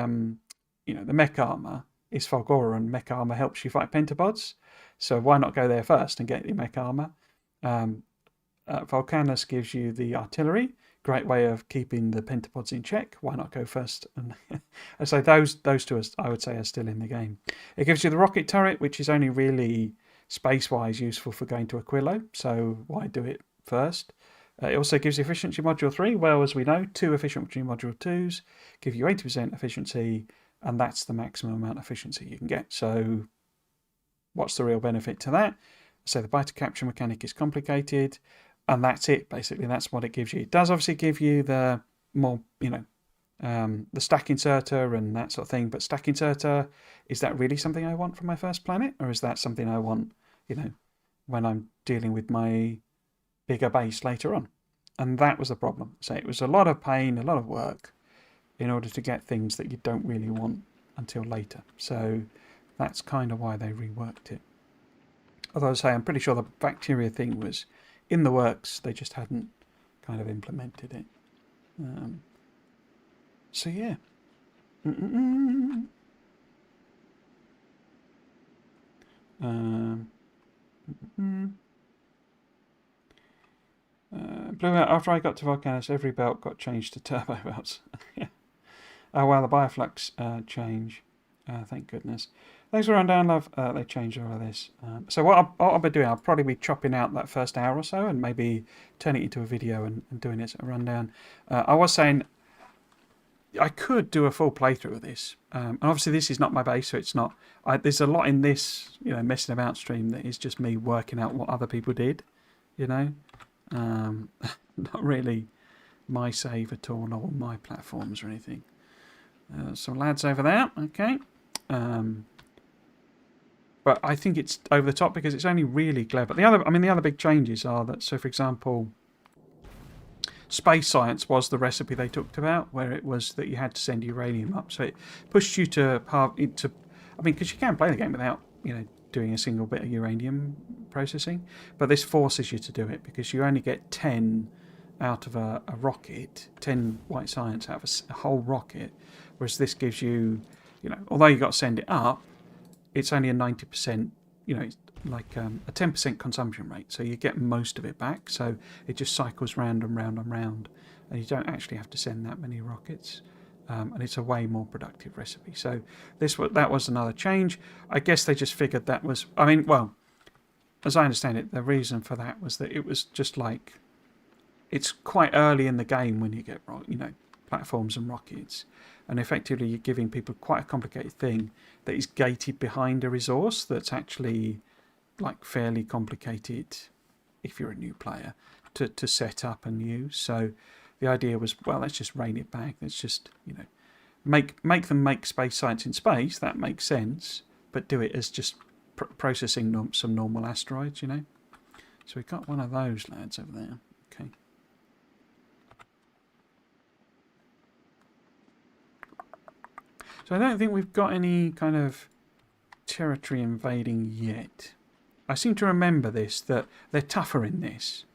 the mech armor is Fulgora, and mech armor helps you fight pentapods. So why not go there first and get the mech armor? Volcanus gives you the artillery, great way of keeping the pentapods in check. Why not go first? And so those two, I would say, are still in the game. It gives you the rocket turret, which is only really space-wise useful for going to Aquilo. So why do it first? It also gives you efficiency module 3. Well, as we know, 2 efficiency module 2s give you 80% efficiency, and that's the maximum amount of efficiency you can get. So what's the real benefit to that? So the biter capture mechanic is complicated, and that's it, basically. That's what it gives you. It does obviously give you the more, the stack inserter and that sort of thing, but stack inserter, is that really something I want from my first planet? Or is that something I want, when I'm dealing with my bigger base later on? And that was the problem. So it was a lot of pain, a lot of work in order to get things that you don't really want until later. So that's kind of why they reworked it. Although I say, I'm pretty sure the bacteria thing was in the works. They just hadn't kind of implemented it. So yeah. Blew out after I got to Volcanus. Every belt got changed to turbo belts. Yeah. Oh wow, the Bioflux change. Thank goodness. Thanks for rundown, love. They changed all of this. So what I'll be doing, I'll probably be chopping out that first hour or so and maybe turning it into a video and doing it as a rundown. I was saying I could do a full playthrough of this. And obviously this is not my base, so it's not... there's a lot in this, messing about stream that is just me working out what other people did, Not really my save at all, or my platforms or anything. Some lads over there, okay. But I think it's over the top because it's only really Gleba. The other big changes are that, so for example, space science was the recipe they talked about, where it was that you had to send uranium up. So it pushed you because you can't play the game without, doing a single bit of uranium processing. But this forces you to do it because you only get 10 out of a rocket, 10 white science out of a whole rocket, whereas this gives you, although you've got to send it up, it's only a 90%, it's like a 10% consumption rate, so you get most of it back, so it just cycles round and round and round, and you don't actually have to send that many rockets, and it's a way more productive recipe. So that was another change. I guess they just figured that was, as I understand it, the reason for that was that it was just like, it's quite early in the game when you get, platforms and rockets, and effectively you're giving people quite a complicated thing that is gated behind a resource that's actually like fairly complicated if you're a new player to set up and use. So the idea was, well, let's just rein it back. Let's just, make them make space science in space. That makes sense, but do it as just processing some normal asteroids, So we've got one of those lads over there. Okay. So I don't think we've got any kind of territory invading yet. I seem to remember that they're tougher in this,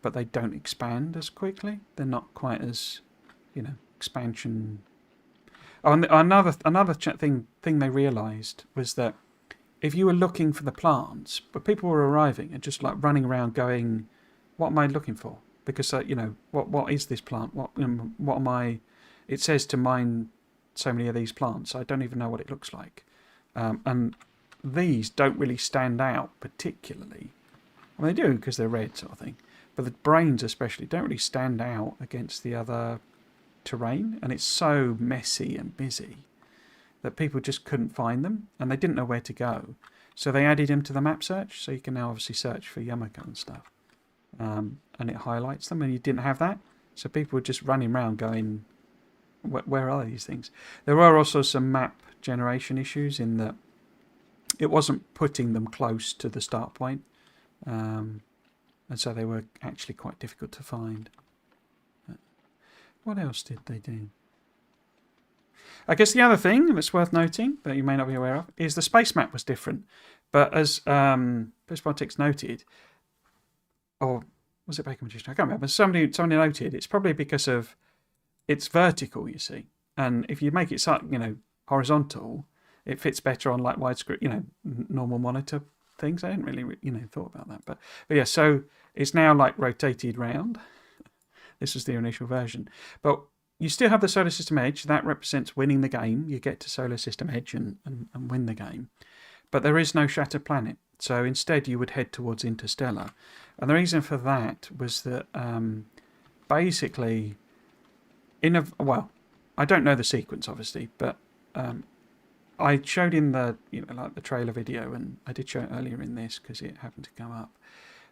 but they don't expand as quickly. They're not quite as, expansion. Oh, and another thing they realised was that if you were looking for the plants, but people were arriving and just like running around going, "What am I looking for?" Because what is this plant? What am I? It says to mine so many of these plants. I don't even know what it looks like, and these don't really stand out particularly. They do because they're red sort of thing, but the brains especially don't really stand out against the other terrain, and it's so messy and busy that people just couldn't find them, and they didn't know where to go. So they added them to the map search, so you can now obviously search for Yamako and stuff, and it highlights them, and you didn't have that, so people were just running around going, where are these things? There were also some map generation issues in that it wasn't putting them close to the start point, and so they were actually quite difficult to find. What else did they do? I guess the other thing that's worth noting that you may not be aware of is the space map was different. But as Postpolitics noted, or was it Baker Magician? I can't remember. Somebody noted it's probably because of it's vertical, you see, and if you make it horizontal, it fits better on like widescreen, normal monitor things. I didn't really, thought about that, but yeah. So it's now like rotated round. This was the initial version, but you still have the Solar System Edge. That represents winning the game. You get to Solar System Edge and win the game, but there is no Shattered Planet. So instead, you would head towards Interstellar, and the reason for that was that basically, I don't know the sequence obviously, but I showed in the the trailer video, and I did show it earlier in this because it happened to come up,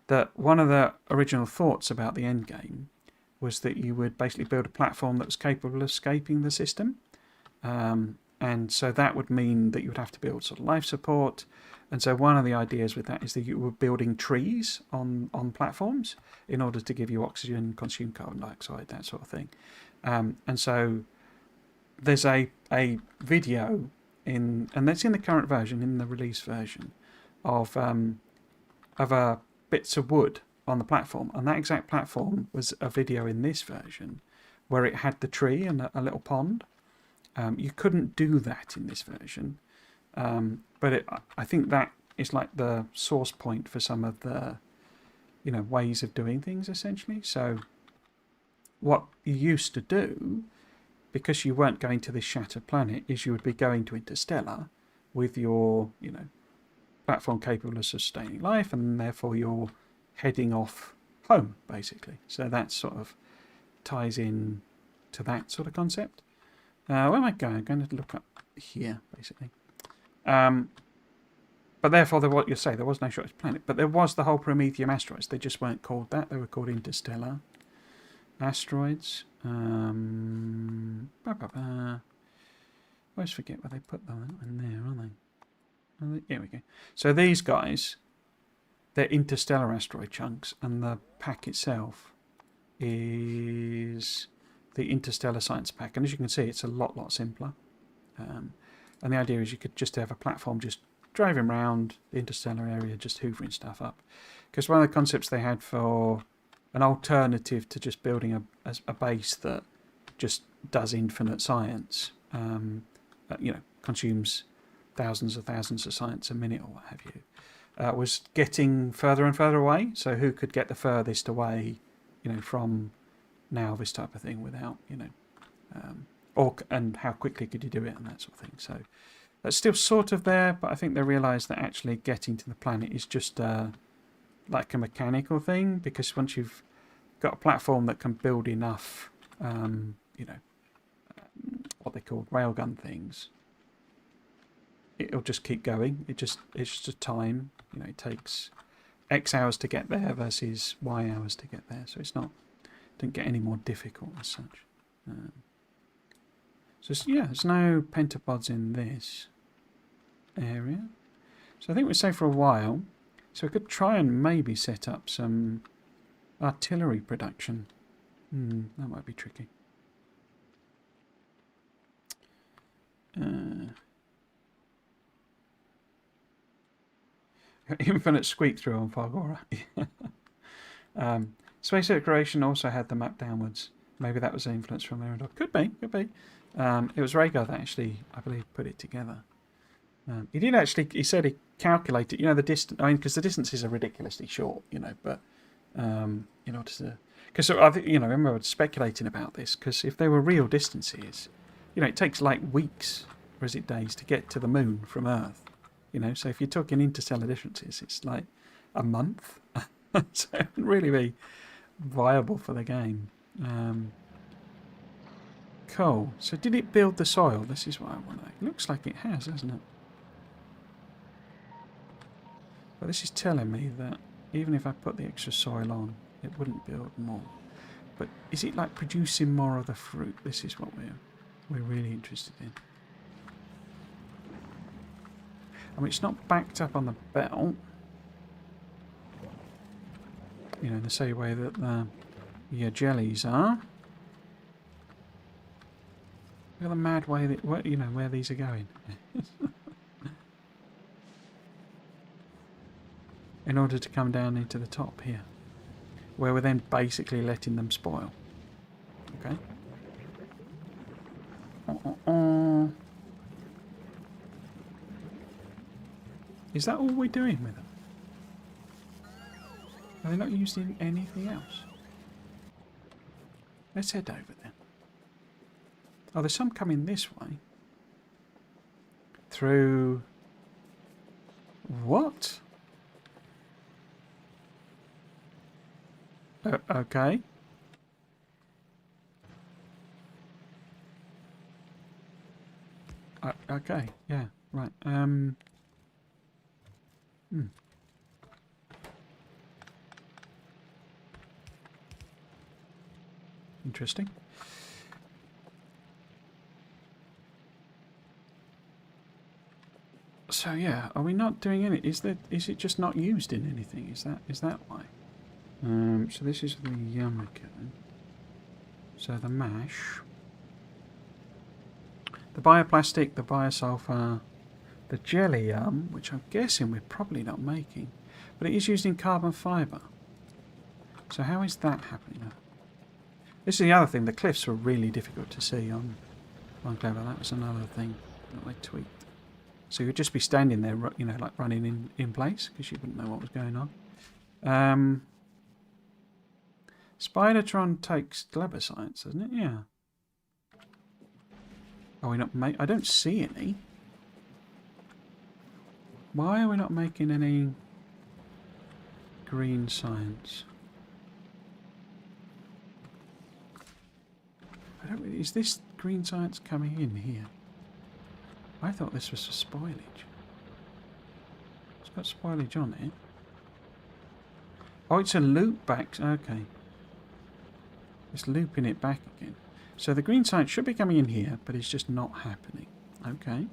that one of the original thoughts about the end game was that you would basically build a platform that was capable of escaping the system, and so that would mean that you would have to build sort of life support. And so one of the ideas with that is that you were building trees on platforms in order to give you oxygen, consume carbon dioxide, that sort of thing. And so there's a video and that's in the current version, in the release version, of bits of wood on the platform, and that exact platform was a video in this version where it had the tree and a little pond. You couldn't do that in this version, but I think that is like the source point for some of the, ways of doing things essentially. So what you used to do, because you weren't going to this shattered planet, is you would be going to Interstellar with your, platform capable of sustaining life, and therefore you're heading off home, basically. So that sort of ties in to that sort of concept. Where am I going? I'm going to look up here, basically. But therefore, there was no shortest planet. But there was the whole Prometheum asteroids. They just weren't called that. They were called interstellar asteroids. I always forget where they put them in there, aren't they? Here we go. So these guys, they're interstellar asteroid chunks, and the pack itself is the Interstellar Science Pack. And as you can see, it's a lot simpler. And the idea is you could just have a platform just driving around the interstellar area, just hoovering stuff up. Because one of the concepts they had for an alternative to just building a base that just does infinite science, consumes thousands of science a minute or what have you, was getting further and further away. So who could get the furthest away, from now this type of thing without, and how quickly could you do it and that sort of thing. So that's still sort of there, but I think they realised that actually getting to the planet is just like a mechanical thing, because once you've got a platform that can build enough, what they call railgun things, it'll just keep going. It's just a time. It takes X hours to get there versus Y hours to get there. So didn't get any more difficult as such. There's no pentapods in this area. So I think we're safe for a while. So we could try and maybe set up some artillery production. That might be tricky. Infinite squeak through on Fargora. Space exploration also had the map downwards. Maybe that was an influence from Eridor. Could be. It was Rhaegar that actually, I believe, put it together. He said he calculated, the distance, because the distances are ridiculously short, but in order to, because I think, I remember speculating about this, because if they were real distances, it takes like weeks, or is it days, to get to the moon from Earth. So if you're talking interstellar distances, it's like a month. So it wouldn't really be viable for the game. Cool. So did it build the soil? This is what I want to know. It looks like it has, hasn't it? But this is telling me that even if I put the extra soil on, it wouldn't build more. But is it like producing more of the fruit? This is what we're really interested in. I mean, it's not backed up on the belt, in the same way that the jellies are. Look at the mad way that where these are going. In order to come down into the top here, where we're then basically letting them spoil. Okay. Is that all we're doing with them? Are they not using anything else? Let's head over then. Oh, there's some coming this way. Through... What? Okay. Okay, yeah, right. Interesting. So yeah, are we not doing any? Is it just not used in anything? Is that why? So this is the Yamako. So the mash, the bioplastic, the biosulfur, the jelly which I'm guessing we're probably not making, but it is used in carbon fibre. So how is that happening? This is the other thing. The cliffs were really difficult to see on Gleba. That was another thing that they tweaked. So you'd just be standing there, you know, like running in place because you wouldn't know what was going on. Spidertron takes Gleba science, doesn't it? Yeah. Are we not I don't see any. Why are we not making any green science? I don't really... Is this green science coming in here? I thought this was for spoilage. It's got spoilage on it. Oh, it's a loop back. Okay. It's looping it back again. So the green science should be coming in here, but it's just not happening. Okay.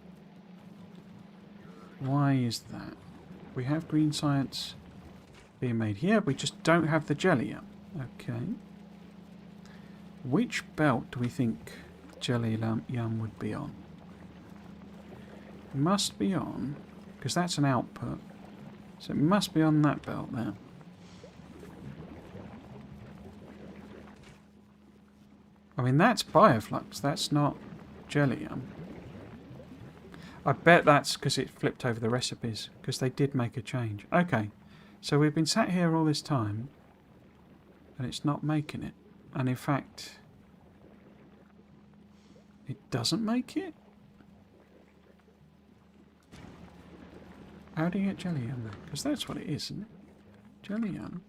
Why is that? We have green science being made here. We just don't have the jelly yet. Okay. Which belt do we think jelly yum would be on? It must be on, because that's an output. So it must be on that belt there. I mean, that's Bioflux. That's not Jellium. I bet that's because it flipped over the recipes, because they did make a change. Okay, so we've been sat here all this time, and it's not making it. And in fact, it doesn't make it? How do you get Jellium then? Because that's what it is, isn't it? Jellium.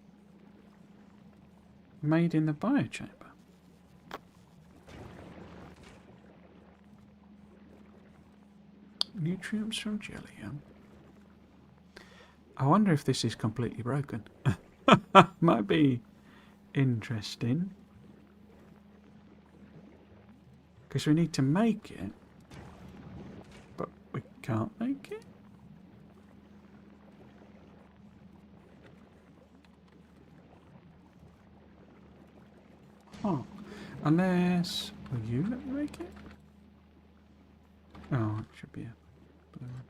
Made in the biochamber. Nutrients from Jellium. I wonder if this is completely broken. Might be interesting. Because we need to make it. But we can't make it. Oh. Unless... Will you let me make it? Oh, it should be a blue one.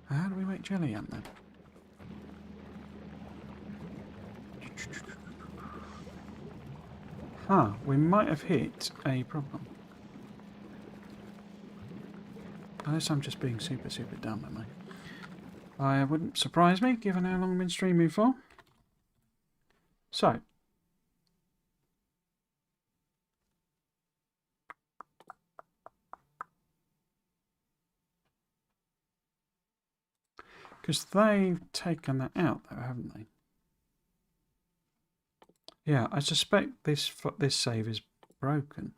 How do we make Jellium then? Huh, we might have hit a problem. Unless I'm just being super dumb, am I? It wouldn't surprise me, given how long I've been streaming for. So. Because they've taken that out, though, haven't they? Yeah, I suspect this save is broken.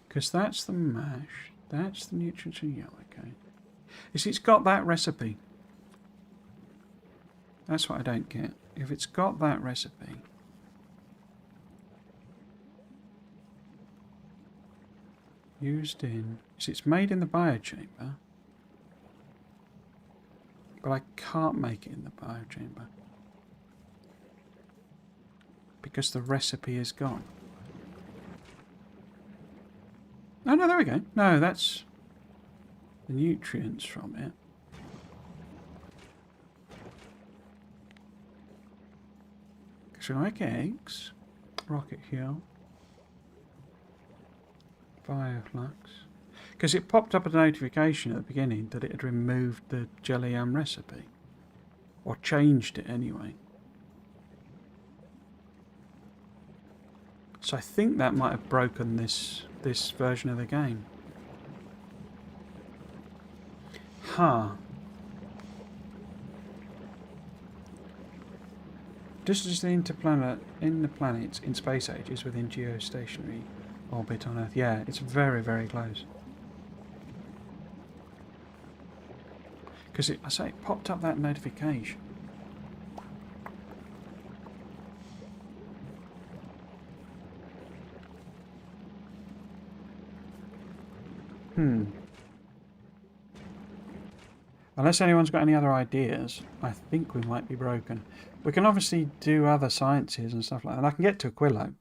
Because that's the mash, that's the nutrients in yellow, okay. You see, it's got that recipe. That's what I don't get. If it's got that recipe, used in... See, it's made in the biochamber, but I can't make it in the biochamber because the recipe is gone. Oh no, there we go. No, that's the nutrients from it. So I make eggs, Rocket Hill, Bioflux. Because it popped up a notification at the beginning that it had removed the Jellium recipe. Or changed it anyway. So I think that might have broken this version of the game. Huh. Distances in the planets in space age is within geostationary orbit on Earth. Yeah, it's very, very close. Because I say it popped up that notification. Unless anyone's got any other ideas, I think we might be broken. We can obviously do other sciences and stuff like that. And I can get to Aquilo.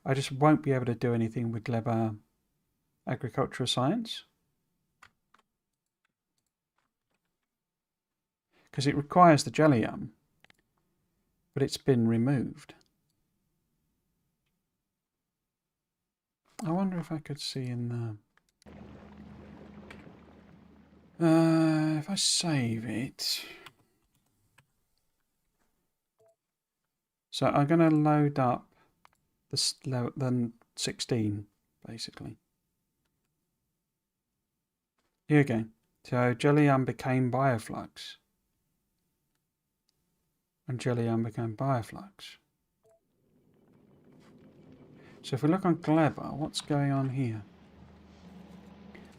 I just won't be able to do anything with Gleba agricultural science. Because it requires the jellium, but it's been removed. I wonder if I could see in the... if I save it... So I'm going to load up the 16, basically. Here we go. So jellium became bioflux. And jellium became bioflux. So if we look on Gleba, what's going on here?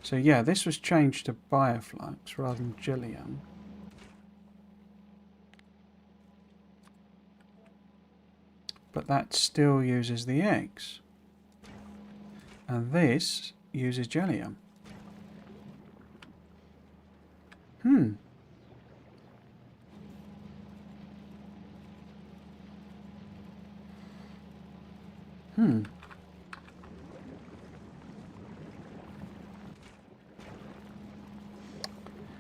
So yeah, this was changed to bioflux rather than jellium. But that still uses the eggs. And this uses jellium.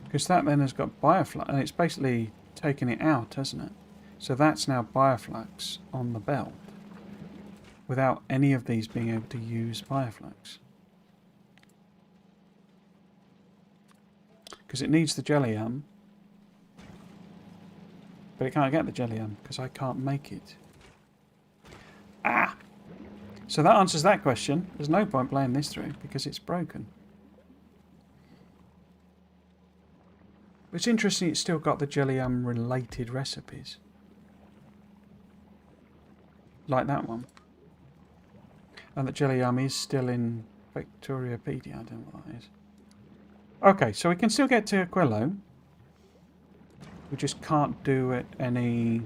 Because that then has got bioflux, and it's basically taken it out, hasn't it? So that's now bioflux on the belt, without any of these being able to use bioflux. Because it needs the jellium, but it can't get the jellium because I can't make it. Ah! So that answers that question. There's no point playing this through because it's broken. It's interesting it's still got the jellium related recipes. Like that one. And the jellium is still in Victoriapedia. I don't know what that is. Okay, so we can still get to Aquilo. We just can't do it any...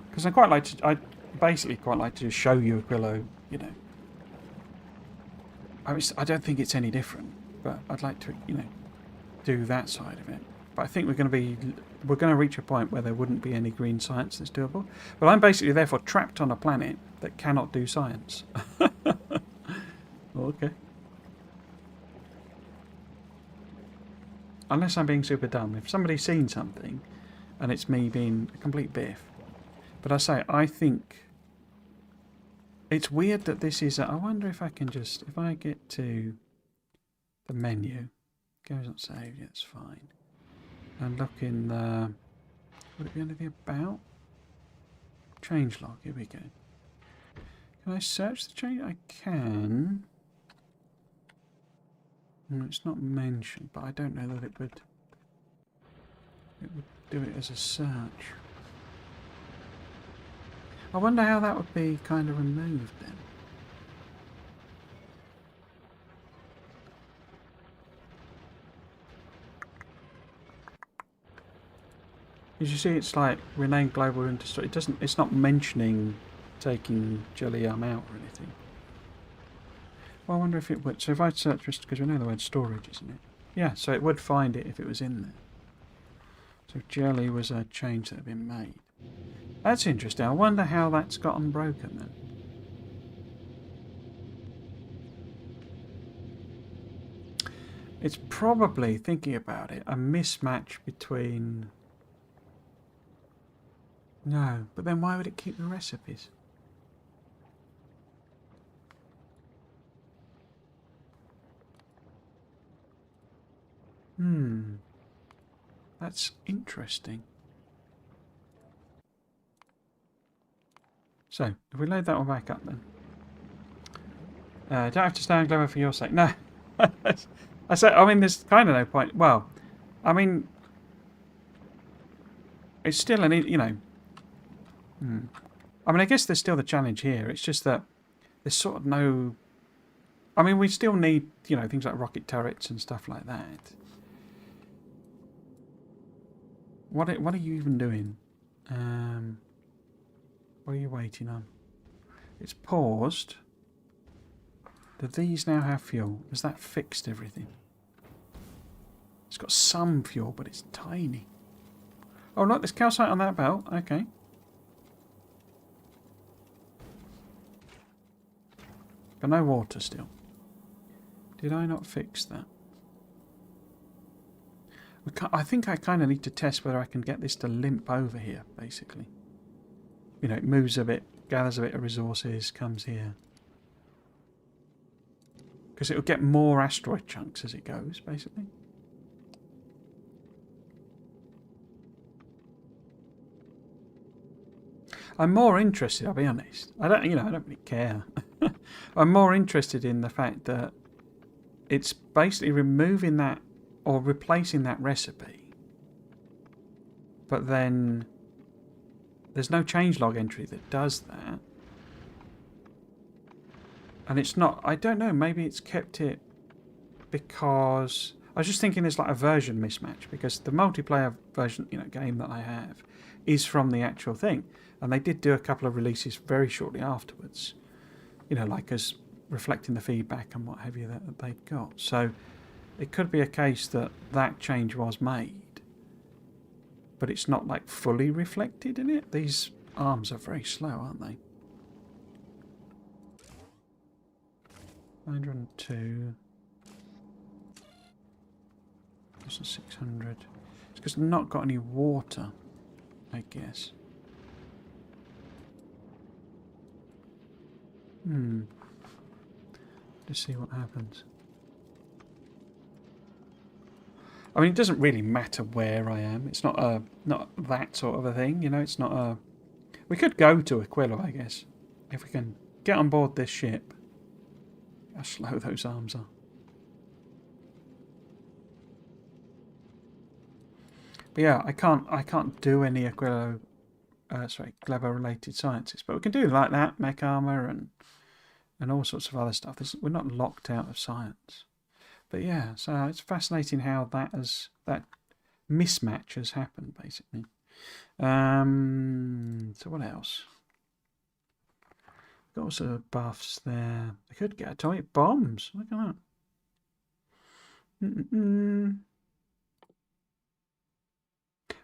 Because I basically quite like to just show you Aquilo, you know. I don't think it's any different, but I'd like to, you know, do that side of it. But I think we're going to reach a point where there wouldn't be any green science that's doable. But I'm basically therefore trapped on a planet that cannot do science. Okay. Unless I'm being super dumb. If somebody's seen something and it's me being a complete biff. But I say, I think it's weird that this is... I wonder if I can just... If I get to the menu... Goes not saved, yeah, it's fine. And look in the... Would it be under the about? Changelog, here we go. Can I search the change? I can. No, it's not mentioned, but I don't know that it would do it as a search. I wonder how that would be kind of removed then. As you see, it's like rename global industry. It doesn't. It's not mentioning taking jellium out or anything. Well, I wonder if it would. So if I search for, because we know the word storage, isn't it? Yeah. So it would find it if it was in there. So jelly was a change that had been made. That's interesting. I wonder how that's gotten broken then. It's probably, thinking about it, a mismatch between... No, but then why would it keep the recipes? That's interesting. So, if we load that one back up then. Don't have to stay on Gleba for your sake. No. I mean, there's kind of no point. Well, I mean, it's still an, you know, I mean, I guess there's still the challenge here. It's just that there's sort of no... I mean, we still need, things like rocket turrets and stuff like that. What are you even doing? What are you waiting on? It's paused. Do these now have fuel? Has that fixed everything? It's got some fuel, but it's tiny. Oh, look, there's calcite on that belt. Okay. But no water still. Did I not fix that? I think I kind of need to test whether I can get this to limp over here, basically. It moves a bit, gathers a bit of resources, comes here. Because it'll get more asteroid chunks as it goes, basically. I'm more interested, I'll be honest. I don't really care. I'm more interested in the fact that it's basically removing that or replacing that recipe. But then there's no changelog entry that does that. And it's not, I don't know, maybe it's kept it because... I was just thinking there's like a version mismatch because the multiplayer version, game that I have is from the actual thing. And they did do a couple of releases very shortly afterwards. Like as reflecting the feedback and what have you that they got. So it could be a case that that change was made, but it's not like fully reflected in it. These arms are very slow, aren't they? 902. This is 600. It's because it's not got any water, I guess. Let's see what happens. I mean, it doesn't really matter where I am. It's not that sort of a thing, It's not a... We could go to Aquila, I guess, if we can get on board this ship. How slow those arms are. But yeah, I can't do any Gleba related sciences, but we can do like that, mech armor and all sorts of other stuff. We're not locked out of science. But yeah, so it's fascinating how that mismatch has happened, basically. So what else? Got all sort of buffs there. I could get atomic bombs. Look at that.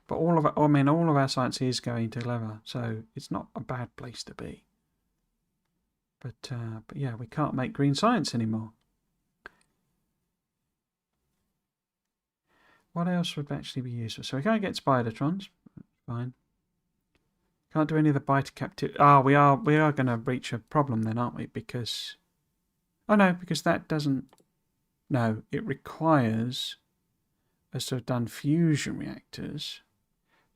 But all of our science is going to Gleba, so it's not a bad place to be. But yeah, we can't make green science anymore. What else would actually be useful? So we can't get spidertrons. Fine. Can't do any of the biter captive. We are going to reach a problem then, aren't we? Because because that doesn't. No, it requires us to have done fusion reactors,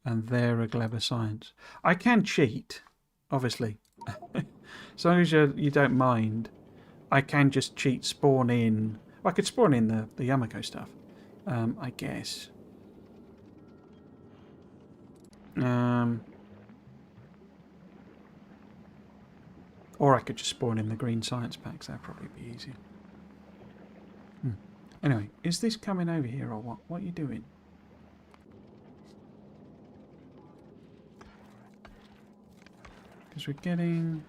and they're a Gleba science. I can cheat, obviously. As long as you don't mind, I can just cheat, spawn in... Well, I could spawn in the Yamako stuff, I guess. Or I could just spawn in the green science packs. That'd probably be easier. Anyway, is this coming over here or what? What are you doing? Because we're getting...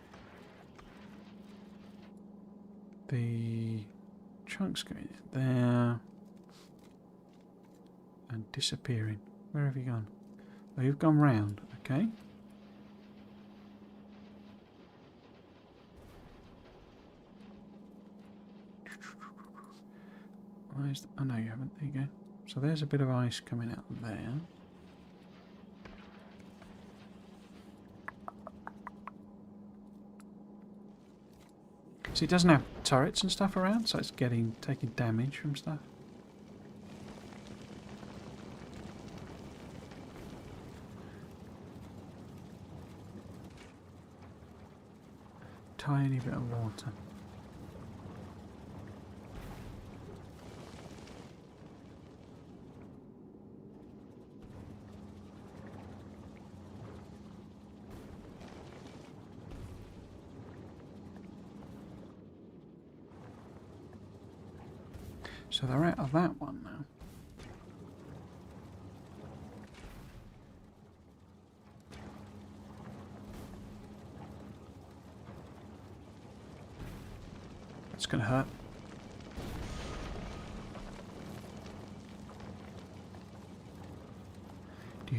the chunks going there and disappearing. Where have you gone? Oh, you've gone round. Okay. Where's the... Oh no, you haven't. There you go. So there's a bit of ice coming out there. So it doesn't have turrets and stuff around, so it's taking damage from stuff. Tiny bit of water. So they're out of that one now. It's going to hurt. Do.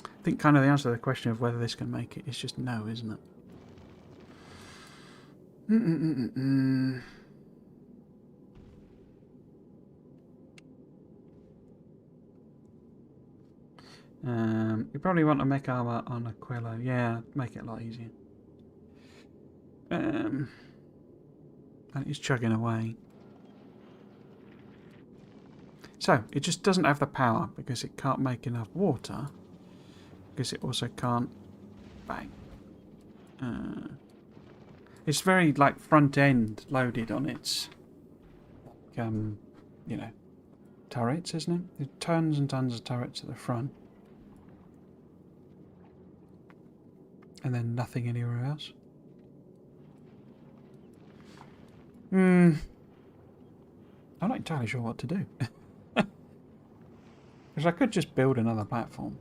I think kind of the answer to the question of whether this can make it is just no, isn't it? You probably want to make armor on Aquila. Yeah, make it a lot easier. And it's chugging away. So, it just doesn't have the power because it can't make enough water. Because it also can't bang. It's very like front end loaded on its you know, turrets, isn't it? There's tons and tons of turrets at the front. And then nothing anywhere else. I'm not entirely sure what to do. Because I could just build another platform.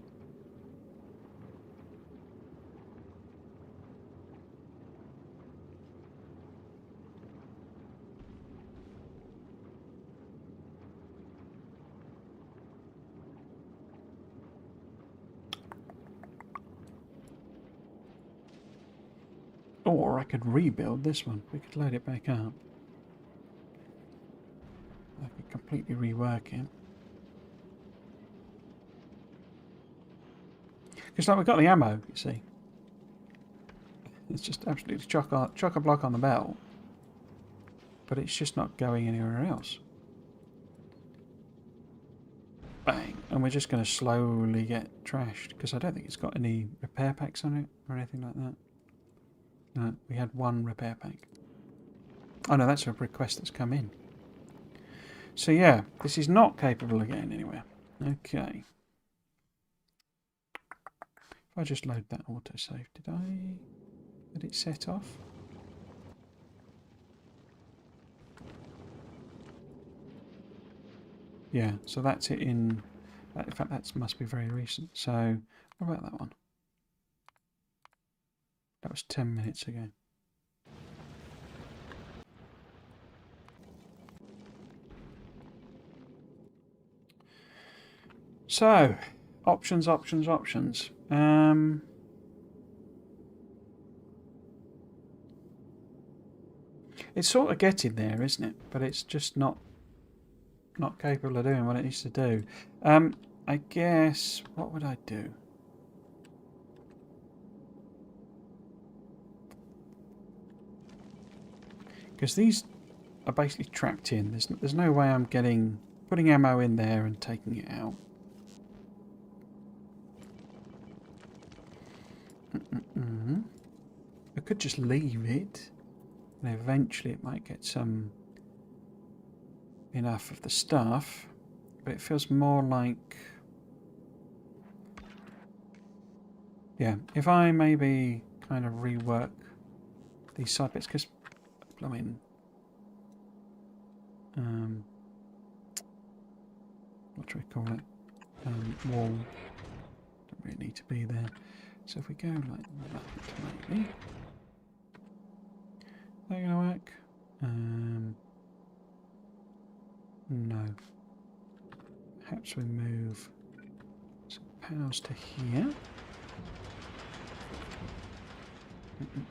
Or I could rebuild this one. We could load it back up. I could completely rework it. Because like we've got the ammo, you see. It's just absolutely chock a block on the belt. But it's just not going anywhere else. Bang. And we're just going to slowly get trashed. Because I don't think it's got any repair packs on it or anything like that. No, we had one repair pack. Oh no, that's a request that's come in. So yeah, this is not capable of getting anywhere. Okay. If I just load that autosave, did it set off? Yeah, so that's it in fact that must be very recent. So what about that one? That was 10 minutes ago. So, options. It's sort of getting there, isn't it? But it's just not capable of doing what it needs to do. I guess, what would I do? Because these are basically trapped in. There's no way I'm putting ammo in there and taking it out. I could just leave it, and eventually it might get enough of the stuff, but it feels more like, yeah, if I maybe kind of rework these side bits, because I mean, what do we call it? Wall don't really need to be there. So if we go like that, maybe they're gonna work. No. Perhaps we move some panels to here.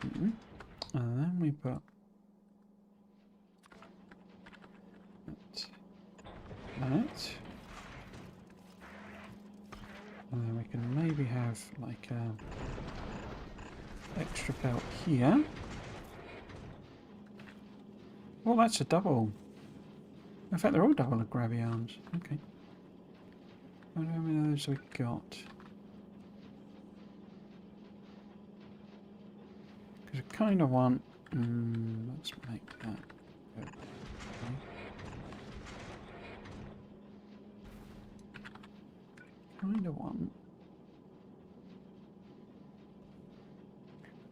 And then we put that. And then we can maybe have like a extra belt here. Well, that's a double In fact, they're all double grabby arms. Okay. How many of those have we got? Because I kind of want... let's make that go. Okay. Kind of want...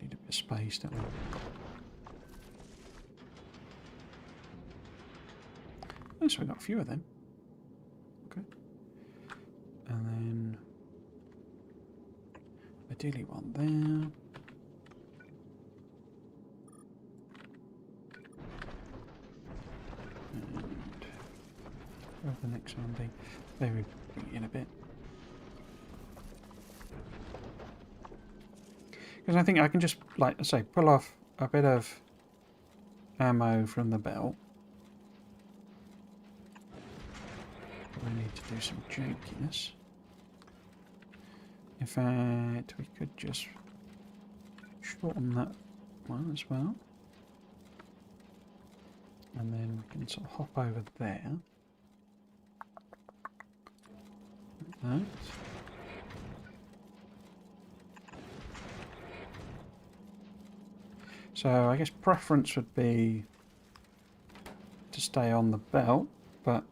Need a bit of space, don't we? Oh, so we've got a few of them. Okay. And then... Ideally one there. And... Where'll the next one be? Maybe we'll bring it in a bit. Because I think I can just, like I say, pull off a bit of ammo from the belt. We need to do some jankiness. In fact, we could just shorten that one as well. And then we can sort of hop over there. Like that. So I guess preference would be to stay on the belt, but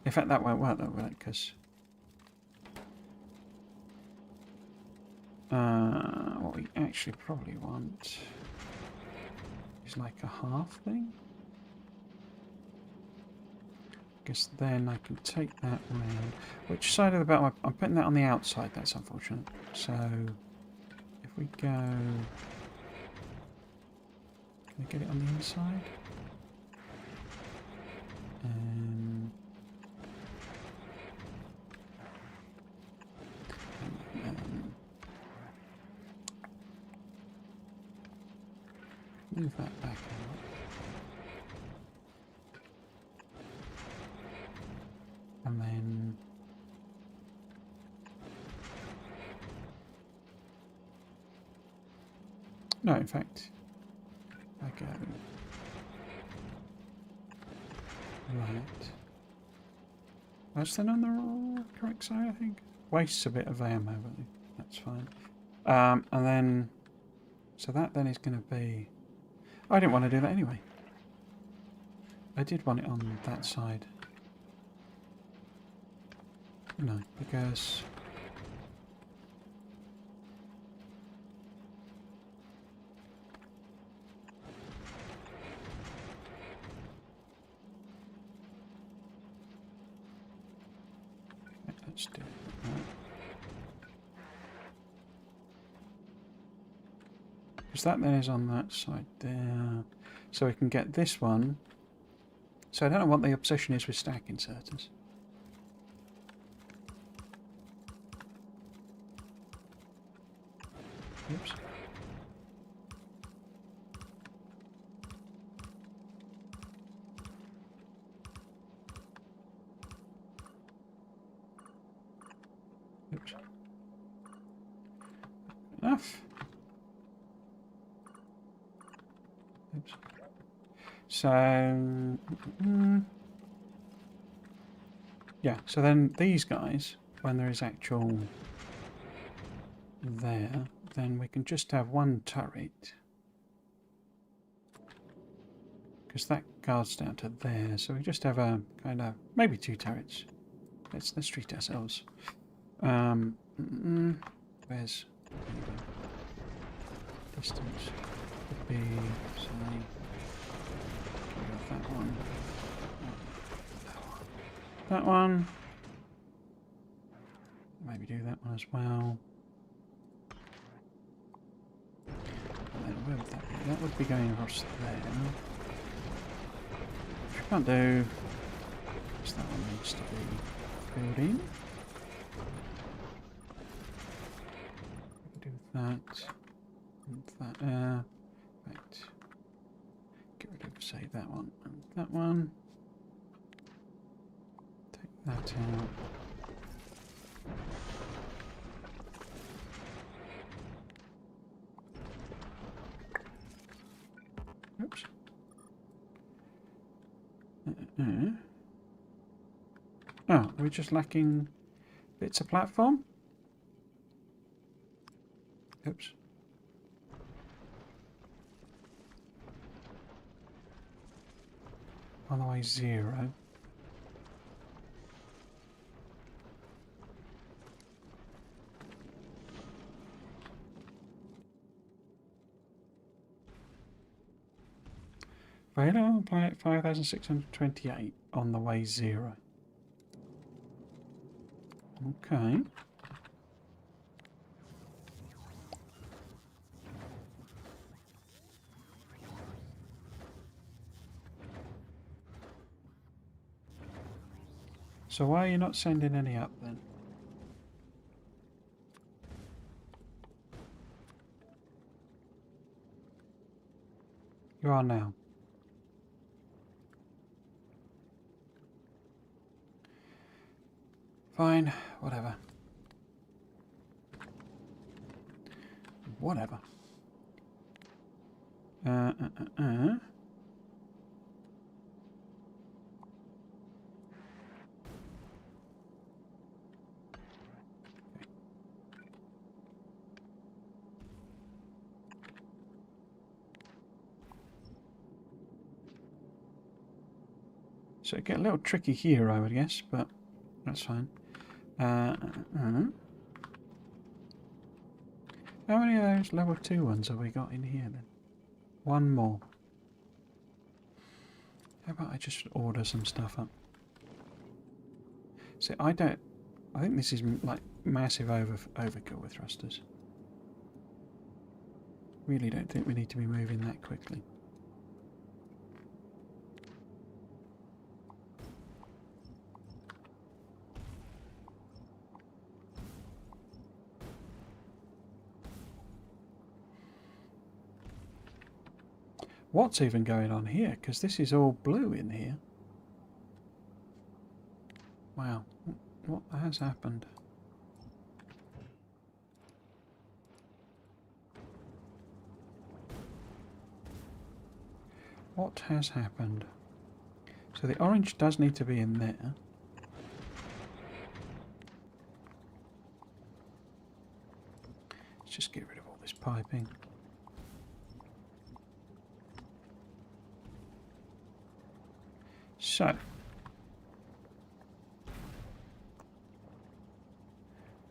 in fact that won't work though, will it? Because what we actually probably want is like a half thing. Because then I can take that round. Which side of the belt? I'm putting that on the outside. That's unfortunate. So if we go, can I get it on the inside? Move that back out. And then no, in fact, I go right. That's then on the correct side, I think. Wastes a bit of ammo, but that's fine. And then, so that then is going to be. I didn't want to do that anyway. I did want it on that side. No, because let's do that. Because that then is on that side there. So we can get this one. So I don't know what the obsession is with stack inserters. Oops. Oops. Enough. Oops. So, yeah, so then these guys, when there is actual there, then we can just have one turret. Because that guards down to there, so we just have a kind of, maybe two turrets. Let's treat ourselves. Where's distance? Could be, say, that one. That one. Maybe do that one as well. And then where would that be? That would be going across there. Which we can't do. Because that one needs to be filled in. Do that. And that. Right. Get rid of, say, that one and that one. Take that out. Oops. Oh, we're just lacking bits of platform? Oops. On the way 0. Available on planet 5628 on the way 0. Okay. So why are you not sending any up then? You are now. Fine, whatever. Whatever. So it get a little tricky here, I would guess, but that's fine. How many of those level 2 ones have we got in here then? One more. How about I just order some stuff up? See, I think this is like massive overkill with thrusters. Really don't think we need to be moving that quickly. What's even going on here? Because this is all blue in here. Wow. What has happened? What has happened? So the orange does need to be in there. Let's just get rid of all this piping. So,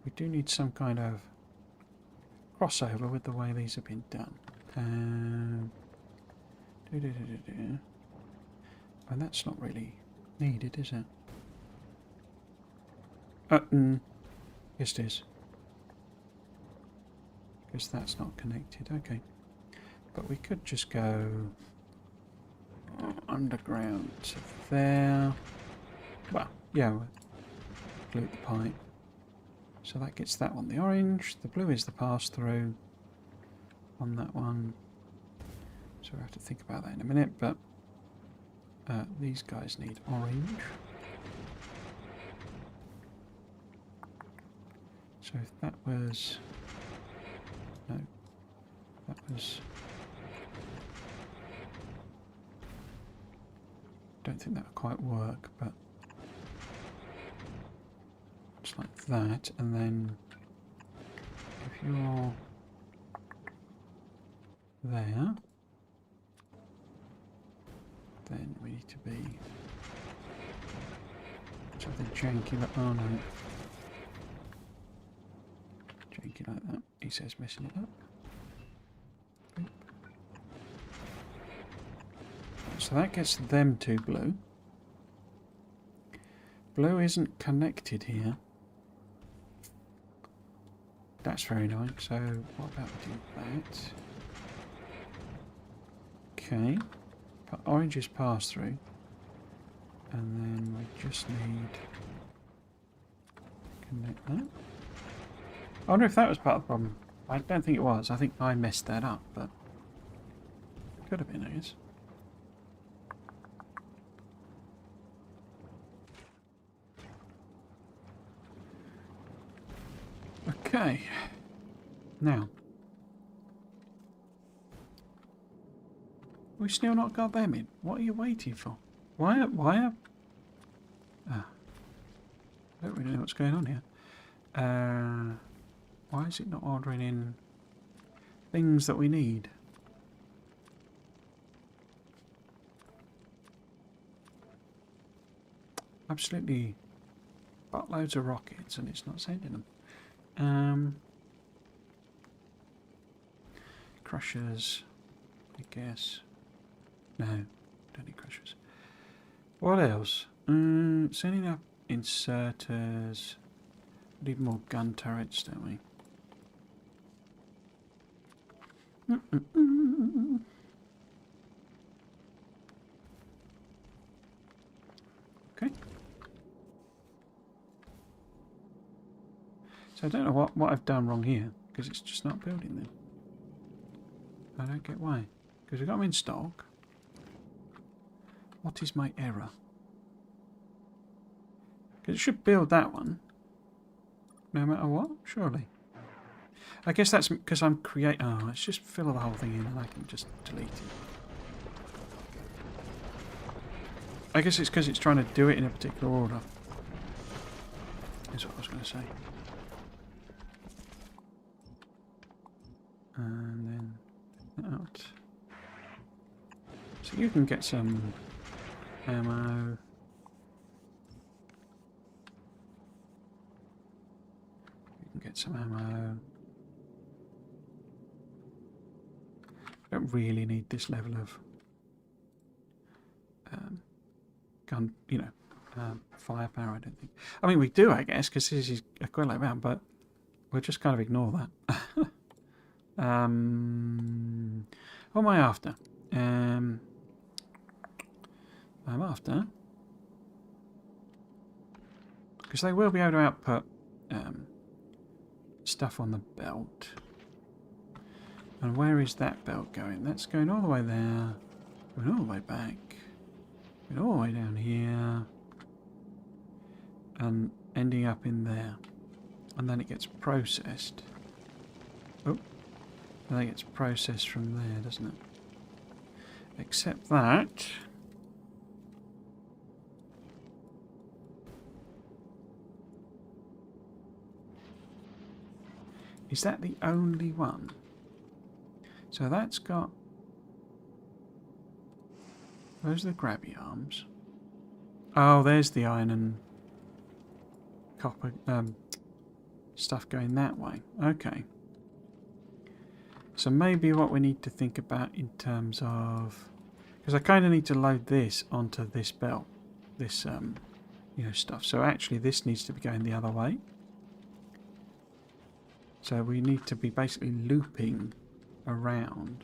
we do need some kind of crossover with the way these have been done. And that's not really needed, is it? Yes it is. Because that's not connected, okay. But we could just go underground to there. Well, yeah, we'll glue the pipe. So that gets that one the orange. The blue is the pass-through on that one. So we'll have to think about that in a minute, but these guys need orange. So if that was... No, that was... Don't think that would quite work, but just like that, and then if you're there, then we need to be something janky like, oh no, janky like that. He says messing it up. So that gets them two blue. Blue isn't connected here. That's very annoying. So what about we do that? Okay. But orange is pass through. And then we just need connect that. I wonder if that was part of the problem. I don't think it was. I think I messed that up, but could have been, I guess. Okay, now, we've still not got them in. What are you waiting for? Why? Ah, I don't really know what's going on here. Why is it not ordering in things that we need? Absolutely buttloads of rockets and it's not sending them. Crushers, I guess. No, don't need crushers. What else? Sending up inserters. We need more gun turrets, don't we? Okay. So I don't know what I've done wrong here, because it's just not building them. I don't get why. Because we've got them in stock. What is my error? Because it should build that one. No matter what, surely. I guess that's because I'm creating... Oh, let's just fill the whole thing in and I can just delete it. I guess it's because it's trying to do it in a particular order. That's what I was going to say. And then out. So you can get some ammo. You can get some ammo. I don't really need this level of gun, firepower, I don't think. I mean, we do, I guess, because this is a quite like that, but we'll just kind of ignore that. What am I after? I'm after... Because they will be able to output stuff on the belt. And where is that belt going? That's going all the way there, going all the way back, going all the way down here, and ending up in there. And then it gets processed. Oh, and then it gets processed from there, doesn't it? Except that... Is that the only one? So that's got... Where's the grabby arms? Oh, there's the iron and copper stuff going that way. Okay. So maybe what we need to think about in terms of... Because I kind of need to load this onto this belt. This, stuff. So actually this needs to be going the other way. So we need to be basically looping around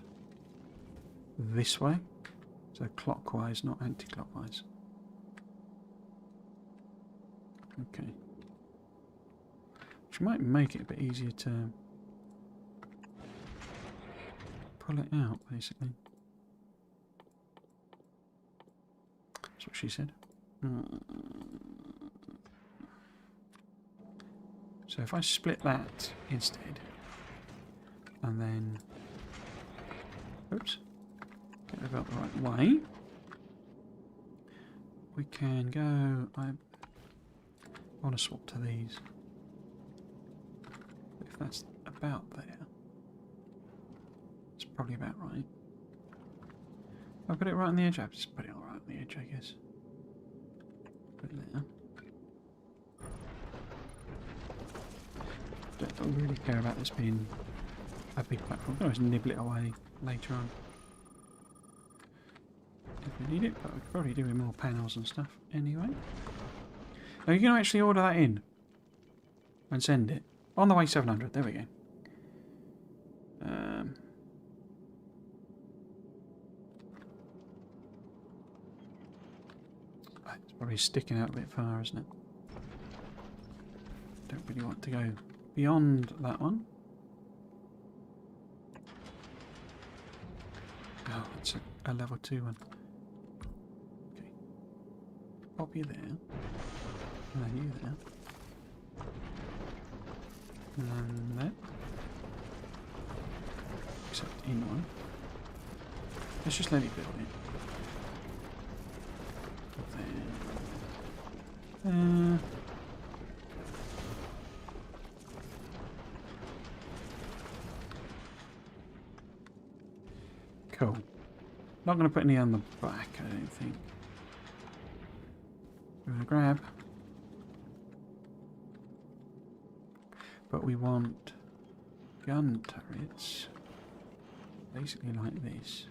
this way. So clockwise, not anti-clockwise. Okay. Which might make it a bit easier to pull it out, basically. That's what she said. So if I split that instead, and then, oops, get it about the right way, we can go, I want to swap to these, if that's about there, it's probably about right. If I put it right on the edge, I'll just put it all right on the edge, I guess. Put it there. Don't really care about this being a big platform. I can always nibble it away later on if we need it, but we could probably do with more panels and stuff anyway. Now you can actually order that in and send it. On the way 700, there we go. It's probably sticking out a bit far, isn't it? Don't really want to go beyond that one. Oh, it's a level 2 one. Okay. Pop you there. And then you there. And then there. Except in one. Let's just let it build it. Cool. Not going to put any on the back, I don't think. We're going to grab. But we want gun turrets. Basically like this.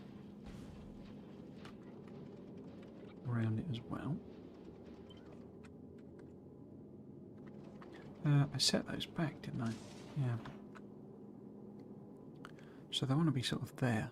Around it as well. I set those back, didn't I? Yeah. So they want to be sort of there.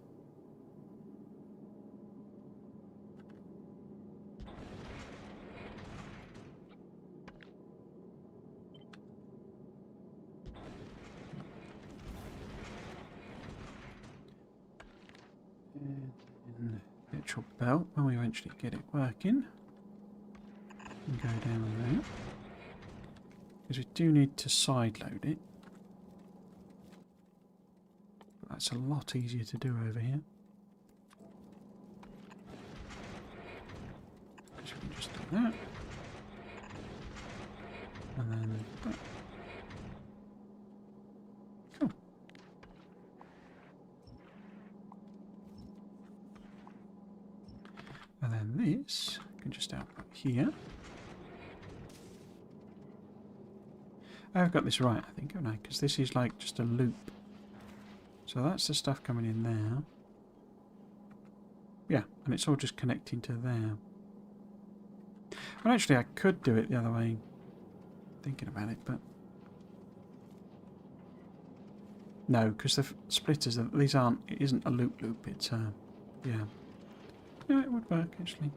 And petrol belt, when we eventually get it working. And go down there. Because we do need to side load it. But that's a lot easier to do over here. Because we can just do that. And then that. Cool. And then this can just output here. I've got this right, I think, haven't I? Because this is like just a loop. So that's the stuff coming in there. Yeah, and it's all just connecting to there. Well, actually, I could do it the other way. Thinking about it, but... No, because the splitters, these aren't... It isn't a loop, it's yeah. Yeah, it would work, actually.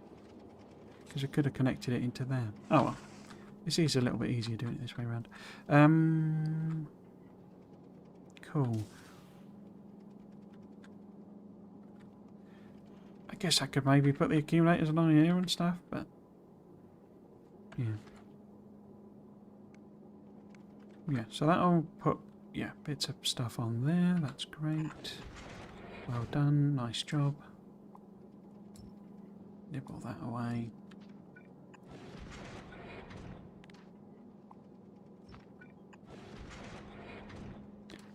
Because I could have connected it into there. Oh, well. This is a little bit easier doing it this way around. Cool. I guess I could maybe put the accumulators along here and stuff, but... Yeah. Yeah, so that'll put, yeah, bits of stuff on there. That's great. Well done. Nice job. Nibble that away.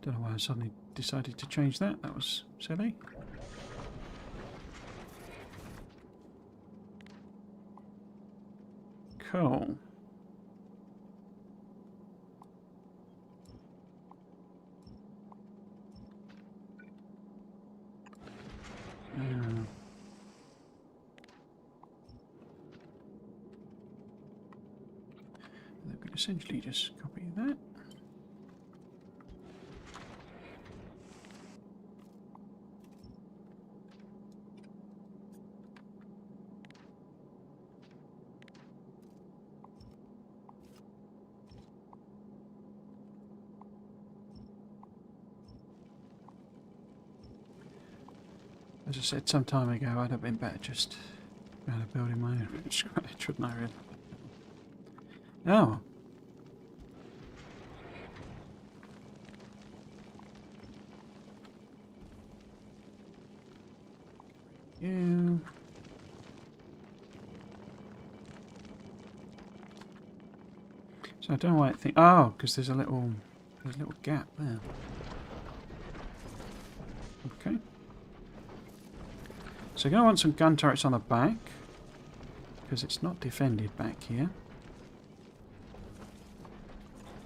Don't know why I suddenly decided to change that. That was silly. Cool. We can essentially just copy that. As I said some time ago, I'd have been better just building my own from scratch, wouldn't I, really? Oh. You. So I don't know why I think. Oh, because there's a little gap there. Okay. So you're going to want some gun turrets on the back, because it's not defended back here.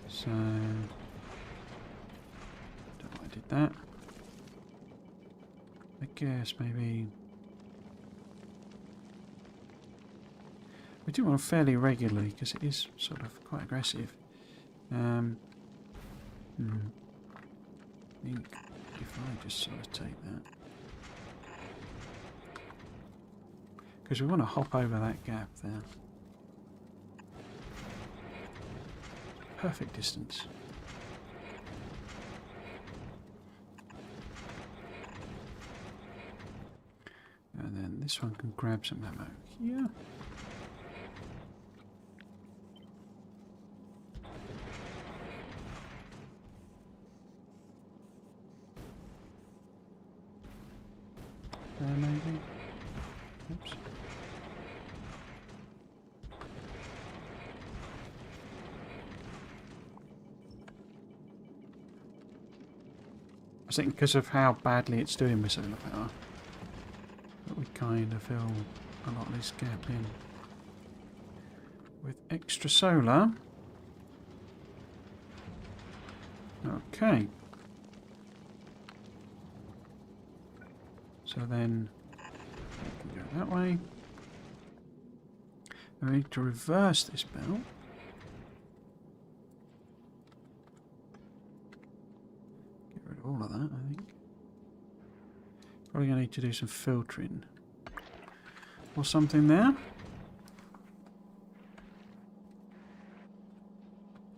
So, don't know why I did that. I guess maybe... We do want them fairly regularly, because it is sort of quite aggressive. I think if I just sort of take that... Because we want to hop over that gap there. Perfect distance. And then this one can grab some ammo here. There maybe. Oops. I think because of how badly it's doing with solar power, that we kind of fill a lot of this gap in. With extra solar. Okay. So then we can go that way. We need to reverse this belt. Get rid of all of that, I think. Probably going to need to do some filtering or something there.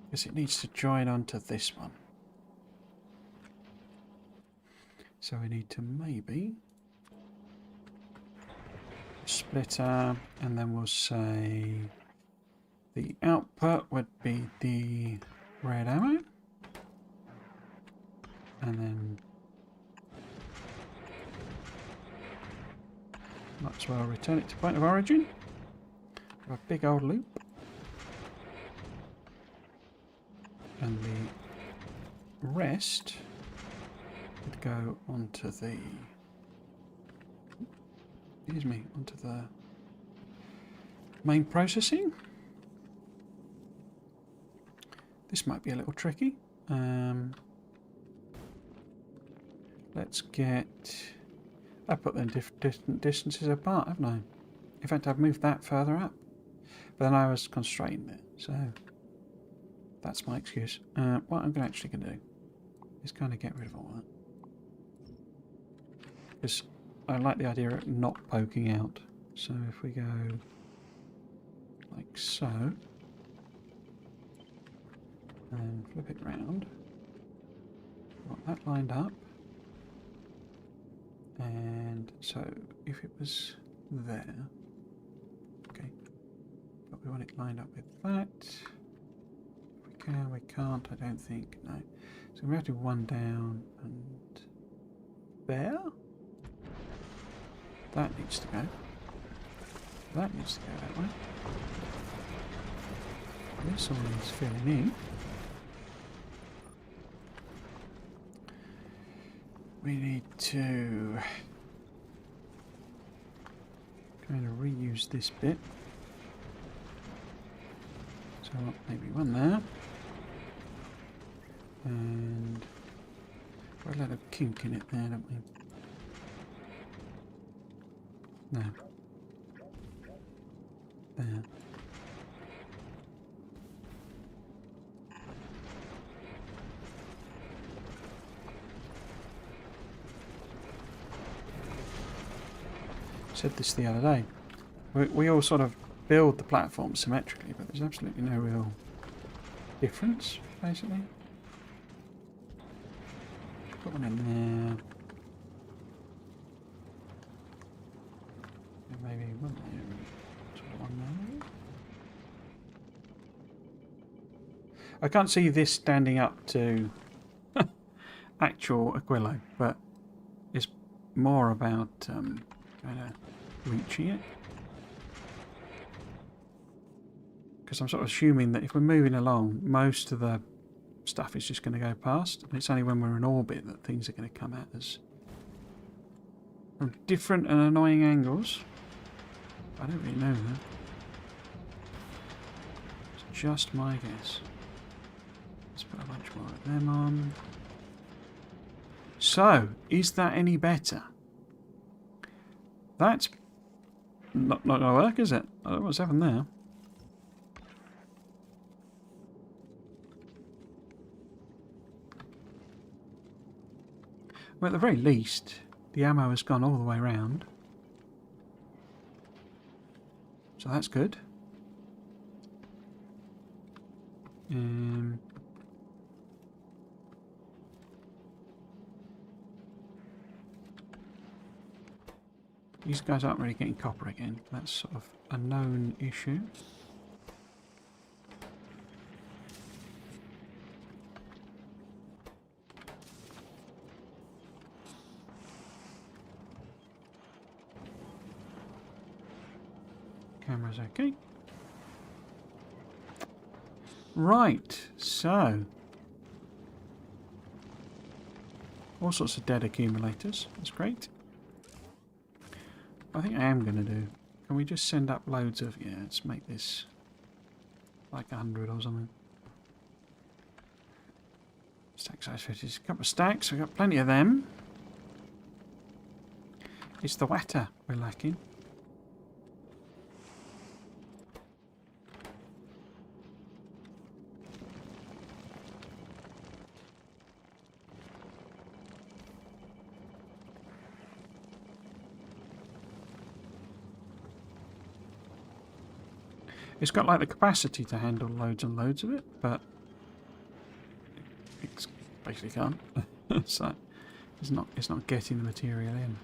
Because it needs to join onto this one. So we need to maybe splitter, and then we'll say the output would be the red arrow, and then might as well return it to point of origin. A big old loop, and the rest would go onto the onto the main processing. This might be a little tricky. Let's get... I put them different distances apart, haven't I? In fact, I've moved that further up. But then I was constrained there, so that's my excuse. What I'm actually going to do is kind of get rid of all that. Because I like the idea of it not poking out. So if we go like so, and flip it round, got that lined up, and so if it was there, okay, but we want it lined up with that. If we can, we can't, I don't think, no. So we have to do one down and there. That needs to go. That needs to go that way. This all needs filling in. We need to kind of reuse this bit. So maybe one there. And we'll let a kink in it there, don't we? No. There. Said this the other day. We all sort of build the platform symmetrically, but there's absolutely no real difference, basically. Put one in there. Maybe one there, sort of one there. I can't see this standing up to actual Aquilo, but it's more about kind of reaching it. Because I'm sort of assuming that if we're moving along, most of the stuff is just going to go past, and it's only when we're in orbit that things are going to come at us from different and annoying angles. I don't really know that. It's just my guess. Let's put a bunch more of them on. So, is that any better? That's not going to work, is it? I don't know what's happened there. Well, at the very least, the ammo has gone all the way around. So that's good. These guys aren't really getting copper again. That's sort of a known issue. Camera's okay. Right, so All sorts of dead accumulators. That's great. I think I am going to do. Can we just send up loads of... Yeah, let's make this like 100 or something. Stack size 50. A couple of stacks. We've got plenty of them. It's the water we're lacking. It's got like the capacity to handle loads and loads of it, but it basically can't. So it's not getting the material in.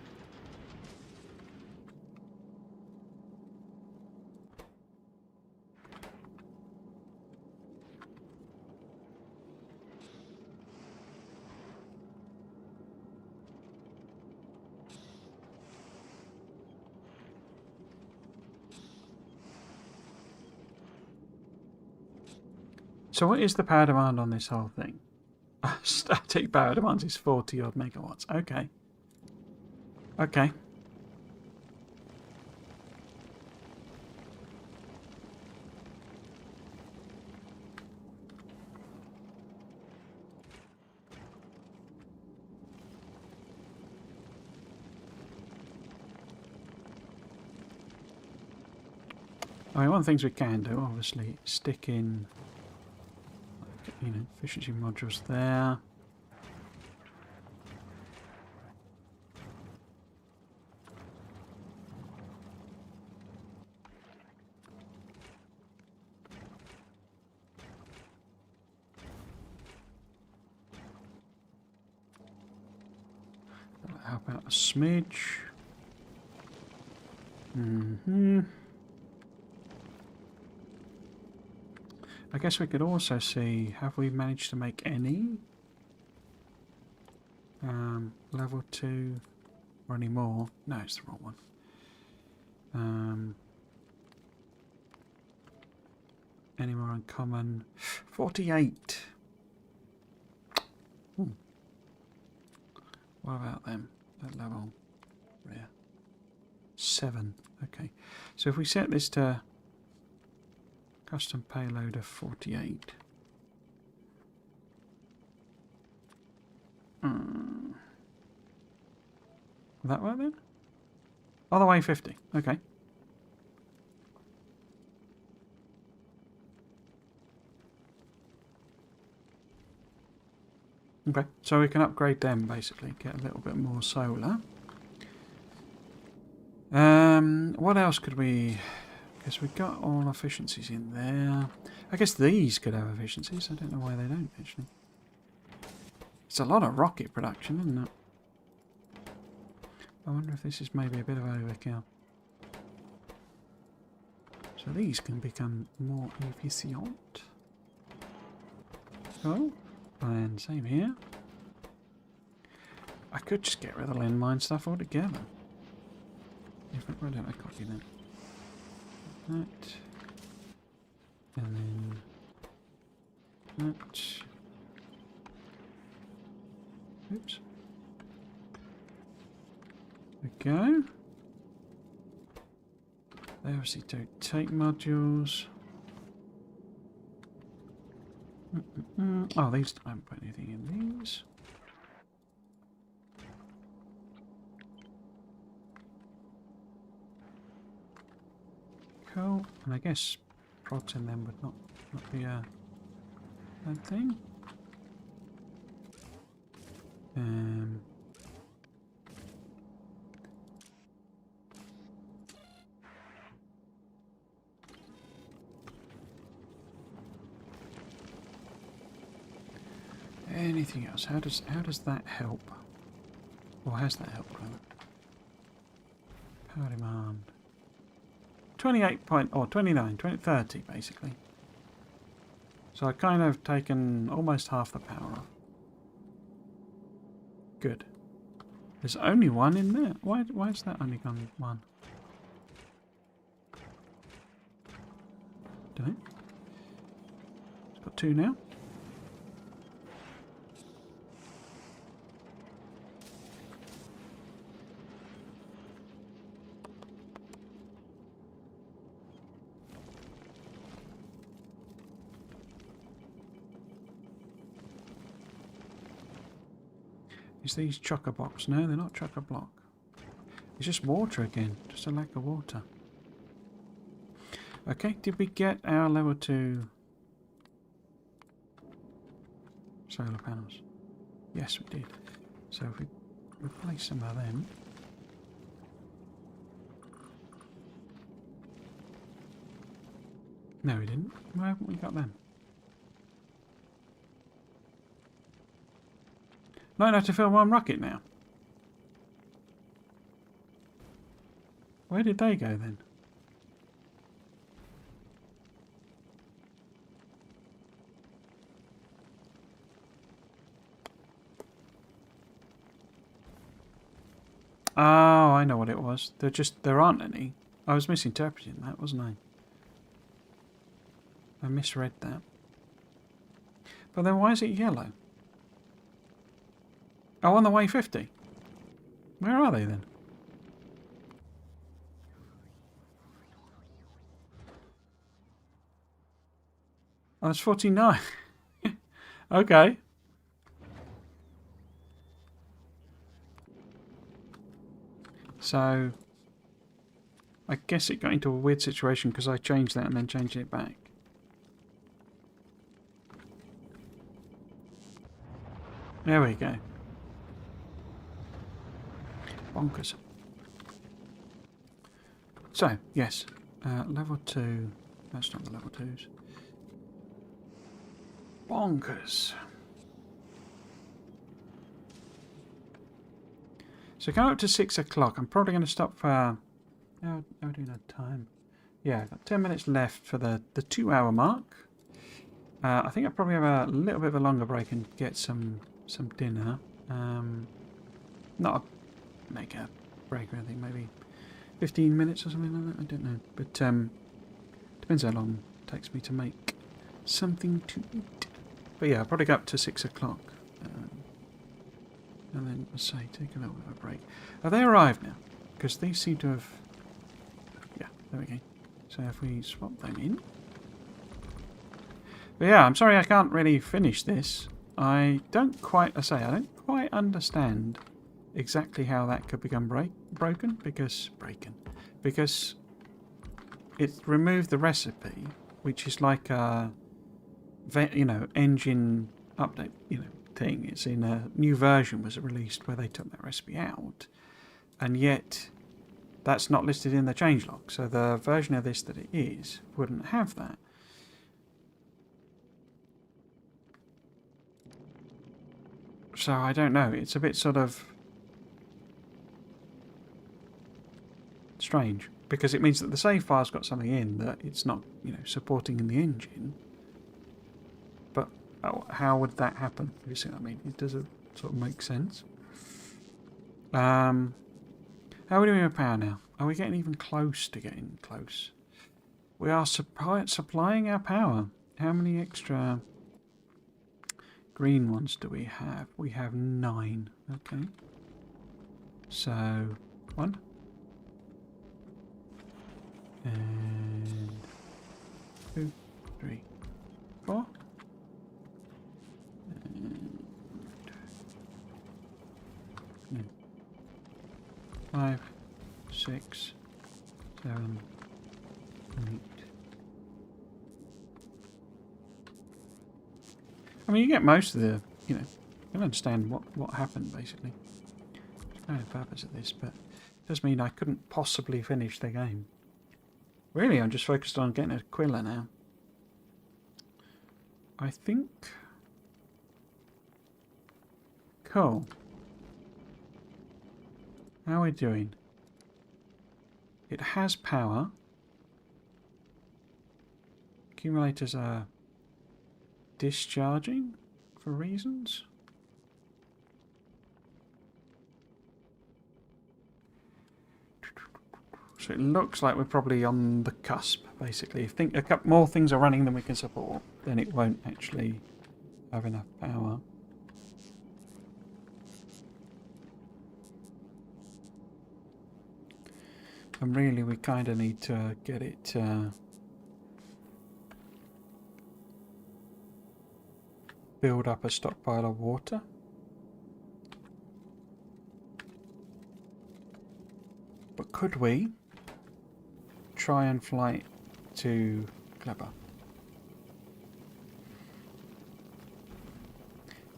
So what is the power demand on this whole thing? Static power demand is 40 odd megawatts. Okay. Okay. I mean, one of the things we can do, obviously, stick in, you know, efficiency modules there. That'll help out a smidge. I guess we could also see, have we managed to make any level 2 or any more? No, it's the wrong one. Any more uncommon? 48. Ooh. What about them? That level? Rare. 7. Okay. So if we set this to custom payload of 48. Will that work then? All the way 50. Okay. Okay, so we can upgrade them basically, get a little bit more solar. What else could we... I guess we've got all efficiencies in there. I guess these could have efficiencies. I don't know why they don't, actually. It's a lot of rocket production, isn't it? I wonder if this is maybe a bit of overkill. So these can become more efficient. Oh, and same here. I could just get rid of the landmine stuff altogether. Why don't I copy that? That. And then that. Oops. There we go. They obviously don't take modules. Oh, these, I haven't put anything in these. Cool. And I guess prods in them would not be a bad thing. Anything else? How does that help? Or has that helped? Power demand. 28 point, or 29, 30 basically. So I kind of taken almost half the power off. Good. There's only one in there. Why has that only gone one? Don't know. It's got two now. Is these chock-a-blocks? No, they're not chock-a-block. It's just water again. Just a lack of water. Okay, did we get our level 2 solar panels? Yes, we did. So if we replace some of them. No, we didn't. Why haven't we got them? Not enough to fill one rocket now. Where did they go then? Oh, I know what it was. There aren't any. I was misinterpreting that, wasn't I? I misread that. But then why is it yellow? Oh, on the way 50. Where are they then? Oh, it's 49. Okay. So, I guess it got into a weird situation because I changed that and then changed it back. There we go. Bonkers. So, yes. Level 2. That's not the level 2s. Bonkers. So going up to 6 o'clock. I'm probably going to stop for... How do we know time? Yeah, I've got 10 minutes left for the 2-hour mark. I think I'll probably have a little bit of a longer break and get some dinner. Not make a break or anything, maybe 15 minutes or something like that, I don't know. But depends how long it takes me to make something to eat. But yeah, I'll probably go up to 6 o'clock. And then, let's say, take a little bit of a break. Have they arrived now? Because these seem to have... Yeah, there we go. So if we swap them in... But yeah, I'm sorry I can't really finish this. I don't quite understand exactly how that could become broken because it removed the recipe, which is like a engine update thing. It's in a new version was released where they took that recipe out, and yet that's not listed in the changelog. So the version of this that it is wouldn't have that. So I don't know. It's a bit sort of strange because it means that the save file's got something in that it's not, supporting in the engine. But how would that happen? You see what I mean? It doesn't sort of make sense. How are we doing with power now? Are we getting even close to getting close? We are supplying our power. How many extra green ones do we have? We have 9. Okay. So, 1. And 2, 3, 4. And 5, 6, 7, 8. I mean, you get most of the, you understand what happened, basically. There's no purpose of this, but it does mean I couldn't possibly finish the game. Really, I'm just focused on getting a Quilla now. I think... Cool. How are we doing? It has power. Accumulators are discharging for reasons. So it looks like we're probably on the cusp, basically. If a couple more things are running than we can support, then it won't actually have enough power. And really, we kind of need to get it... build up a stockpile of water. But could we try and fly to Gleba?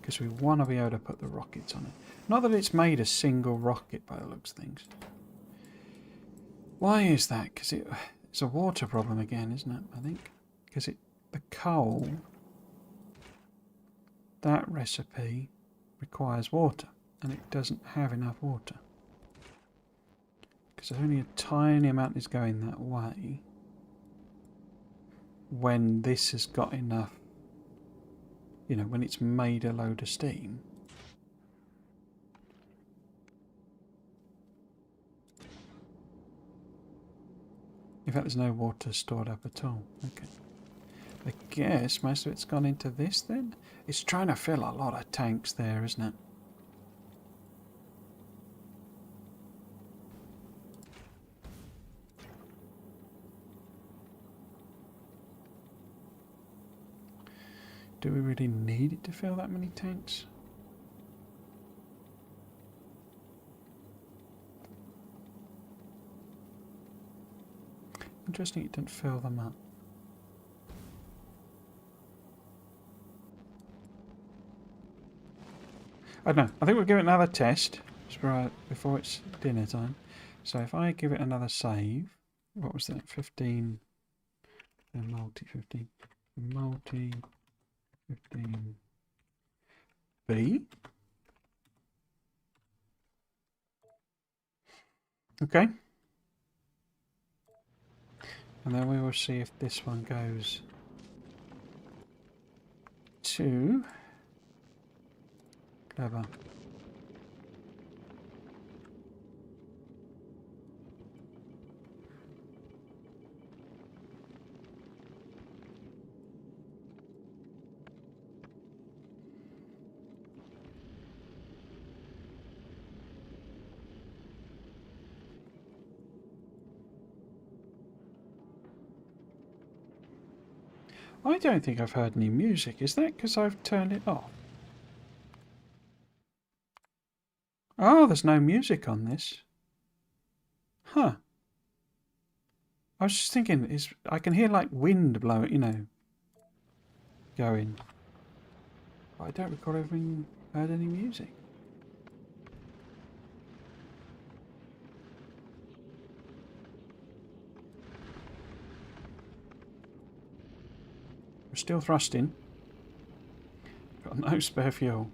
Because we want to be able to put the rockets on it. Not that it's made a single rocket by the looks of things. Why is that? Because it's a water problem again, isn't it? I think. Because the coal, that recipe requires water. And it doesn't have enough water. Because only a tiny amount is going that way. When this has got enough, you know, when it's made a load of steam. In fact, there's no water stored up at all. Okay. I guess most of it's gone into this then? It's trying to fill a lot of tanks there, isn't it? Do we really need it to fill that many tanks? Interesting it didn't fill them up. I don't know. I think we'll give it another test before it's dinner time. So if I give it another save, what was that? 15. Multi 15. Multi 15. B. Okay. And then we will see if this one goes to Gleba. I don't think I've heard any music. Is that because I've turned it off? Oh, there's no music on this. Huh. I was just thinking, I can hear like wind blowing, you know, going. But I don't recall having heard any music. We're still thrusting. Got no spare fuel.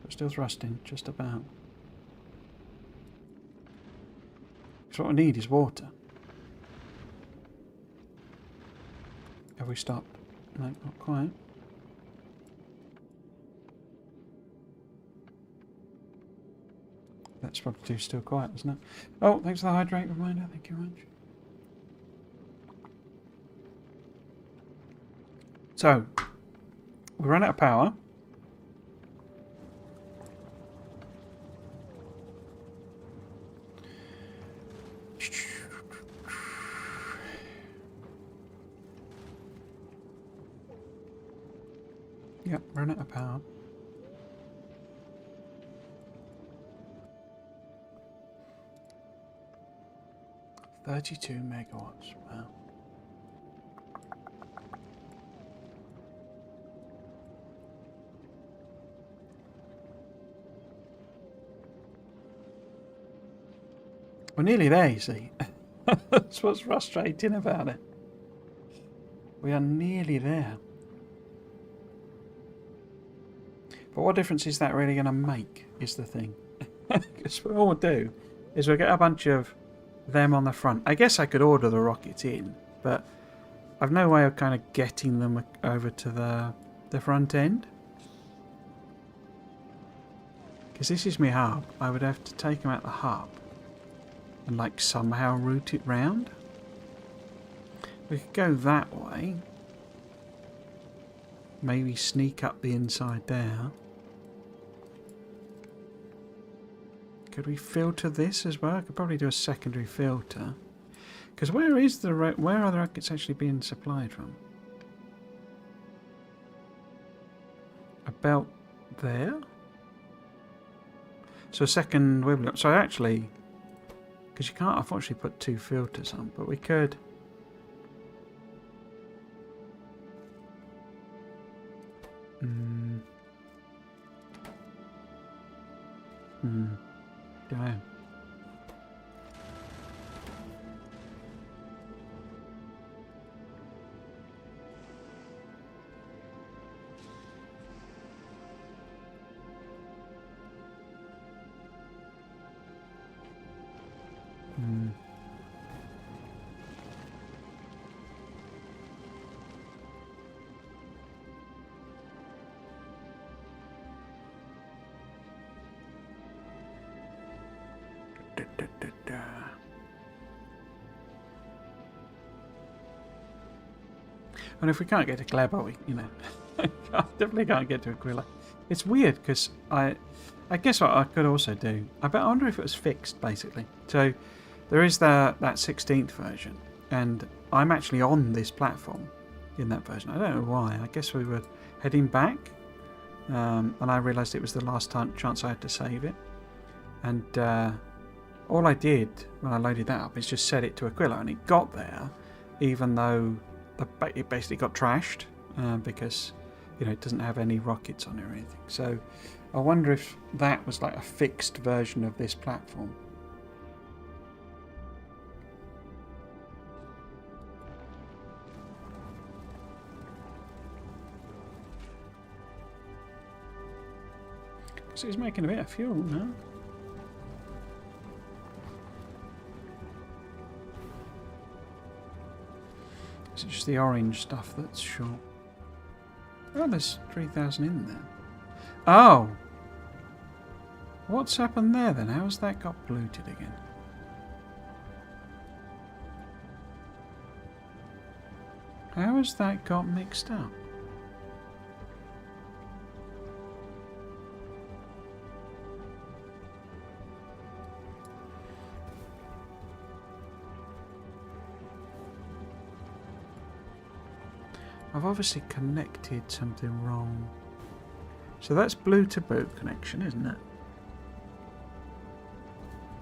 We're still thrusting, just about. So what I need is water. Have we stopped? No, not quite. That's probably still quiet, isn't it? Oh, thanks for the hydrate reminder. Thank you very much. So, we ran out of power. Yep, ran out of power. $32 megawatts. Wow. We're nearly there, you see. That's what's frustrating about it. We are nearly there. But what difference is that really going to make, is the thing. Because all we'll do is we'll get a bunch of them on the front. I guess I could order the rockets in, but I've no way of kind of getting them over to the front end. Because this is my hub. I would have to take them out the hub and like somehow route it round. We could go that way. Maybe sneak up the inside there. Could we filter this as well? I could probably do a secondary filter. Because where are the rockets actually being supplied from? About there? So a second wibbly. So actually, Because you can't unfortunately put 2 filters on, but we could. Don't know. And if we can't get to Gleba, we, definitely can't get to Aquila. It's weird because I guess what I could also do. I wonder if it was fixed basically. So there is that 16th version, and I'm actually on this platform in that version. I don't know why. I guess we were heading back, and I realised it was the last chance I had to save it, and all I did when I loaded that up is just set it to Aquila, and it got there, even though it basically got trashed because it doesn't have any rockets on it or anything. So I wonder if that was like a fixed version of this platform. So it's making a bit of fuel now. Is it just the orange stuff that's short? Oh, there's 3,000 in there. Oh! What's happened there then? How's that got polluted again? How has that got mixed up? I've obviously connected something wrong. So that's blue to boot connection, isn't it?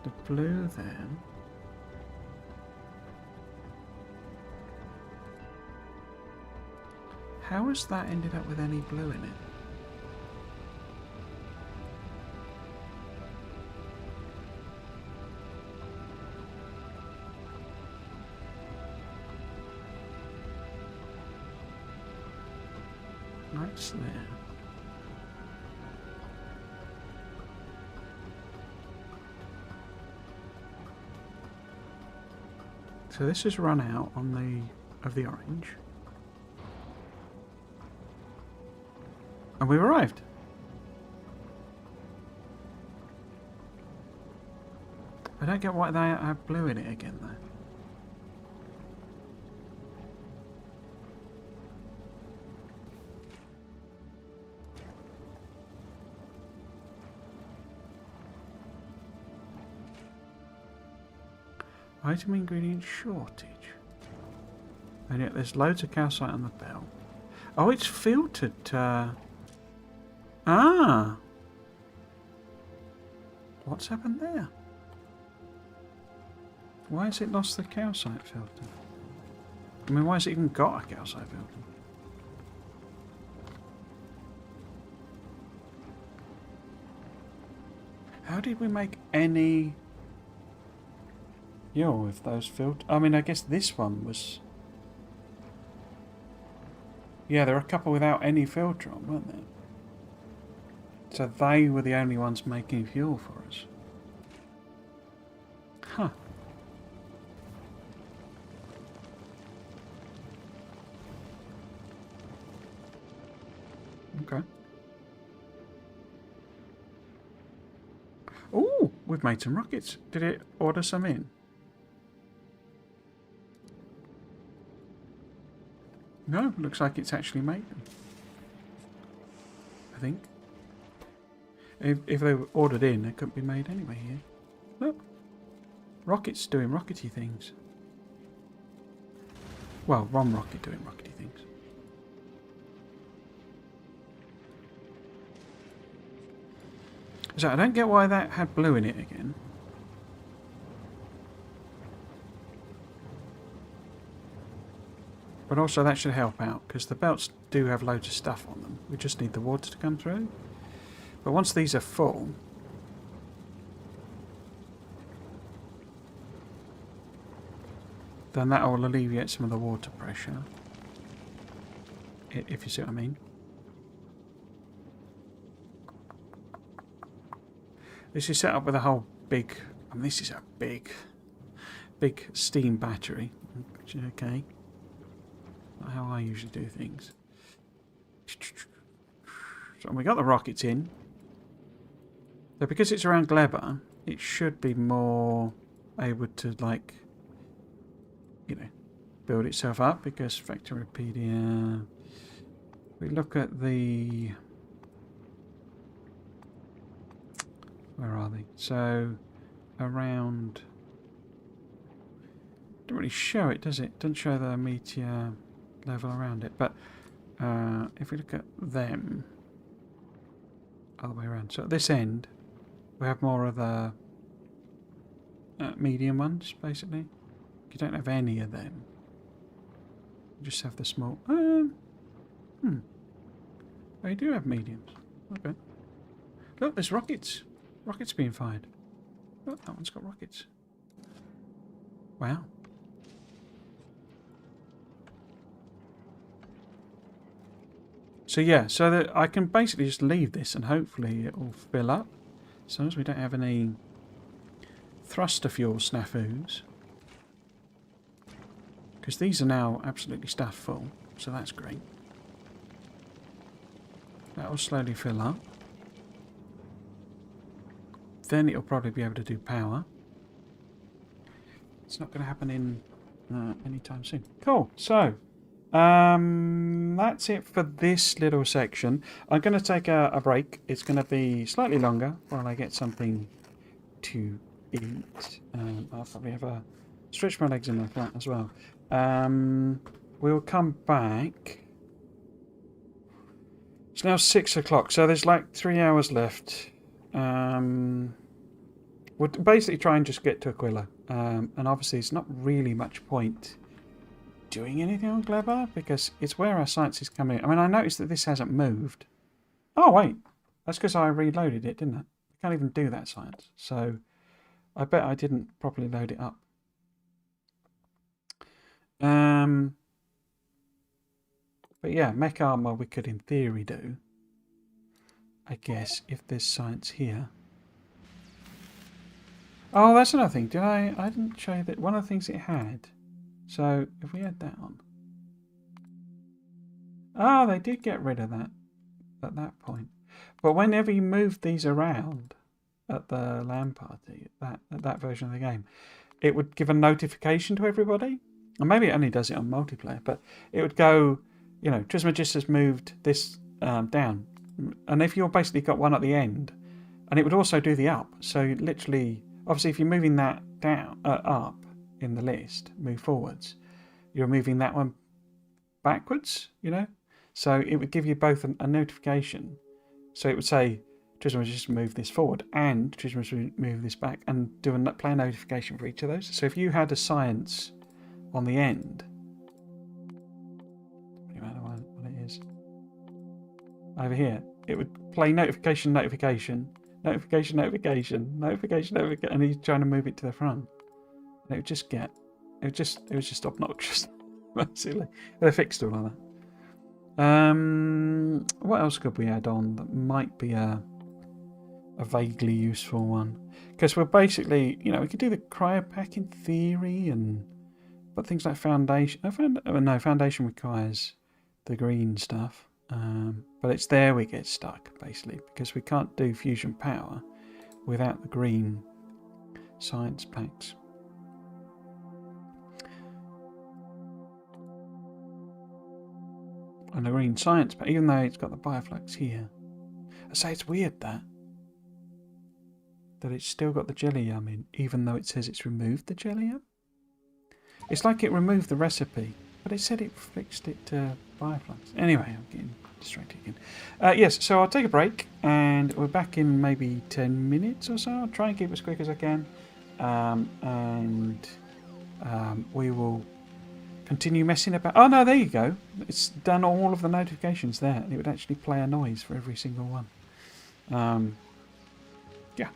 The blue there. How has that ended up with any blue in it? That's there. So this has run out on the orange. And we've arrived. I don't get why they have blue in it again though. Item ingredient shortage. And yet there's loads of calcite on the belt. Oh, it's filtered. Ah! What's happened there? Why has it lost the calcite filter? I mean, why has it even got a calcite filter? How did we make any... with those filters? I mean, I guess this one was... Yeah, there were a couple without any filter on, weren't there? So they were the only ones making fuel for us. Huh. Okay. Oh, we've made some rockets. Did it order some in? No, looks like it's actually made them. I think. If they were ordered in, they couldn't be made anyway here. Look. Rocket's doing rockety things. Well, Rom Rocket doing rockety things. So I don't get why that had blue in it again. But also that should help out, because the belts do have loads of stuff on them. We just need the water to come through. But once these are full... then that will alleviate some of the water pressure. If you see what I mean. This is set up with a whole big... I mean, this is a big steam battery. Okay. Not how I usually do things. So we got the rockets in. So because it's around Gleba, it should be more able to, like, you know, build itself up, because Factoripedia... We look at the... Where are they? So, around... Doesn't really show it, does it? Doesn't show the meteor level around it. But if we look at them, other way around. So at this end, we have more of the medium ones, basically. You don't have any of them. You just have the small... Oh, you do have mediums. Okay. Look, there's rockets. Rockets being fired. Oh, that one's got rockets. Wow. So yeah, so that I can basically just leave this and hopefully it will fill up. As long as we don't have any thruster fuel snafus. Because these are now absolutely stuffed full, so that's great. That will slowly fill up. Then it'll probably be able to do power. It's not going to happen in anytime soon. Cool. So that's it for this little section. I'm going to take a break. It's going to be slightly longer while I get something to eat. I'll probably have a stretch my legs in like that as well. We'll come back. It's now 6 o'clock, so there's like 3 hours left. We'll basically try and just get to Aquila. And obviously it's not really much point doing anything on Gleba, because it's where our science is coming in. I mean, I noticed that this hasn't moved. Oh, wait. That's because I reloaded it, didn't I? I can't even do that science. So I bet I didn't properly load it up. But yeah, mech armor we could in theory do. I guess if there's science here. Oh, that's another thing. I didn't show you that one of the things it had. So if we had that on. Oh, they did get rid of that at that point. But whenever you moved these around at the LAN party, at that version of the game, it would give a notification to everybody. And maybe it only does it on multiplayer, but it would go, you know, Trismegistus moved this down. And if you're basically got one at the end, and it would also do the up. So literally, obviously if you're moving that down, up in the list, move forwards, you're moving that one backwards, you know? So it would give you both a notification. So it would say, Trismegistus move this forward, and Trismegistus move this back, and do a play notification for each of those. So if you had a science on the end, no matter what it is, over here, it would play notification, notification, notification, notification, notification, notification, and he's trying to move it to the front. And it would just get, it was just obnoxious, basically. They fixed all of that. What else could we add on that might be a vaguely useful one? Because we're basically, you know, we could do the cryo pack in theory, but things like foundation. No, foundation requires the green stuff. But it's there we get stuck, basically, because we can't do fusion power without the green science packs. And the green science pack, even though it's got the bioflux here. I say it's weird that it's still got the jelly yum in, even though it says it's removed the jelly yum. It's like it removed the recipe, but it said it fixed it to bioflux. Anyway, I'm getting distracted again. Yes, so I'll take a break, and we're back in maybe 10 minutes or so. I'll try and keep it as quick as I can. We will continue messing about. Oh no, there you go. It's done all of the notifications there, and it would actually play a noise for every single one. Yeah.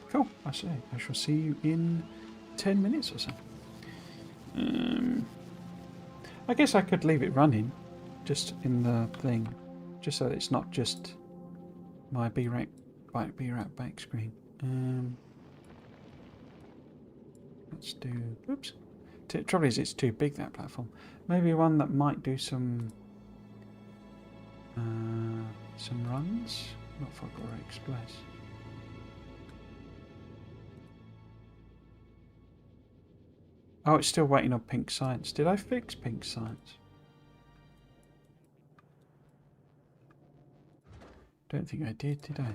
Cool. I shall see you in 10 minutes or so. I guess I could leave it running, just in the thing, just so that it's not just my B-Rat back screen. Let's do. Oops. The trouble is, it's too big, that platform. Maybe one that might do some runs. Not for Gleba Express. Oh, it's still waiting on Pink Science. Did I fix Pink Science? Don't think I did I?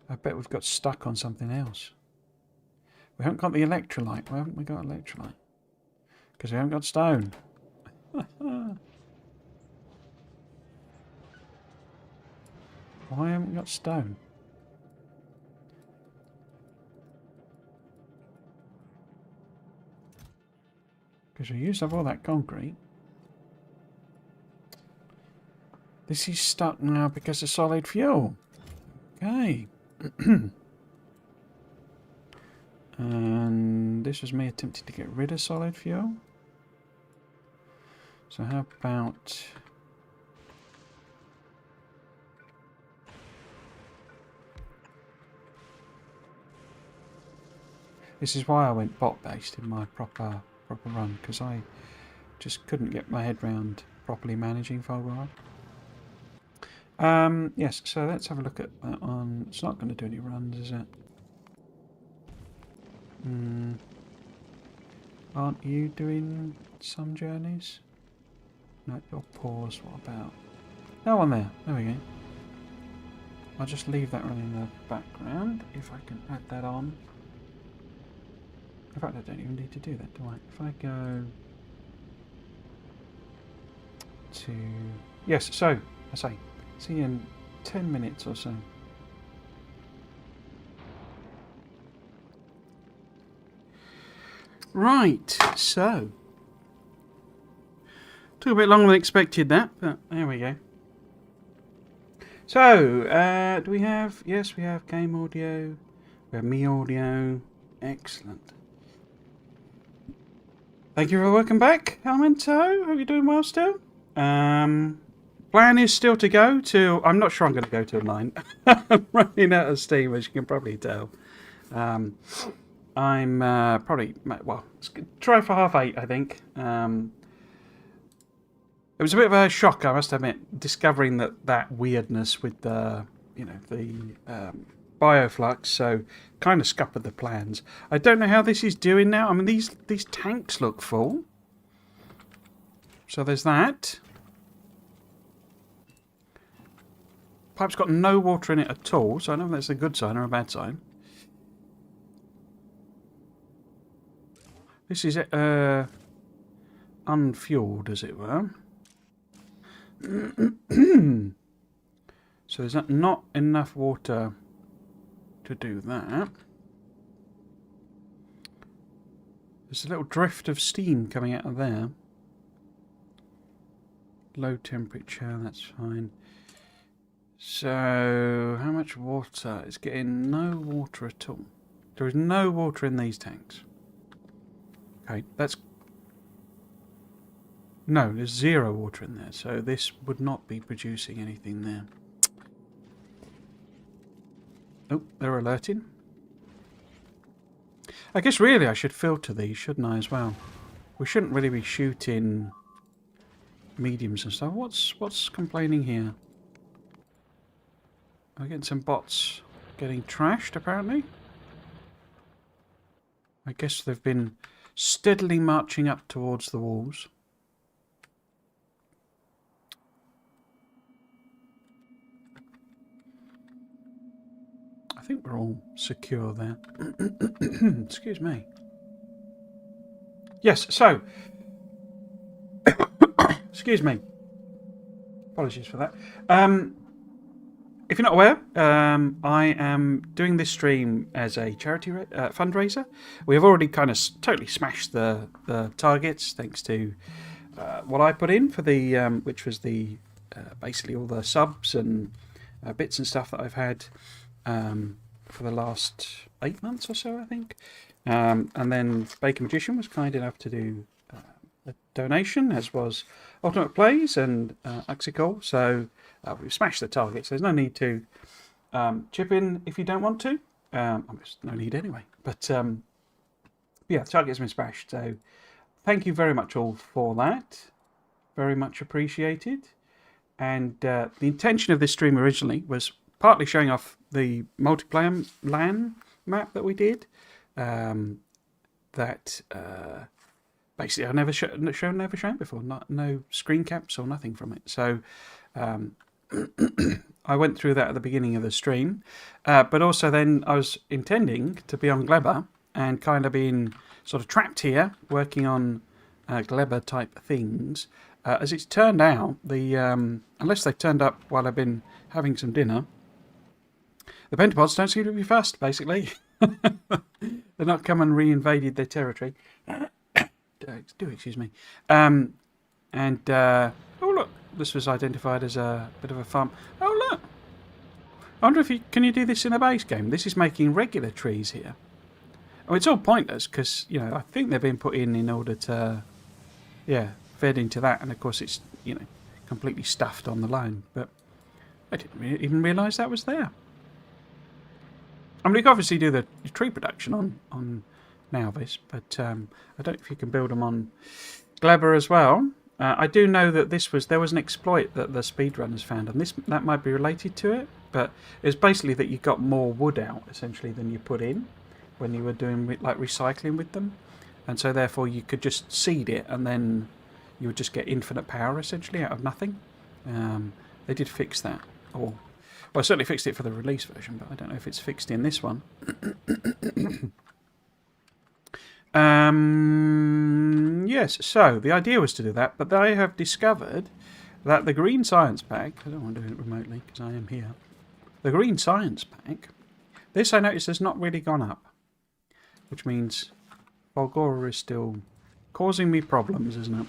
I bet we've got stuck on something else. We haven't got the electrolyte. Why haven't we got electrolyte? Because we haven't got stone. Why haven't we got stone? Because we used up all that concrete. This is stuck now because of solid fuel. Okay. And this was me attempting to get rid of solid fuel. So how about... This is why I went bot-based in my proper run, because I just couldn't get my head round properly managing Fulgurite. Yes, so let's have a look at that one. It's not going to do any runs, is it? Aren't you doing some journeys? No, you're paused. What about? No one there. There we go. I'll just leave that running in the background if I can add that on. In fact, I don't even need to do that, do I? If I go to... Yes, so, I say, see you in 10 minutes or so. Right, so. Took a bit longer than expected that, but there we go. So, do we have... Yes, we have game audio. We have me audio. Excellent. Thank you for welcome back, Elemento. Hope you're doing well still. Plan is still to go to... I'm not sure I'm going to go till 9. I'm running out of steam, as you can probably tell. I'm probably... Well, let's try for 7:30, I think. It was a bit of a shock, I must admit, discovering that weirdness with the, the bioflux, so kind of scuppered the plans. I don't know how this is doing now. I mean, these tanks look full. So there's that. Pipe's got no water in it at all, so I don't know if that's a good sign or a bad sign. This is unfueled, as it were. So there's not enough water to do that. There's a little drift of steam coming out of there. Low temperature, that's fine. So, how much water? It's getting no water at all. There is no water in these tanks. Okay, that's... No, there's 0 water in there, so this would not be producing anything there. Oh, they're alerting. I guess really I should filter these, shouldn't I, as well? We shouldn't really be shooting mediums and stuff. What's complaining here? We're getting some bots getting trashed, apparently. I guess they've been steadily marching up towards the walls. I think we're all secure there. Excuse me. Yes, so... Excuse me. Apologies for that. if you're not aware, I am doing this stream as a charity fundraiser. We have already kind of totally smashed the targets thanks to what I put in for the, which was the basically all the subs and bits and stuff that I've had for the last 8 months or so, I think. And then Baker Magician was kind enough to do a donation, as was Ultimate Plays and Uxical. So we've smashed the targets. There's no need to chip in if you don't want to. There's no need anyway. But yeah, the target's been smashed. So thank you very much all for that. Very much appreciated. And the intention of this stream originally was partly showing off the multiplayer LAN map that we did. Basically I've never shown before. No screen caps or nothing from it. So I went through that at the beginning of the stream. But also then I was intending to be on Gleba and kind of being sort of trapped here working on Gleba type things. As it's turned out, unless they've turned up while I've been having some dinner, the pentapods don't seem to be fussed, basically. They're not come and re-invaded their territory. Do excuse me. Oh look, this was identified as a bit of a farm. Oh look, I wonder if can you do this in a base game? This is making regular trees here. Oh, it's all pointless because I think they've been put in order to, fed into that, and of course it's completely stuffed on the loan. But I didn't even realise that was there. I mean, you can obviously do the tree production on Nowvis, but I don't know if you can build them on Gleba as well. I do know that there was an exploit that the speedrunners found, and that might be related to it. But it's basically that you got more wood out essentially than you put in when you were doing like recycling with them, and so therefore you could just seed it, and then you would just get infinite power essentially out of nothing. They did fix that, well, I certainly fixed it for the release version, but I don't know if it's fixed in this one. Yes, so the idea was to do that, but I have discovered that the Green Science Pack, I don't want to do it remotely because I am here, the Green Science Pack, this I noticed has not really gone up, which means Volgora is still causing me problems, isn't it?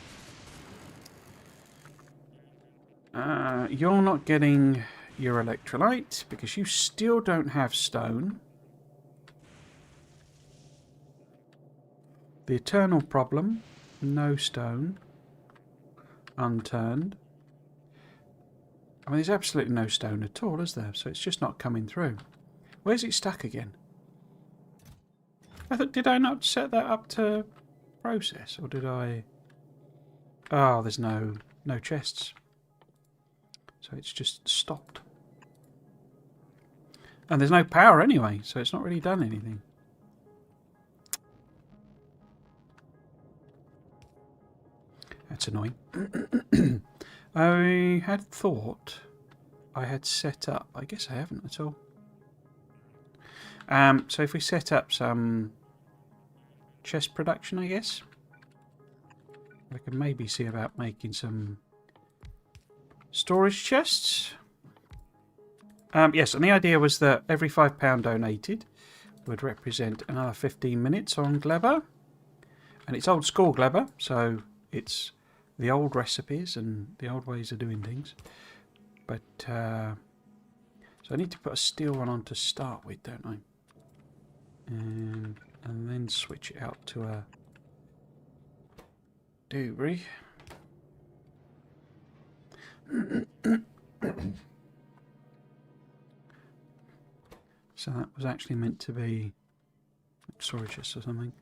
You're not getting your electrolyte because you still don't have stone. The eternal problem, no stone, unturned. I mean, there's absolutely no stone at all, is there? So it's just not coming through. Where's it stuck again? Did I not set that up to process, or did I? Oh, there's no chests. So it's just stopped. And there's no power anyway, so it's not really done anything. That's annoying. I had thought I had set up. I guess I haven't at all. So if we set up some chest production, I guess I can maybe see about making some storage chests. Yes, and the idea was that every £5 donated would represent another 15 minutes on Gleba. And it's old school Gleba, so it's the old recipes and the old ways of doing things. But, so I need to put a steel one on to start with, don't I? And then switch it out to a doobrey. So that was actually meant to be storage chest or something.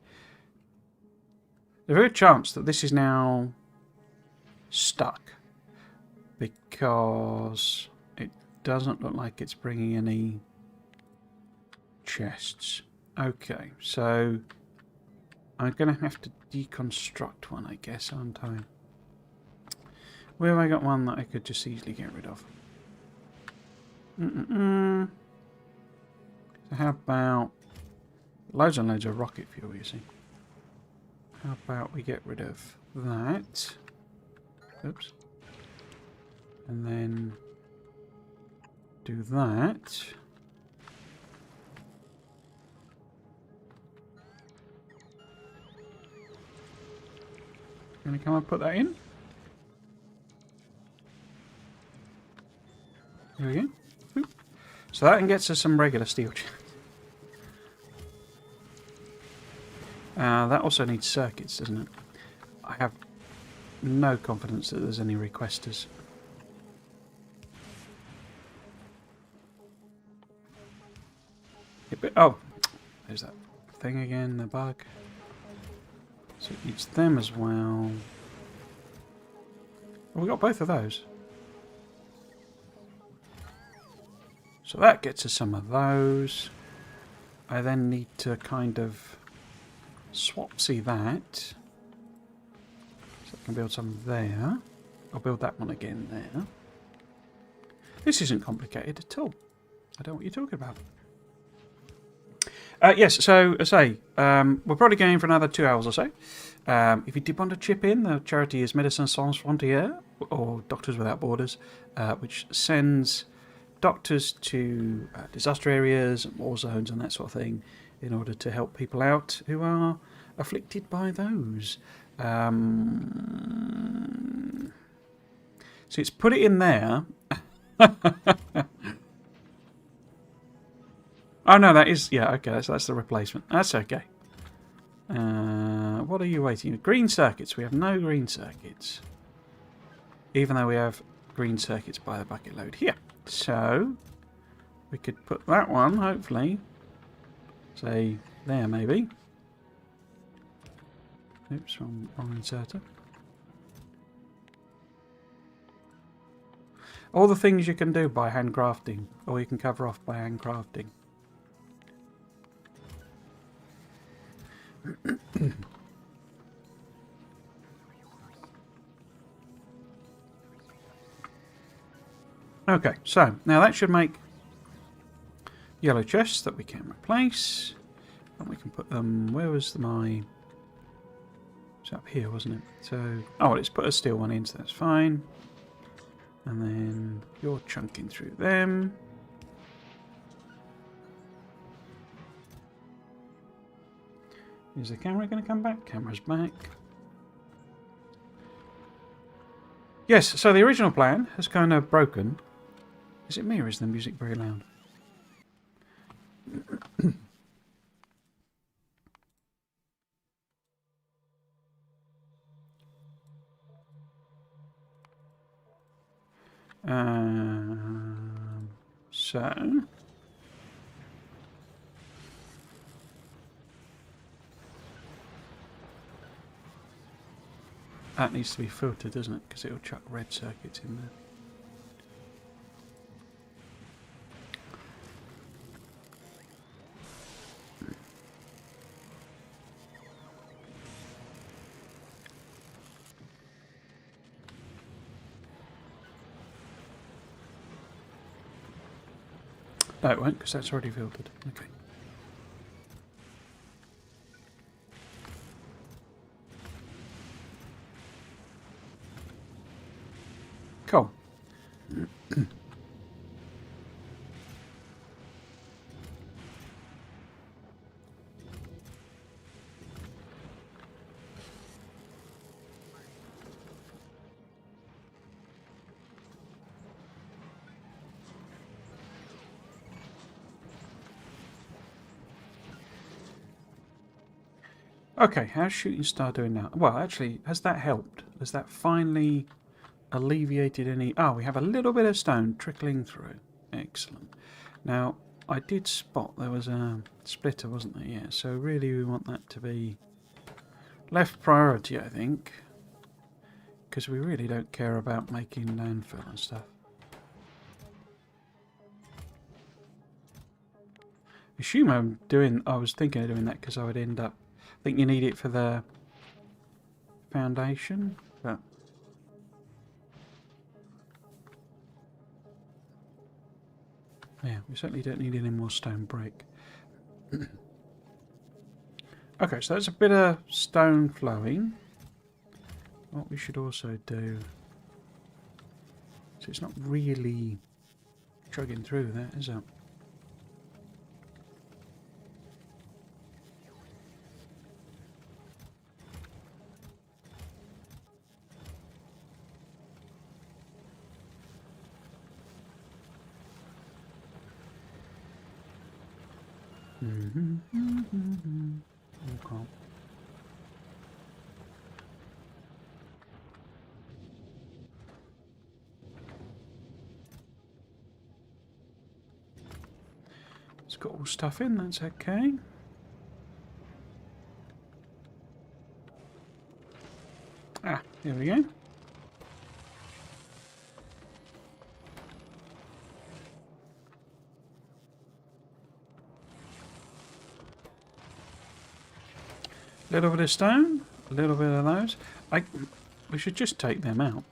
There's a very good chance that this is now stuck because it doesn't look like it's bringing any chests. Okay, so I'm going to have to deconstruct one, I guess, aren't I? Where have I got one that I could just easily get rid of? So how about loads and loads of rocket fuel, you see? How about we get rid of that? Oops. And then do that. Gonna come and put that in. There we go. Boop. So that gets us some regular steel. That also needs circuits, doesn't it? I have no confidence that there's any requesters. Oh, there's that thing again, the bug. So it needs them as well. Oh, we got both of those. So that gets us some of those. I then need to kind of swapsy that. So I can build some there. I'll build that one again there. This isn't complicated at all. I don't know what you're talking about. Yes, so as I say, we're probably going for another 2 hours or so. If you did want to chip in, the charity is Médecins Sans Frontières, or Doctors Without Borders, which sends doctors to disaster areas and war zones and that sort of thing in order to help people out who are afflicted by those. So it's put it in there. Oh no, that is, yeah, okay, that's the replacement. That's okay. What are you waiting? Green circuits. We have no green circuits. Even though we have green circuits by the bucket load here. So, we could put that one, hopefully, say, there maybe. Oops, wrong inserter. All the things you can do by handcrafting, or you can cover off by handcrafting. Okay, so now that should make yellow chests that we can replace, and we can put them. Where was my? It's up here, wasn't it? So, oh, let's put a steel one in, so that's fine. And then you're chunking through them. Is the camera going to come back? Camera's back. Yes, so the original plan has kind of broken. Is it me or is the music very loud? So... that needs to be filtered, doesn't it? Because it'll chuck red circuits in there. No, it won't, because that's already filtered. Okay. Cool. Okay, how's Shooting Star doing now? Well, actually, has that helped? Has that finally alleviated any... oh, we have a little bit of stone trickling through. Excellent. Now, I did spot there was a splitter, wasn't there? Yeah, so really we want that to be left priority, I think. Because we really don't care about making landfill and stuff. I assume I was thinking of doing that because I would end up... I think you need it for the foundation, but... yeah, we certainly don't need any more stone brick. Okay, so that's a bit of stone flowing. What we should also do... so it's not really chugging through there, is it? Okay. It's got all stuff in, that's okay. Ah, here we go. A little bit of stone, a little bit of those. We should just take them out.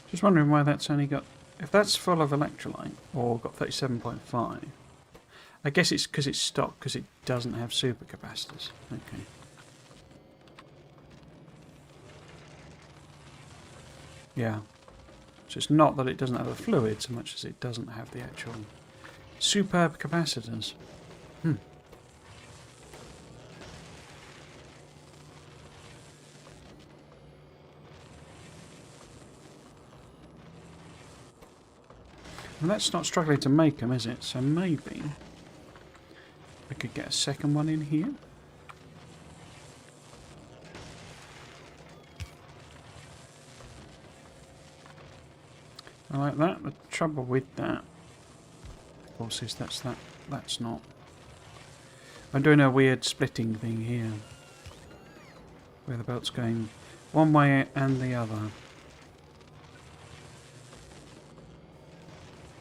Just wondering why that's only got... If that's full of electrolyte, or got 37.5, I guess it's because it's stock, because it doesn't have supercapacitors. Okay. Yeah. So it's not that it doesn't have the fluid so much as it doesn't have the actual superb capacitors. Well, that's not struggling to make them, is it? So maybe we could get a second one in here. I like that. The trouble with that, of course, is that's not. I'm doing a weird splitting thing here, where the belt's going one way and the other.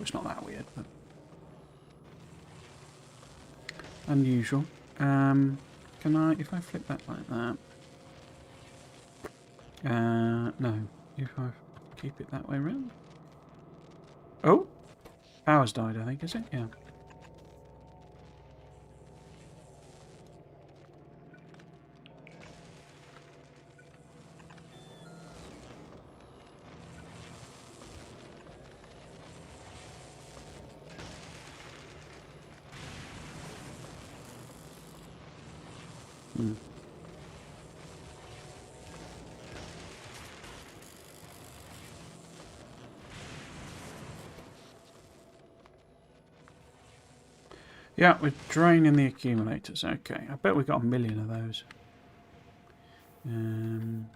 It's not that weird, but unusual. Can I, if I flip that like that? No. If I keep it that way around. Oh, power's died. I think, is it? Yeah. Yeah, we're draining the accumulators. Okay, I bet we got 1 million of those. And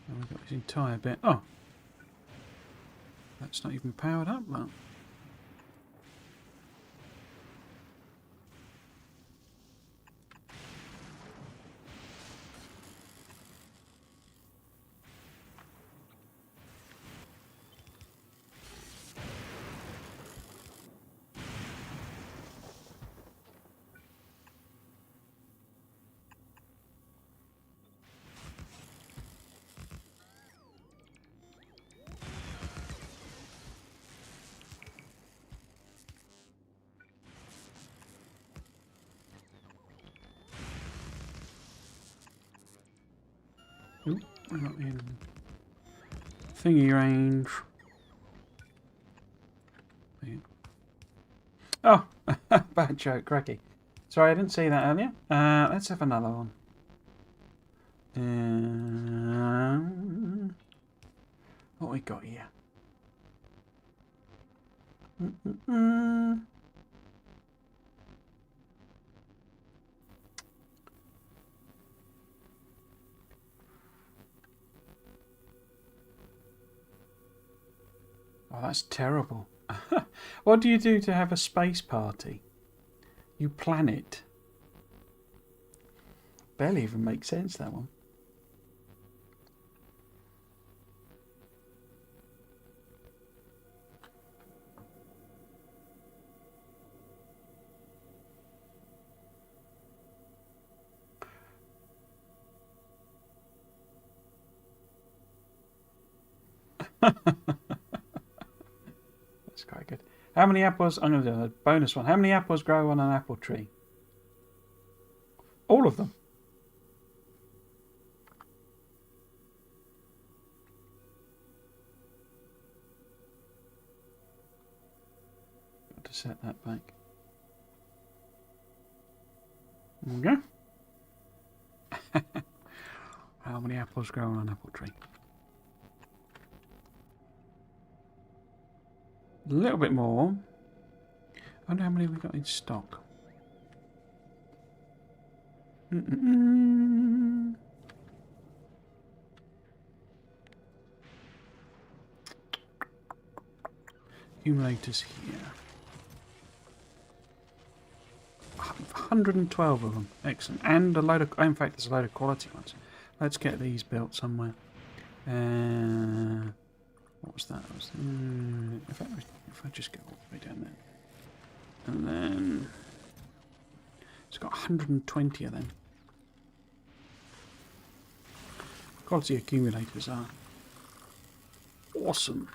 we've got this entire bit. Oh, that's not even powered up, that. Ooh, we're not in thingy range. Oh, bad joke, cracky. Sorry, I didn't see that earlier. Let's have another one. What we got here? Oh, that's terrible. What do you do to have a space party? You plan it. Barely even makes sense, that one. That's quite good. How many apples? I'm going to do a bonus one. How many apples grow on an apple tree? All of them. Got to set that back. Okay. How many apples grow on an apple tree? A little bit more. I wonder how many we got in stock. Accumulators here. 112 of them. Excellent. And a load of... In fact, there's a load of quality ones. Let's get these built somewhere. What was that? If I just go all the way down there. And then... It's got 120 of them. Quality accumulators are awesome.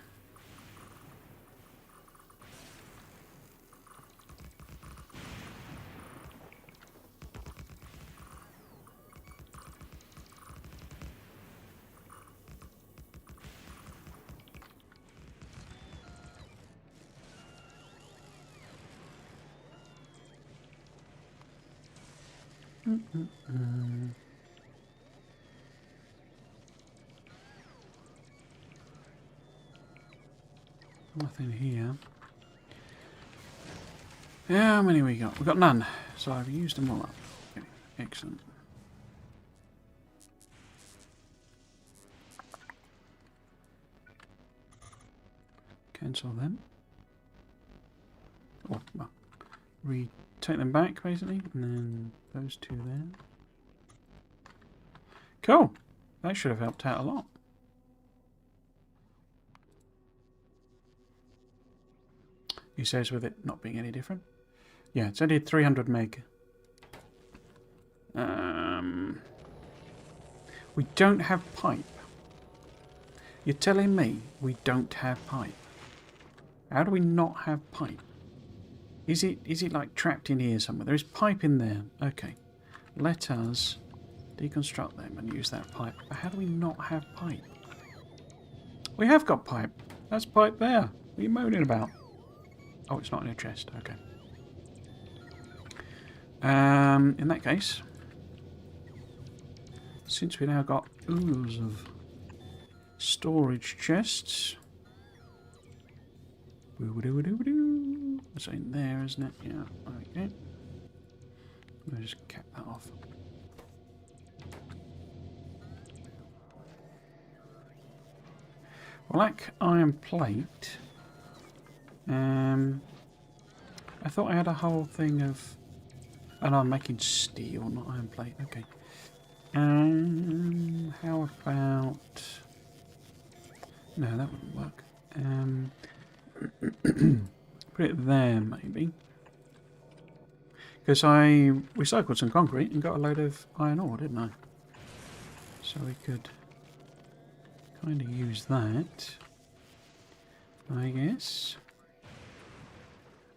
Nothing here. How many we got? We've got none. So I've used them all up. Okay, excellent. Cancel them. Oh, well, take them back basically, and then those two there. Cool. That should have helped out a lot. He says with it not being any different. Yeah, it's only 300 meg. We don't have pipe. You're telling me we don't have pipe? How do we not have pipe? Is it like trapped in here somewhere? There is pipe in there. Okay. Let us deconstruct them and use that pipe. But how do we not have pipe? We have got pipe. That's pipe there. What are you moaning about? Oh, it's not in a chest. Okay. In that case, since we now got oodles of storage chests, it's in there, isn't it? Yeah. Okay. We'll just cap that off. Black iron plate. I thought I had a whole thing of... Oh no, I'm making steel, not iron plate. Okay. How about... No, that wouldn't work. Put it there, maybe. Because I recycled some concrete and got a load of iron ore, didn't I? So we could kind of use that, I guess.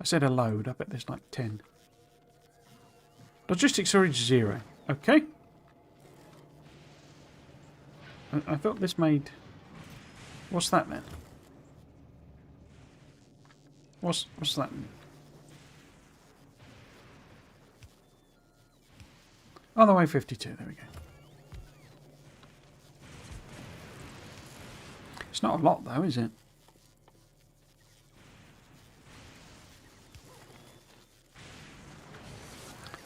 I said a load, I bet there's like 10. Logistics storage 0. Okay. I thought this made... What's that then? What's that then? On the way 52, there we go. It's not a lot though, is it?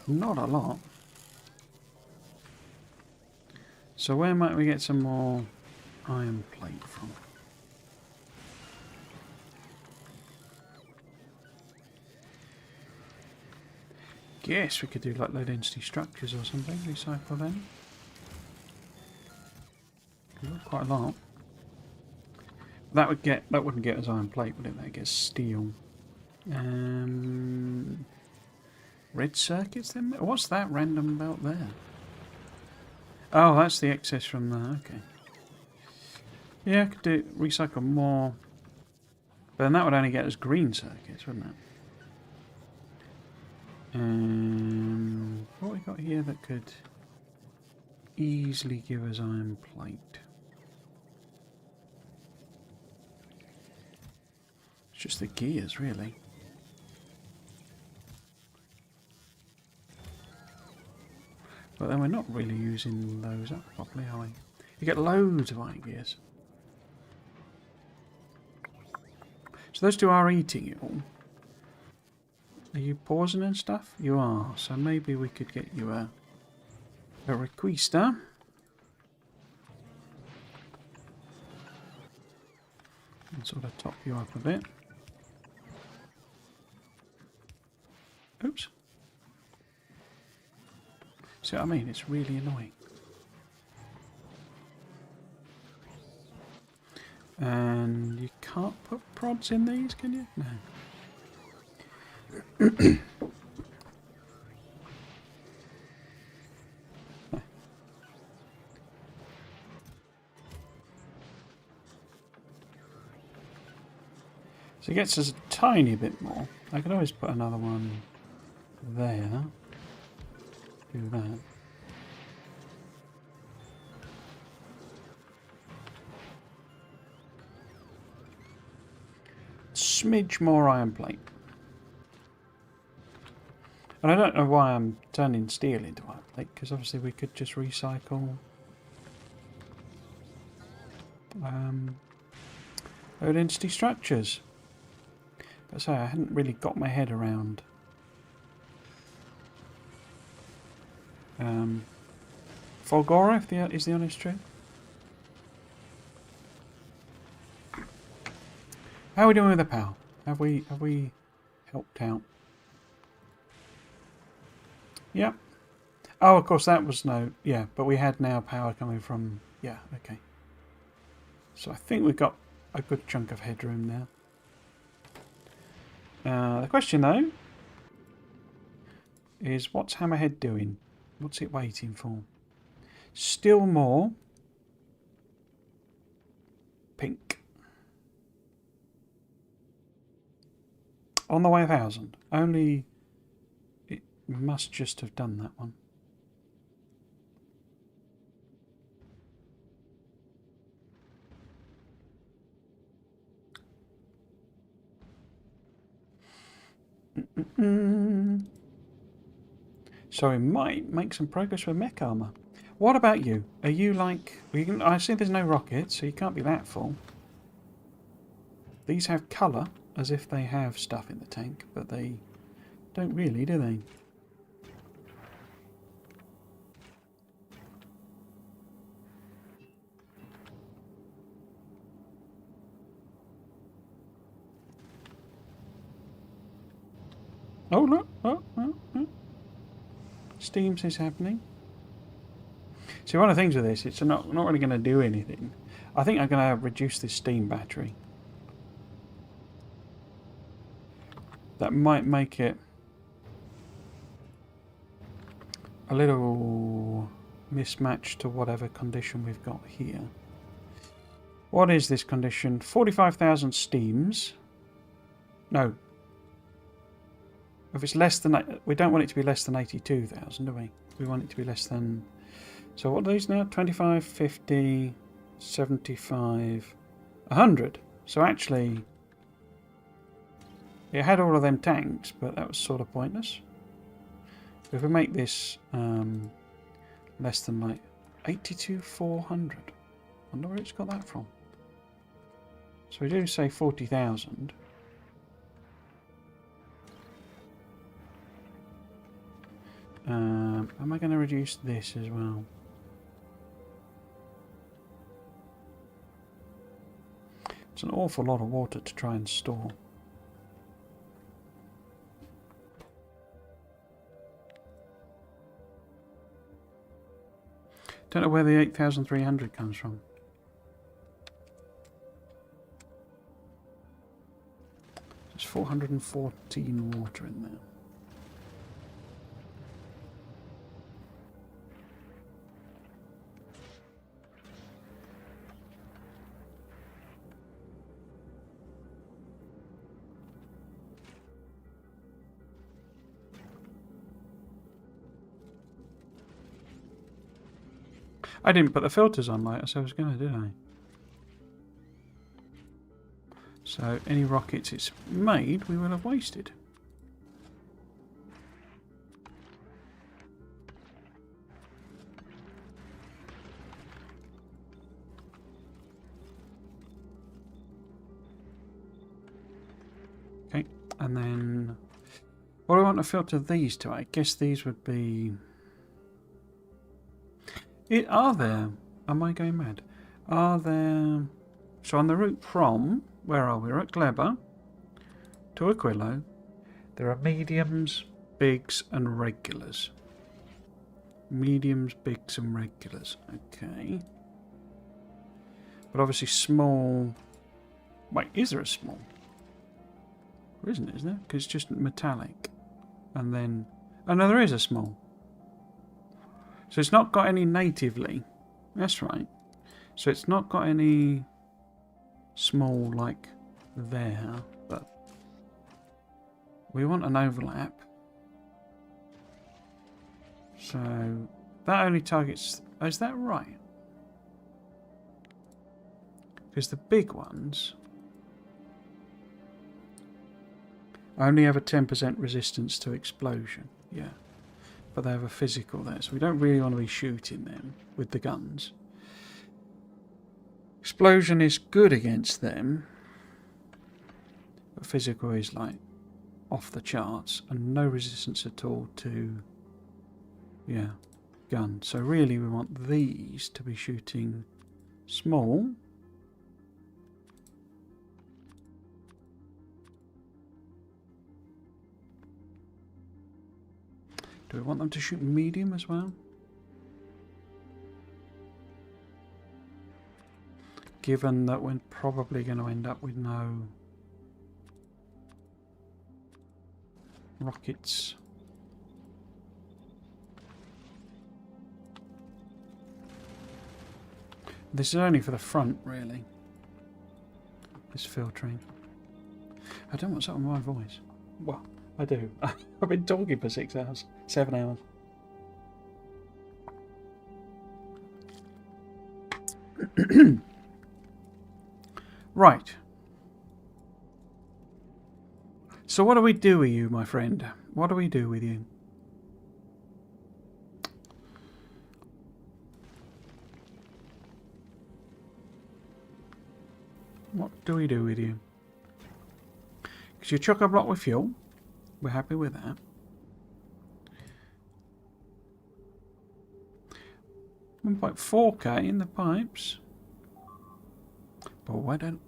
Not a lot. So where might we get some more iron plate from? Guess we could do like low density structures or something, recycle them. Quite a lot. That wouldn't get us iron plate, would it? That gets steel. Red circuits then? What's that random belt there? Oh, that's the excess from there, okay. Yeah, I could do recycle more. But then that would only get us green circuits, wouldn't it? What we got here that could easily give us iron plate? It's just the gears, really. But then we're not really using those up properly, are we? You get loads of iron gears. So those two are eating it all. Are you pausing and stuff? You are. So maybe we could get you a requista. And sort of top you up a bit. Oops. See what I mean? It's really annoying. And you can't put prods in these, can you? No. So it gets us a tiny bit more. I could always put another one there. Do that. Smidge more iron plate. And I don't know why I'm turning steel into iron plate, because obviously we could just recycle low density structures. But so I hadn't really got my head around Folgora, if is the honest truth. How are we doing with the power? Have we helped out? Yep. Oh, of course that was no. Yeah, but we had now power coming from. Yeah, okay. So I think we've got a good chunk of headroom now. The question though is, what's Hammerhead doing? What's it waiting for? Still more pink. On the way 1,000. Only it must just have done that one. So we might make some progress with mech armor. What about you? Are you like... I see there's no rockets, so you can't be that full. These have colour, as if they have stuff in the tank, but they don't really, do they? Oh, look. Oh. Steams is happening. See, one of the things with this, it's not really going to do anything. I think I'm going to reduce this steam battery. That might make it a little mismatched to whatever condition we've got here. What is this condition? 45,000 steams. No. If it's less than... We don't want it to be less than 82,000, do we? We want it to be less than... So what are these now? 25, 50... 75, 100. So actually, it had all of them tanks, but that was sort of pointless. If we make this less than like 82,400, I wonder where it's got that from. So we do say 40,000. Am I going to reduce this as well? It's an awful lot of water to try and store. Don't know where the 8,300 comes from. There's 414 water in there. I didn't put the filters on like I said I was going to, did I? So any rockets it's made, we will have wasted. Okay, and then what do I want to filter these to? I guess these would be... Are there... Am I going mad? Are there... So on the route from... Where are we? We're at Gleba to Aquilo. There are mediums, bigs and regulars. Mediums, bigs and regulars. Okay. But obviously small... Wait, is there a small? There isn't, is there? Because it's just metallic. And then... Oh no, there is a small. So it's not got any natively. That's right. So it's not got any small like there, but we want an overlap. So that only targets... Oh, is that right? Because the big ones only have a 10% resistance to explosion. Yeah. But they have a physical there, so we don't really want to be shooting them with the guns. Explosion is good against them, but physical is like off the charts and no resistance at all to, yeah, gun. So really we want these to be shooting small. Do we want them to shoot medium as well? Given that we're probably going to end up with no rockets. This is only for the front, really. This filtering. I don't know what's up with my voice. Well, I do. I've been talking for 6 hours. 7 hours. Right. So what do we do with you, my friend? What do we do with you? What do we do with you? Because you chuck a block with fuel. We're happy with that. $1.4K in the pipes. But why don't...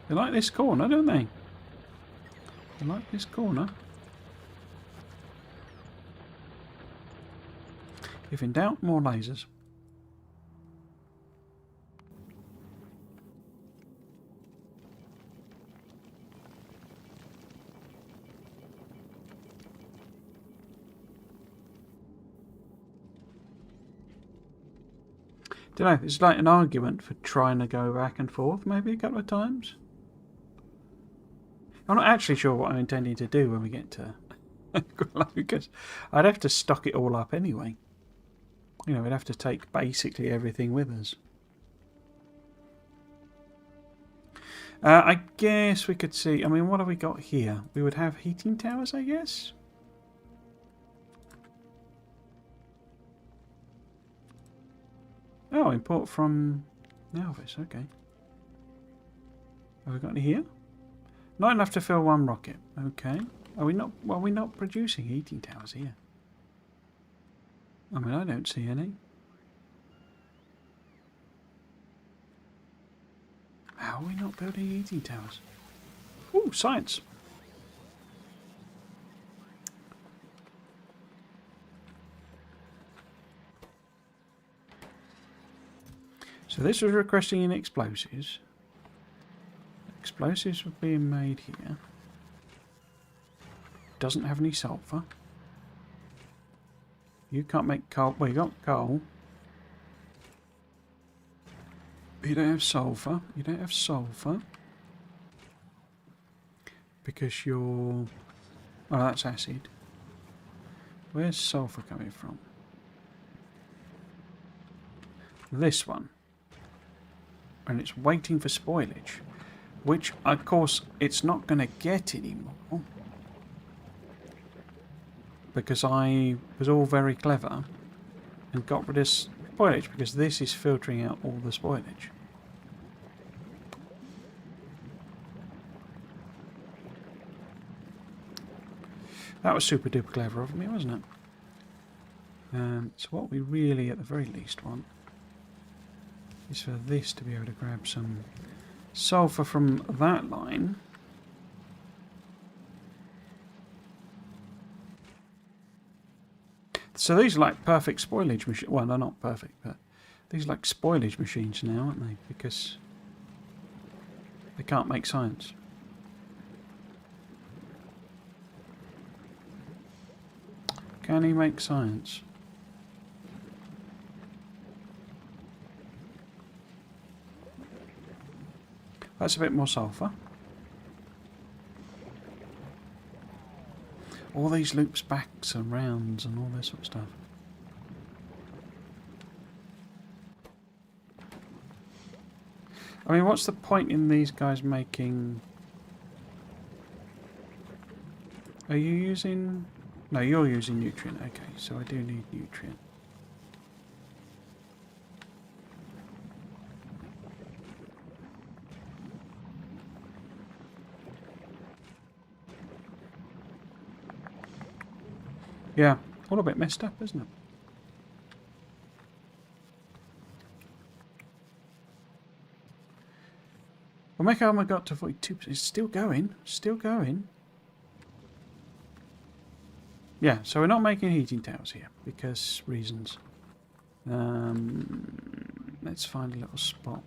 They like this corner, don't they? They like this corner. If in doubt, more lasers. Don't know, it's like an argument for trying to go back and forth maybe a couple of times. I'm not actually sure what I'm intending to do when we get to because I'd have to stock it all up anyway. You know, we'd have to take basically everything with us. I guess we could see... I mean, what have we got here? We would have heating towers, I guess? Oh, import from Alvis, okay. Have we got any here? Not enough to fill one rocket. Okay. Are we not... Well, we're not producing heating towers here. I mean, I don't see any. How are we not building heating towers? Ooh, science. So this was requesting in explosives. Explosives were being made here. Doesn't have any sulfur. You can't make coal. Well, you got coal. You don't have sulfur. You don't have sulfur. Because you're... Oh, that's acid. Where's sulfur coming from? This one. And it's waiting for spoilage. Which, of course, it's not going to get anymore. Because I was all very clever and got rid of spoilage, because this is filtering out all the spoilage. That was super duper clever of me, wasn't it? So what we really, at the very least, want is for this to be able to grab some sulfur from that line. So these are like perfect spoilage machines. Well, they're not perfect, but these are like spoilage machines now, aren't they? Because they can't make science. Can he make science? That's a bit more sulfur. All these loops, backs and rounds and all this sort of stuff. I mean, what's the point in these guys making... Are you using... No, you're using nutrient. Okay, so I do need nutrient. Yeah, all a bit messed up, isn't it? Well, make armor got to 42%. It's still going. Still going. Yeah, so we're not making heating towers here because reasons. Let's find a little spot.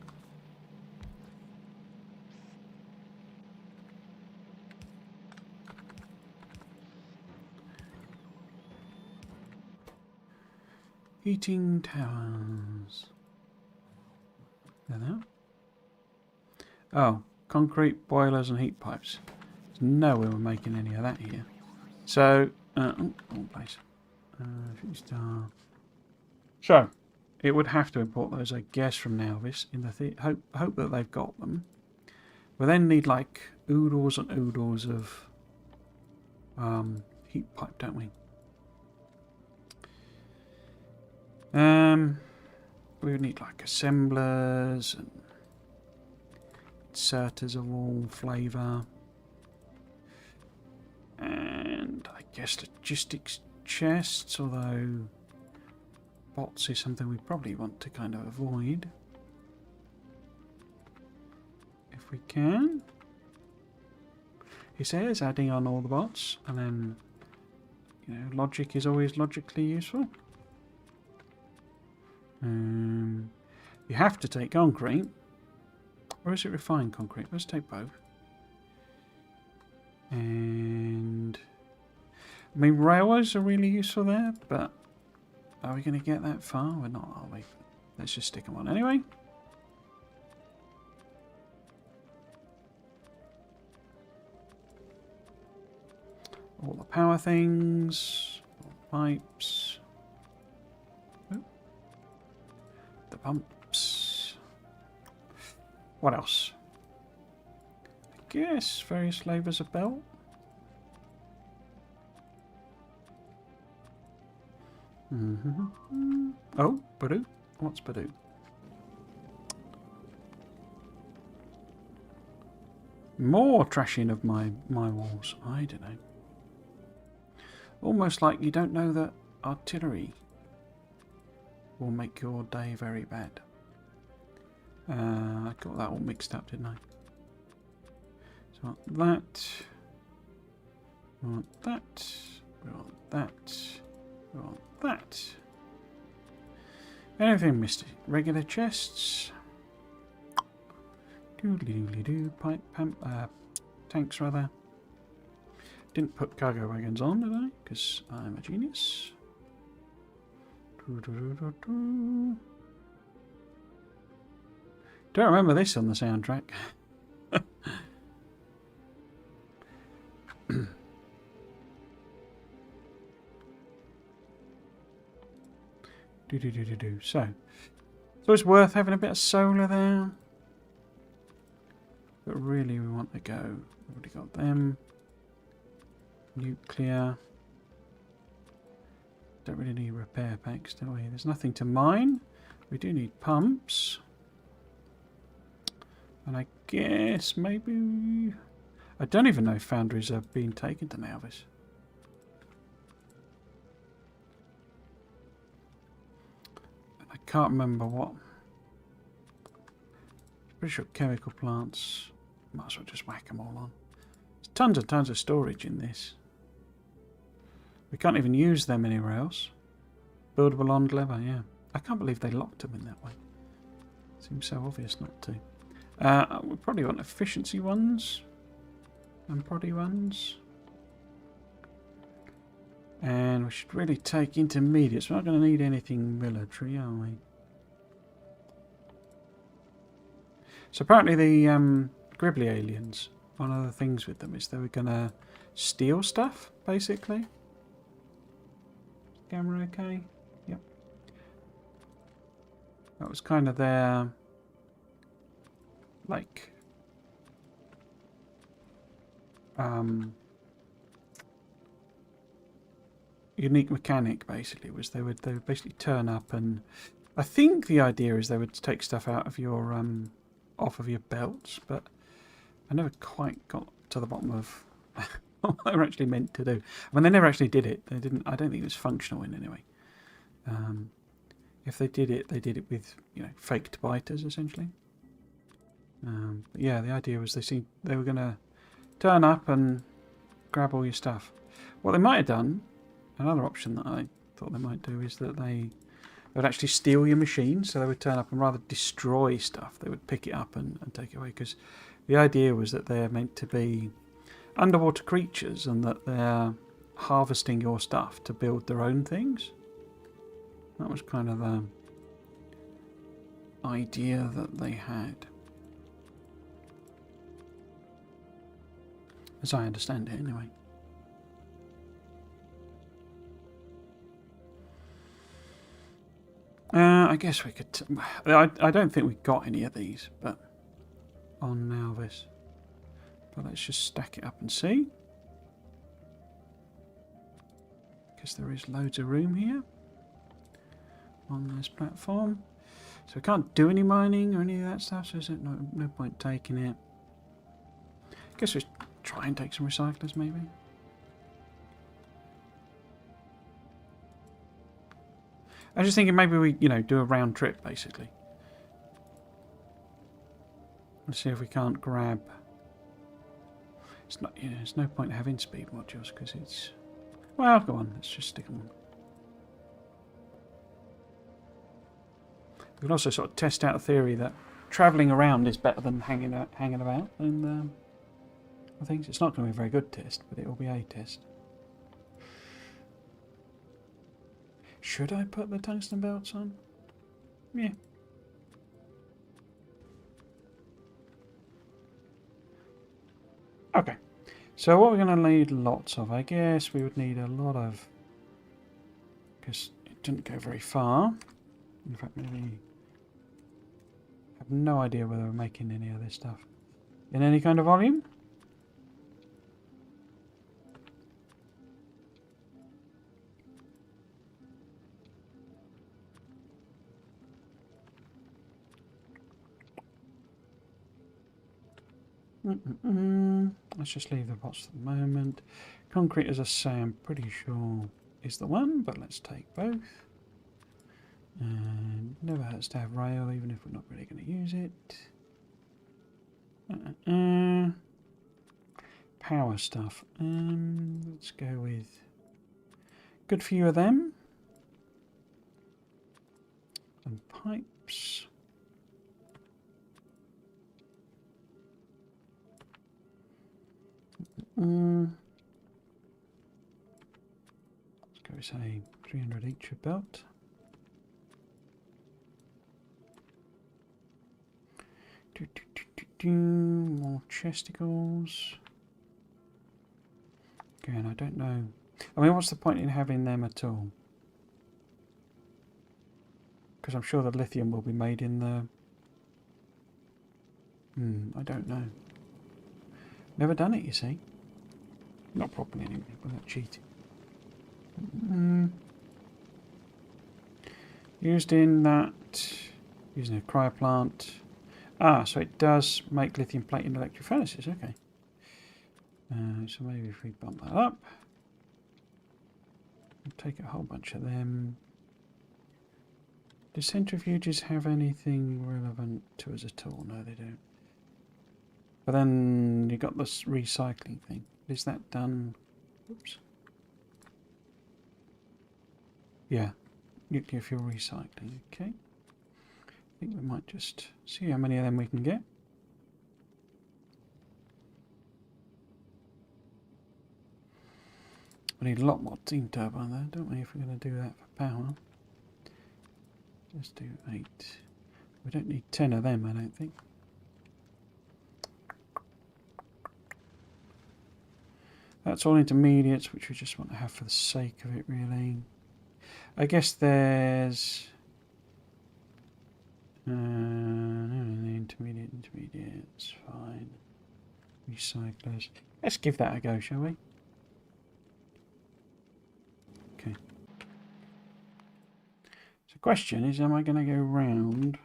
Heating towers. There now. Oh, concrete boilers and heat pipes. There's no way we're making any of that here. So, wrong place. Star. So, it would have to import those, I guess, from Nalvis. In the hope that they've got them. We then need like oodles and oodles of heat pipe, don't we? We would need like assemblers and inserters of all flavour. And I guess logistics chests, although bots is something we probably want to kind of avoid. If we can. He says adding on all the bots, and then, you know, logic is always logically useful. You have to take concrete. Or is it refined concrete? Let's take both. And I mean, railways are really useful there, but are we going to get that far? We're not, are we? Let's just stick them on anyway. All the power things, all the pipes. Oh, the pumps. What else? I guess various flavours of belt. Oh, Badoo. What's Badoo? More trashing of my walls. I don't know. Almost like you don't know that artillery will make your day very bad. I got that all mixed up, didn't I? So we want that. We want that. We want that. We want that. Anything missed? Regular chests. Doodly-doodly-doo. Pipe pump. Tanks, rather. Didn't put cargo wagons on, did I? Because I'm a genius. Don't remember this on the soundtrack. So it's worth having a bit of solar there. But really we want to go. We've already got them. Nuclear. Don't really need repair packs, do we? There's nothing to mine. We do need pumps. And I guess maybe... I don't even know if foundries are being taken to Malvis. I can't remember what. Pretty sure chemical plants. Might as well just whack them all on. There's tons and tons of storage in this. We can't even use them anywhere else. Buildable on Gleba, yeah. I can't believe they locked them in that way. Seems so obvious not to. We probably want efficiency ones. And proddy ones. And we should really take intermediates. We're not going to need anything military, are we? So apparently the Gribbly aliens, one of the things with them is they were going to steal stuff, basically. Camera okay? Yep. That was kind of their, like, unique mechanic, basically, was they would basically turn up, and I think the idea is they would take stuff out of your off of your belts, but I never quite got to the bottom of what they were actually meant to do. I mean, they never actually did it. They didn't. I don't think it was functional in any way. If they did it with, you know, faked biters essentially. But yeah, the idea was they were going to turn up and grab all your stuff. What they might have done, another option that I thought they might do, is that they would actually steal your machine. So they would turn up and rather destroy stuff, they would pick it up and take it away. Because the idea was that they're meant to be underwater creatures and that they're harvesting your stuff to build their own things. That was kind of the idea that they had, as I understand it anyway. I guess we could... I don't think we got any of these, but on Malvis. But let's just stack it up and see. Because there is loads of room here on this platform. So we can't do any mining or any of that stuff, so there's no point taking it. I guess we try and take some recyclers, maybe. I was just thinking maybe we, you know, do a round trip, basically. Let's see if we can't grab... It's not, you know, there's no point having speed modules, because it's... Well, go on, let's just stick them on. We can also sort of test out a theory that travelling around is better than hanging about. And I think it's not going to be a very good test, but it will be a test. Should I put the tungsten belts on? Yeah. Okay. So what we're going to need lots of, I guess we would need a lot of... Because it didn't go very far. In fact, maybe have no idea whether we're making any of this stuff in any kind of volume. Let's just leave the pots for the moment. Concrete, as I say, I'm pretty sure is the one, but let's take both. And never hurts to have rail, even if we're not really going to use it. Power stuff. Let's go with good few of them. And pipes. Let's go say 300 each a belt. More chesticles. Again, I don't know. I mean, what's the point in having them at all? Because I'm sure the lithium will be made in the... I don't know. Never done it, you see. Not properly anyway, without cheating. Used in that... Using a cryo plant. Ah, so it does make lithium plate in electric furnaces, okay. So maybe if we bump that up. We'll take a whole bunch of them. Do centrifuges have anything relevant to us at all? No, they don't. But then you got this recycling thing. Is that done? Oops. Yeah, nuclear fuel recycling, okay. I think we might just see how many of them we can get. We need a lot more steam turbine there, don't we, if we're going to do that for power. Let's do 8. We don't need 10 of them, I don't think. That's all intermediates, which we just want to have for the sake of it, really. I guess there's... intermediates, fine. Recyclers. Let's give that a go, shall we? Okay. So the question is, am I going to go round?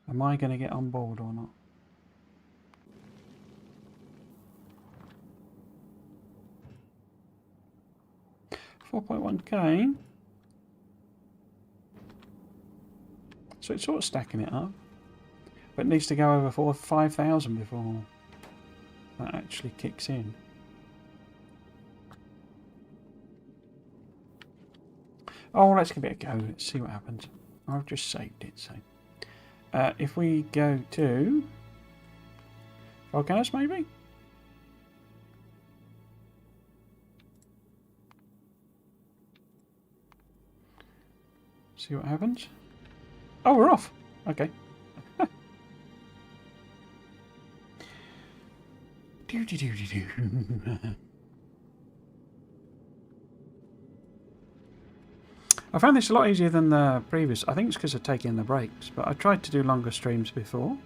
Am I going to get on board or not? $4.1k. So it's sort of stacking it up, but it needs to go over 5,000 before that actually kicks in. Oh, let's give it a go. Let's see what happens. I've just saved it. So, if we go to volcanoes, maybe. See what happens. Oh, we're off. Okay. I found this a lot easier than the previous. I think it's because of taking the breaks, but I tried to do longer streams before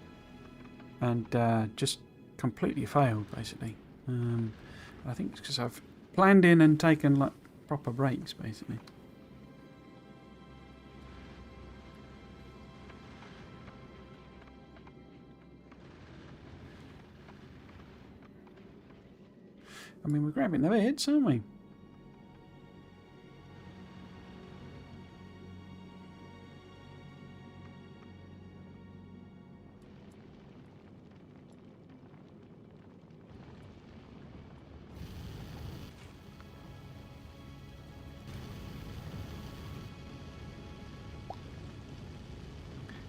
and just completely failed, basically. I think it's because I've planned in and taken like proper breaks, basically. I mean, we're grabbing the bits, aren't we?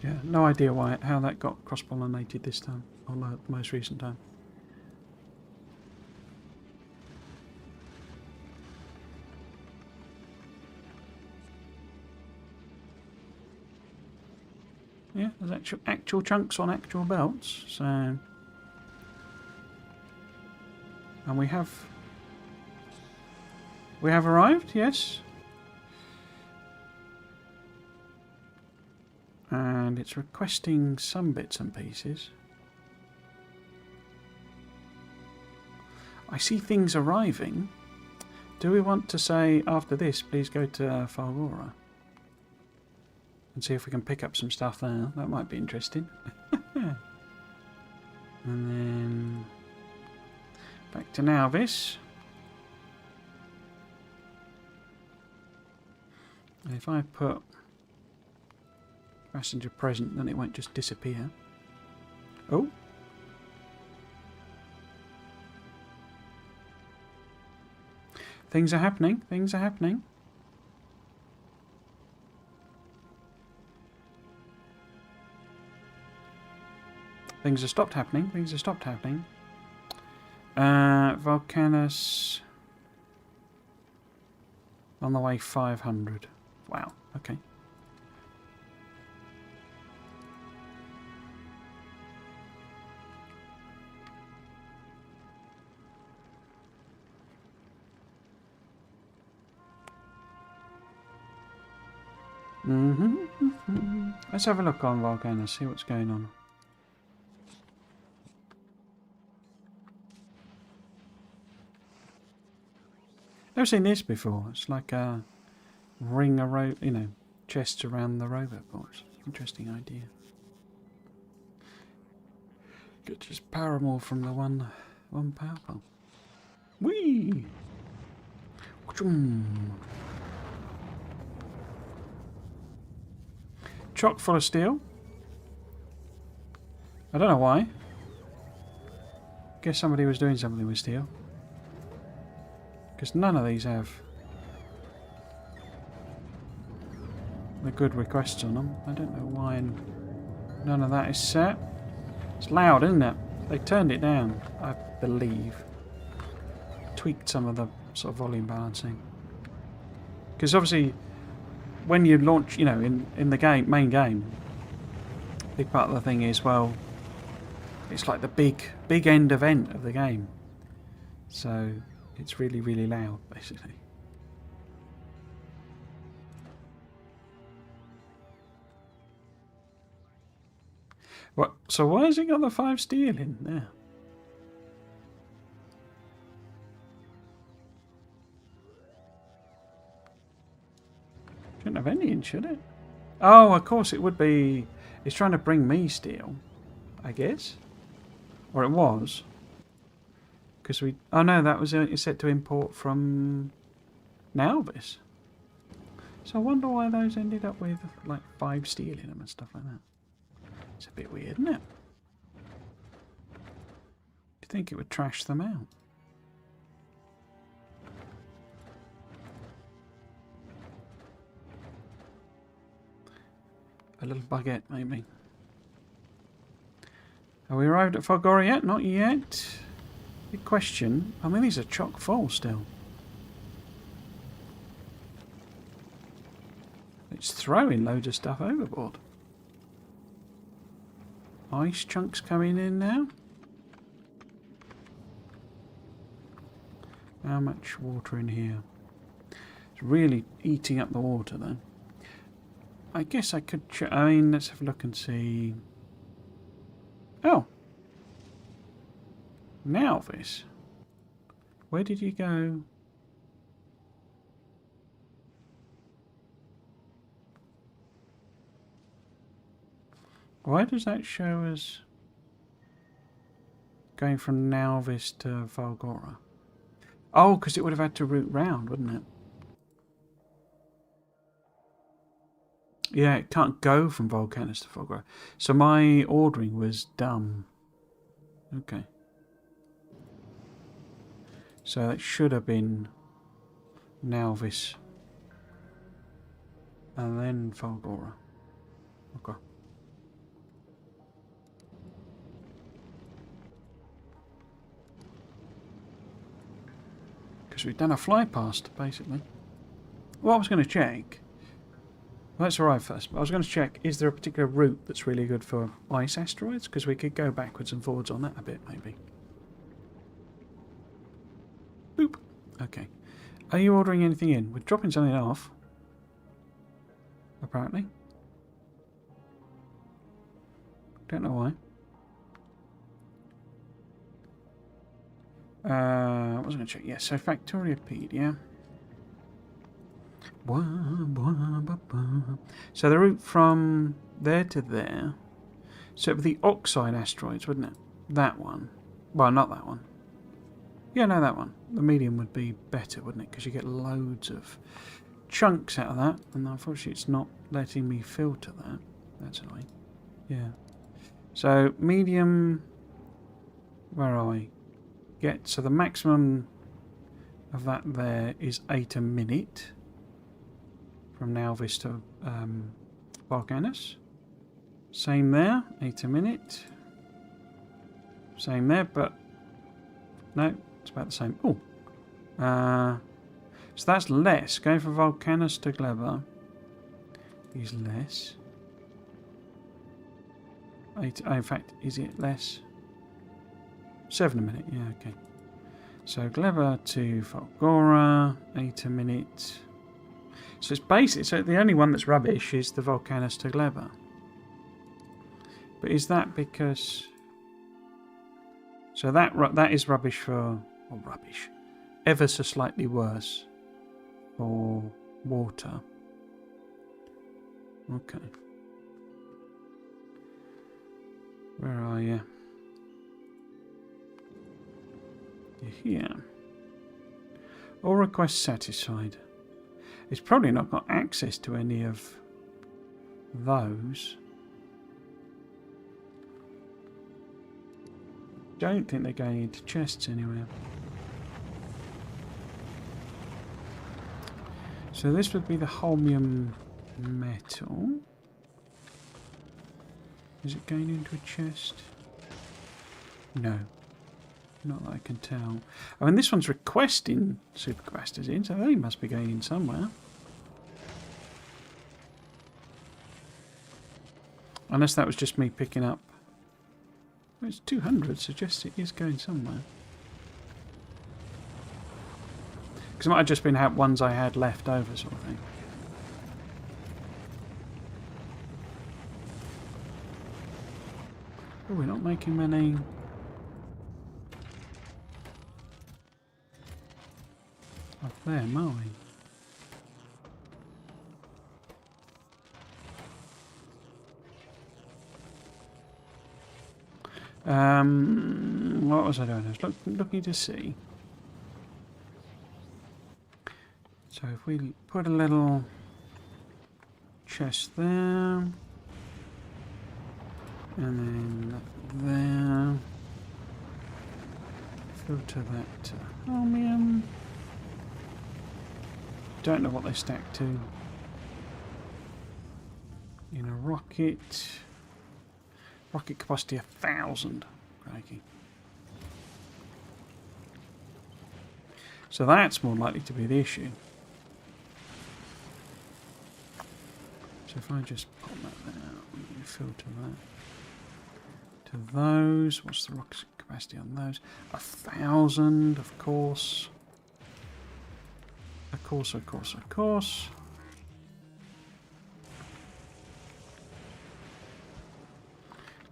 Yeah, no idea how that got cross-pollinated this time, or the most recent time. Yeah, there's actual chunks on actual belts, so... And we have arrived, yes. And it's requesting some bits and pieces. I see things arriving. Do we want to say, after this, please go to Falgora? And see if we can pick up some stuff there. That might be interesting. And then back to Nauvis. And if I put passenger present, then it won't just disappear. Oh. Things are happening. Things are happening. Things have stopped happening. Things have stopped happening. Volcanus. On the way 500. Wow. Okay. Let's have a look on Volcanus, see what's going on. Never seen this before. It's like a ring of chests around the robot box. Interesting idea. Get just Paramore from the one power pole. Whee! Chock full of steel. I don't know why. Guess somebody was doing something with steel. Because none of these have the good requests on them. I don't know why none of that is set. It's loud, isn't it? They turned it down, I believe. Tweaked some of the sort of volume balancing. Because obviously, when you launch, in the main game, big part of the thing is, well, it's like the big end event of the game. So it's really, really loud, basically. What? So why has it got the 5 steel in there? Shouldn't have any in, should it? Oh, of course it would be. It's trying to bring me steel, I guess. Or it was. Because we... Oh no, that was set to import from Nauvis. So I wonder why those ended up with like 5 steel in them and stuff like that. It's a bit weird, isn't it? You'd think it would trash them out. A little baguette, maybe. Have we arrived at Falgora yet? Not yet. Big question. I mean, these are chock full still. It's throwing loads of stuff overboard. Ice chunks coming in now. How much water in here? It's really eating up the water though. I guess I could let's have a look and see. Oh. Nauvis. Where did you go? Why does that show us going from Nauvis to Falgora? Oh, because it would have had to route round, wouldn't it? Yeah, it can't go from Volcanus to Falgora. So my ordering was dumb. Okay. So it should have been Nauvis. And then Falgora. Okay. Because we've done a fly past, basically. Well, I was going to check. Let's arrive first. I was going to check, is there a particular route that's really good for ice asteroids? Because we could go backwards and forwards on that a bit, maybe. Boop. Okay. Are you ordering anything in? We're dropping something off. Apparently. Don't know why. What was I going to check? Yeah, so Factoriopedia. So the route from there to there. So it would be the oxide asteroids, wouldn't it? That one. Well, not that one. Yeah, no, that one. The medium would be better, wouldn't it? Because you get loads of chunks out of that. And unfortunately, it's not letting me filter that. That's annoying. Yeah. So medium. Where are we? So the maximum of that there is 8 a minute. From Nalvis to Volcanus. Same there, 8 a minute. Same there, but no, it's about the same. Oh, so that's less. Going from Volcanus to Gleba is less. 8. Oh, in fact, is it less? 7 a minute. Yeah, okay. So Gleba to Volgora, 8 a minute. So it's basic. So the only one that's rubbish is the Volcanus to Gleba. But is that because? So that is rubbish for, or rubbish, ever so slightly worse for water. Okay. Where are you? You're here. All requests satisfied. It's probably not got access to any of those. Don't think they're going into chests anywhere. So this would be the holmium metal. Is it going into a chest? No. Not that I can tell. I mean, this one's requesting supercapacitors in, so they must be going in somewhere. Unless that was just me picking up. Well, it's 200, suggests it is going somewhere. Because it might have just been ones I had left over, sort of thing. Oh, we're not making many. Up there, are we? What was I doing? I was looking to see. So if we put a little chest there, and then there, filter that to chromium. Don't know what they stack to. In a rocket. Rocket capacity 1,000. Crikey. So that's more likely to be the issue. So if I just pop that there, filter that to those. What's the rocket capacity on those? 1,000, of course. Of course, of course, of course.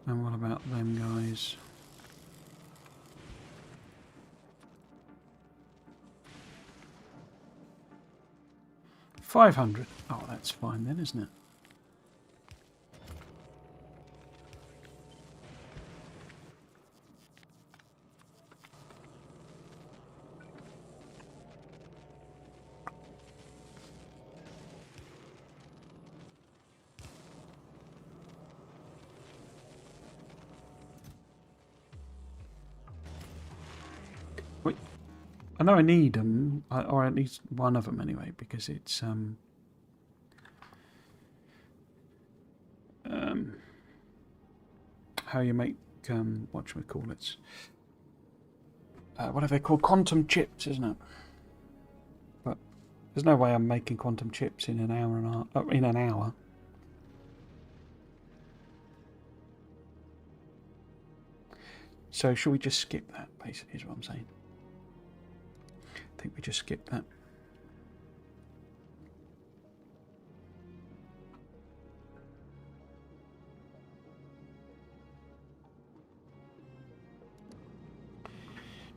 And what about them guys? $500. Oh, that's fine then, isn't it? I know I need them, or at least one of them anyway, because it's how you make whatchamacallits. What are they called? Quantum chips, isn't it? But there's no way I'm making quantum chips in an hour and a half. In an hour. So should we just skip that? Basically, is what I'm saying. I think we just skip that.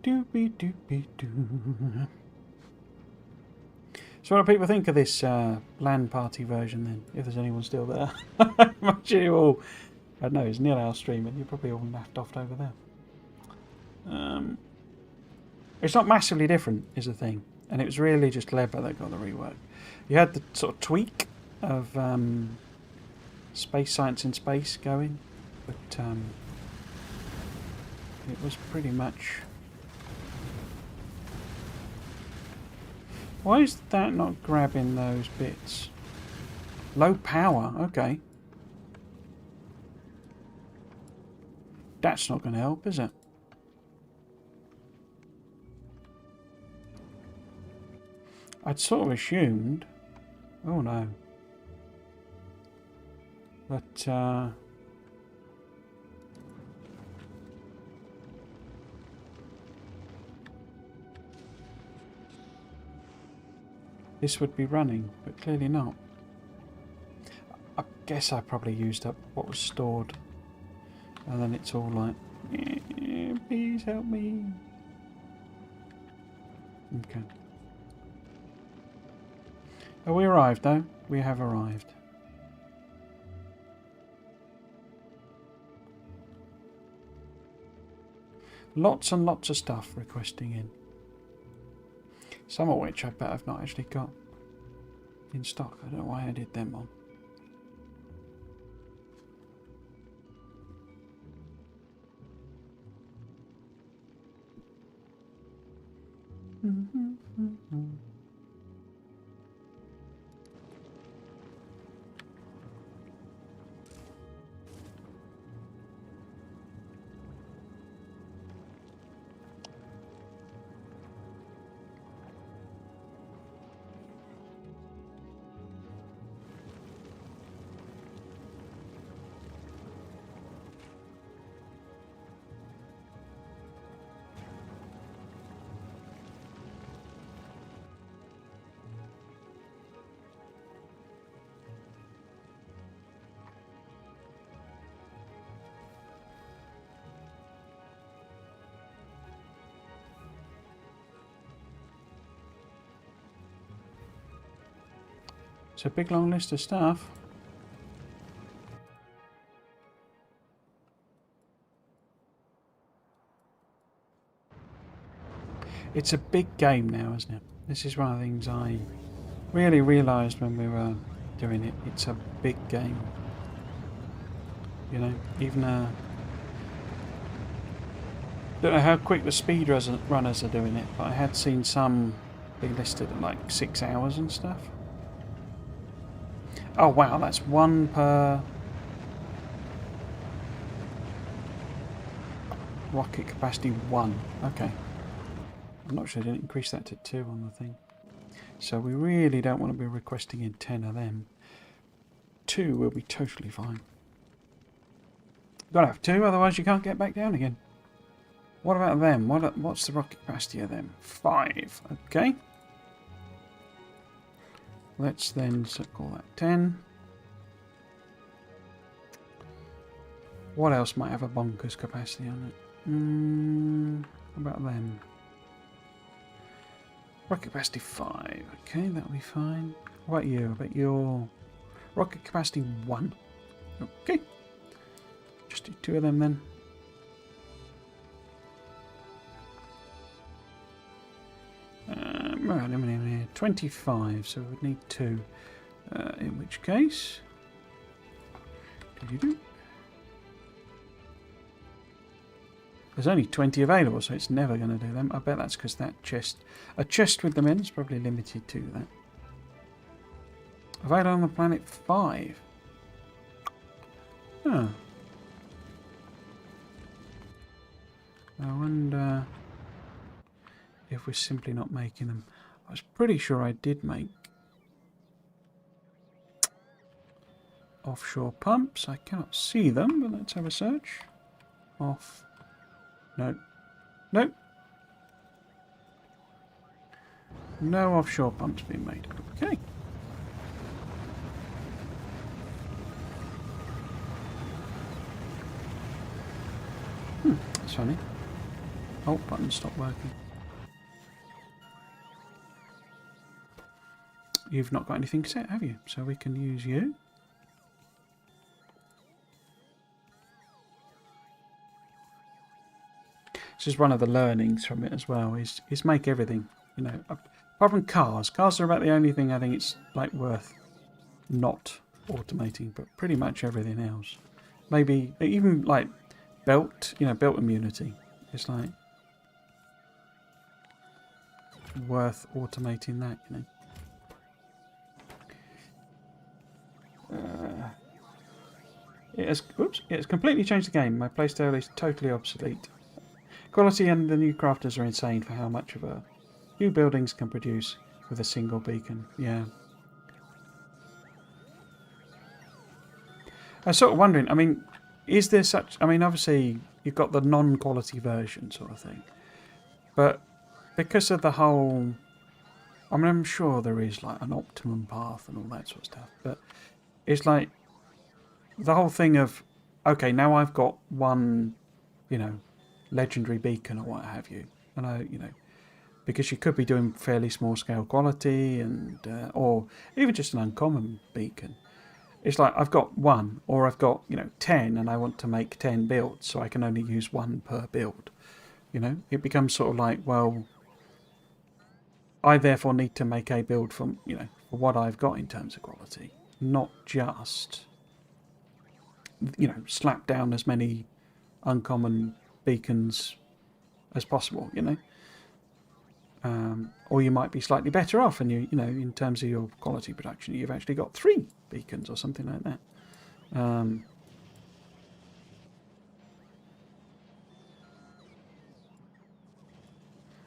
Doobie-doobie-doo. So what do people think of this LAN party version then? If there's anyone still there. I imagine you all, I don't know, it's nearly our streaming. You're probably all naffed off over there. It's not massively different, is the thing. And it was really just Gleba that got the rework. You had the sort of tweak of space science in space going, but it was pretty much... Why is that not grabbing those bits? Low power, okay. That's not going to help, is it? I'd sort of assumed... Oh no. But, this would be running, but clearly not. I guess I probably used up what was stored. And then it's all like, please help me. Okay. Oh, we arrived though. We have arrived. Lots and lots of stuff requesting in. Some of which I bet I've not actually got in stock. I don't know why I did them on. It's a big long list of stuff. It's a big game now, isn't it? This is one of the things I really realised when we were doing it. It's a big game. You know, even don't know how quick the speedrunners are doing it, but I had seen some be listed at like 6 hours and stuff. Oh wow, that's one per rocket capacity 1. Okay. I'm not sure I didn't increase that to 2 on the thing. So we really don't want to be requesting in 10 of them. 2 will be totally fine. You've got to have 2, otherwise you can't get back down again. What about them? What's the rocket capacity of them? 5. Okay. Let's then call that 10. What else might have a bonkers capacity on it? What about them? Rocket capacity 5. Okay, that'll be fine. What about you? I bet you're rocket capacity 1. Okay. Just do 2 of them then. Right, 25, so we'd need 2. In which case... There's only 20 available, so it's never going to do them. I bet that's because that chest... A chest with them in is probably limited to that. Available on the planet 5. Oh. I wonder if we're simply not making them. I was pretty sure I did make offshore pumps. I cannot see them, but let's have a search. Off. No. Nope. No offshore pumps being made. Okay. That's funny. Oh, button stopped working. You've not got anything set, have you? So we can use you. This is one of the learnings from it as well, is make everything, you know, apart from cars. Cars are about the only thing I think it's like worth not automating, but pretty much everything else. Maybe even like belt, you know, belt immunity. It's like worth automating that, you know. It's completely changed the game. My playstyle is totally obsolete. Quality and the new crafters are insane for how much of a few buildings can produce with a single beacon. Yeah. I was sort of wondering, I mean, is there such... I mean, obviously, you've got the non-quality version sort of thing. But because of the whole... I mean, I'm sure there is, like, an optimum path and all that sort of stuff. But it's like the whole thing of, okay, now I've got one, you know, legendary beacon or what have you. And I, you know, because you could be doing fairly small scale quality and, or even just an uncommon beacon. It's like I've got one, or I've got, you know, 10, and I want to make 10 builds, so I can only use one per build. You know, it becomes sort of like, well, I therefore need to make a build from, you know, for what I've got in terms of quality, not just, you know, slap down as many uncommon beacons as possible, you know. Or you might be slightly better off, and you know, in terms of your quality production, you've actually got 3 beacons or something like that.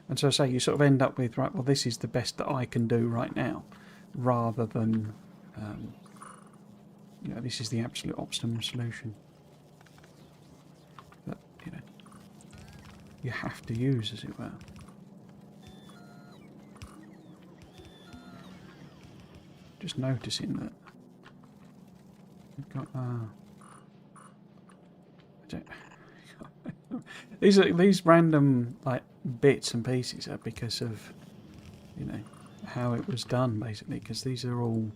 And so, say you sort of end up with, right, well, this is the best that I can do right now, rather than, you know, this is the absolute optimum solution that, you know, you have to use, as it were. Just noticing that we've got these random like bits and pieces are because of, you know, how it was done, basically, because these are all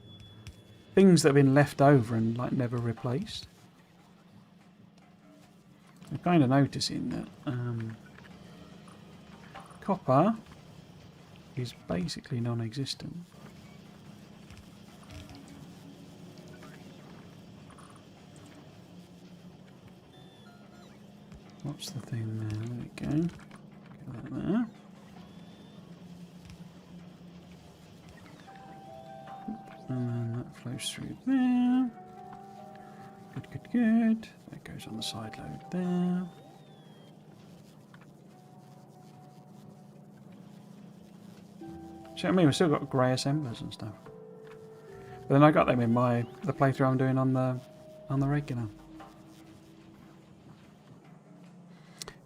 things that have been left over and like never replaced. I'm kind of noticing that copper is basically non-existent. What's the thing there? There we go. Get that there. And then that flows through there. Good, good, good. That goes on the side load there. See what I mean? We've still got grey assemblers and stuff. But then I got them in the playthrough I'm doing on the regular.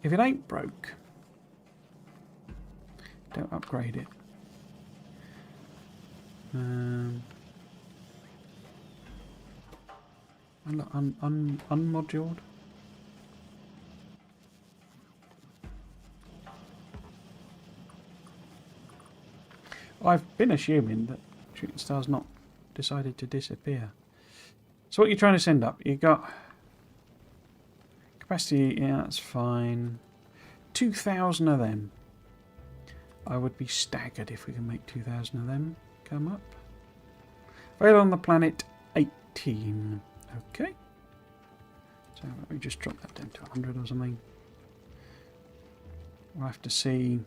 If it ain't broke, don't upgrade it. Unmoduled. I've been assuming that Shooting Star's not decided to disappear. So what you're trying to send up? You got capacity, yeah, that's fine. 2,000 of them. I would be staggered if we can make 2,000 of them come up. Available on the planet 18. Okay. So let me just drop that down to 100 or something. We'll have to see.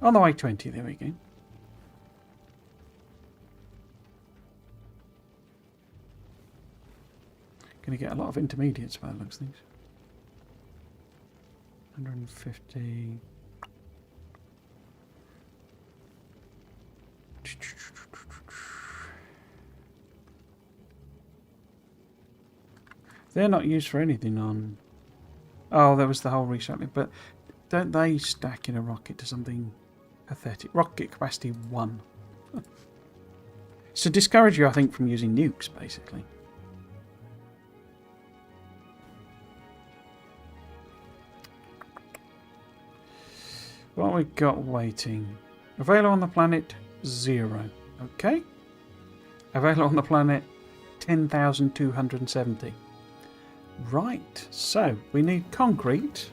On the way 20, there we go. Going to get a lot of intermediates by the looks of things. 150. They're not used for anything on... Oh, there was the whole recycling, but don't they stack in a rocket to something pathetic? Rocket capacity 1. It's to discourage you, I think, from using nukes, basically. What we got waiting? Available on the planet 0. Okay. Available on the planet 10,270. Right. So we need concrete.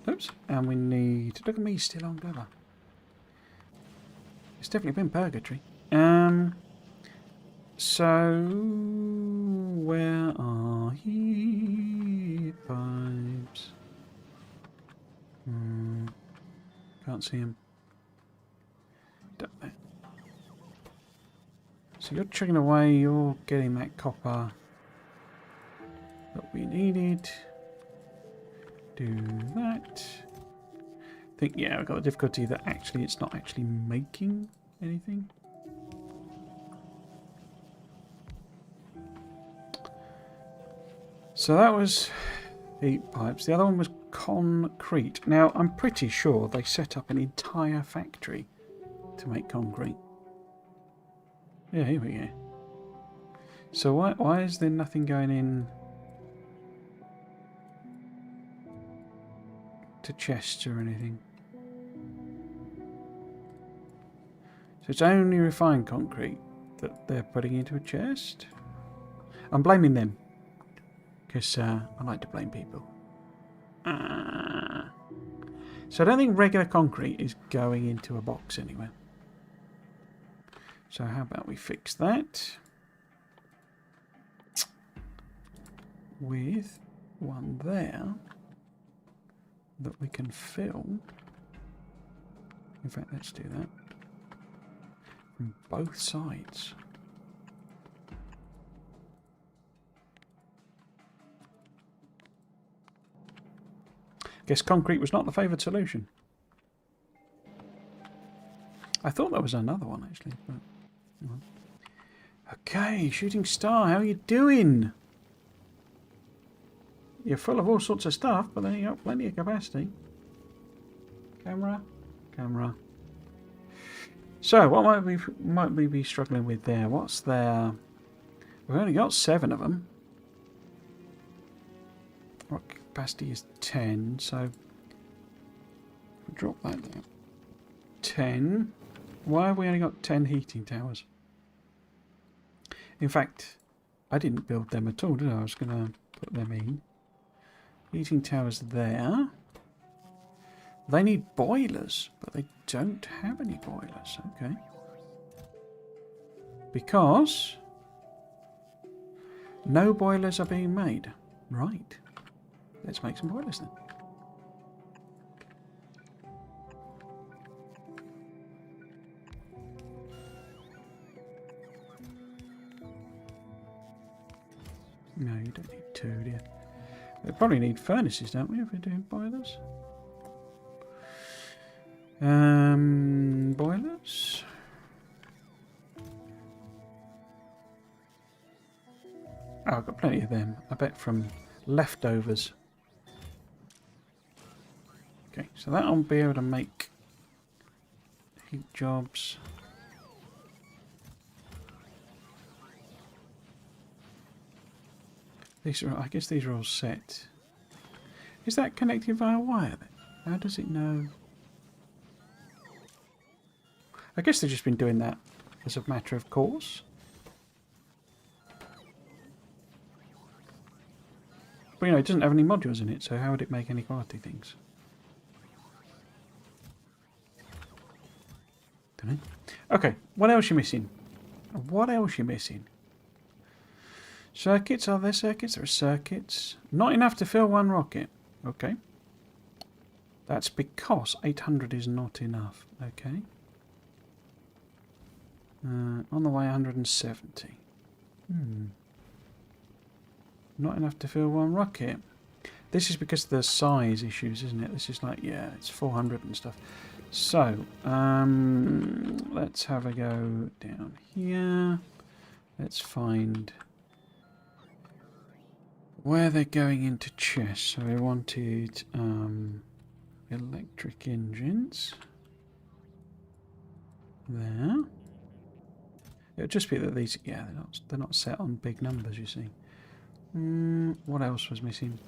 Oops. And we need. Look at me still on Gleba. It's definitely been Purgatory. So where are he pipes? Can't see him. Don't know. So you're chugging away, you're getting that copper that we needed. Do that. I think, yeah, I've got the difficulty that actually it's not actually making anything. So that was heat pipes. The other one was concrete. Now, I'm pretty sure they set up an entire factory to make concrete. Yeah, here we go. So why is there nothing going in to chests or anything? So it's only refined concrete that they're putting into a chest? I'm blaming them. Because I like to blame people. So I don't think regular concrete is going into a box anywhere. So how about we fix that with one there that we can fill. In fact, let's do that from both sides. Guess concrete was not the favoured solution. I thought there was another one actually, but well. Okay, Shooting Star, how are you doing? You're full of all sorts of stuff, but then you got plenty of capacity. Camera. So, what might we be struggling with there? What's there? We've only got 7 of them. What capacity is 10? So, drop that down. 10. Why have we only got 10 heating towers? In fact, I didn't build them at all, did I? I was going to put them in. Heating towers there. They need boilers, but they don't have any boilers. Okay. Because no boilers are being made. Right. Let's make some boilers then. No, you don't need 2, do you? We probably need furnaces, don't we, if we're doing boilers? Boilers. Oh, I've got plenty of them. I bet from leftovers. Okay, so that'll be able to make heat jobs. These are, I guess these are all set. Is that connected via wire then? How does it know? I guess they've just been doing that as a matter of course. But you know, it doesn't have any modules in it, so how would it make any quality things? Don't know. Okay, what else are you missing? What else are you missing? Circuits, are there circuits? There are circuits. Not enough to fill one rocket. Okay. That's because 800 is not enough. Okay. On the way 170. Not enough to fill one rocket. This is because of the size issues, isn't it? This is like, yeah, it's 400 and stuff. So, let's have a go down here. Let's find where they're going into chests. So we wanted electric engines. There. It would just be that these, yeah, they're not set on big numbers, you see. What else was missing?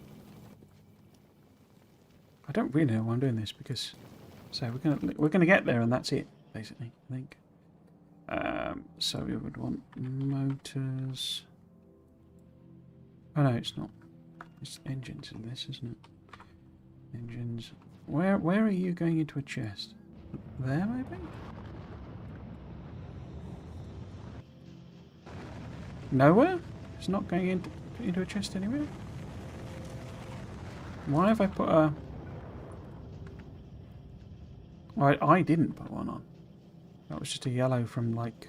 I don't really know why I'm doing this because So we're gonna get there, and that's it, basically. I think. So we would want motors. Oh no, it's not. It's engines in this, isn't it? Engines. Where are you going into a chest? There, maybe? Nowhere? It's not going into a chest anywhere? Why have I put a... Well, I didn't put one on. That was just a yellow from like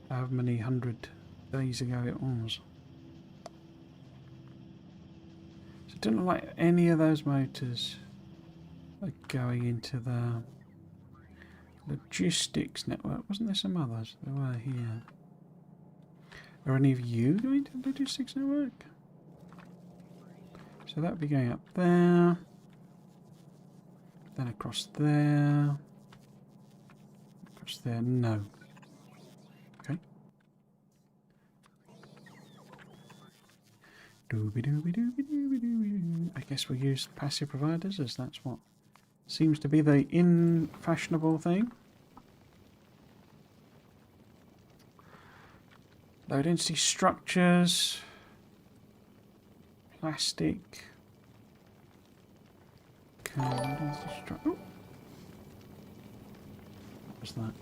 however many 100 days ago it was. So it didn't look like any of those motors are going into the logistics network. Wasn't there some others? There were here. Are any of you going to the logistics network? So that would be going up there. Then across there. Across there, no. Okay. Dooby dooby dooby dooby dooby. I guess we'll use passive providers, as that's what seems to be the fashionable thing. Low density structures, plastic. Okay, low density structure. What was that?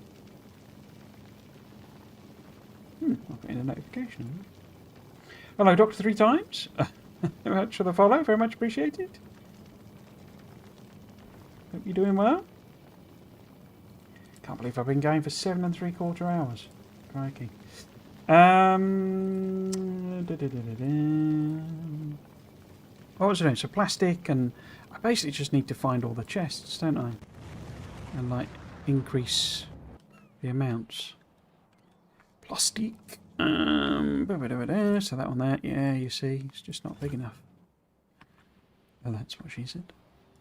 I've got a notification. Hello, Doctor 3 times. Very much for the follow, very much appreciated. Hope you're doing well. Can't believe I've been going for 7 3/4 hours. Crikey. What was I doing? So plastic, and I basically just need to find all the chests, don't I? And like increase the amounts. Plastic. So that one there, yeah, you see, it's just not big enough. Oh, that's what she said.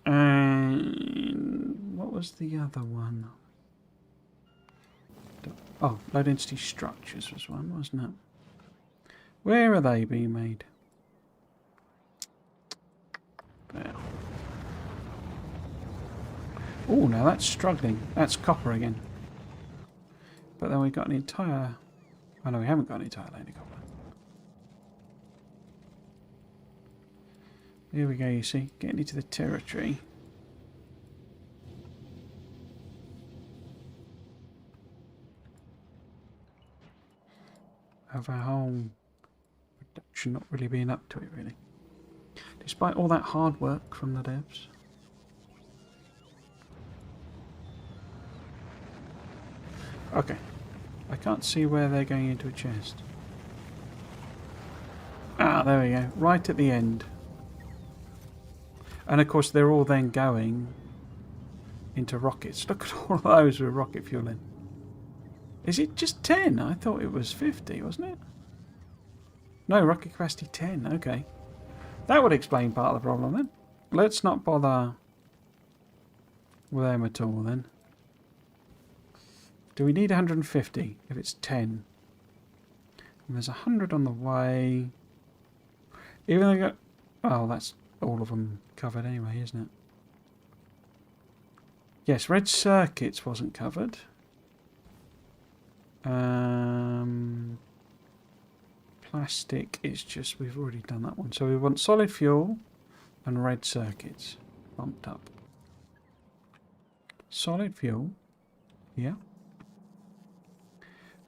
And what was the other one? Oh, low density structures was one, wasn't it? Where are they being made? There. Oh, now that's struggling. That's copper again. But then we've got an entire... Oh no, we haven't got an entire load of copper. Here we go, you see. Getting into the territory. Of our whole production not really being up to it, really. Despite all that hard work from the devs. Okay. I can't see where they're going into a chest. Ah, there we go. Right at the end. And of course they're all then going into rockets. Look at all of those with rocket fuel in. Is it just 10? I thought it was 50, wasn't it? No, rocket capacity 10. Okay. That would explain part of the problem then. Let's not bother with them at all then. Do we need 150 if it's 10? And there's 100 on the way. Even though we got... Oh, that's all of them covered anyway, isn't it? Yes, red circuits wasn't covered. Plastic is just... We've already done that one. So we want solid fuel and red circuits bumped up. Solid fuel. Yeah.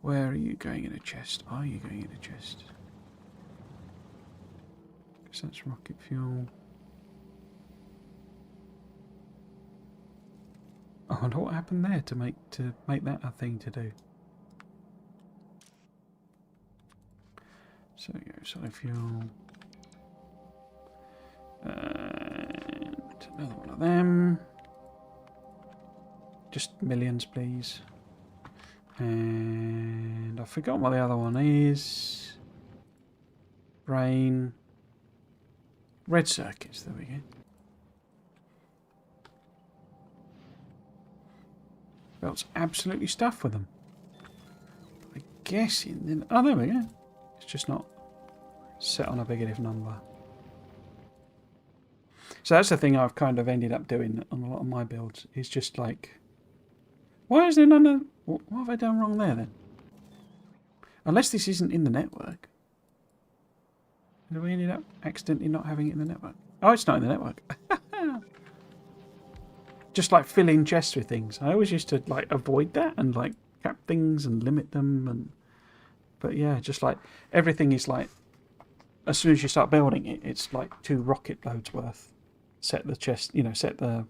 Where are you going in a chest? Are you going in a chest? Because that's rocket fuel. I wonder what happened there to make that a thing to do. So we go solid fuel. And another one of them. Just millions, please. And I've forgotten what the other one is. Brain. Red circuits, there we go. Belt's absolutely stuffed with them. I guess in... Oh, there we go. It's just not set on a negative number. So that's the thing I've kind of ended up doing on a lot of my builds. Is just like, why is there none of... What have I done wrong there then? Unless this isn't in the network. Did we ended up accidentally not having it in the network? Oh, it's not in the network. Just like fill in chests with things. I always used to like avoid that and like cap things and limit them. But yeah, just like everything is like, as soon as you start building it, it's like 2 rocket loads worth. Set the chest, set the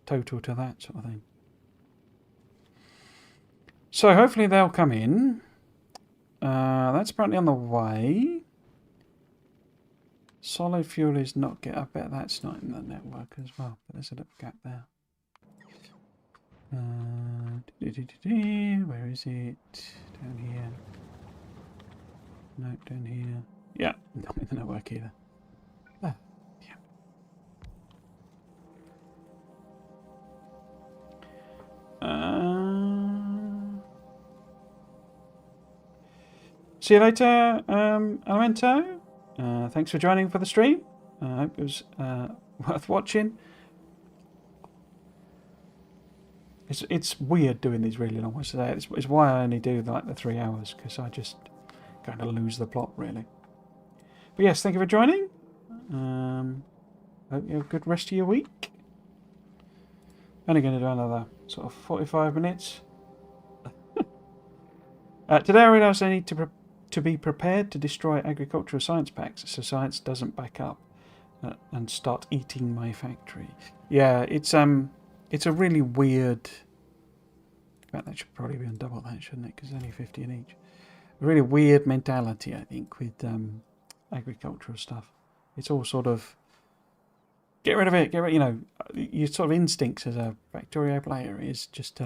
total to that sort of thing. So hopefully they'll come in. That's apparently on the way. Solid fuel is not get. I bet that's not in the network as well. But there's a little gap there. Where is it? Down here. No, down here. Yeah, not in the network either. Oh, yeah. See you later, Elemento. Thanks for joining for the stream. I hope it was worth watching. It's weird doing these really long ones today. It's why I only do like the 3 hours, because I just kind of lose the plot really. But yes, thank you for joining. Hope you have a good rest of your week. Only going to do another sort of 45 minutes. Today I realised I need to be prepared to destroy agricultural science packs so science doesn't back up and start eating my factory. Yeah, it's a really weird... In fact, that should probably be on double that, shouldn't it? Because it's only 50 in each. A really weird mentality, I think, with agricultural stuff. It's all sort of... Get rid of it, your sort of instincts as a Factorio player is just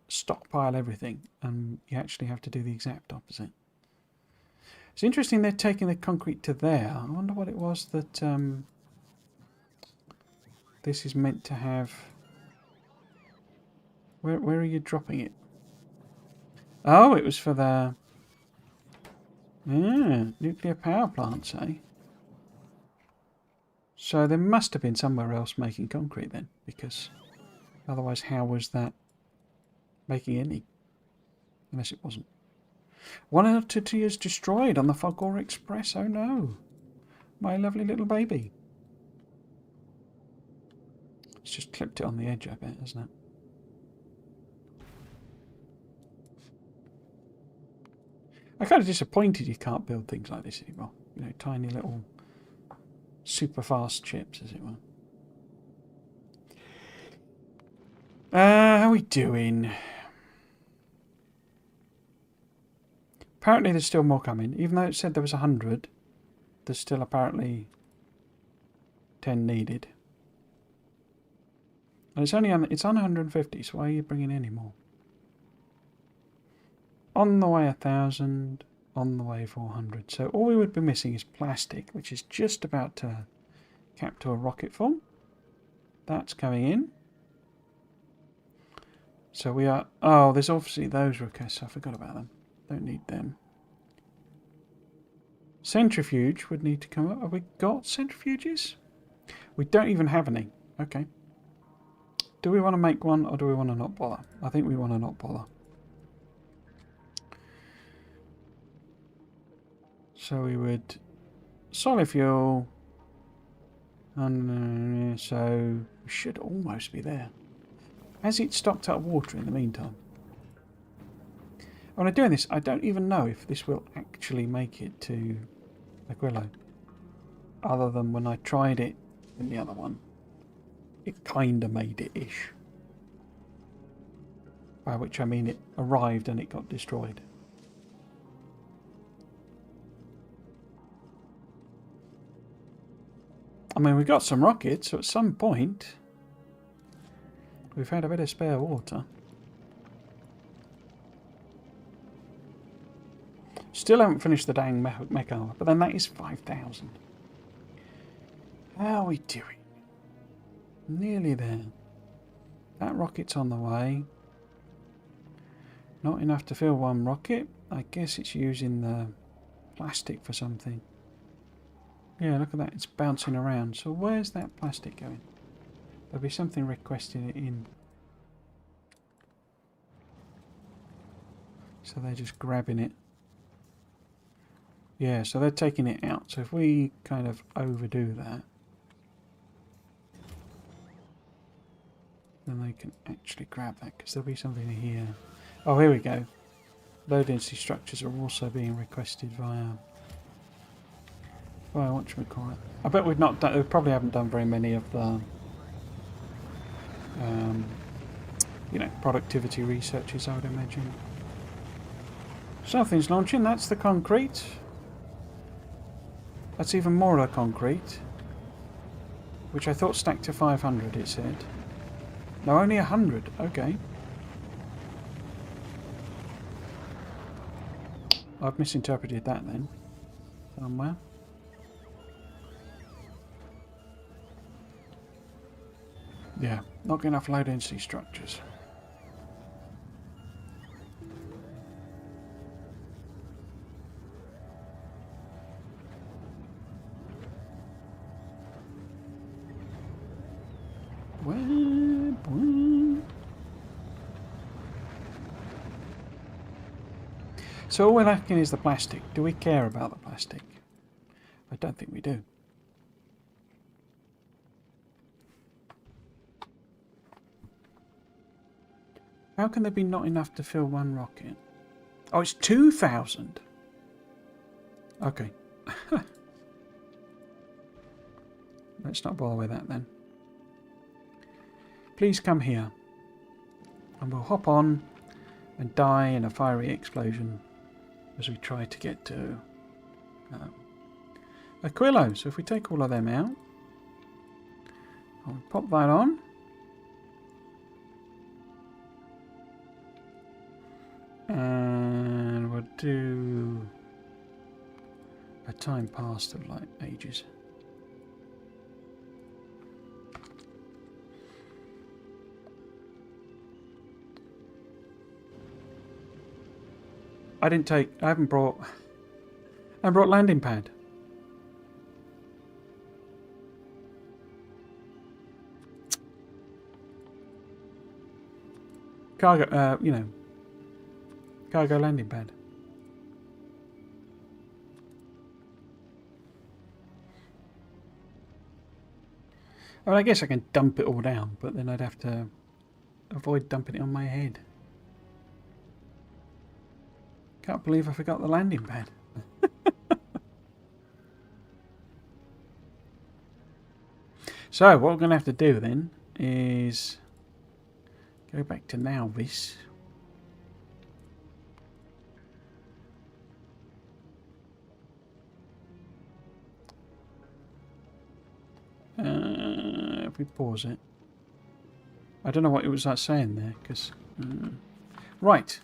stockpile everything, and you actually have to do the exact opposite. It's interesting they're taking the concrete to there. I wonder what it was that this is meant to have. Where are you dropping it? Oh, it was for the nuclear power plants, eh? So there must have been somewhere else making concrete then, because otherwise how was that making any? Unless it wasn't. 1 out of 2 years destroyed on the Fogor Express. Oh no. My lovely little baby. It's just clipped it on the edge, I bet, hasn't it? I'm kind of disappointed you can't build things like this anymore. Tiny little super fast chips, as it were. How are we doing? Apparently there's still more coming. Even though it said there was 100, there's still apparently 10 needed. And it's on 150, so why are you bringing any more? On the way 1,000, on the way 400. So all we would be missing is plastic, which is just about to cap to a rocket full. That's coming in. So we are... Oh, there's obviously those requests. I forgot about them. Don't need them. Centrifuge would need to come up. Have we got centrifuges? We don't even have any. Okay. Do we want to make one or do we want to not bother? I think we want to not bother. So we would... Solid fuel. And so we should almost be there. Has it stocked up water in the meantime? When I'm doing this, I don't even know if this will actually make it to Aguillo. Other than when I tried it in the other one, it kind of made it-ish. By which I mean it arrived and it got destroyed. I mean, we got some rockets, so at some point we've had a bit of spare water. Still haven't finished the dang mech armor, but then that is 5,000. How are we doing? Nearly there. That rocket's on the way. Not enough to fill one rocket. I guess it's using the plastic for something. Yeah, look at that. It's bouncing around. So where's that plastic going? There'll be something requesting it in. So they're just grabbing it. Yeah, so they're taking it out. So if we kind of overdo that, then they can actually grab that, because there'll be something here. Oh, here we go. Low density structures are also being requested via whatchamacallit. I bet we've not done, we probably haven't done very many of the you know, productivity researches, I would imagine. Something's launching. That's the concrete. That's even more of the concrete, which I thought stacked to 500, it said. No, only 100. Okay. I've misinterpreted that then, somewhere. Yeah, not getting enough low density structures. So all we're lacking is the plastic. Do we care about the plastic? I don't think we do. How can there be not enough to fill one rocket? Oh, it's 2,000. Okay. Let's not bother with that then. Please come here. And we'll hop on and die in a fiery explosion as we try to get to Aquilo. So if we take all of them out, I'll pop that on. And we'll do a time past of like ages. I haven't brought landing pad. Cargo, you know, cargo landing pad. Well, I guess I can dump it all down, but then I'd have to avoid dumping it on my head. Can't believe I forgot the landing pad. So what we're going to have to do then is go back to now this. If we pause it, I don't know what it was saying there, because right.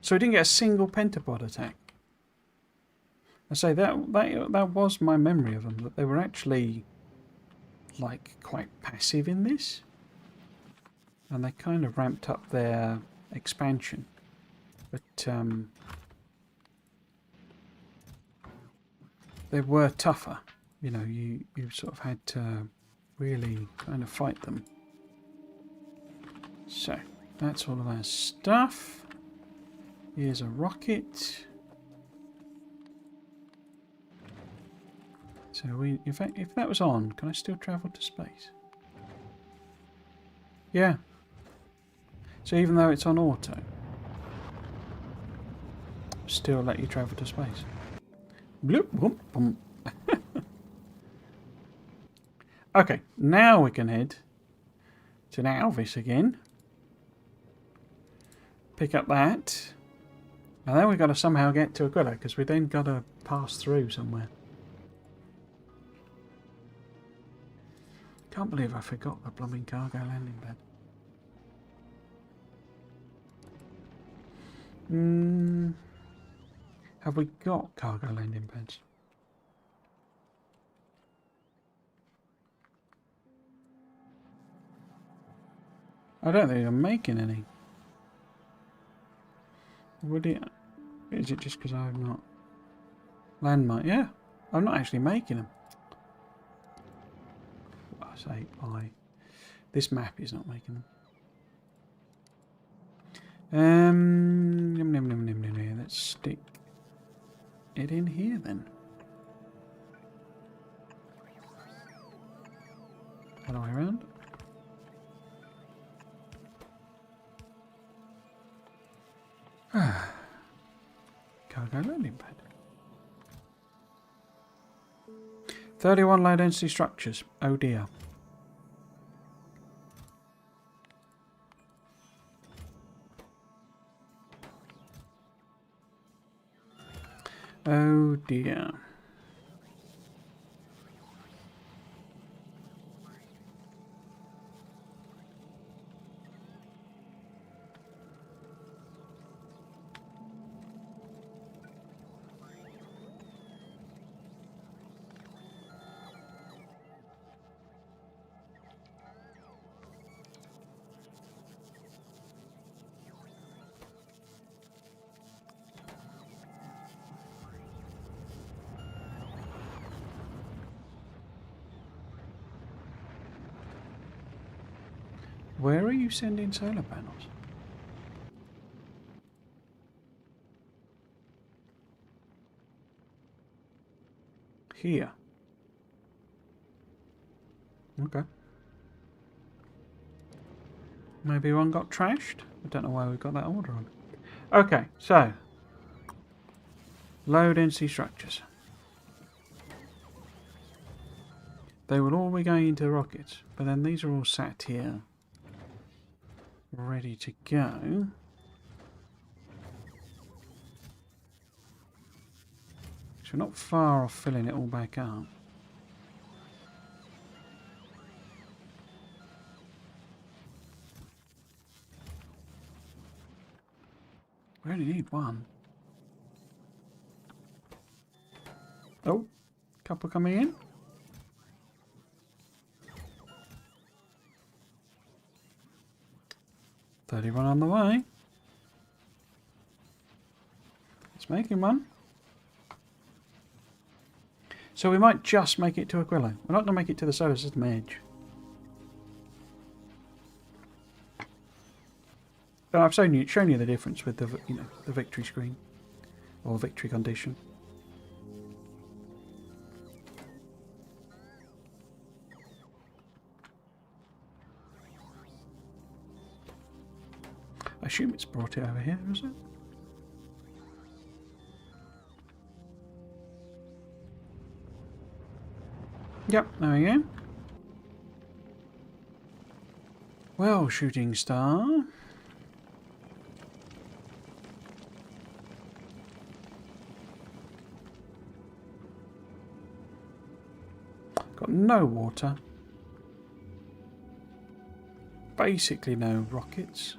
So we didn't get a single pentapod attack. I say that was my memory of them, that they were actually like quite passive in this, and they kind of ramped up their expansion, but they were tougher. You know, you sort of had to really kind of fight them. So that's all of our stuff. Here's a rocket. So in fact, if that was on, can I still travel to space? Yeah. So even though it's on auto, still let you travel to space. Bloop, boom, boom. Okay, now we can head to Alvis again. Pick up that. And then we've got to somehow get to Aquila, because we then got to pass through somewhere. Can't believe I forgot the blooming cargo landing pad. Have we got cargo landing pads? I don't think I'm making any. Would it? Is it just because I'm not? Landmine. Yeah. I'm not actually making them. I say I. This map is not making them. Let's stick it in here then. Other way around. Cargo landing pad. 31 low density structures. Oh dear. Oh dear. Where are you sending solar panels? Here. Okay. Maybe one got trashed? I don't know why we got that order on. Okay, so. Low density structures. They will all be going into rockets, but then these are all sat here. Ready to go. So we're not far off filling it all back up. We only need one. Oh, couple coming in. $31 on the way. It's making one. So we might just make it to Aquila. We're not going to make it to the solar system edge. But I've shown you the difference with the the victory screen or victory condition. I assume it's brought it over here, is it? Yep, there we go. Well, shooting star. Got no water. Basically no rockets.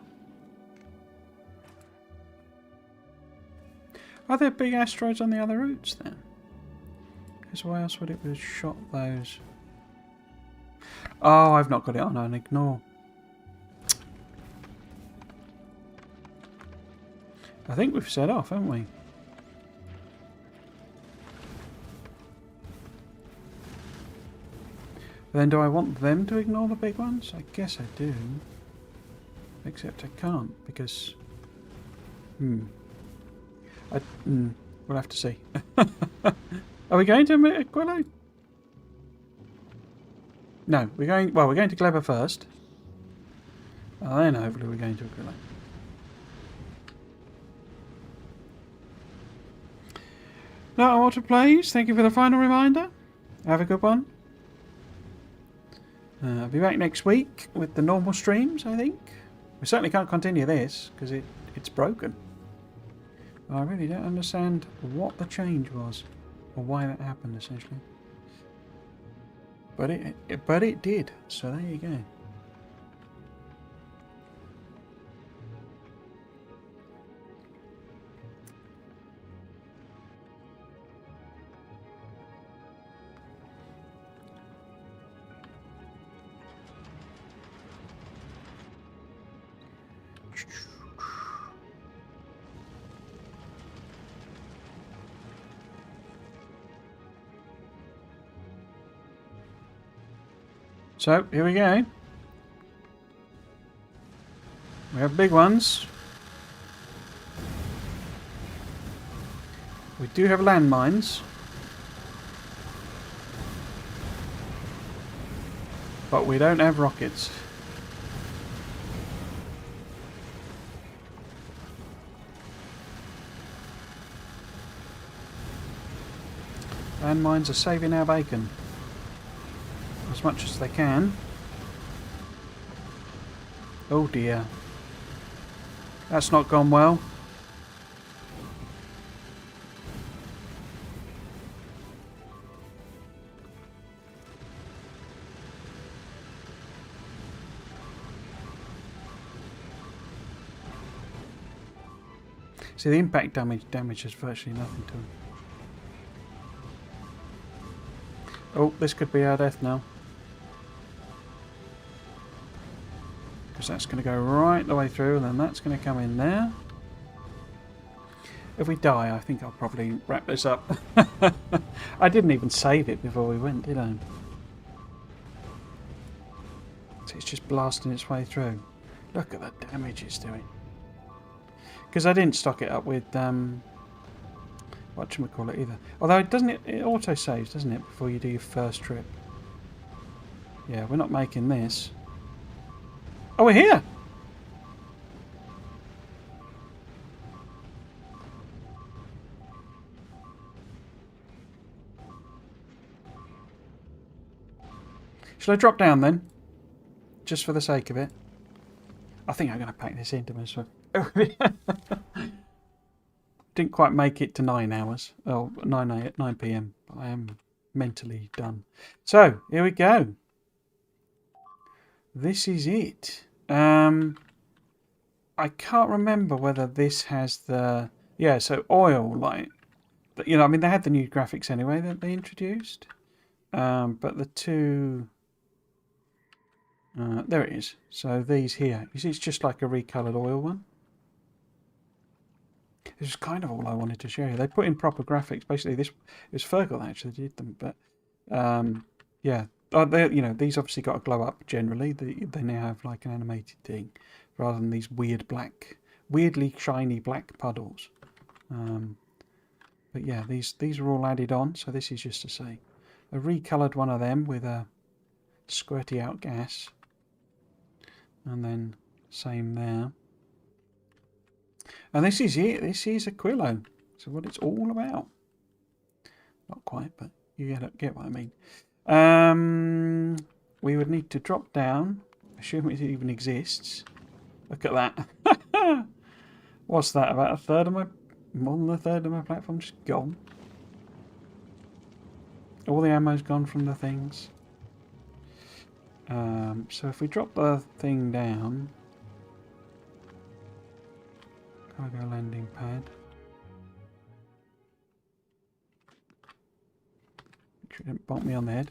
Are there big asteroids on the other routes then? Because why else would it have shot those? Oh, I've not got it on ignore. I think we've set off, haven't we? Then do I want them to ignore the big ones? I guess I do. Except I can't because... we'll have to see. Are we going to Aquila? No, we're going... Well, we're going to Gleba first. And then hopefully we're going to Aquila. Now, Water Plays, thank you for the final reminder. Have a good one. I'll be back next week with the normal streams, I think. We certainly can't continue this because it's broken. I really don't understand what the change was or why that happened, essentially. But it did, so there you go. So, here we go. We have big ones. We do have landmines. But we don't have rockets. Landmines are saving our bacon. As much as they can. Oh dear. That's not gone well. See, the impact damage is virtually nothing to him. Oh, this could be our death now. Because that's going to go right the way through, and then that's going to come in there. If we die, I think I'll probably wrap this up. I didn't even save it before we went, did I? So it's just blasting its way through. Look at the damage it's doing. Because I didn't stock it up with whatchamacallit either. Although it auto saves, doesn't it, before you do your first trip? Yeah, we're not making this. Oh, we're here! Shall I drop down then? Just for the sake of it. I think I'm going to pack this into my swim. Didn't quite make it to 9 hours. Oh, 9 p.m. But I am mentally done. So, here we go. This is it. I can't remember whether this has the... Yeah, so oil light. But, you know, I mean, they had the new graphics anyway that they introduced. But the two... there it is. So these here. You see, it's just like a recoloured oil one. This is kind of all I wanted to show you. They put in proper graphics. Basically, this it was Fergal that actually did them. But yeah, you know, these obviously got a glow up. Generally, they now have like an animated thing, rather than these weirdly shiny black puddles. But yeah, these are all added on. So this is just to say, a recoloured one of them with a squirty out gas, and then same there. And this is it. This is Aquilo. So what it's all about. Not quite, but you get what I mean. We would need to drop down. Assume it even exists. Look at that. What's that? About a third of my... More than a third of my platform just gone. All the ammo's gone from the things. So if we drop the thing down... Cargo landing pad. Make sure it didn't bump me on the head.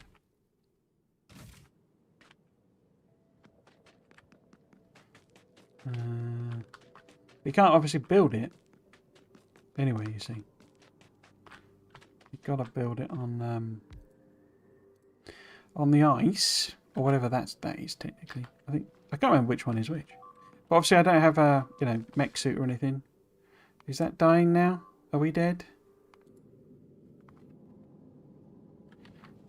You can't obviously build it. Anyway, you see. You've got to build it on the ice. Or whatever that is technically. I can't remember which one is which. But obviously I don't have a, you know, mech suit or anything. Is that dying now? Are we dead?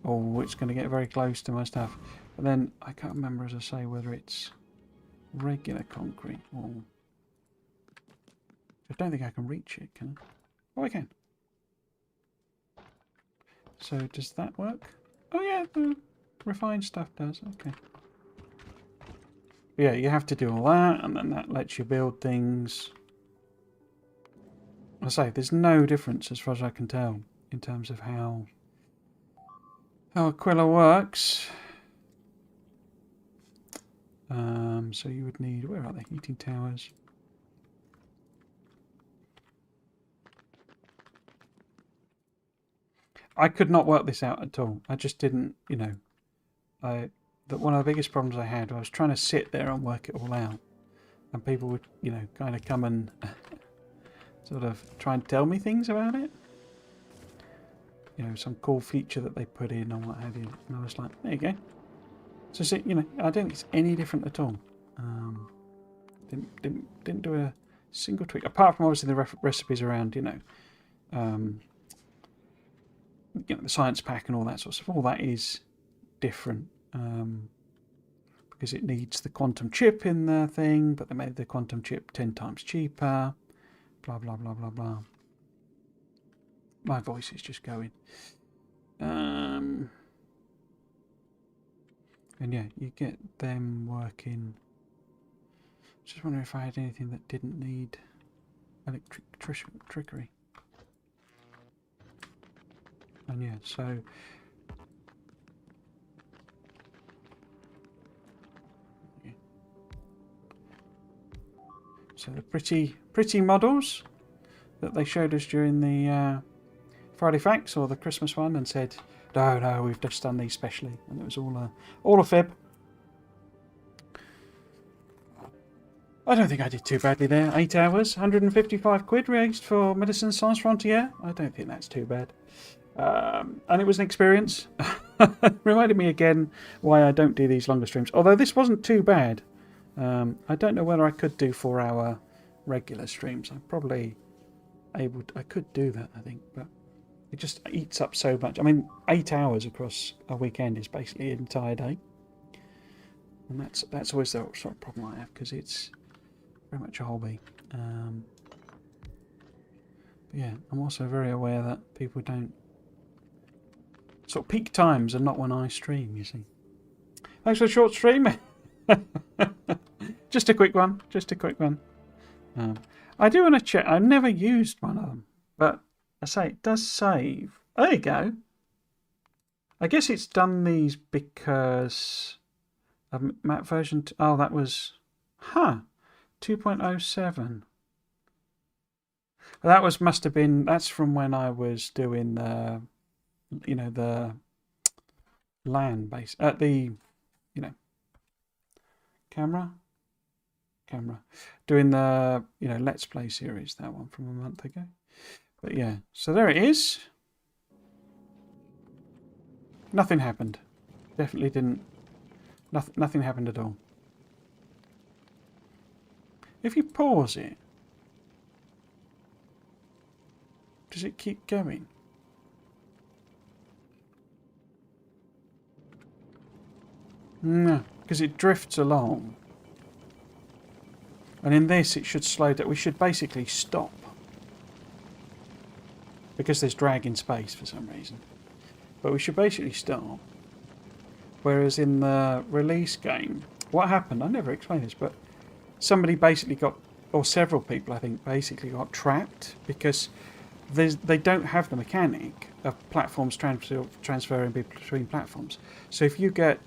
Oh, it's going to get very close to my stuff. But then I can't remember, as I say, whether it's regular concrete or... I don't think I can reach it, can I? Oh, I can. So does that work? Oh yeah, the refined stuff does. Okay. Yeah, you have to do all that, and then that lets you build things. I say, there's no difference as far as I can tell in terms of how Aquila works. So you would need, where are they? Heating towers. I could not work this out at all. I just didn't, you know. One of the biggest problems I had, I was trying to sit there and work it all out, and people would, you know, kind of come and sort of try and tell me things about it. You know, some cool feature that they put in or what have you. And I was like, there you go. So see, you know, I don't think it's any different at all. Didn't do a single tweak apart from obviously the recipes around, you know, the science pack and all that sort of stuff. All that is different because it needs the quantum chip in the thing, but they made the quantum chip 10 times cheaper. Blah blah blah blah blah. My voice is just going. And yeah, you get them working. Just wondering if I had anything that didn't need electric trickery. And yeah, so yeah. So the pretty models that they showed us during the Friday Facts or the Christmas one, and said, no, we've just done these specially, and it was all a fib. I don't think I did too badly there. 8 hours, 155 quid raised for Medicine Science Frontier. I don't think that's too bad. And it was an experience. Reminded me again why I don't do these longer streams. Although this wasn't too bad. I don't know whether I could do 4-hour regular streams. I'm probably able to, I could do that, I think, but it just eats up so much. I mean, 8 hours across a weekend is basically an entire day. And that's always the sort of problem I have, because it's very much a hobby. But yeah, I'm also very aware that people don't... Sort of peak times are not when I stream, you see. Thanks for the short stream. Just a quick one. I do want to check. I've never used one of them, but I say it does save. There you go. I guess it's done these because of map version. Oh, that was 2.07. That must have been. That's from when I was doing the, you know, the LAN base at the, you know, camera doing the, you know, Let's Play series, that one from a month ago. But yeah, so there it is. Nothing happened. Definitely didn't. Nothing happened at all. If you pause it, does it keep going? No, because it drifts along. And in this, it should slow down. We should basically stop. Because there's drag in space for some reason. But we should basically stop. Whereas in the release game, what happened? I never explained this, but somebody basically got, or several people I think, basically got trapped because they don't have the mechanic of platforms transferring between platforms. So if you get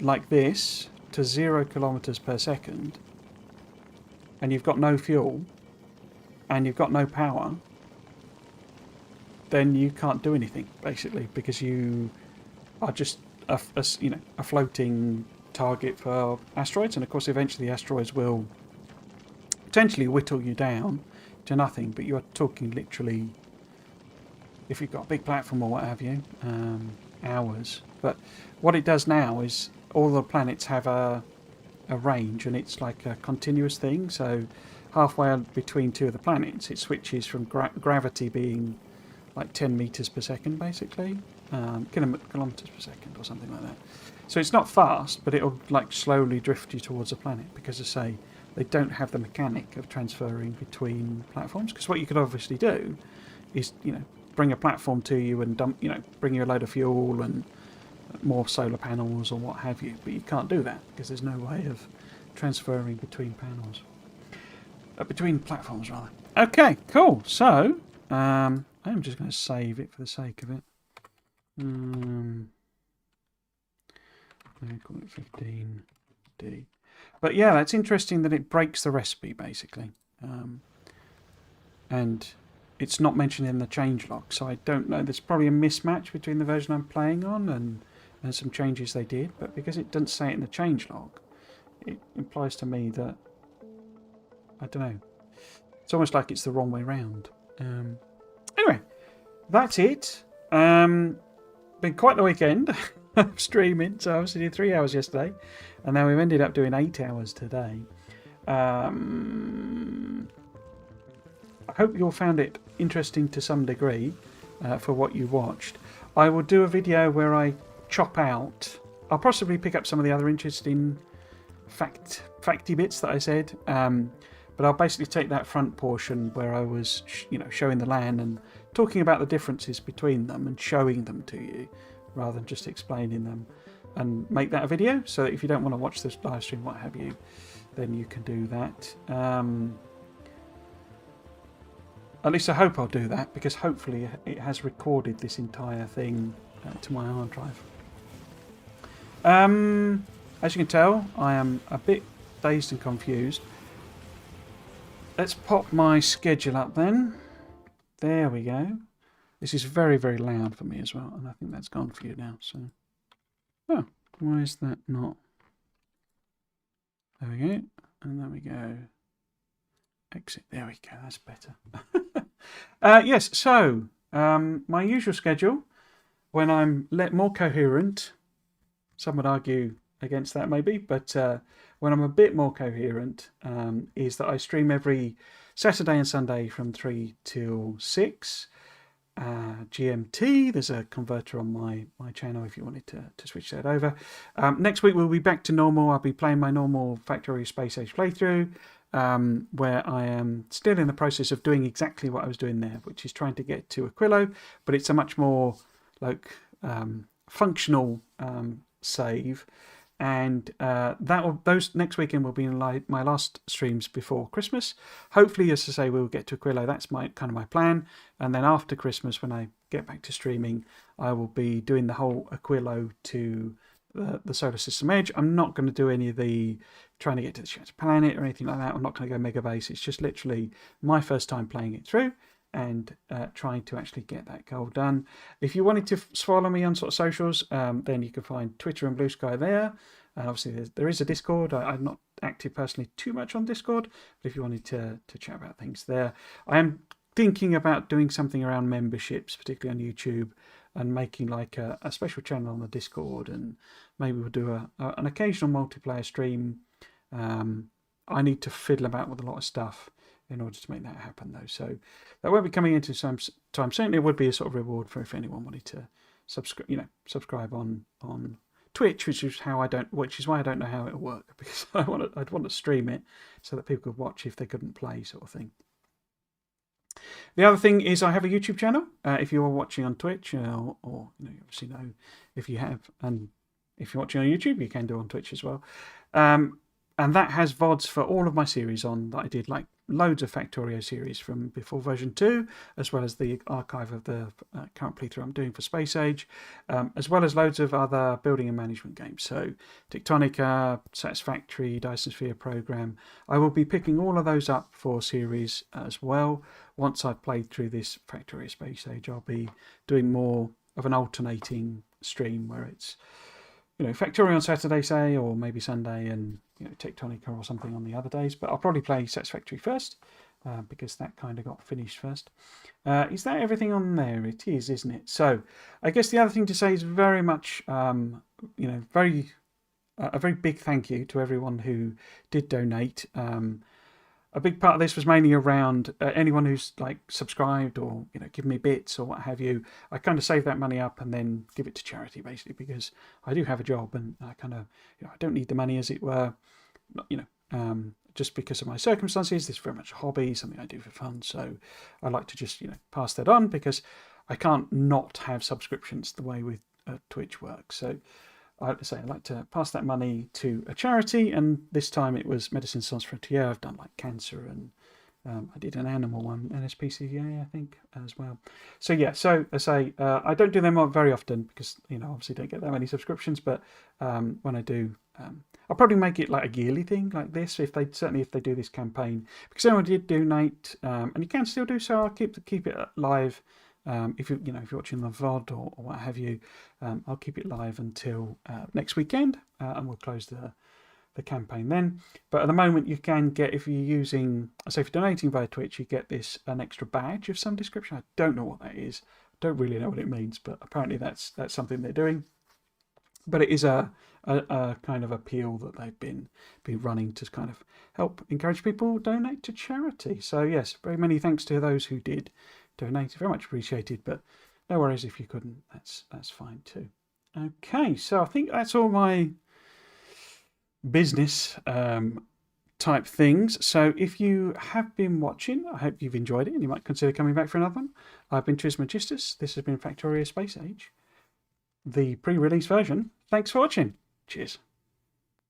like this to 0 kilometers per second, and you've got no fuel, and you've got no power, then you can't do anything basically, because you are just a floating target for asteroids, and of course eventually the asteroids will potentially whittle you down to nothing. But you're talking literally, if you've got a big platform or what have you, hours. But what it does now is all the planets have a range, and it's like a continuous thing. So halfway between two of the planets, it switches from gravity being like 10 meters per second, basically, kilometers per second or something like that. So it's not fast, but it'll like slowly drift you towards a planet, because, as I say, they don't have the mechanic of transferring between platforms. Because what you could obviously do is, you know, bring a platform to you and dump, you know, bring you a load of fuel and more solar panels or what have you, but you can't do that because there's no way of transferring between panels, between platforms rather. Okay, cool. So I'm just going to save it for the sake of it. Call it 15D. But yeah, that's interesting that it breaks the recipe basically, and it's not mentioned in the changelog. So I don't know. There's probably a mismatch between the version I'm playing on and some changes they did, but because it doesn't say it in the changelog, it implies to me that, I don't know, it's almost like it's the wrong way round. Anyway, that's it. Been quite the weekend. of streaming. So I obviously did 3 hours yesterday, and now we've ended up doing 8 hours today. I hope you all found it interesting to some degree for what you watched. I will do a video where I chop out. I'll possibly pick up some of the other interesting facty bits that I said, but I'll basically take that front portion where I was, showing the land and talking about the differences between them and showing them to you, rather than just explaining them, and make that a video. So that if you don't want to watch this live stream, what have you, then you can do that. At least I hope I'll do that, because hopefully it has recorded this entire thing to my hard drive. As you can tell, I am a bit dazed and confused. Let's pop my schedule up then. There we go. This is very, very loud for me as well, and I think that's gone for you now. So, oh, why is that not? There we go, and there we go. Exit. There we go. That's better. Yes. So, my usual schedule, when I'm more coherent. Some would argue against that maybe, but when I'm a bit more coherent, is that I stream every Saturday and Sunday from 3 till 6 GMT. There's a converter on my channel if you wanted to switch that over. Next week we'll be back to normal. I'll be playing my normal Factorio Space Age playthrough, where I am still in the process of doing exactly what I was doing there, which is trying to get to Aquilo, but it's a much more like functional save, and those next weekend will be my last streams before Christmas. Hopefully, as I say, we'll get to Aquilo. That's my plan, and then after Christmas, when I get back to streaming, I will be doing the whole Aquilo to the solar system edge. I'm not going to do any of the trying to get to the Shattered Planet or anything like that. I'm not going to go mega base. It's just literally my first time playing it through, and trying to actually get that goal done. If you wanted to follow me on sort of socials, then you can find Twitter and Blue Sky there. Obviously, there is a Discord. I'm not active personally too much on Discord, but if you wanted to chat about things there, I am thinking about doing something around memberships, particularly on YouTube, and making like a special channel on the Discord, and maybe we'll do an occasional multiplayer stream. I need to fiddle about with a lot of stuff in order to make that happen, though. So that won't be coming into some time soon. It would be a sort of reward for if anyone wanted to subscribe on Twitch, which is why I don't know how it'll work, because I'd want to stream it so that people could watch if they couldn't play, sort of thing. The other thing is I have a YouTube channel. If you are watching on Twitch, or you obviously know if you have, and if you're watching on YouTube, you can do on Twitch as well. And that has VODs for all of my series on that I did, like loads of Factorio series from before version 2, as well as the archive of the current playthrough I'm doing for Space Age, as well as loads of other building and management games. So Tectonica, Satisfactory, Dyson Sphere Program. I will be picking all of those up for series as well. Once I've played through this Factorio Space Age, I'll be doing more of an alternating stream where it's Factorio on Saturday, say, or maybe Sunday, and Tectonica or something on the other days. But I'll probably play Satisfactory first, because that kind of got finished first. Is that everything on there? It is, isn't it? So I guess the other thing to say is very much, a very big thank you to everyone who did donate. A big part of this was mainly around anyone who's like subscribed or give me bits or what have you. I kind of save that money up and then give it to charity, basically, because I do have a job, and I kind of I don't need the money, as it were. Just because of my circumstances. This is very much a hobby, something I do for fun. So I like to just pass that on, because I can't not have subscriptions the way with Twitch works. So I'd like to pass that money to a charity, and this time it was Médecins Sans Frontières. I've done like cancer, and I did an animal one, NSPCA, I think, as well. So yeah, so I say I don't do them very often, because obviously don't get that many subscriptions. But when I do, I'll probably make it like a yearly thing like this. If they do this campaign, because anyone did donate, and you can still do so. I'll keep it live. If you're watching the VOD or what have you, I'll keep it live until next weekend, and we'll close the campaign then. But at the moment, you can get, if you're using, so if you're donating via Twitch, you get an extra badge of some description. I don't know what that is. I don't really know what it means, but apparently that's something they're doing. But it is a kind of appeal that they've been running to kind of help encourage people donate to charity. So yes, very many thanks to those who did donate. Very much appreciated. But no worries if you couldn't. That's fine too. Okay, so I think that's all my business type things. So if you have been watching, I hope you've enjoyed it and you might consider coming back for another one. I've been Trismegistus. This has been Factorio Space Age, the pre-release version. Thanks for watching. Cheers.